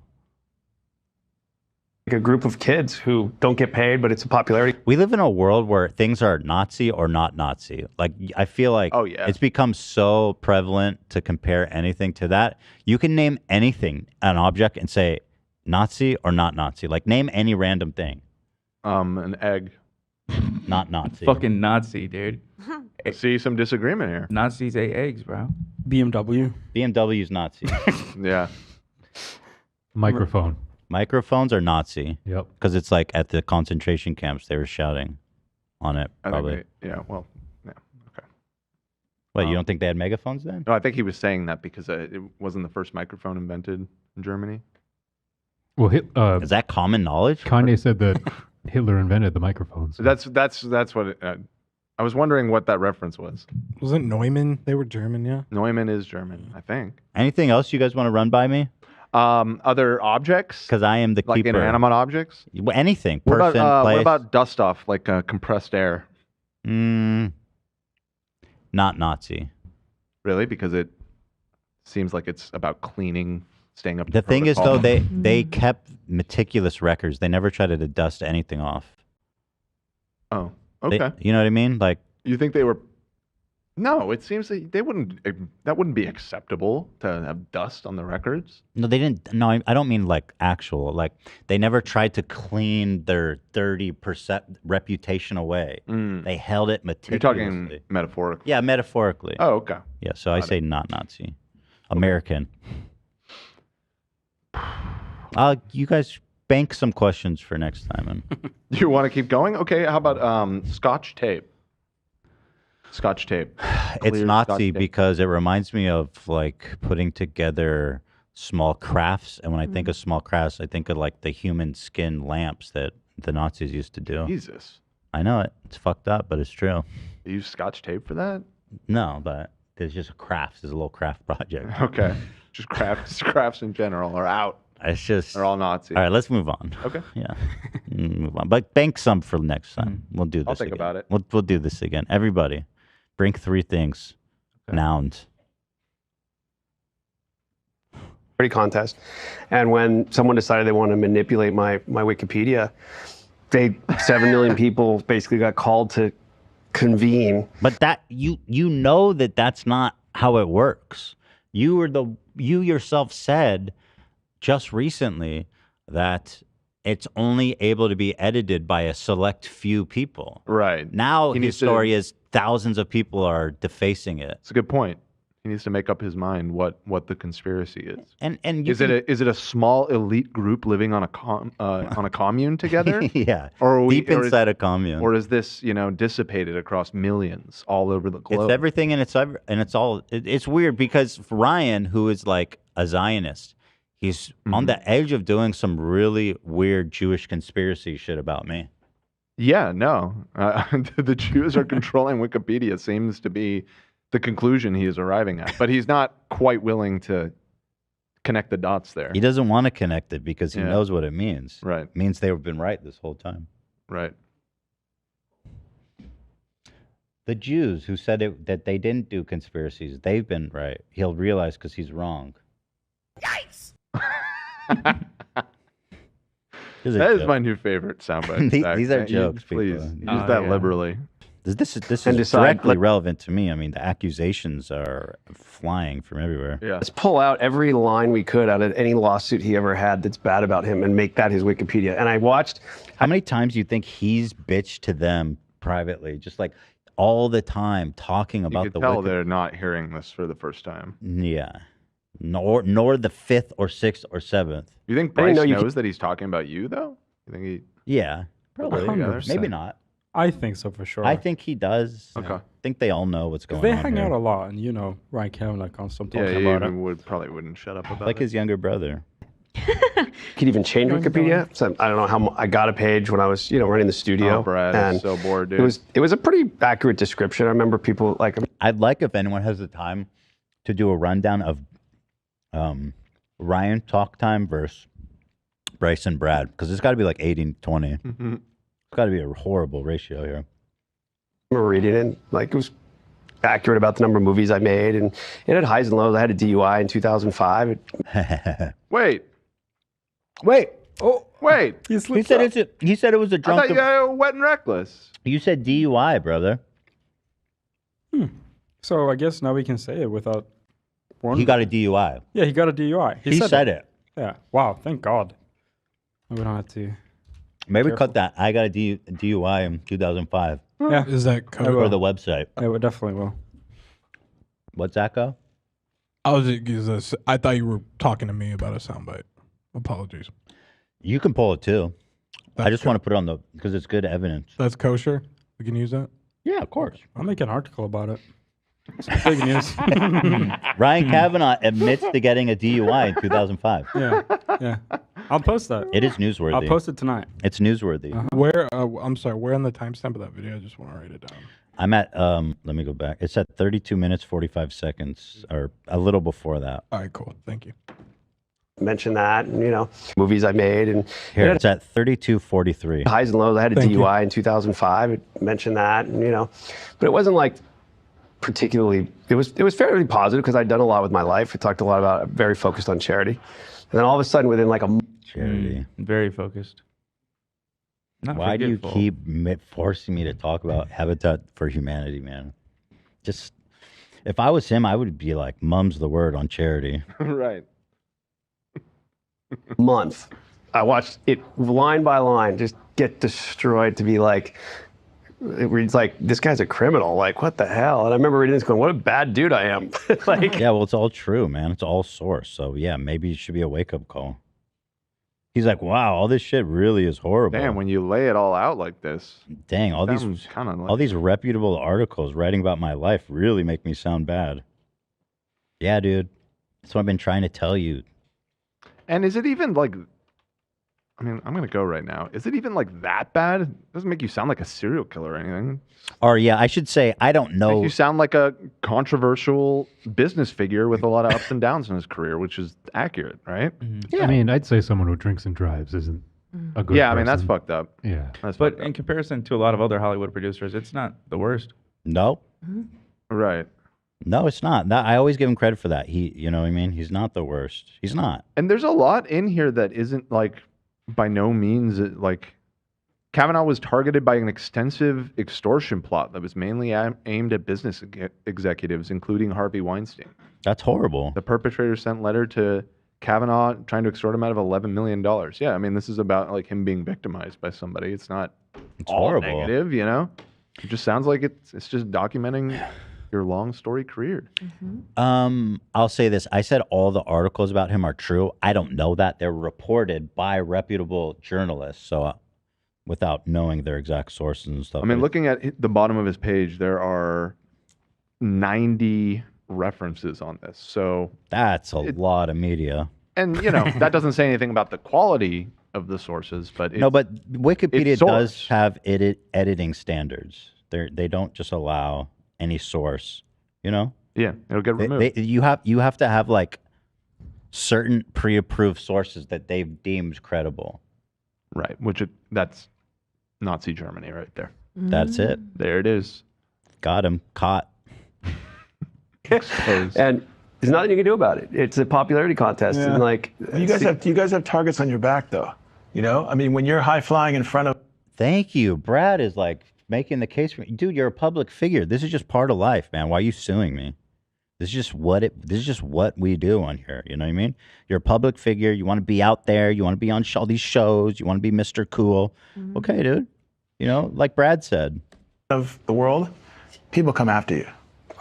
a group of kids who don't get paid, but it's a popularity. We live in a world where things are Nazi or not Nazi. Like, I feel like it's become so prevalent to compare anything to that. You can name anything, an object, and say Nazi or not Nazi. Like, name any random thing. An egg. Not Nazi. Fucking Nazi, dude. I see some disagreement here. Nazis ate eggs, bro. BMW. BMW's Nazi. Yeah. Microphone. Microphones are Nazi. Yep. Because it's like at the concentration camps, they were shouting on it, probably. Okay. What, you don't think they had megaphones then? No, I think he was saying that because it wasn't the first microphone invented in Germany. Well, is that common knowledge? Kanye said that Hitler invented the microphones. That's what I was wondering what that reference was. Wasn't Neumann? They were German, yeah. Neumann is German, I think. Anything else you guys want to run by me? Other objects? Because I am the like keeper. inanimate objects? Anything. What Person, about, place. what about dust off, like compressed air? Not Nazi. Really? Because it seems like it's about cleaning, staying up to The thing is, though, protocol. they kept meticulous records. They never tried to dust anything off. Oh, okay. You know what I mean? Like, You think they were... No, it seems that they wouldn't. That wouldn't be acceptable to have dust on the records. no, they didn't. No, I don't mean like actual. Like, they never tried to clean their 30% reputation away. They held it meticulously. You're talking metaphorically. Yeah, metaphorically. Oh, okay. Yeah, so I say not Nazi. American. You guys bank some questions for next time. And You want to keep going? Okay, how about Scotch tape? Scotch tape. it's Clear Nazi Scotch tape. because it reminds me of like putting together small crafts. And when I think of small crafts, I think of like the human skin lamps that the Nazis used to do. Jesus. I know it. It's fucked up, but it's true. You use Scotch tape for that? No, but there's just a craft. There's a little craft project. Okay. Just crafts in general are out. It's just... They're all Nazi. All right, let's move on. Okay. Yeah. Move on. But bank some for next time. We'll do this I'll think again. about it. We'll do this again. Everybody, bring 3 things. Nouns. Contest. And when someone decided they wanted to manipulate my Wikipedia, 7 million people basically got called to convene. But that you know that that's not how it works. You yourself said just recently that it's only able to be edited by a select few people. Right. Now He his needs to- story is thousands of people are defacing it. It's a good point. He needs to make up his mind what the conspiracy is. And you is it a small elite group living on a commune together? Yeah. Or are Deep inside a commune. Or is this dissipated across millions all over the globe? It's everything, and it's weird because Ryan, who is like a Zionist, he's on the edge of doing some really weird Jewish conspiracy shit about me. Yeah, no. The Jews are controlling Wikipedia seems to be the conclusion he is arriving at. But he's not quite willing to connect the dots there. He doesn't want to connect it because he Yeah. knows what it means. Right. It means they've been right this whole time. Right. The Jews who said that they didn't do conspiracies, they've been right. He'll realize because he's wrong. Yikes! These are That is jokes. my new favorite soundbite. These are You- jokes. Please people. use that liberally. This And is decide- directly relevant to me. I mean, the accusations are flying from everywhere. Yeah. Let's pull out every line we could out of any lawsuit he ever had that's bad about him and make that his Wikipedia. And I watched... How many times do you think he's bitched to them privately? Just like all the time talking You about could the tell Wiki- they're not hearing this for the first time. Yeah. Nor the 5th or 6th or 7th. You think I didn't Bryce know you knows that he's talking about you, though? You think he... Yeah, probably. 100%. Maybe not. I think so for sure. I think he does. Okay. I think they all know what's going They on. hang here. out a lot, and Ryan Kavanaugh constantly Yeah, talking he about it. probably wouldn't shut up about Like it. his younger brother. Could even change Wikipedia. So I don't know how I got a page when I was, running the studio. Oh, Brad, and is so bored, dude. It was a pretty accurate description. I remember people like. I'd like if anyone has the time to do a rundown of Ryan talk time versus Bryce and Brad, because it's got to be like 80-20. Mhm. It's got to be a horrible ratio here. I remember reading it, it was accurate about the number of movies I made, and it had highs and lows. I had a DUI in 2005. Wait. Oh, wait. He said he said it was a I drunk. thought you were wet and reckless. You said DUI, brother. So I guess now we can say it without warning. He got a DUI. Yeah, he got a DUI. He said it. Yeah. Wow. Thank God. We don't have to. Maybe Careful. cut that. I got a DUI in 2005. Yeah. Is that I code? will. Or the website. Yeah, we definitely will. What's that go? I thought you were talking to me about a soundbite. Apologies. You can pull it too. I That's just want to put it on the because it's good evidence. That's kosher. We can use that. Yeah, of course. I'll make an article about it. It's big news. Ryan Kavanaugh admits to getting a DUI in 2005. Yeah. I'll post that. It is newsworthy. I'll post it tonight. It's newsworthy. Where? I'm sorry. Where on the timestamp of that video? I just want to write it down. I'm at. Let me go back. It's at 32 minutes 45 seconds, or a little before that. All right, cool. Thank you. Mention that, and movies I made, and Here, it's at 32:43. highs and lows. I had a Thank you. DUI in 2005. It mentioned that, and but it wasn't like particularly. It was fairly positive because I'd done a lot with my life. I talked a lot about very focused on charity, and then all of a sudden, within like a Charity. Very focused. Not Why do you forgetful. keep forcing me to talk about Habitat for Humanity, man? Just if I was him, I would be like, "Mum's the word on charity." Right. month, I watched it line by line just get destroyed. To be like, it reads like this guy's a criminal. Like, what the hell? And I remember reading this, going, "What a bad dude I am." Like, Yeah, well, it's all true, man. It's all source. So yeah, maybe it should be a wake up call. He's like, wow, all this shit really is horrible. Damn, when you lay it all out like this. Dang, all these kind of all these reputable articles writing about my life really make me sound bad. Yeah, dude. That's what I've been trying to tell you. And is it even like, I mean, I'm going to go right now. Is it even like that bad? It doesn't make you sound like a serial killer or anything. Or yeah, I should say, I don't know. Make you sound like a controversial business figure with a lot of ups and downs in his career, which is accurate, right? I mean, I'd say someone who drinks and drives isn't a good Yeah, I mean, that's person. fucked up. Yeah. That's But fucked up. in comparison to a lot of other Hollywood producers, it's not the worst. No. Right. No, it's not. I always give him credit for that. You know what I mean? He's not the worst. He's not. And there's a lot in here that isn't like, by no means, like, Kavanaugh was targeted by an extensive extortion plot that was mainly aimed at business executives, including Harvey Weinstein. That's horrible. The perpetrator sent letter to Kavanaugh trying to extort him out of $11 million. Yeah, I mean, this is about like him being victimized by somebody. It's not all horrible. negative, you know? It just sounds like it's just documenting your long story career. I'll say this. I said all the articles about him are true. I don't know that. They're reported by reputable journalists. So without knowing their exact sources and stuff. I mean, looking at the bottom of his page, there are 90 references on this. So that's a lot of media. And, you know, that doesn't say anything about the quality of the sources, but No, but Wikipedia it's does sourced. have editing standards. They don't just allow any source, you know? Yeah, it'll get removed. You have to have like certain pre-approved sources that they've deemed credible. Right, that's Nazi Germany right there. That's it. There it is. Got him. Caught. and there's nothing you can do about it. It's a popularity contest, Yeah. and like You guys have targets on your back, though. You know, I mean, when you're high flying in front of. Thank you. Brad is like making the case for dude, you're a public figure. This is just part of life, man. Why are you suing me? This is just what we do on here. You know what I mean? You're a public figure. You want to be out there. You want to be on all these shows. You want to be Mr. Cool. Okay, dude. You know, like Brad said. Of the world, people come after you.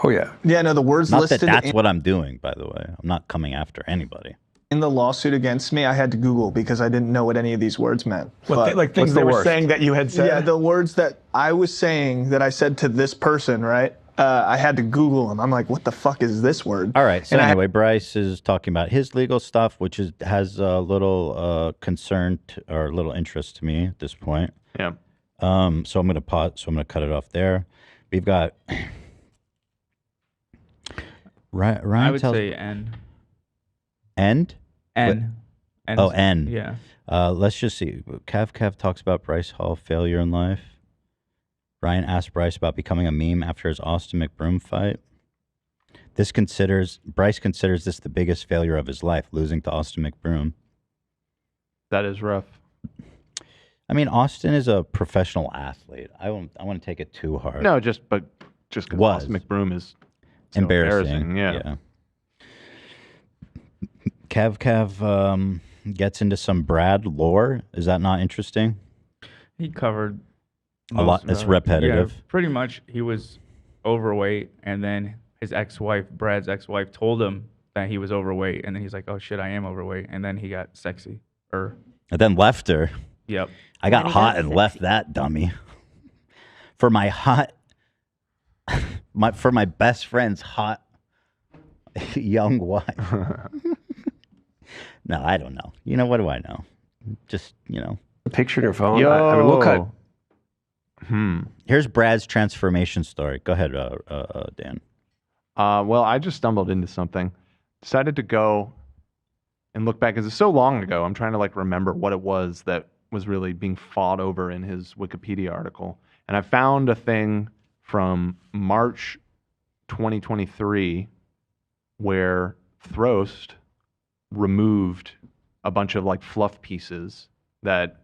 Oh yeah. Yeah, no, the words Not listed that that's what I'm doing, by the way. I'm not coming after anybody. in the lawsuit against me, I had to Google because I didn't know what any of these words meant. Like things they were saying that you had said? Yeah, the words that I was saying that I said to this person, right? I had to Google them. I'm like, what the fuck is this word? All right. So And I- anyway, Bryce is talking about his legal stuff, which has a little concern or a little interest to me at this point. Yeah. So I'm gonna pause. So I'm gonna cut it off there. We've got Ryan. I would tells- say N. End. N. N Oh, is- N. yeah. Let's just see. Kav Kav talks about Bryce Hall failure in life. Ryan asked Bryce about becoming a meme after his Austin McBroom fight. Bryce considers this the biggest failure of his life, losing to Austin McBroom. That is rough. I mean, Austin is a professional athlete. I want to take it too hard. No, just because Austin McBroom is so embarrassing. Yeah. Kav Kav gets into some Brad lore. Is that not interesting? He covered A lot. most It's of it. repetitive. Yeah, pretty much. He was overweight, and then his ex-wife, Brad's ex-wife, told him that he was overweight, and then he's like, "Oh shit, I am overweight," and then he got sexy. And then left her. Yep. I got hot and left that dummy. For my hot, for my best friend's hot young wife. No, I don't know. You know, what do I know? Just, A picture in your phone. Yo. I mean, what kind? Here's Brad's transformation story. Go ahead, Dan. Well, I just stumbled into something. Decided to go and look back, because it's so long ago. I'm trying to remember what it was that was really being fought over in his Wikipedia article. And I found a thing from March 2023 where Throst removed a bunch of fluff pieces that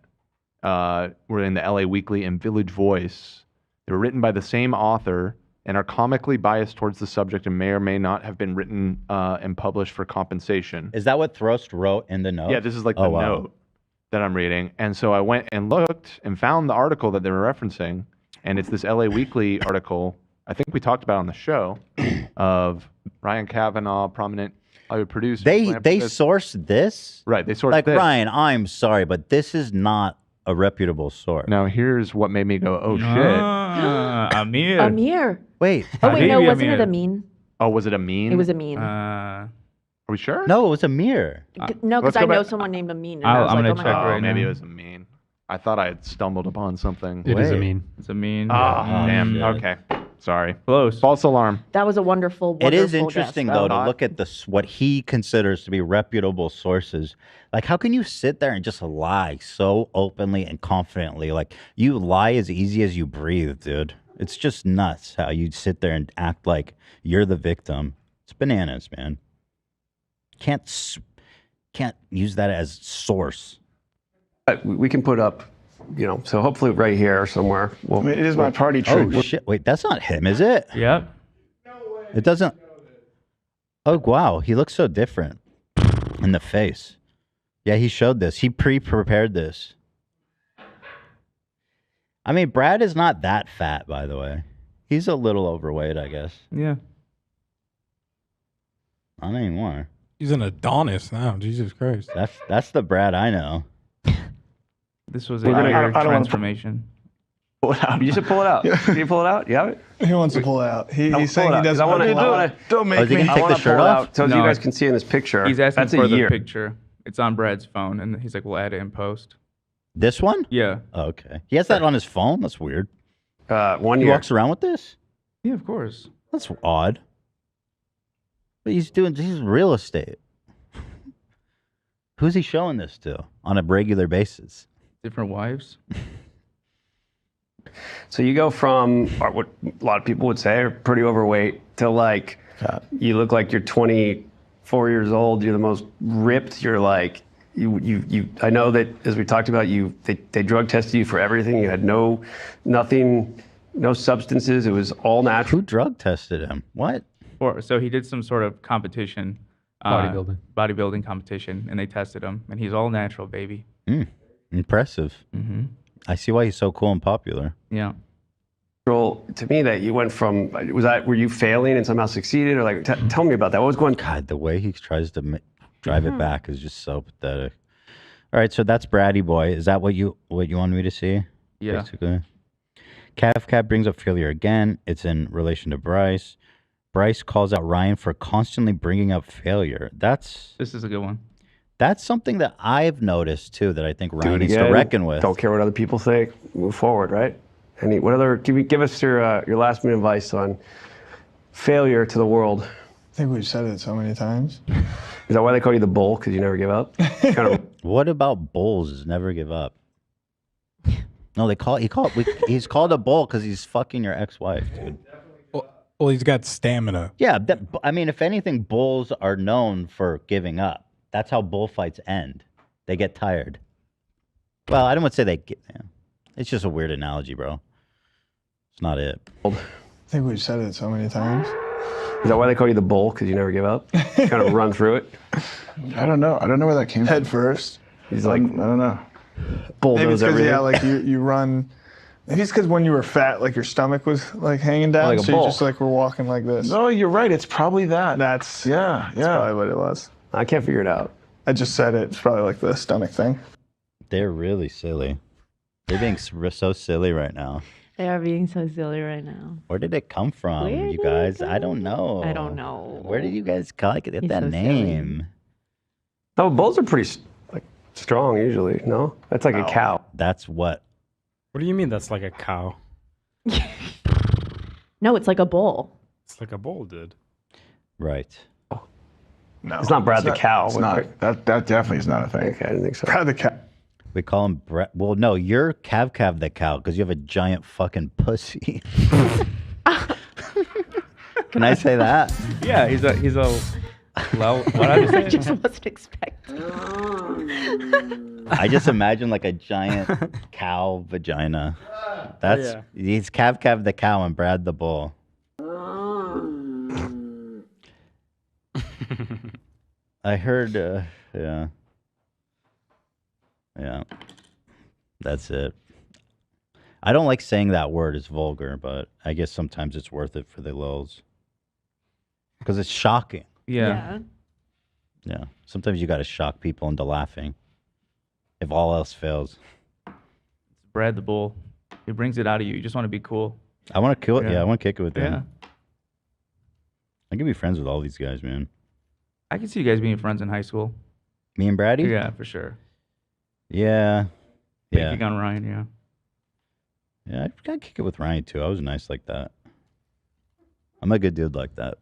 were in the LA Weekly and Village Voice. They were written by the same author and are comically biased towards the subject and may or may not have been written and published for compensation. Is that what Throst wrote in the note? Yeah, this is the note that I'm reading. And so I went and looked and found the article that they were referencing. And it's this LA Weekly article, I think we talked about on the show, of Ryan Kavanaugh, prominent Hollywood producer. They philanthropist. sourced this? Right, they sourced this. Ryan, I'm sorry, but this is not a reputable source. Now, here's what made me go, oh, shit. Amir. Amir. Wait. Oh, wait, no, wasn't it Amin? Oh, was it Amin? It was Amin. Are we sure? No, it was Amir. No, because let's I go know back. someone named Amin. And I was I'm like, gonna oh my check God. right Maybe now. it was Amin. I thought I had stumbled upon something. It is Amin. It's Amin. Ah, damn. shit. Okay. Sorry. Close. False alarm. That was a wonderful, wonderful It is guess. interesting, That though, was to hot. look at what he considers to be reputable sources. How can you sit there and just lie so openly and confidently? You lie as easy as you breathe, dude. It's just nuts how you sit there and act like you're the victim. It's bananas, man. Can't use that as source. We can put up, so hopefully right here somewhere. I mean, it is my party trick. Oh, shit. Wait, that's not him, is it? Yep. It doesn't. Oh, wow. He looks so different in the face. Yeah, he showed this. He pre-prepared this. I mean, Brad is not that fat, by the way. He's a little overweight, I guess. Yeah. Not anymore. He's an Adonis now. Jesus Christ. That's the Brad I know. This was We're a gonna- weird I don't wanna transformation. Pull it out. You should pull it out. Can you pull it out? You have it? He wants to pull it out. No, He's saying pull it he out, 'cause doesn't I wanna- want to. I wanna- Don't make is he me. gonna take the wanna shirt pull it off? out so No, you guys can see in this picture. He's asking That's for a the year. picture. It's on Brad's phone, and he's like, "We'll add it in post." This one? Yeah. Oh, okay. He has that on his phone? That's weird. 1 He year. walks around with this? Yeah, of course. That's odd. But he's real estate. Who's he showing this to on a regular basis? Different wives. So you go from what a lot of people would say are pretty overweight to you look like you're 24 years old. You're the most ripped. You're you. I know that as we talked about, they drug tested you for everything. You had nothing, no substances. It was all natural. Who drug tested him? What? So he did some sort of competition. Bodybuilding competition, and they tested him, and he's all natural, baby. Impressive. Mm-hmm. I see why he's so cool and popular. Yeah. To me, that you went from were you failing and somehow succeeded, or tell me about that. What was going? God, the way he tries to drive it back is just so pathetic. All right, so that's Braddy Boy. Is that what you wanted me to see? Yeah. Basically. Kav Kav brings up failure again. It's in relation to Bryce. Bryce calls out Ryan for constantly bringing up failure. This is a good one. That's something that I've noticed too. That I think Ryan needs to reckon with. Don't care what other people think. Move forward, right? What other? Give us your last minute advice on failure to the world. I think we've said it so many times. Is that why they call you the bull? Because you never give up. What about bulls? Is never give up. No, he's called a bull because he's fucking your ex-wife, dude. Well, he's got stamina. Yeah, I mean, if anything, bulls are known for giving up. That's how bullfights end. They get tired. Well, I don't want to say they get. Yeah. It's just a weird analogy, bro. It's not it. I think we've said it so many times. Is that why they call you the bull? Because you never give up? Kind of run through it? I don't know. I don't know where that came from. Head first. He's like, I don't know. Bulldoze Maybe it's because, everything. yeah, like you run. Maybe it's because when you were fat, like your stomach was like hanging down, Like a so you bull. just like were walking like this. No, you're right. It's probably that. That's That's probably what it was. I can't figure it out. I just said it. It's probably like the stomach thing. They're really silly. They're being so silly right now. They are being so silly right now. Where did it come from, Where you did guys? I don't know. I don't know. Where did you guys get He's that so name? Oh, bulls are pretty like strong usually. No, that's like a cow. That's what. What do you mean? That's like a cow. No, it's like a bull. It's like a bull, dude. Right. No, It's not Brad the cow. It's not. That definitely is not a thing. Okay, I didn't think so. Brad the cow. We call him Brett. Well, no, you're Kav Kav the cow because you have a giant fucking pussy. Can I say that? Yeah, he's a low. What I I just wasn't expecting. I just imagine like a giant cow vagina. That's he's Kav Kav the cow and Brad the bull. I heard, yeah. That's it. I don't like saying that word. It's vulgar, but I guess sometimes it's worth it for the lulz. Because it's shocking. Yeah. Yeah. Sometimes you got to shock people into laughing. If all else fails. Brad the bull. He brings it out of you. You just want to be cool. I want to kill it. Yeah. Yeah, I want to kick it with Yeah. them. I can be friends with all these guys, man. I can see you guys being friends in high school. Me and Brady? Yeah, for sure. Yeah. Yeah. Picking on Ryan, yeah. Yeah, I'd kick it with Ryan too. I was nice like that. I'm a good dude like that.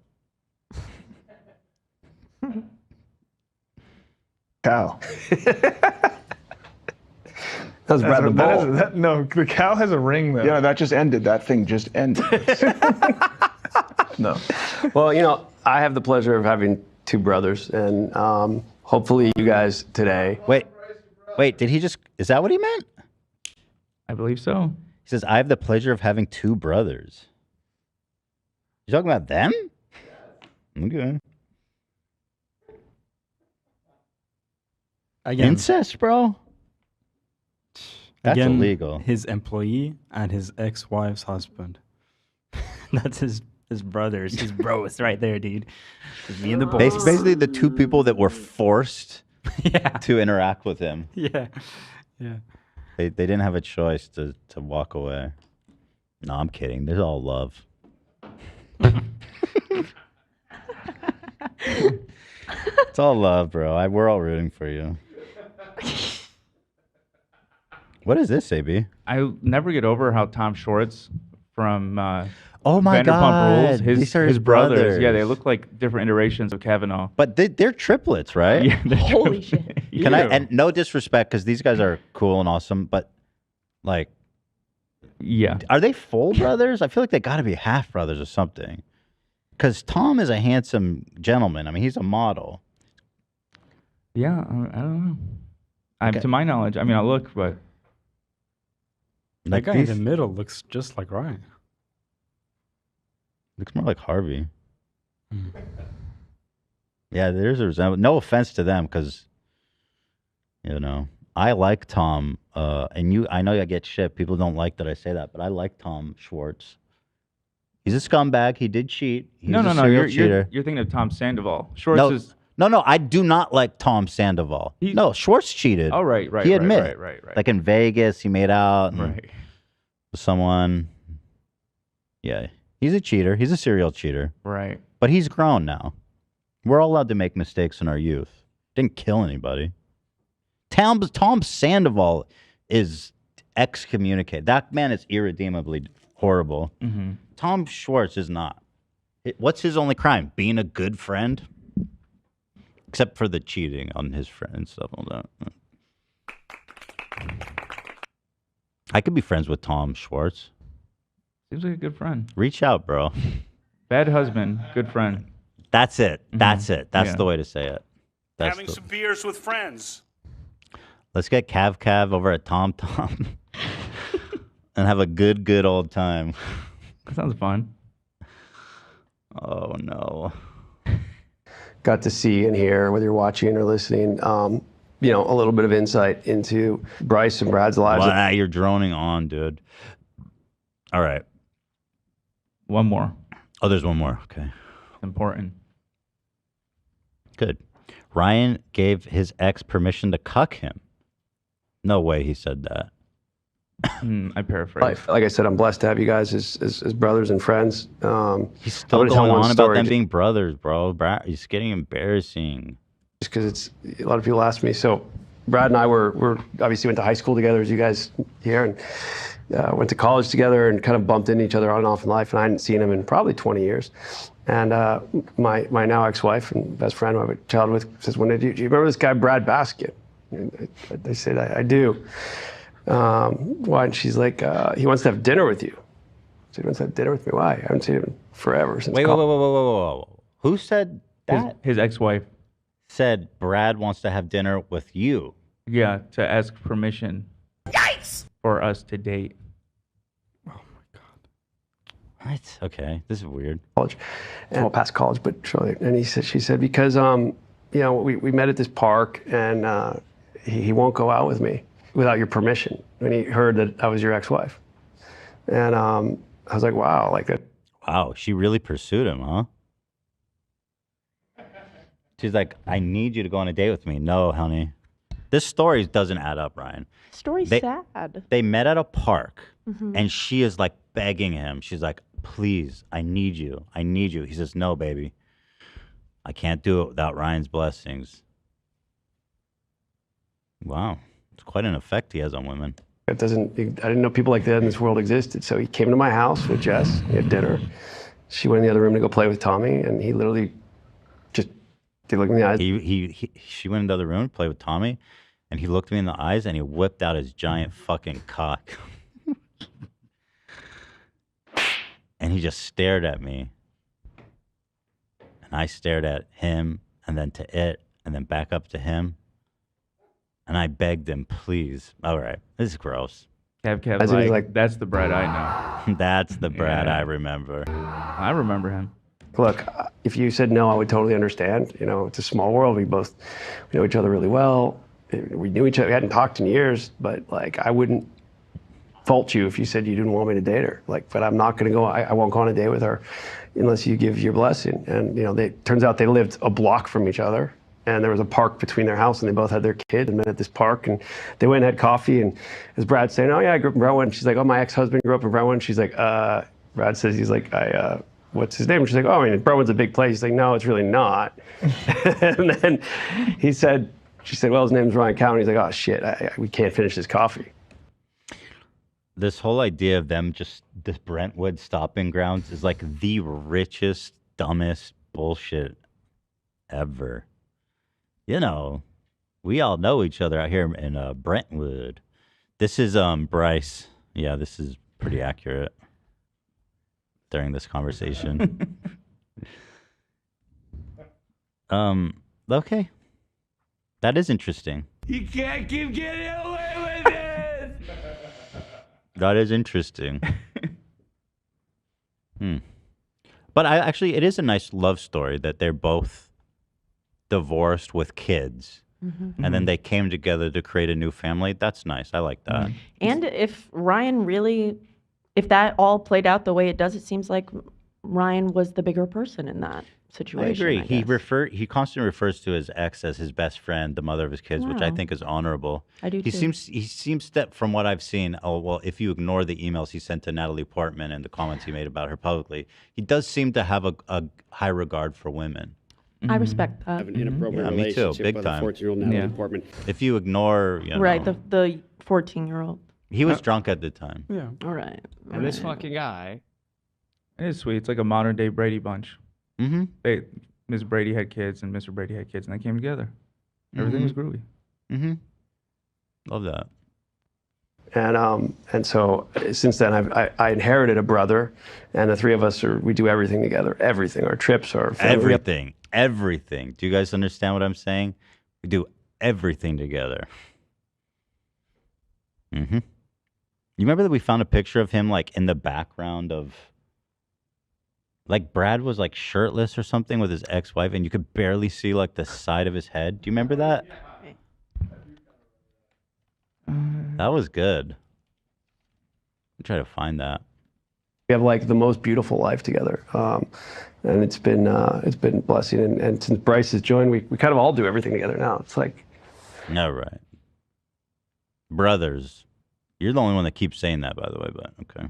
Cow. That was Brad the bull. No, the cow has a ring though. Yeah, that just ended. That thing just ended. No. Well, you know, I have the pleasure of having two brothers, and hopefully you guys today. Wait, did he just? Is that what he meant? I believe so. He says, "I have the pleasure of having two brothers." You talking about them? Okay. Again, Incest, bro. That's again, illegal. His employee and his ex-wife's husband. That's his brothers, his bros, right there, dude. It's me and the boys. Basically, the two people that were forced to interact with him. Yeah. They didn't have a choice to walk away. No, I'm kidding. There's all love. It's all love, bro. We're all rooting for you. What is this, AB? I never get over how Tom Schwartz from Oh my Vanderpump God. Rules, These are his brothers. brothers. Yeah, they look like different iterations of Kavanaugh. But they're triplets, right? Yeah, they're Holy shit. Can I? And no disrespect, because these guys are cool and awesome, but like, yeah, are they full brothers? I feel like they got to be half brothers or something. Because Tom is a handsome gentleman. I mean, he's a model. Yeah, I don't know. To my knowledge, I mean, I'll look, but That Like guy in these- the middle looks just like Ryan. Looks more like Harvey. Yeah, there's a resemblance. No offense to them, because you know I like Tom, and I know I get shit. People don't like that I say that, but I like Tom Schwartz. He's a scumbag. He did cheat. He's no. a serial cheater. You're thinking of Tom Sandoval. Schwartz is. No, I do not like Tom Sandoval. No, Schwartz cheated. Oh, right. He right, admitted. right. Like in Vegas, he made out Right. with someone. Yeah, he's a cheater. He's a serial cheater. Right. But he's grown now. We're all allowed to make mistakes in our youth. Didn't kill anybody. Tom Sandoval is excommunicated. That man is irredeemably horrible. Mm-hmm. Tom Schwartz is not. What's his only crime? Being a good friend? Except for the cheating on his friend and stuff like that. I could be friends with Tom Schwartz. Seems like a good friend. Reach out, bro. Bad husband, good friend. That's it. That's it. That's Yeah. the way to say it. That's Having some beers with friends. Let's get Kav Kav over at Tom Tom and have a good old time. That sounds fun. Oh no. Got to see and hear, whether you're watching or listening, you know, a little bit of insight into Bryce and Brad's lives. Wow, you're droning on, dude. All right. One more. Oh, there's one more. Okay. Important. Good. Ryan gave his ex permission to cuck him. No way he said that. I paraphrase. Like I said, I'm blessed to have you guys as brothers and friends. He's still I'm gonna tell going one on about story them being brothers, bro. It's getting embarrassing. just because it's a lot of people ask me. So Brad and I were obviously went to high school together, as you guys here, and went to college together and kind of bumped into each other on and off in life. And I hadn't seen him in probably 20 years. And my now ex-wife and best friend, who I have a child with, says, "When did you remember this guy Brad Basket?" And I said, I do. Why? And she's like, he wants to have dinner with you. So he wants to have dinner with me. Why? I haven't seen him forever. Since Wait, whoa. Who said that? His ex-wife said Brad wants to have dinner with you. Yeah, to ask permission. Yikes! For us to date. What? Okay, this is weird. College, and well, past college, but shortly. And she said, because you know, we met at this park, and he won't go out with me without your permission. When he heard that I was your ex-wife, and I was like, wow, like that. Wow, she really pursued him, huh? She's like, I need you to go on a date with me. No, honey. This story doesn't add up, Ryan. Story's sad. They met at a park, Mhm. and she is like begging him. She's like, please, I need you. I need you. He says, no, baby. I can't do it without Ryan's blessings. Wow. It's quite an effect he has on women. I didn't know people like that in this world existed. So he came to my house with Jess. We had dinner. She went in the other room to go play with Tommy, and he literally just did look me in the eyes. She went into the other room to play with Tommy, and he looked me in the eyes, and he whipped out his giant fucking cock. And he just stared at me. And I stared at him, and then to it, and then back up to him. And I begged him, please. All right, this is gross. Kav, like, that's the Brad I know. That's the Brad Yeah. I remember. I remember him. Look, if you said no, I would totally understand. You know, it's a small world. We know each other really well. We knew each other. We hadn't talked in years, but like, I wouldn't fault you if you said you didn't want me to date her. Like, but I'm not going to go. I won't go on a date with her unless you give your blessing. And you know, turns out they lived a block from each other, and there was a park between their house, and they both had their kid and met at this park, and they went and had coffee. And as Brad's saying, "Oh yeah, I grew up in Brentwood," and she's like, "Oh, my ex-husband grew up in Brentwood." And she's like, Brad says, he's like, what's his name? And she's like, "Oh, I mean, Brentwood's a big place." He's like, "No, it's really not." And then she said, "Well, his name's Ryan Kavanaugh." He's like, "Oh shit, we can't finish this coffee." This whole idea of them just this Brentwood stopping grounds is like the richest, dumbest bullshit ever. You know, we all know each other out here in Brentwood. This is Bryce. Yeah, this is pretty accurate during this conversation. Okay. That is interesting. You can't keep getting away with it. That is interesting. But it is a nice love story that they're both divorced with kids. Mhm. And then they came together to create a new family. That's nice. I like that. And if Ryan really, if that all played out the way it does, it seems like Ryan was the bigger person in that situation. I agree. I guess. He constantly refers to his ex as his best friend, the mother of his kids, which I Wow. think is honorable. I do He too. seems that from what I've seen, if you ignore the emails he sent to Natalie Portman and the comments he made about her publicly, he does seem to have a high regard for women. I respect that. Have an inappropriate Yeah, me too, relationship big with time. a 14-year-old Natalie Portman. If you ignore, Right, the 14-year-old. he was drunk at the time. Yeah. All right. And this fucking guy. It is sweet. It's like a modern day Brady bunch. Mm-hmm. Ms. Brady had kids and Mr. Brady had kids, and they came together. Everything was groovy. Mm-hmm. Love that. And so since then, I inherited a brother, and the three of us we do everything together. Everything, our trips, our family. Everything. Do you guys understand what I'm saying? We do everything together. Mm-hmm. You remember that we found a picture of him like in the background of, like Brad was like shirtless or something with his ex-wife, and you could barely see like the side of his head. Do you remember that? That was good. I'll try to find that. We have like the most beautiful life together, and it's been blessing. And since Bryce has joined, we kind of all do everything together now. It's like, No, right. Brothers. You're the only one that keeps saying that, by the way, but okay.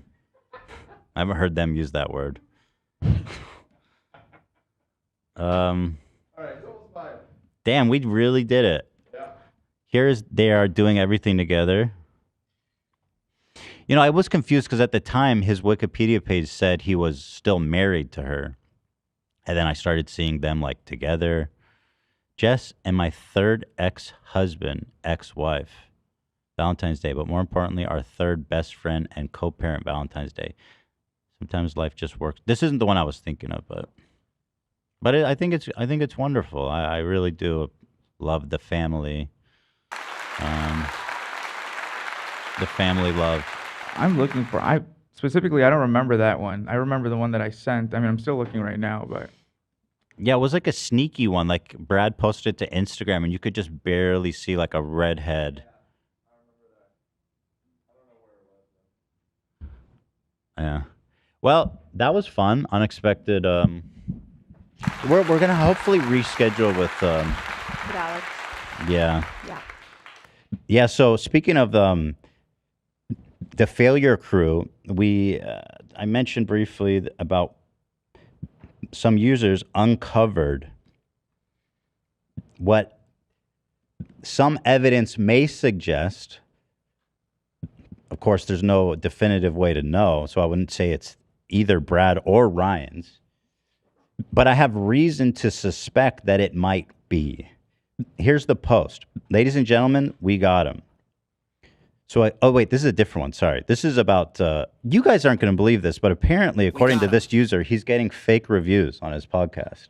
I haven't heard them use that word. Damn, we really did it. They are doing everything together. You know, I was confused because at the time his Wikipedia page said he was still married to her. And then I started seeing them like together. Jess and my third ex-husband, ex-wife, Valentine's Day, but more importantly, our third best friend and co-parent Valentine's Day. Sometimes life just works. This isn't the one I was thinking of, but I think it's wonderful. I really do love the family. The family love. I'm looking for. I don't remember that one. I remember the one that I sent. I mean, I'm still looking right now, but Yeah, it was like a sneaky one. Like Brad posted it to Instagram, and you could just barely see like a red head. Yeah. Well, that was fun. Unexpected. We're gonna hopefully reschedule with. With Alex. Yeah. Yeah. Yeah. So speaking of the failure crew, I mentioned briefly about some users uncovered what some evidence may suggest. Of course, there's no definitive way to know, so I wouldn't say it's either Brad or Ryan's. But I have reason to suspect that it might be. Here's the post. Ladies and gentlemen, we got him. So, wait, this is a different one. Sorry. This is about, you guys aren't going to believe this, but apparently, according to this user, he's getting fake reviews on his podcast.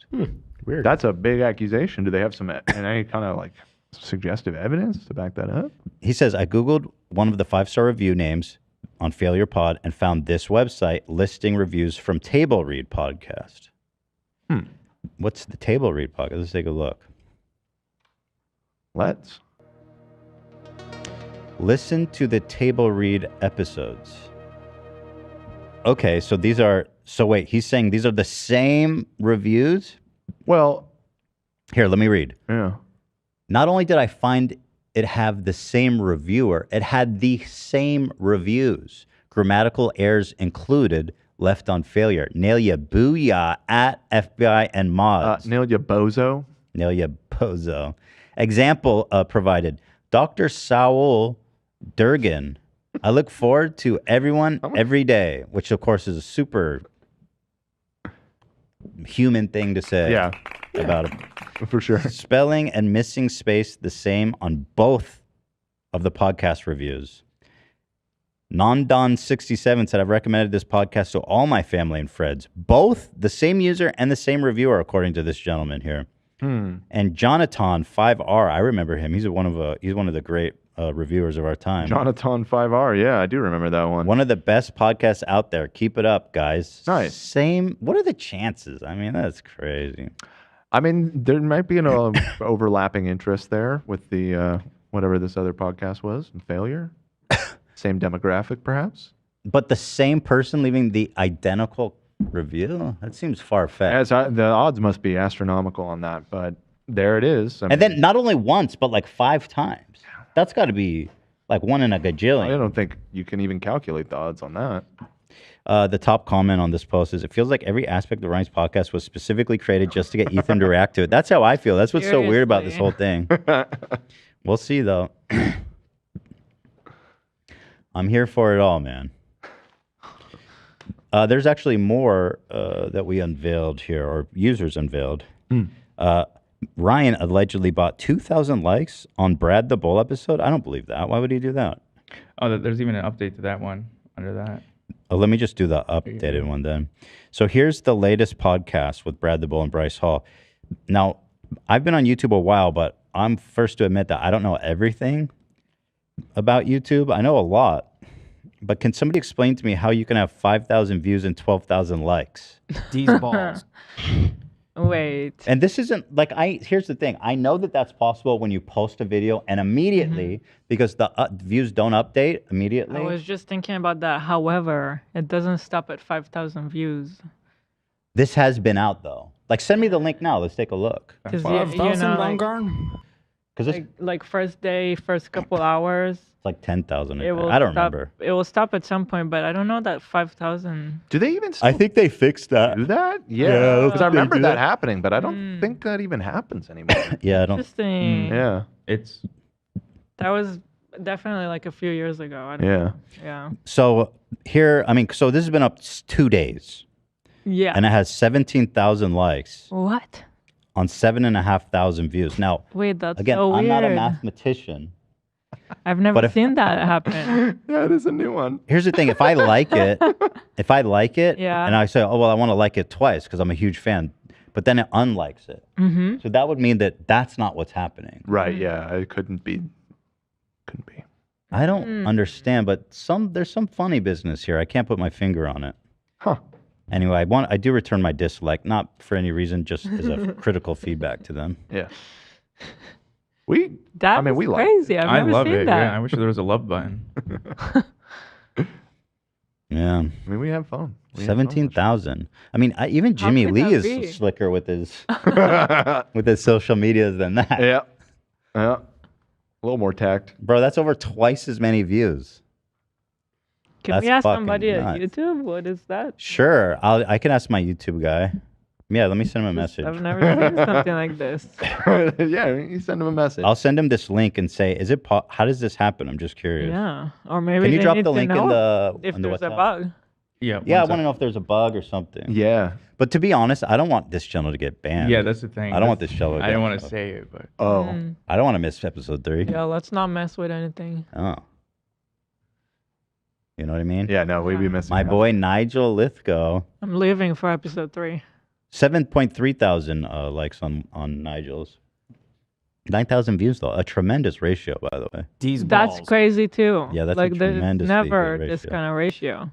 Weird. That's a big accusation. Do they have any kind of like suggestive evidence to back that up? He says, I Googled one of the 5-star review names on Failure Pod and found this website listing reviews from Table Read Podcast. What's the Table Read Podcast? Let's take a look. Let's. Listen to the Table Read episodes. Okay, so these are... So wait, he's saying these are the same reviews? Well... Here, let me read. Yeah. Not only did I find it have the same reviewer, it had the same reviews. Grammatical errors included, left on failure. Nail ya booyah at FBI and mods. Nail ya bozo. Nail ya bozo. Example provided. Dr. Saul Durgan. I look forward to everyone every day, which of course is a super human thing to say. Yeah. About it. For sure. Spelling and missing space the same on both of the podcast reviews. Nondon67 said, I've recommended this podcast to all my family and friends. Both the same user and the same reviewer, according to this gentleman here. And Jonathan 5R, I remember him. He's one of the great reviewers of our time. Jonathan 5R, yeah, I do remember that one. One of the best podcasts out there. Keep it up, guys. Nice. Same. What are the chances? I mean, that's crazy. I mean, there might be an overlapping interest there with the whatever this other podcast was, and Failure. Same demographic, perhaps. But the same person leaving the identical review? That seems far-fetched. The odds must be astronomical on that, but there it is. And then not only once, but like 5 times. That's got to be like 1 in a gajillion. I don't think you can even calculate the odds on that. The top comment on this post is, it feels like every aspect of Ryan's podcast was specifically created just to get Ethan to react to it. That's how I feel. That's what's so weird about this whole thing. We'll see, though. I'm here for it all, man. There's actually more that we unveiled here, or users unveiled. Ryan allegedly bought 2,000 likes on Brad the Bull episode. I don't believe that. Why would he do that? Oh, there's even an update to that one under that. Let me just do the updated one then. So here's the latest podcast with Brad the Bull and Bryce Hall. Now, I've been on YouTube a while, but I'm first to admit that I don't know everything. about YouTube. I know a lot. But can somebody explain to me how you can have 5,000 views and 12,000 likes? These balls. Wait. And this isn't like here's the thing. I know that that's possible when you post a video and immediately, because the views don't update immediately. I was just thinking about that. However, it doesn't stop at 5,000 views. This has been out though. Like, send me the link now. Let's take a look. Because like first day, first couple hours. It's like 10,000. It will I don't stop, remember. It will stop at some point, but I don't know that 5,000. Do they even I think they fixed that. do that? Yeah, Yeah. Because I they remember do that that. happening, but I don't think that even happens anymore. Yeah, I don't. Interesting. Yeah. It's That was definitely like a few years ago. I don't Yeah. know. Yeah. So here, I mean, so this has been up 2 days. Yeah. And it has 17,000 likes What? on 7,500 views. Now, Wait, that's again, so I'm not a weird. mathematician. I've never But if- seen that happen. Yeah, it is a new one. Here's the thing: if I like it, Yeah. and I say, "Oh well, I want to like it twice because I'm a huge fan," but then it unlikes it, Mhm. so that would mean that that's not what's happening. Right. Yeah. It couldn't be. I don't understand, but there's some funny business here. I can't put my finger on it. Huh. Anyway, I do return my dislike, not for any reason, just as a critical feedback to them. Yeah. We. That I mean, is we like. crazy. I've I never love seen it. that. Yeah, I wish there was a love button. Yeah. I mean, we have fun. 17,000. I mean, even How Jimmy could Lee that is be? slicker with his social medias than that. Yeah. Yeah. A little more tact. Bro, that's over twice as many views. Can That's we ask fucking somebody at nuts. YouTube? What is that? Sure, I can ask my YouTube guy. Yeah, let me send him a message. I've never seen something like this. Yeah, you send him a message. I'll send him this link and say, "Is it? How does this happen?" I'm just curious. Yeah. Or maybe Can you they drop need the to link in know the if in the there's a WhatsApp? bug. Yeah. Yeah, I once want to know if there's a bug or something. Yeah. But to be honest, I don't want this channel to get banned. Yeah, that's the thing. I don't want this channel. To I get don't want to banned. say it, but Oh. I don't want to miss episode 3. Yeah, let's not mess with anything. Oh. You know what I mean? Yeah, no, we'd be missing My out. boy Nigel Lithgow, I'm leaving for episode 3. 7.3 thousand likes on Nigel's. 9,000 views though, a tremendous ratio, by the way. These That's balls. crazy too. Yeah, that's a like there's tremendously never good this ratio. kind of ratio.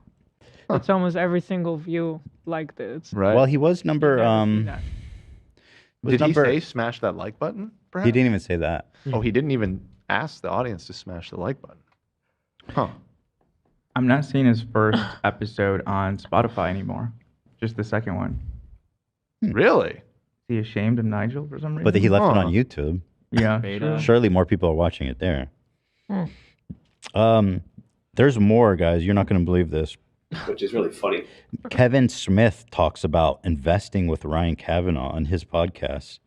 It's almost every single view like this. Right. Well, he was number that. was Did number, he say smash that like button? Perhaps? He didn't even say that. Oh, he didn't even ask the audience to smash the like button. Huh. I'm not seeing his first episode on Spotify anymore. Just the second one. Really? Is he ashamed of Nigel for some reason? But he left it on YouTube. Yeah. Beta. Surely more people are watching it there. Hmm. There's more, guys. You're not going to believe this. Which is really funny. Kevin Smith talks about investing with Ryan Kavanaugh on his podcast.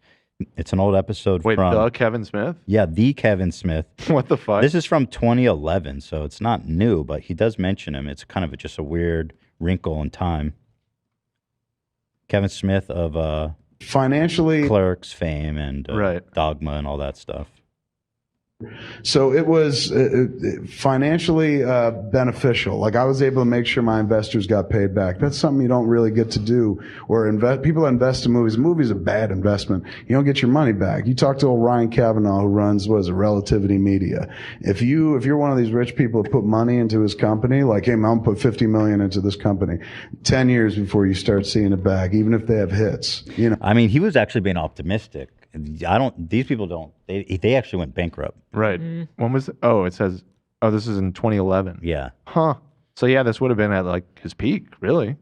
It's an old episode Wait, from the Kevin Smith? Yeah, the Kevin Smith. What the fuck? This is from 2011, so it's not new, but he does mention him. It's kind of just a weird wrinkle in time. Kevin Smith of financially Clerks fame and Right. Dogma and all that stuff. So it was financially beneficial. Like I was able to make sure my investors got paid back. That's something you don't really get to do. Where people invest in movies. Movies are a bad investment. You don't get your money back. You talk to old Ryan Kavanaugh, who runs Relativity Media. If you're one of these rich people that put money into his company, like, hey, I'm gonna put $50 million into this company, 10 years before you start seeing it back, even if they have hits. You know. I mean, he was actually being optimistic. These people don't. They actually went bankrupt. Right. When was? Oh, it says. Oh, this is in 2011. Yeah. Huh. So yeah, this would have been at like his peak, really.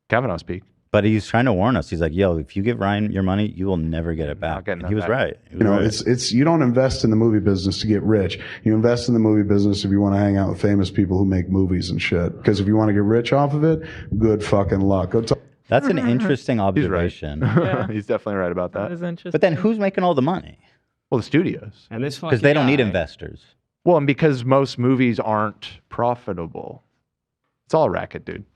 Kavanaugh's peak. But he's trying to warn us. He's like, "Yo, if you give Ryan your money, you will never get it back." And he was right. He was right. It's you don't invest in the movie business to get rich. You invest in the movie business if you want to hang out with famous people who make movies and shit. Because if you want to get rich off of it, good fucking luck. That's an interesting observation. He's definitely right about that. That is interesting. But then who's making all the money? Well, the studios. And this Because they don't need investors. Well, and because most movies aren't profitable. It's all racket, dude.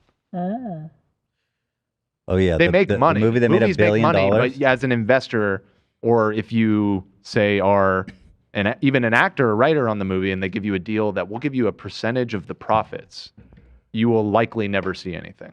Oh yeah, They make money. The movie that made Movies $1 billion. make money, but as an investor, or if you say are even an actor or writer on the movie, and they give you a deal that will give you a percentage of the profits, you will likely never see anything.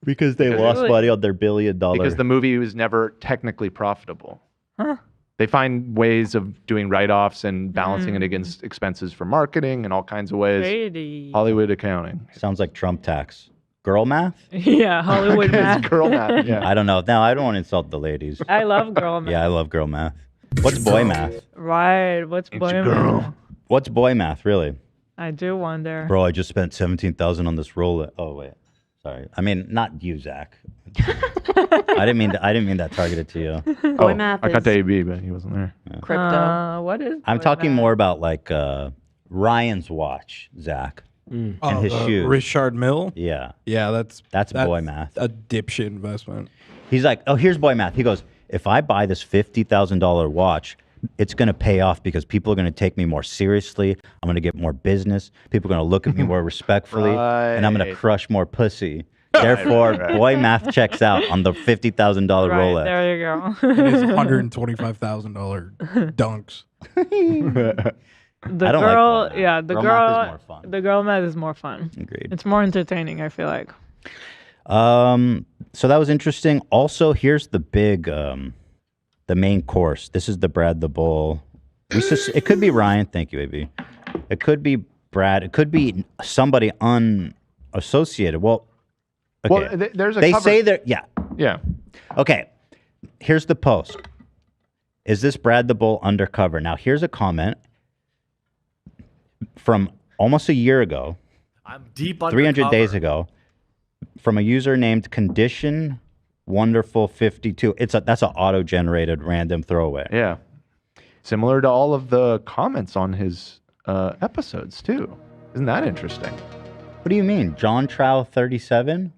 Because they lost money on their $1 billion. Because the movie was never technically profitable. Huh. they find ways of doing write-offs and balancing it against expenses for marketing and all kinds of ways. Shady. Hollywood accounting. Sounds like Trump tax. Girl math? Yeah, Hollywood math. Girl math. Yeah. I don't know. No, I don't want to insult the ladies. I love girl math. Yeah, I love girl math. What's boy math? Right. What's boy math? What's boy math, really? I do wonder. Bro, I just spent 17,000 on this Rolex. Oh wait, sorry. I mean, not you, Zach. I didn't mean that targeted to you. Boy math I got is to AB, but he wasn't there. crypto. What is? I'm talking more about like Ryan's watch, Zach, and his shoes. Richard Mill. Yeah, Yeah, that's boy math. A dipshit investment. He's like, oh, here's boy math. He goes, if I buy this $50,000 watch, it's going to pay off because people are going to take me more seriously. I'm going to get more business. People are going to look at me more respectfully, and I'm going to Right. crush more pussy. Therefore, right. boy math checks out on the $50,000 Right, Rolex. there you go. And his $125,000 dunks. The I don't like girl, boy math. yeah, the Girl girl, math is more fun. the girl math is more fun. Agreed. It's more entertaining. I feel like. So that was interesting. Also, here's the big, the main course. This is the Brad the Bull. It could be Ryan. Thank you, AB. It could be Brad. It could be somebody unassociated. Well, okay. Well, there's a they cover- say they're yeah. Yeah. Okay. Here's the post. Is this Brad the Bull undercover? Now, here's a comment from almost a year ago. I'm deep 300 days ago, from a user named Condition Wonderful 52. That's an auto-generated random throwaway. Yeah. Similar to all of the comments on his episodes too. Isn't that interesting? What do you mean, John Trow 37?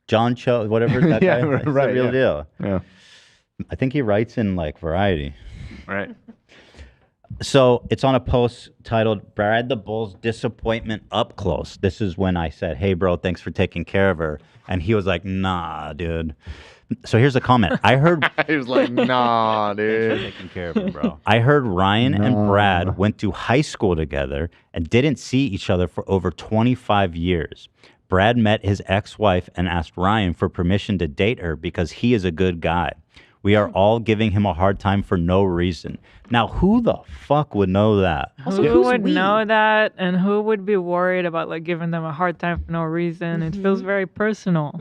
John Cho, whatever that Yeah, guy. It's right, the real yeah. deal. Yeah. I think he writes in like Variety. Right. So it's on a post titled "Brad the Bull's Disappointment Up Close." This is when I said, "Hey, bro, thanks for taking care of her," and he was like, "Nah, dude." So here's a comment. I heard He was like, nah, Thanks for dude. taking care of her, bro. I heard Ryan and Brad went to high school together and didn't see each other for over 25 years. Brad met his ex-wife and asked Ryan for permission to date her because he is a good guy. We are all giving him a hard time for no reason. Now, who the fuck would know that? Who would know that, and who would be worried about like giving them a hard time for no reason? It feels very personal.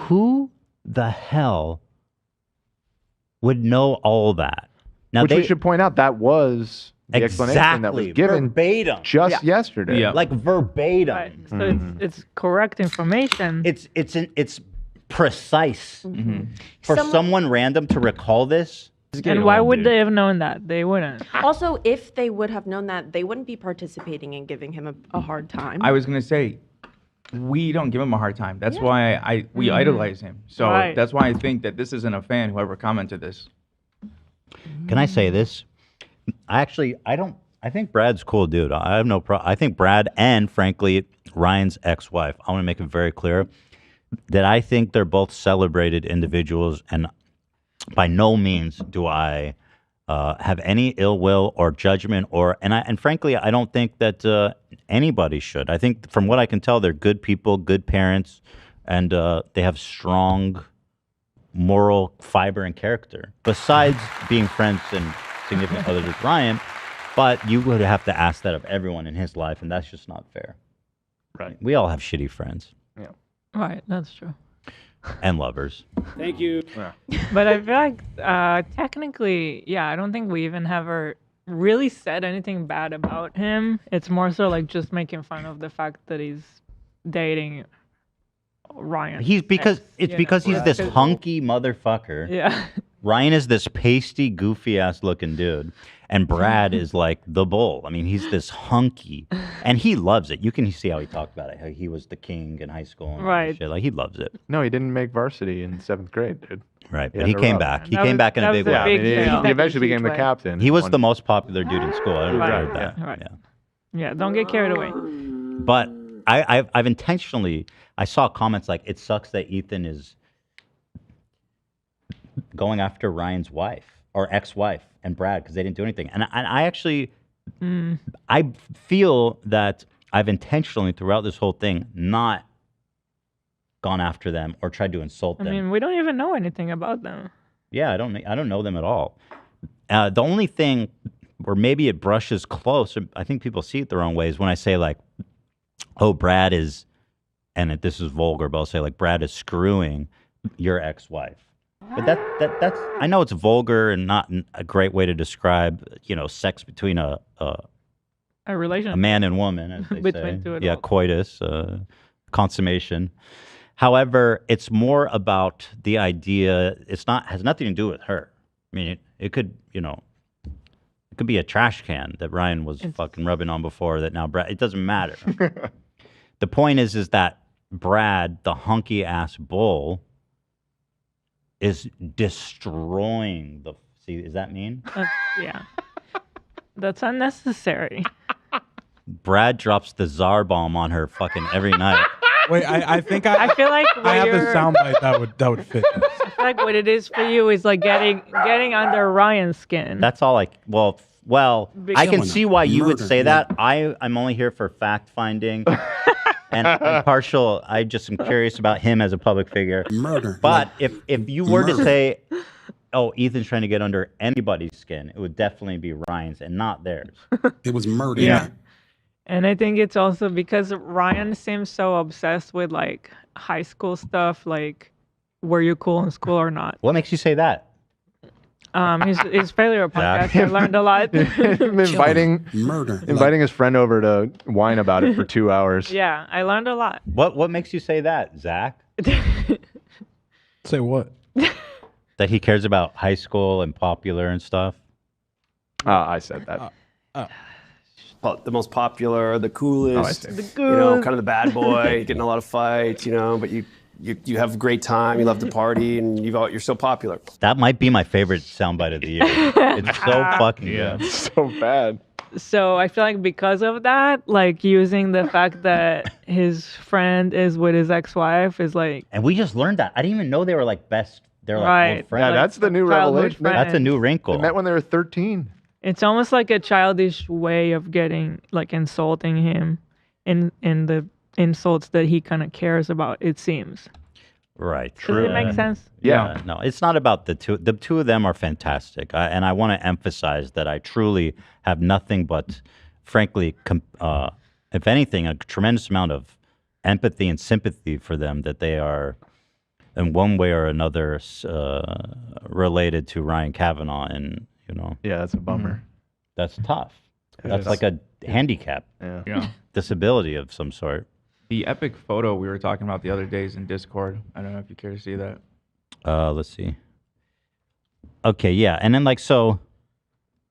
Who the hell would know all that? Now, Which we should point out that was the explanation that was given verbatim just yesterday. Yeah. like verbatim. Right. So it's correct information. It's precise for someone random to recall this. And why would they have known that? They wouldn't. Also, if they would have known that, they wouldn't be participating in giving him a hard time. I was gonna say, we don't give him a hard time. That's why we idolize him. So Right. that's why I think that this isn't a fan. Whoever commented this. Can I say this? I think Brad's cool, dude. I have no problem. I think Brad and, frankly, Ryan's ex-wife, I want to make it very clear that I think they're both celebrated individuals, and by no means do I have any ill will or judgment, and frankly, I don't think that anybody should. I think, from what I can tell, they're good people, good parents, and they have strong moral fiber and character. Besides being friends and significant others with Ryan, but you would have to ask that of everyone in his life, and that's just not fair. Right. We all have shitty friends Yeah. Right, that's true. and lovers. Thank you. But I feel like technically, yeah, I don't think we even ever really said anything bad about him. It's more so like just making fun of the fact that he's dating Ryan. He's because Ex, he's this hunky motherfucker. Yeah. Ryan is this pasty, goofy ass looking dude, and Brad is like the bull. I mean, he's this hunky, and he loves it. You can see how he talked about it. How he was the king in high school, and all that Right. shit. Like he loves it. No, he didn't make varsity in 7th grade, dude. Right, He but had he to came rub. back. He That came was- back in that a was big a way. Yeah, I mean, big he fail. eventually Huge became the way. captain. He was One- the most popular dude in school. I don't know if you Right, heard that. right. Yeah. Yeah, don't get carried away. But I've intentionally, I saw comments like, it sucks that Ethan is going after Ryan's wife or ex-wife and Brad because they didn't do anything. And I actually, I feel that I've intentionally throughout this whole thing not gone after them or tried to insult I them. mean, we don't even know anything about them. Yeah, I don't know them at all. The only thing where maybe it brushes close, I think people see it the wrong way, is when I say like, oh, Brad is, and this is vulgar, but I'll say like, Brad is screwing your ex-wife. But that's I know it's vulgar and not a great way to describe, sex between a relationship, a man and woman, as they Between say. two Yeah, adults. coitus, consummation. However, it's more about the idea. Has nothing to do with her. I mean, it could, it could be a trash can that Ryan was fucking rubbing on before that now Brad. It doesn't matter. The point is that Brad, the hunky ass bull, is destroying the. See, is that mean? Yeah. That's unnecessary. Brad drops the czar bomb on her fucking every night. Wait, I think I feel like I have the soundbite that would fit. This. I feel like what it is for you is like getting under Ryan's skin. That's all I. Well, I can see why you would say yeah. that. I'm only here for fact finding and impartial. I just am curious about him as a public figure. Murder. But if you were to Murder. say, oh, Ethan's trying to get under anybody's skin, it would definitely be Ryan's and not theirs. It was murder. Yeah. And I think it's also because Ryan seems so obsessed with like high school stuff, like were you cool in school or not? What makes you say that? His failure podcast. I learned a lot. Him inviting his friend over to whine about it for 2 hours. Yeah, I learned a lot. What makes you say that, Zach? Say what? That he cares about high school and popular and stuff? I said that. The most popular, the coolest, Oh, I see. kind of the bad boy, getting a lot of fights, but you have a great time, you love to party, and you're so popular. That might be my favorite soundbite of the year. It's so fucking good. So bad. So I feel like because of that, like using the fact that his friend is with his ex-wife is like. And we just learned that. I didn't even know they were like best. They're like Right. old friends. Yeah, that's the new childhood revelation. That's a new wrinkle. They met when they were 13. It's almost like a childish way of getting like insulting him in the insults that he kind of cares about, it seems. Right. Does it make sense? Yeah. No, it's not about the two. The two of them are fantastic. And I want to emphasize that I truly have nothing but, frankly, if anything, a tremendous amount of empathy and sympathy for them, that they are, in one way or another, related to Ryan Kavanaugh. And, Yeah, that's a bummer. That's tough. It That's is. like a handicap. Yeah. Disability of some sort. The epic photo we were talking about the other days in Discord. I don't know if you care to see that. Let's see. Okay, yeah. And then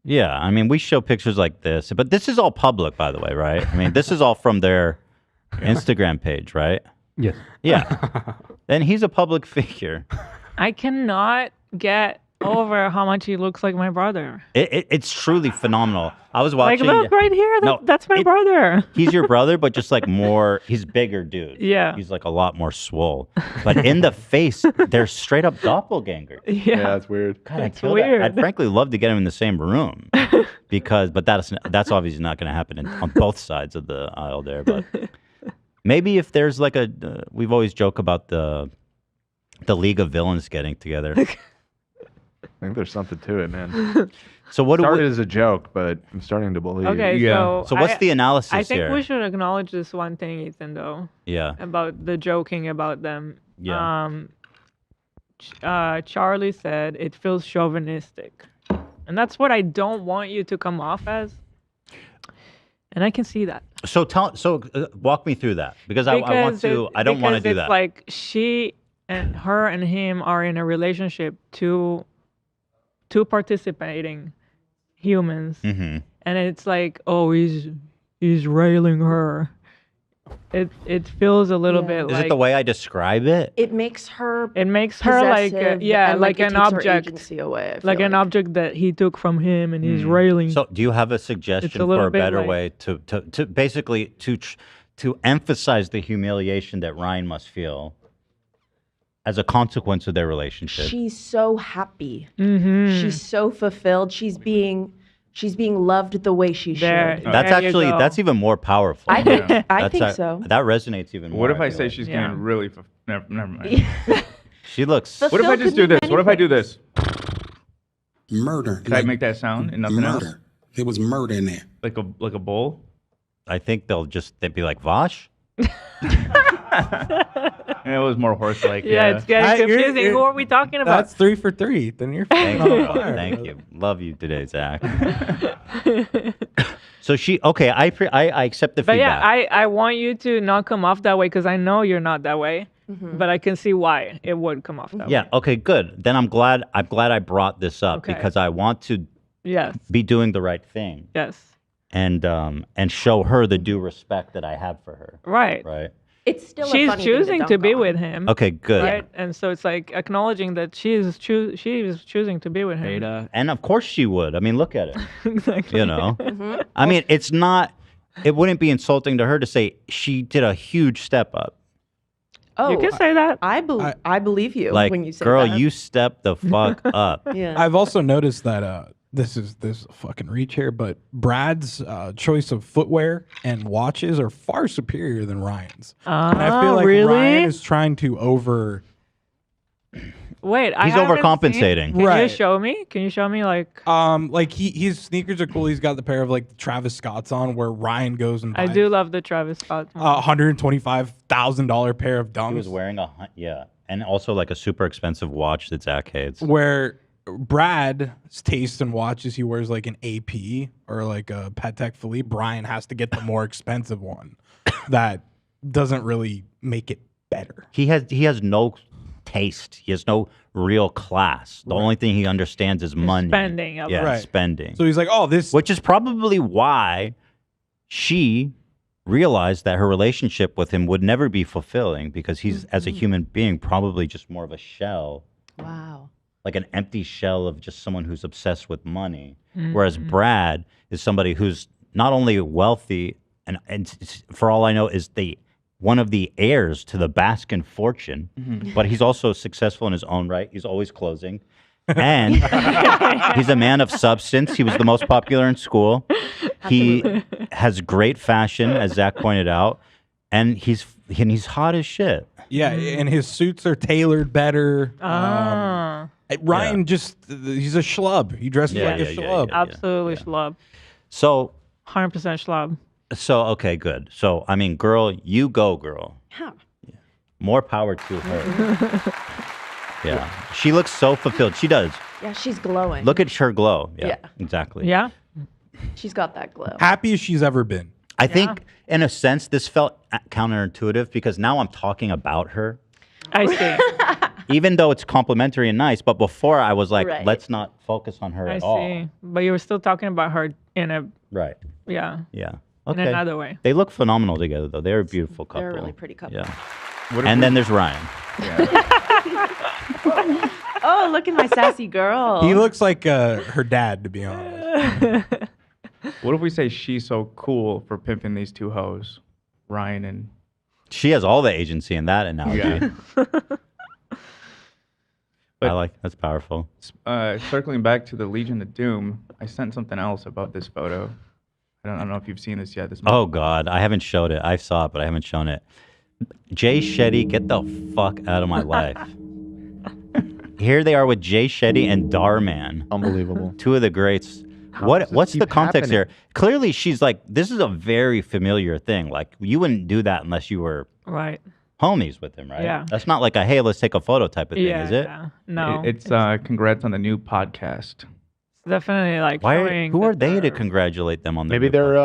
yeah, I mean, we show pictures like this, but this is all public, by the way, right? I mean, this is all from their Instagram page, right? Yes. Yeah. And he's a public figure. I cannot get over how much he looks like my brother. It's truly phenomenal. I was Like, watching. look right here. That's my brother. He's your brother, but just like more, he's bigger, dude. Yeah. He's like a lot more swole. But in the face, they're straight up doppelgangers. Yeah. that's weird. God, I'd It's kill weird. that. I'd frankly love to get him in the same room but that's obviously not going to happen on both sides of the aisle there. But maybe if there's like we've always joked about the League of Villains getting together. I think there's something to it, man. So what started as a joke, but I'm starting to believe. Okay, So what's the analysis I think here? we should acknowledge this one thing, Ethan, though. Yeah. About the joking about them. Yeah. Charlie said it feels chauvinistic. And that's what I don't want you to come off as. And I can see that. So walk me through that because I want to. I don't want to do it's that. Like she and her and him are in a relationship, two participating humans, Mm-hmm. and it's like, oh, he's railing her. It feels a little bit Is like it the way I describe it? It makes her. It makes her like possessive yeah, and, like it an takes her object, agency away, I like feel an object that he took from him, and he's railing. So, do you have a suggestion a little for a bit better like- way to basically to emphasize the humiliation that Ryan must feel as a consequence of their relationship? She's so happy. Mm-hmm. She's so fulfilled. She's being loved the way she should. That's even more powerful. I think- I think so. That resonates even more. What if I feel say like. she's getting really... Never mind. She looks. What if I just do this? What if I do this? Murder. Can I make that sound and nothing else? Murder. There was murder in there. Like a bowl? I think they'd be like, Vosh? It was more horse-like. Yeah, it's getting confusing. Who are we talking about? That's 3 for 3. Then you're Thank fucking you. on fire. Thank you. Love you today, Zach. So I accept the But feedback. yeah, I want you to not come off that way because I know you're not that way. But I can see why it would come off that way. Yeah. Okay. Good. Then I'm glad I brought this up because I want to Yes. be doing the right thing. Yes. And show her the due respect that I have for her. Right. Right. It's still She's a funny choosing thing to be with him. Okay. Good. Right. And so it's like acknowledging that she is choosing to be with him. And of course she would. I mean, look at it. Exactly. You know. I mean, it wouldn't be insulting to her to say she did a huge step up. Oh, you can say that. I believe you Like, when you say girl, that. you stepped the fuck up. Yeah. I've also noticed that this is a fucking reach here, but Brad's choice of footwear and watches are far superior than Ryan's. And I feel like really? Ryan is trying to over. Wait, I He's haven't overcompensating. seen- Can Right. you show me? Can you show me like? Like his sneakers are cool. He's got the pair of like Travis Scott's on, where Ryan goes and I buys do love the Travis Scott. $125,000 pair of Dunks. He was wearing and also like a super expensive watch that Zach hates. Where Brad's taste in watches, he wears like an AP or like a Patek Philippe. Brian has to get the more expensive one that doesn't really make it better. He has no taste. He has no real class. The only thing he understands is money. Spending. Yeah, Right. spending. So he's like, oh, this. Which is probably why she realized that her relationship with him would never be fulfilling because he's, as a human being, probably just more of a shell. Wow. Like an empty shell of just someone who's obsessed with money. Whereas Brad is somebody who's not only wealthy and for all I know is one of the heirs to the Baskin fortune, but he's also successful in his own right. He's always closing. And he's a man of substance. He was the most popular in school. He has great fashion, as Zach pointed out, and he's hot as shit. Yeah, and his suits are tailored better. Ryan he's a schlub. He dresses like a schlub. Absolutely schlub. So 100% schlub. So, okay, good. So, I mean, girl, you go, girl. Yeah. More power to her. Yeah. She looks so fulfilled. She does. Yeah, she's glowing. Look at her glow. Yeah, Yeah. exactly. Yeah. She's got that glow. Happy as she's ever been. I think, in a sense, this felt counterintuitive because now I'm talking about her. I see. Even though it's complimentary and nice, but before I was like, Right. let's not focus on her I at see. all. But you were still talking about her in a Right. yeah. Yeah. In Okay. another way. They look phenomenal together, though. They're a beautiful couple. They're a really pretty couple. Yeah. What if And we- then there's Ryan. Oh, look at my sassy girl. He looks like her dad, to be honest. What if we say she's so cool for pimping these two hoes, Ryan and? She has all the agency in that analogy. But- I like that's powerful. Circling back to the Legion of Doom, I sent something else about this photo. I don't know if you've seen this yet. Oh God, I haven't showed it. I saw it, but I haven't shown it. Jay Shetty, get the fuck out of my life. Here they are with Jay Shetty and Darman. Unbelievable. Two of the greats. does What's this the keep context happening? here? Clearly, she's like, this is a very familiar thing. Like, you wouldn't do that unless you were Right. homies with him, right? Yeah. That's not like a hey, let's take a photo type of thing, Yeah, is it? yeah. No. It's congrats on the new podcast. It's definitely like Why? showing Who are that they to congratulate them on their Maybe new they're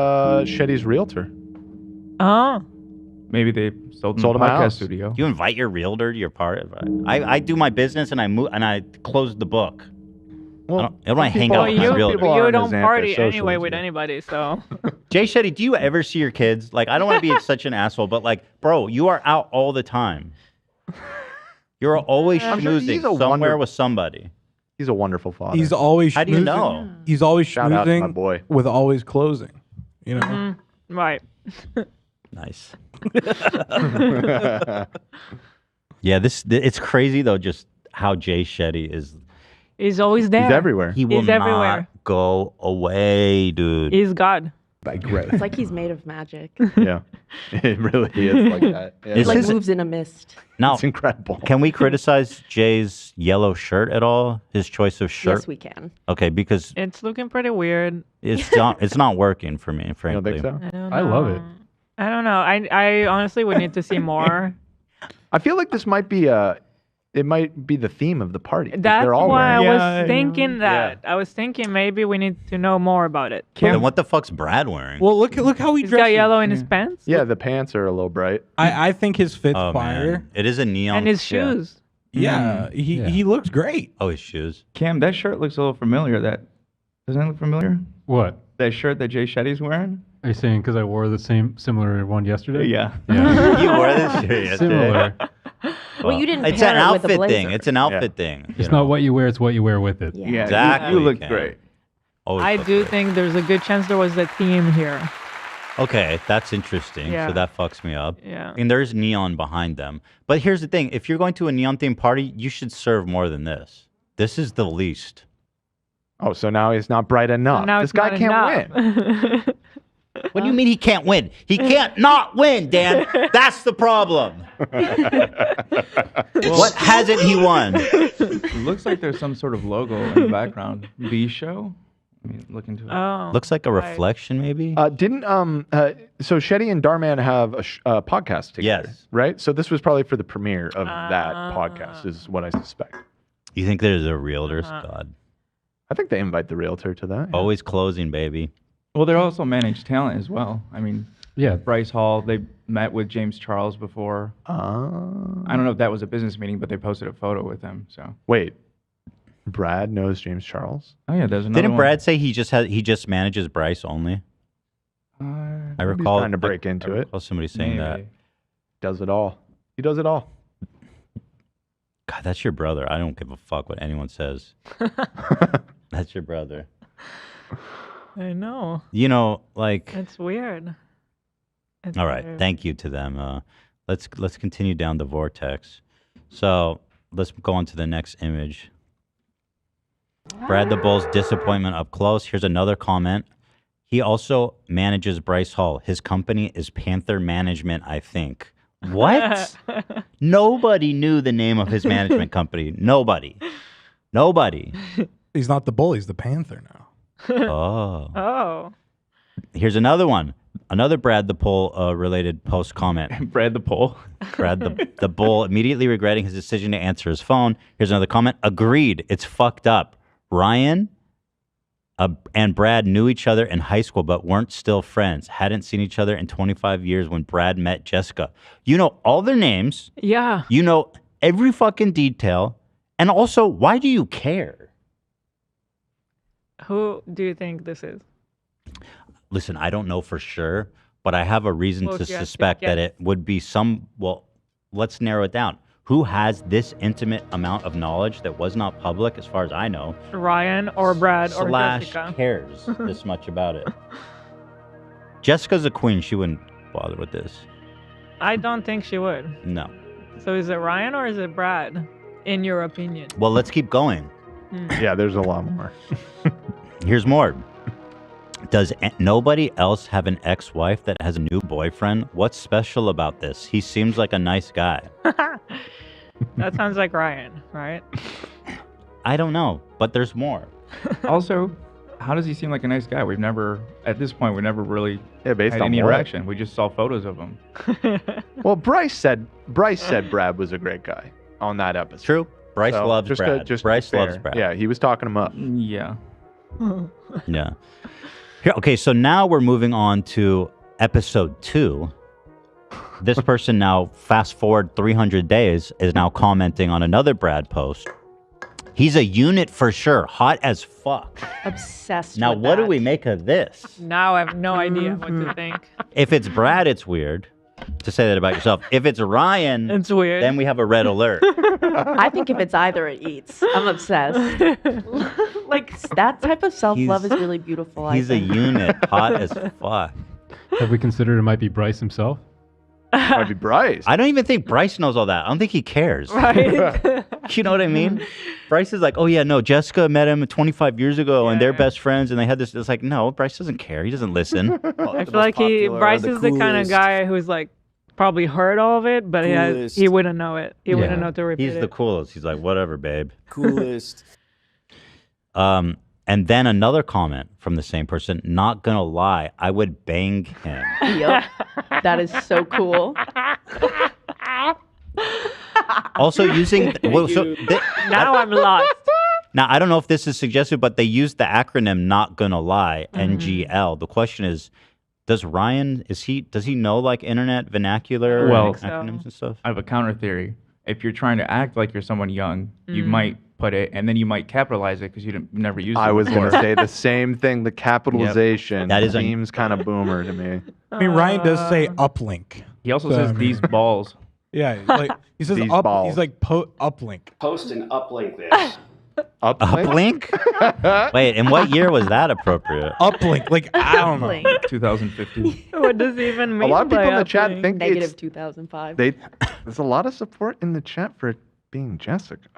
Shetty's realtor. Oh. Maybe they sold Sold him him a a podcast house. studio. You invite your realtor to your part. I do my business and I move and I close the book. Well, I don't want to hang Well, out with my realtor. you don't party anyway with anybody, so. Jay Shetty, do you ever see your kids? Like, I don't want to be such an asshole, but like, bro, you are out all the time. You're always I'm sure he's schmoozing a somewhere with somebody. He's a wonderful father. He's always How do you schmoozing. know? He's always Shout out to my schmoozing boy. with always closing. You know? Mm-hmm. Right. Nice. Yeah, it's crazy though, just how Jay Shetty is. He's always there. He will He's not everywhere. go away, dude. He's God. by growth. It's like he's made of magic. Yeah, it really is like that. Yeah. He Is like his- moves in a mist. Now, It's incredible. Can we criticize Jay's yellow shirt at all? His choice of shirt? Yes, we can. Okay, because It's looking pretty weird. it's not working for me, frankly. You don't think so? I love it. I don't know. I honestly would need to see more. I feel like this might be it might be the theme of the party. 'cause That's they're all why I wearing was thinking that. I was thinking maybe we need to know more about it. Then what the fuck's Brad wearing? Well, look how he He's got dresses. yellow in his pants Yeah, the pants are a little bright. I think his fit's Oh, fire. man. It is a neon. and his shoes. Yeah, he looks great. Oh, his shoes. Cam, that shirt looks a little familiar. Doesn't it look familiar? What? That shirt that Jay Shetty's wearing? Are you saying because I wore the similar one yesterday? Yeah. Yeah. You wore this shirt yesterday. Similar. Well, you didn't It's pair an it with a outfit blazer. thing. It's an outfit thing. It's not what you wear; it's what you wear with it. Yeah. Exactly. You look Cam. great. Always I look do great. think there's a good chance there was a theme here. Okay, that's interesting. Yeah. So that fucks me up. Yeah. And there's neon behind them. But here's the thing: if you're going to a neon themed party, you should serve more than this. This is the least. Oh, so now he's not bright enough. Now This it's guy not can't win. enough. What do you mean he can't win? He can't not win, Dan. That's the problem. What hasn't he won? It looks like there's some sort of logo in the background. B show? I mean, look into it. Oh. Looks like a reflection, maybe. Didn't so Shetty and Darman have a podcast together? Yes. Right. So this was probably for the premiere of that podcast, is what I suspect. You think there's a realtor? God, I think they invite the realtor to that. always closing, baby. Well, they're also managed talent as well. I mean, Yeah. Bryce Hall, they met with James Charles before. I don't know if that was a business meeting, but they posted a photo with him. So. Wait, Brad knows James Charles? Oh yeah, there's another Didn't one. Brad say he just manages Bryce only? I He's recall trying to break into I it. recall somebody saying that. Maybe. Does it all. He does it all. God, that's your brother. I don't give a fuck what anyone says. That's your brother. I know. You know, like. It's weird. It's All right, weird. thank you to them. Let's continue down the vortex. So let's go on to the next image. Brad the Bull's disappointment up close. Here's another comment. He also manages Bryce Hall. His company is Panther Management, I think. What? Nobody knew the name of his management company. Nobody. He's not the bull. He's the panther now. Oh. Oh. Here's another one. Another Brad the Bull related post comment. Brad the Bull. Brad the Bull immediately regretting his decision to answer his phone. Here's another comment. Agreed. It's fucked up. Ryan and Brad knew each other in high school, but weren't still friends. Hadn't seen each other in 25 years when Brad met Jessica. You know all their names. Yeah. You know every fucking detail. And also, why do you care? Who do you think this is? Listen, I don't know for sure, but I have a reason Well, to if you have to suspect that guess. it would be well, let's narrow it down. Who has this intimate amount of knowledge that was not public, as far as I know, Ryan or Brad or / Jessica? cares this much about it? Jessica's a queen. She wouldn't bother with this. I don't think she would. No. So is it Ryan or is it Brad, in your opinion? Well, let's keep going. Yeah, there's a lot more. Here's more. Does nobody else have an ex-wife that has a new boyfriend? What's special about this? He seems like a nice guy. That sounds like Ryan, right? I don't know, but there's more. Also, how does he seem like a nice guy? At this point, we never really based had on any what? interaction. We just saw photos of him. Well, Bryce said Brad was a great guy on that episode. True. Bryce loves just Brad. just Bryce fair. loves Brad. Yeah, he was talking him up. Yeah. Yeah. Here, okay, so now we're moving on to episode 2. This person now, fast forward 300 days, is now commenting on another Brad post. He's a unit for sure. Hot as fuck. Obsessed Now, with what do that. we make of this? Now I have no idea what to think. If it's Brad, it's weird to say that about yourself. If it's Ryan, It's weird. then we have a red alert. I think if it's either, it eats. I'm obsessed. Like that type of self-love is really beautiful. He's I a think. unit. Hot as fuck. Have we considered it might be Bryce himself? Might be Bryce. I don't even think Bryce knows all that. I don't think he cares. Right. You know what I mean? Bryce is like, oh yeah, no, Jessica met him 25 years ago and they're best friends and they had this. It's like, no, Bryce doesn't care. He doesn't listen. I feel like Bryce is the kind of guy who's like probably heard all of it, but he wouldn't know it. He wouldn't know to repeat He's it. the coolest. He's like, whatever, babe. Coolest. And then another comment from the same person, not gonna lie, I would bang him. Yep. That is so cool. Also using Now I'm lost. Now I don't know if this is suggested, but they use the acronym "not gonna lie" (NGL). The question is, does Ryan does he know like internet vernacular Well, and acronyms and stuff? I have a counter theory. If you're trying to act like you're someone young, you might put it, and then you might capitalize it because you never used it. I was going to before. say the same thing. The capitalization That is seems kind of boomer to me. I mean, Ryan does say uplink. He also So, says I mean- these balls. Yeah, like he says These up. balls. He's like uplink. Post and uplink this. Uplink? Wait, in what year was that appropriate? Uplink, like I don't know. 2015. What does he even A mean? lot of people by in the chat uplink? think Negative it's 2005. there's a lot of support in the chat for it being Jessica.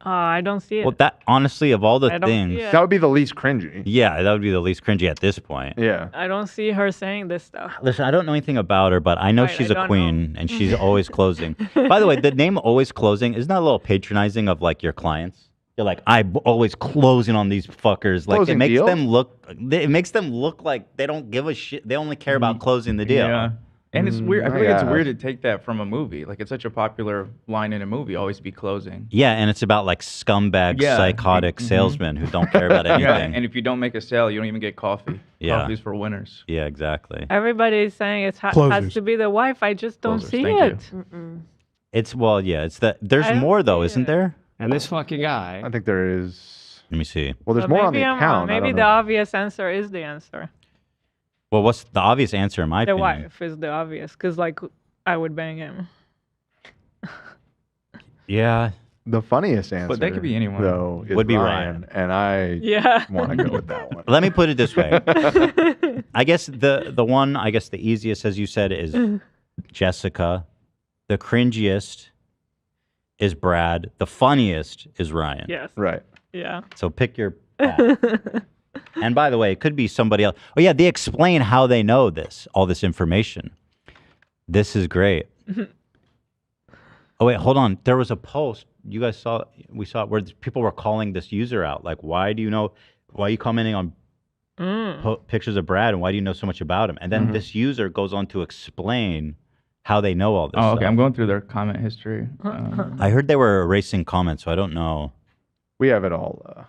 I don't see it. Well, that honestly, of all the I don't see things, it. That would be the least cringy. yeah, that would be the least cringy at this point. Yeah. I don't see her saying this stuff. Listen, I don't know anything about her, but I know Right, she's I a don't queen and she's always closing. By the way, the name "always closing" isn't that a little patronizing of like your clients? You're like, I'm always closing on these fuckers. Like Closing it makes deals? them look. It makes them look like they don't give a shit. They only care about closing the deal. Yeah. And it's weird. I feel like it's yeah. weird to take that from a movie. Like it's such a popular line in a movie, always be closing. Yeah, and it's about like scumbag, Yeah. psychotic salesmen who don't care about anything. Yeah, and if you don't make a sale, you don't even get coffee. Yeah. Coffee's for winners. Yeah, exactly. Everybody is saying it has Closers. to be the wife. I just don't Closers, see thank you. it. It's it's the there's I don't more though, see isn't it. there? And this fucking guy. I think there is. Let me see. Well, there's But more on the maybe I'm wrong. account. I Maybe don't the know. obvious answer is the answer. Well, what's the obvious answer in my The opinion? wife is the obvious, because like I would bang him. Yeah. The funniest answer, that could be anyone. though, is Would be Ryan, and I Yeah. want to go with that one. Let me put it this way. I guess the one, I guess the easiest, as you said, is Jessica. The cringiest is Brad. The funniest is Ryan. Yes. Right. Yeah. So pick your path. And by the way, it could be somebody else. Oh yeah, they explain how they know all this information. This is great. Oh wait, hold on. There was a post you guys saw. We saw it where people were calling this user out. Like, why are you commenting on pictures of Brad, and why do you know so much about him? And then this user goes on to explain how they know all this. Oh, okay. stuff. I'm going through their comment history. I heard they were erasing comments, so I don't know. We have it all.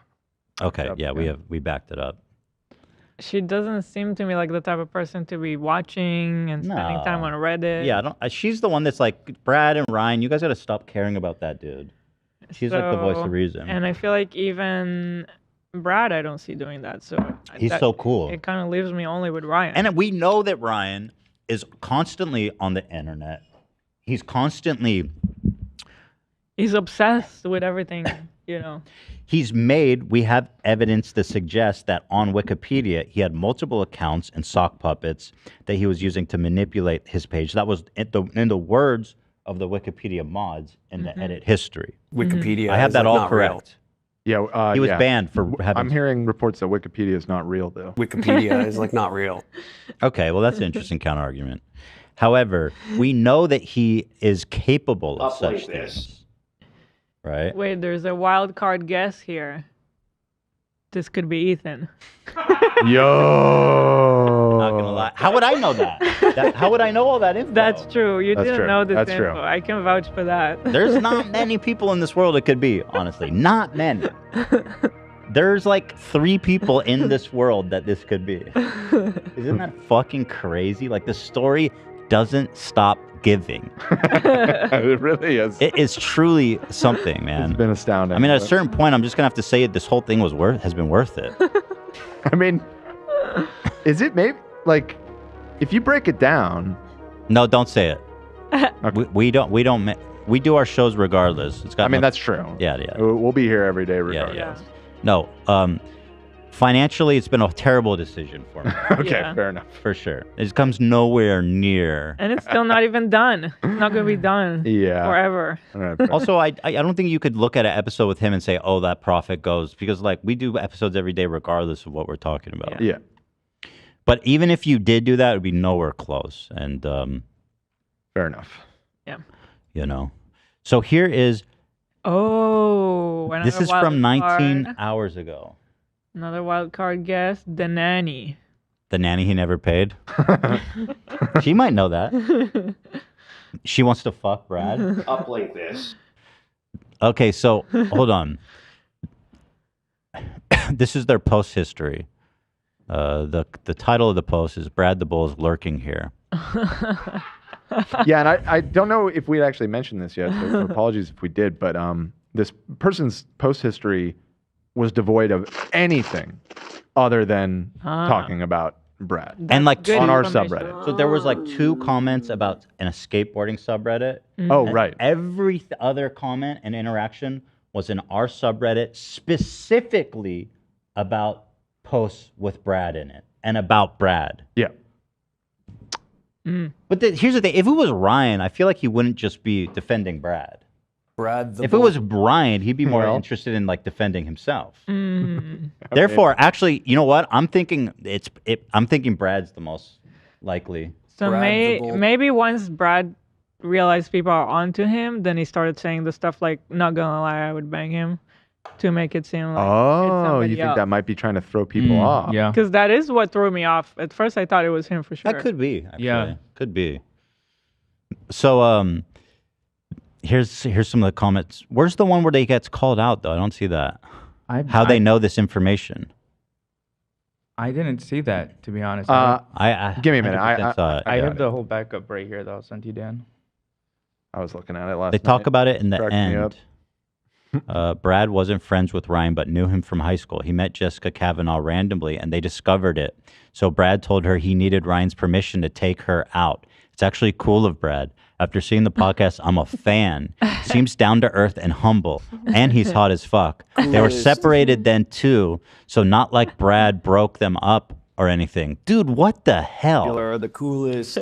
Okay, Yep, yeah, yeah. we backed it up. She doesn't seem to me like the type of person to be watching and spending time on Reddit. Yeah, I don't. She's the one that's like, Brad and Ryan, you guys got to stop caring about that dude. She's like the voice So- of reason. And I feel like even Brad, I don't see doing that. So He's so cool. It kind of leaves me only with Ryan. And we know that Ryan is constantly on the internet. He's constantly. He's obsessed with everything, you know. We have evidence to suggest that on Wikipedia, he had multiple accounts and sock puppets that he was using to manipulate his page. That was in the words of the Wikipedia mods in the edit history. Wikipedia. I have is, that like, all not real. correct. Yeah, He was yeah. banned for having. I'm hearing reports that Wikipedia is not real, though. Wikipedia is like not real. Okay, well, that's an interesting counter argument. However, we know that he is capable of such Uplink this. things. Right? Wait, there's a wild card guess here. This could be Ethan. Yo. Not gonna lie. How would I know that? How would I know all that info? That's true. You That's didn't true. know this That's info. true. I can vouch for that. There's not many people in this world it could be, honestly. Not many. There's like 3 people in this world that this could be. Isn't that fucking crazy? Like the story doesn't stop giving. It really is. It is truly something, man. It's been astounding. I mean, at a but- certain point, I'm just gonna have to say this whole thing has been worth it. I mean, is it maybe like if you break it down? No, don't say it. We do our shows regardless. It's got. I mean, no- that's true. Yeah, yeah. We'll be here every day regardless. No. Financially, it's been a terrible decision for me. Okay, Yeah. fair enough. For sure. It comes nowhere near. And it's still not even done. It's not going to be done forever. Also, I don't think you could look at an episode with him and say, oh, that profit goes. Because, like, we do episodes every day regardless of what we're talking about. Yeah. But even if you did do that, it would be nowhere close. And fair enough. Yeah. You know. So here is. Oh, This another is from wild 19 card. hours ago. Another wild card guest, the nanny. The nanny he never paid. She might know that. She wants to fuck Brad. Uplink this. Okay, so hold on. This is their post history. The title of the post is Brad the Bull is lurking here. Yeah, and I don't know if we actually mentioned this yet, so apologies if we did, but this person's post history was devoid of anything other than talking about Brad. And like on our subreddit. So there was like 2 comments about in a skateboarding subreddit. Oh, And right. Every other comment and interaction was in our subreddit specifically about posts with Brad in it and about Brad. Yeah. But here's the thing. If it was Ryan, I feel like he wouldn't just be defending Brad. Brad If it was Ryan, he'd be more interested in like defending himself. Therefore, actually, you know what? I'm thinking I'm thinking Brad's the most likely. So maybe once Brad realized people are onto him, then he started saying the stuff like, not gonna lie, I would bang him, to make it seem like Oh, you think that might be trying to throw people off? Yeah. Because that is what threw me off. At first, I thought it was him for sure. That could be. Actually. Yeah. Could be. So here's some of the comments. Where's the one where they gets called out though? I don't see that. How they know this information. I didn't see that, to be honest. Give me a minute. I I got have it. the whole backup right here that I'll send you, Dan. I was looking at it last They night. talk about it in the Cracked me up. end. Brad wasn't friends with Ryan, but knew him from high school. He met Jessica Kavanaugh randomly, and they discovered it. So Brad told her he needed Ryan's permission to take her out. It's actually cool of Brad. After seeing the podcast, I'm a fan. Seems down to earth and humble, and he's hot as fuck. They were separated then too, so not like Brad broke them up or anything. Dude, what the hell? Are the coolest.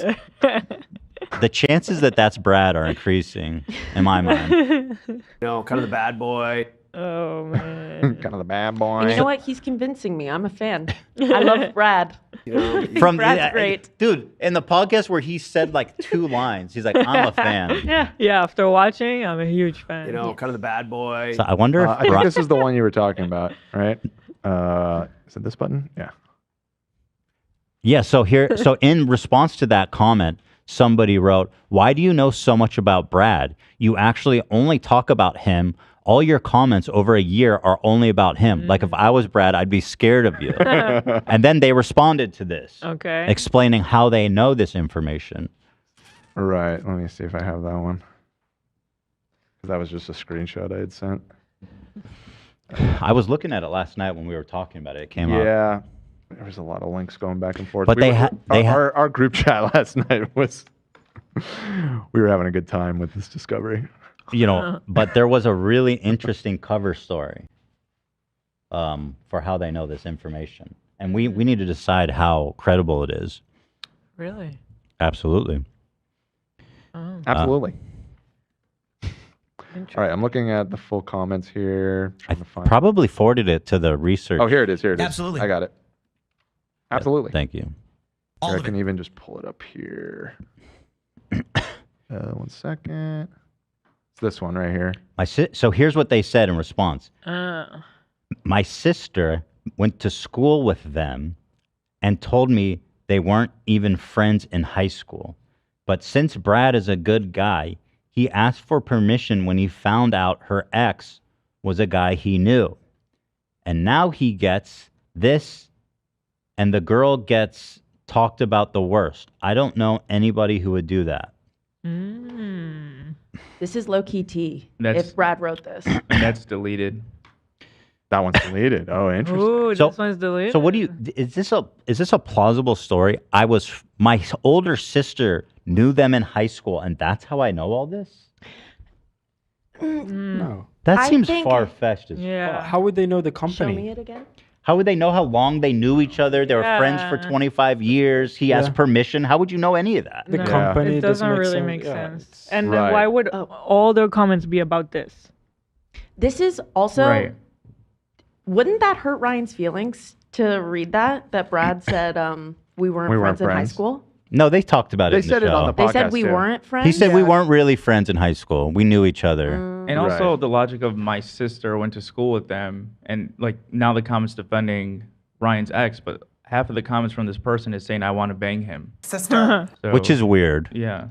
The chances that that's Brad are increasing in my mind. No, kind of the bad boy. Oh man. Kind of the bad boy. And you know what? He's convincing me. I'm a fan. I love Brad. Brad's great. Dude, in the podcast where he said like 2 lines, he's like, I'm a fan. Yeah, after watching, I'm a huge fan. You know, kind of the bad boy. So I wonder if I think this is the one you were talking about, right? Is it this button? Yeah. Yeah, so in response to that comment, somebody wrote, "Why do you know so much about Brad? You actually only talk about him. All your comments over a year are only about him. Like if I was Brad, I'd be scared of you." And then they responded to this, Okay. explaining how they know this information. Right. Let me see if I have that one. 'Cause that was just a screenshot I had sent. I was looking at it last night when we were talking about it. It came up. Yeah. There was a lot of links going back and forth. But our group chat last night was we were having a good time with this discovery. You know, but there was a really interesting cover story for how they know this information. And we need to decide how credible it is. Really? Absolutely. Oh. Absolutely. All right, I'm looking at the full comments here. I probably forwarded it to the research. Oh, here it is. Here it is. Absolutely. I got it. Absolutely. Thank you. Here, I can even just pull it up here. 1 second. It's this one right here. So here's what they said in response. My sister went to school with them and told me they weren't even friends in high school. But since Brad is a good guy, he asked for permission when he found out her ex was a guy he knew. And now he gets this, and the girl gets talked about the worst. I don't know anybody who would do that. This is low-key tea. That's- If Brad wrote this. That's deleted. That one's deleted. Oh, interesting. Ooh, this one's deleted. So what do you? Is this a plausible story? My older sister knew them in high school, and that's how I know all this. No. That I seems think- far fetched. Yeah. How would they know the Show company? me it again. How would they know how long they knew each other? They were friends for 25 years. He asked permission. How would you know any of that? The company It doesn't make really sense. make Yeah, sense. And then why would all their comments be about this? This is also. Right. Wouldn't that hurt Ryan's feelings to read that Brad said we weren't friends in high school? No, they talked about it. They in said the it on show. the They said we weren't friends. He said we weren't really friends in high school. We knew each other. And also the logic of my sister went to school with them, and like now the comments defending Ryan's ex, but half of the comments from this person is saying I want to bang him. Sister. Which is weird. Yeah.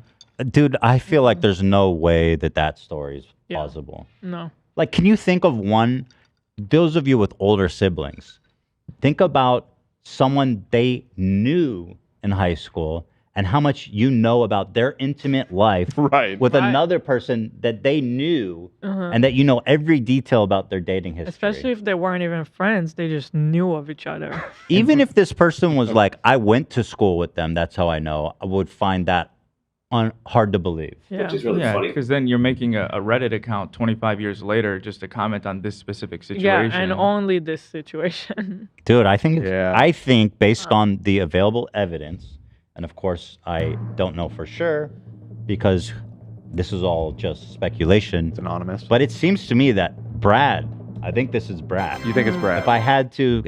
Dude, I feel like there's no way that story is plausible. No. Like, can you think of one, those of you with older siblings, think about someone they knew in high school and how much you know about their intimate life with another person that they knew and that you know every detail about their dating history. Especially if they weren't even friends, they just knew of each other. Even if this person was like, I went to school with them, that's how I know, I would find that hard to believe. Yeah. Which is really funny. Because then you're making a Reddit account 25 years later just to comment on this specific situation. Yeah, and only this situation. Dude, I think based on the available evidence, and of course I don't know for sure because this is all just speculation. It's anonymous. But it seems to me that Brad, I think this is Brad. You think it's Brad? If I had to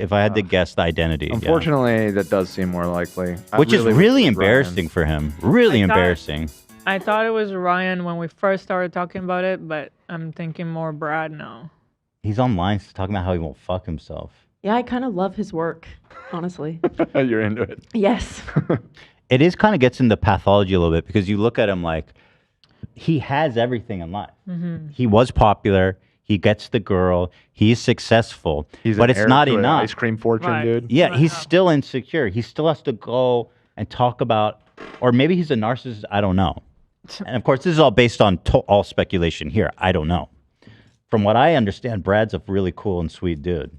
guess the identity. Unfortunately, that does seem more likely. Which is really embarrassing for him. Really embarrassing. I thought it was Ryan when we first started talking about it, but I'm thinking more Brad now. He's online talking about how he won't fuck himself. Yeah, I kind of love his work, honestly. You're into it. Yes. It is kind of gets into pathology a little bit because you look at him like he has everything in life. Mhm. He was popular. He gets the girl. He's successful. He's but an it's heir not to an enough. ice cream fortune, dude. Yeah, he's still insecure. He still has to go and talk about, or maybe he's a narcissist. I don't know. And of course, this is all based on all speculation here. I don't know. From what I understand, Brad's a really cool and sweet dude.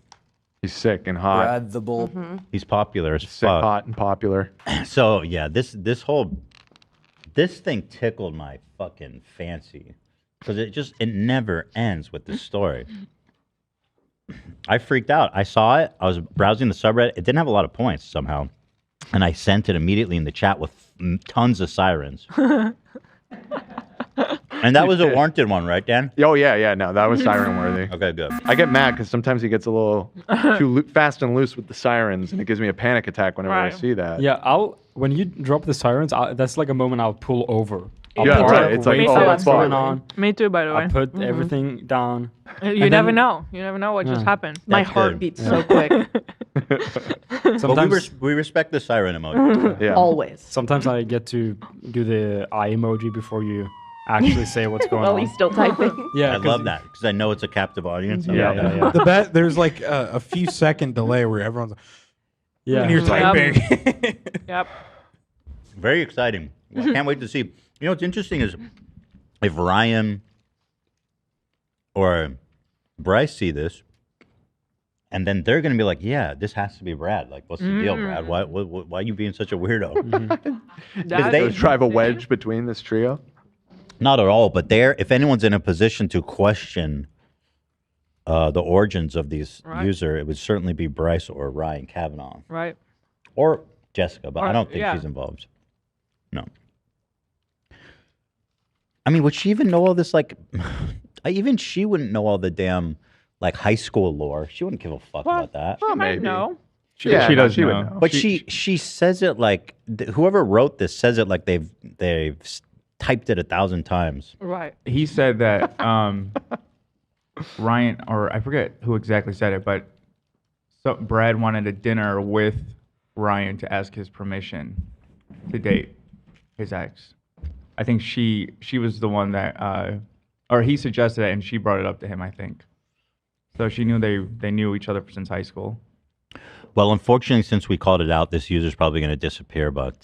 He's sick and hot. Brad the Bull. He's popular as Sick, fuck. hot, and popular. So yeah, this thing tickled my fucking fancy because it never ends with this story. I freaked out. I saw it. I was browsing the subreddit. It didn't have a lot of points somehow, and I sent it immediately in the chat with tons of sirens. And that was a warranted one, right, Dan? Oh yeah. No, that was siren worthy. Okay, good. I get mad because sometimes he gets a little too fast and loose with the sirens, and it gives me a panic attack whenever I see that. Yeah, when you drop the sirens, that's like a moment I'll pull over. Yeah, right. It's like, wait oh, for what's going on. Me too, by the way. I put everything down. You never know. You never know what just happened. My heart beats so quick. Sometimes we respect the siren emoji. Yeah. Always. Sometimes I get to do the eye emoji before you actually say what's going While on. he's still typing. Yeah, I love that because I know it's a captive audience. Yeah. There's like a few second delay where everyone's Yeah. and you're typing. Yep. Very exciting. I can't wait to see. You know what's interesting is if Ryan or Bryce see this, and then they're going to be like, "Yeah, this has to be Brad. Like, what's the deal, Brad? Why are you being such a weirdo?" Because They drive a wedge between this trio. Not at all, but if anyone's in a position to question the origins of these user, it would certainly be Bryce or Ryan Kavanaugh. Right. Or Jessica, but I Or- don't think yeah. she's involved. No. I mean, would she even know all this? Like, even she wouldn't know all the damn like high school lore. She wouldn't give a fuck about that. She might know. She does she would know. know. But she says it like whoever wrote this says it like they've typed it 1,000 times. Right. He said that Ryan, or I forget who exactly said it, but Brad wanted a dinner with Ryan to ask his permission to date his ex. I think she was the one that, or he suggested it and she brought it up to him, I think. So she knew they knew each other since high school. Well, unfortunately, since we called it out, this user's probably going to disappear. But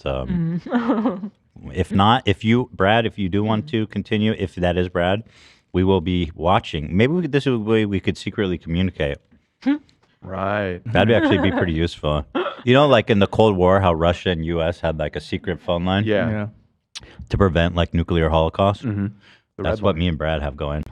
if not, Brad, if you do want to continue, if that is Brad, we will be watching. Maybe this is a way we could secretly communicate. Right. That'd actually be pretty useful. You know, like in the Cold War, how Russia and U.S. had like a secret phone line? Yeah. To prevent like nuclear holocaust. Mm-hmm. That's what me and Brad have going.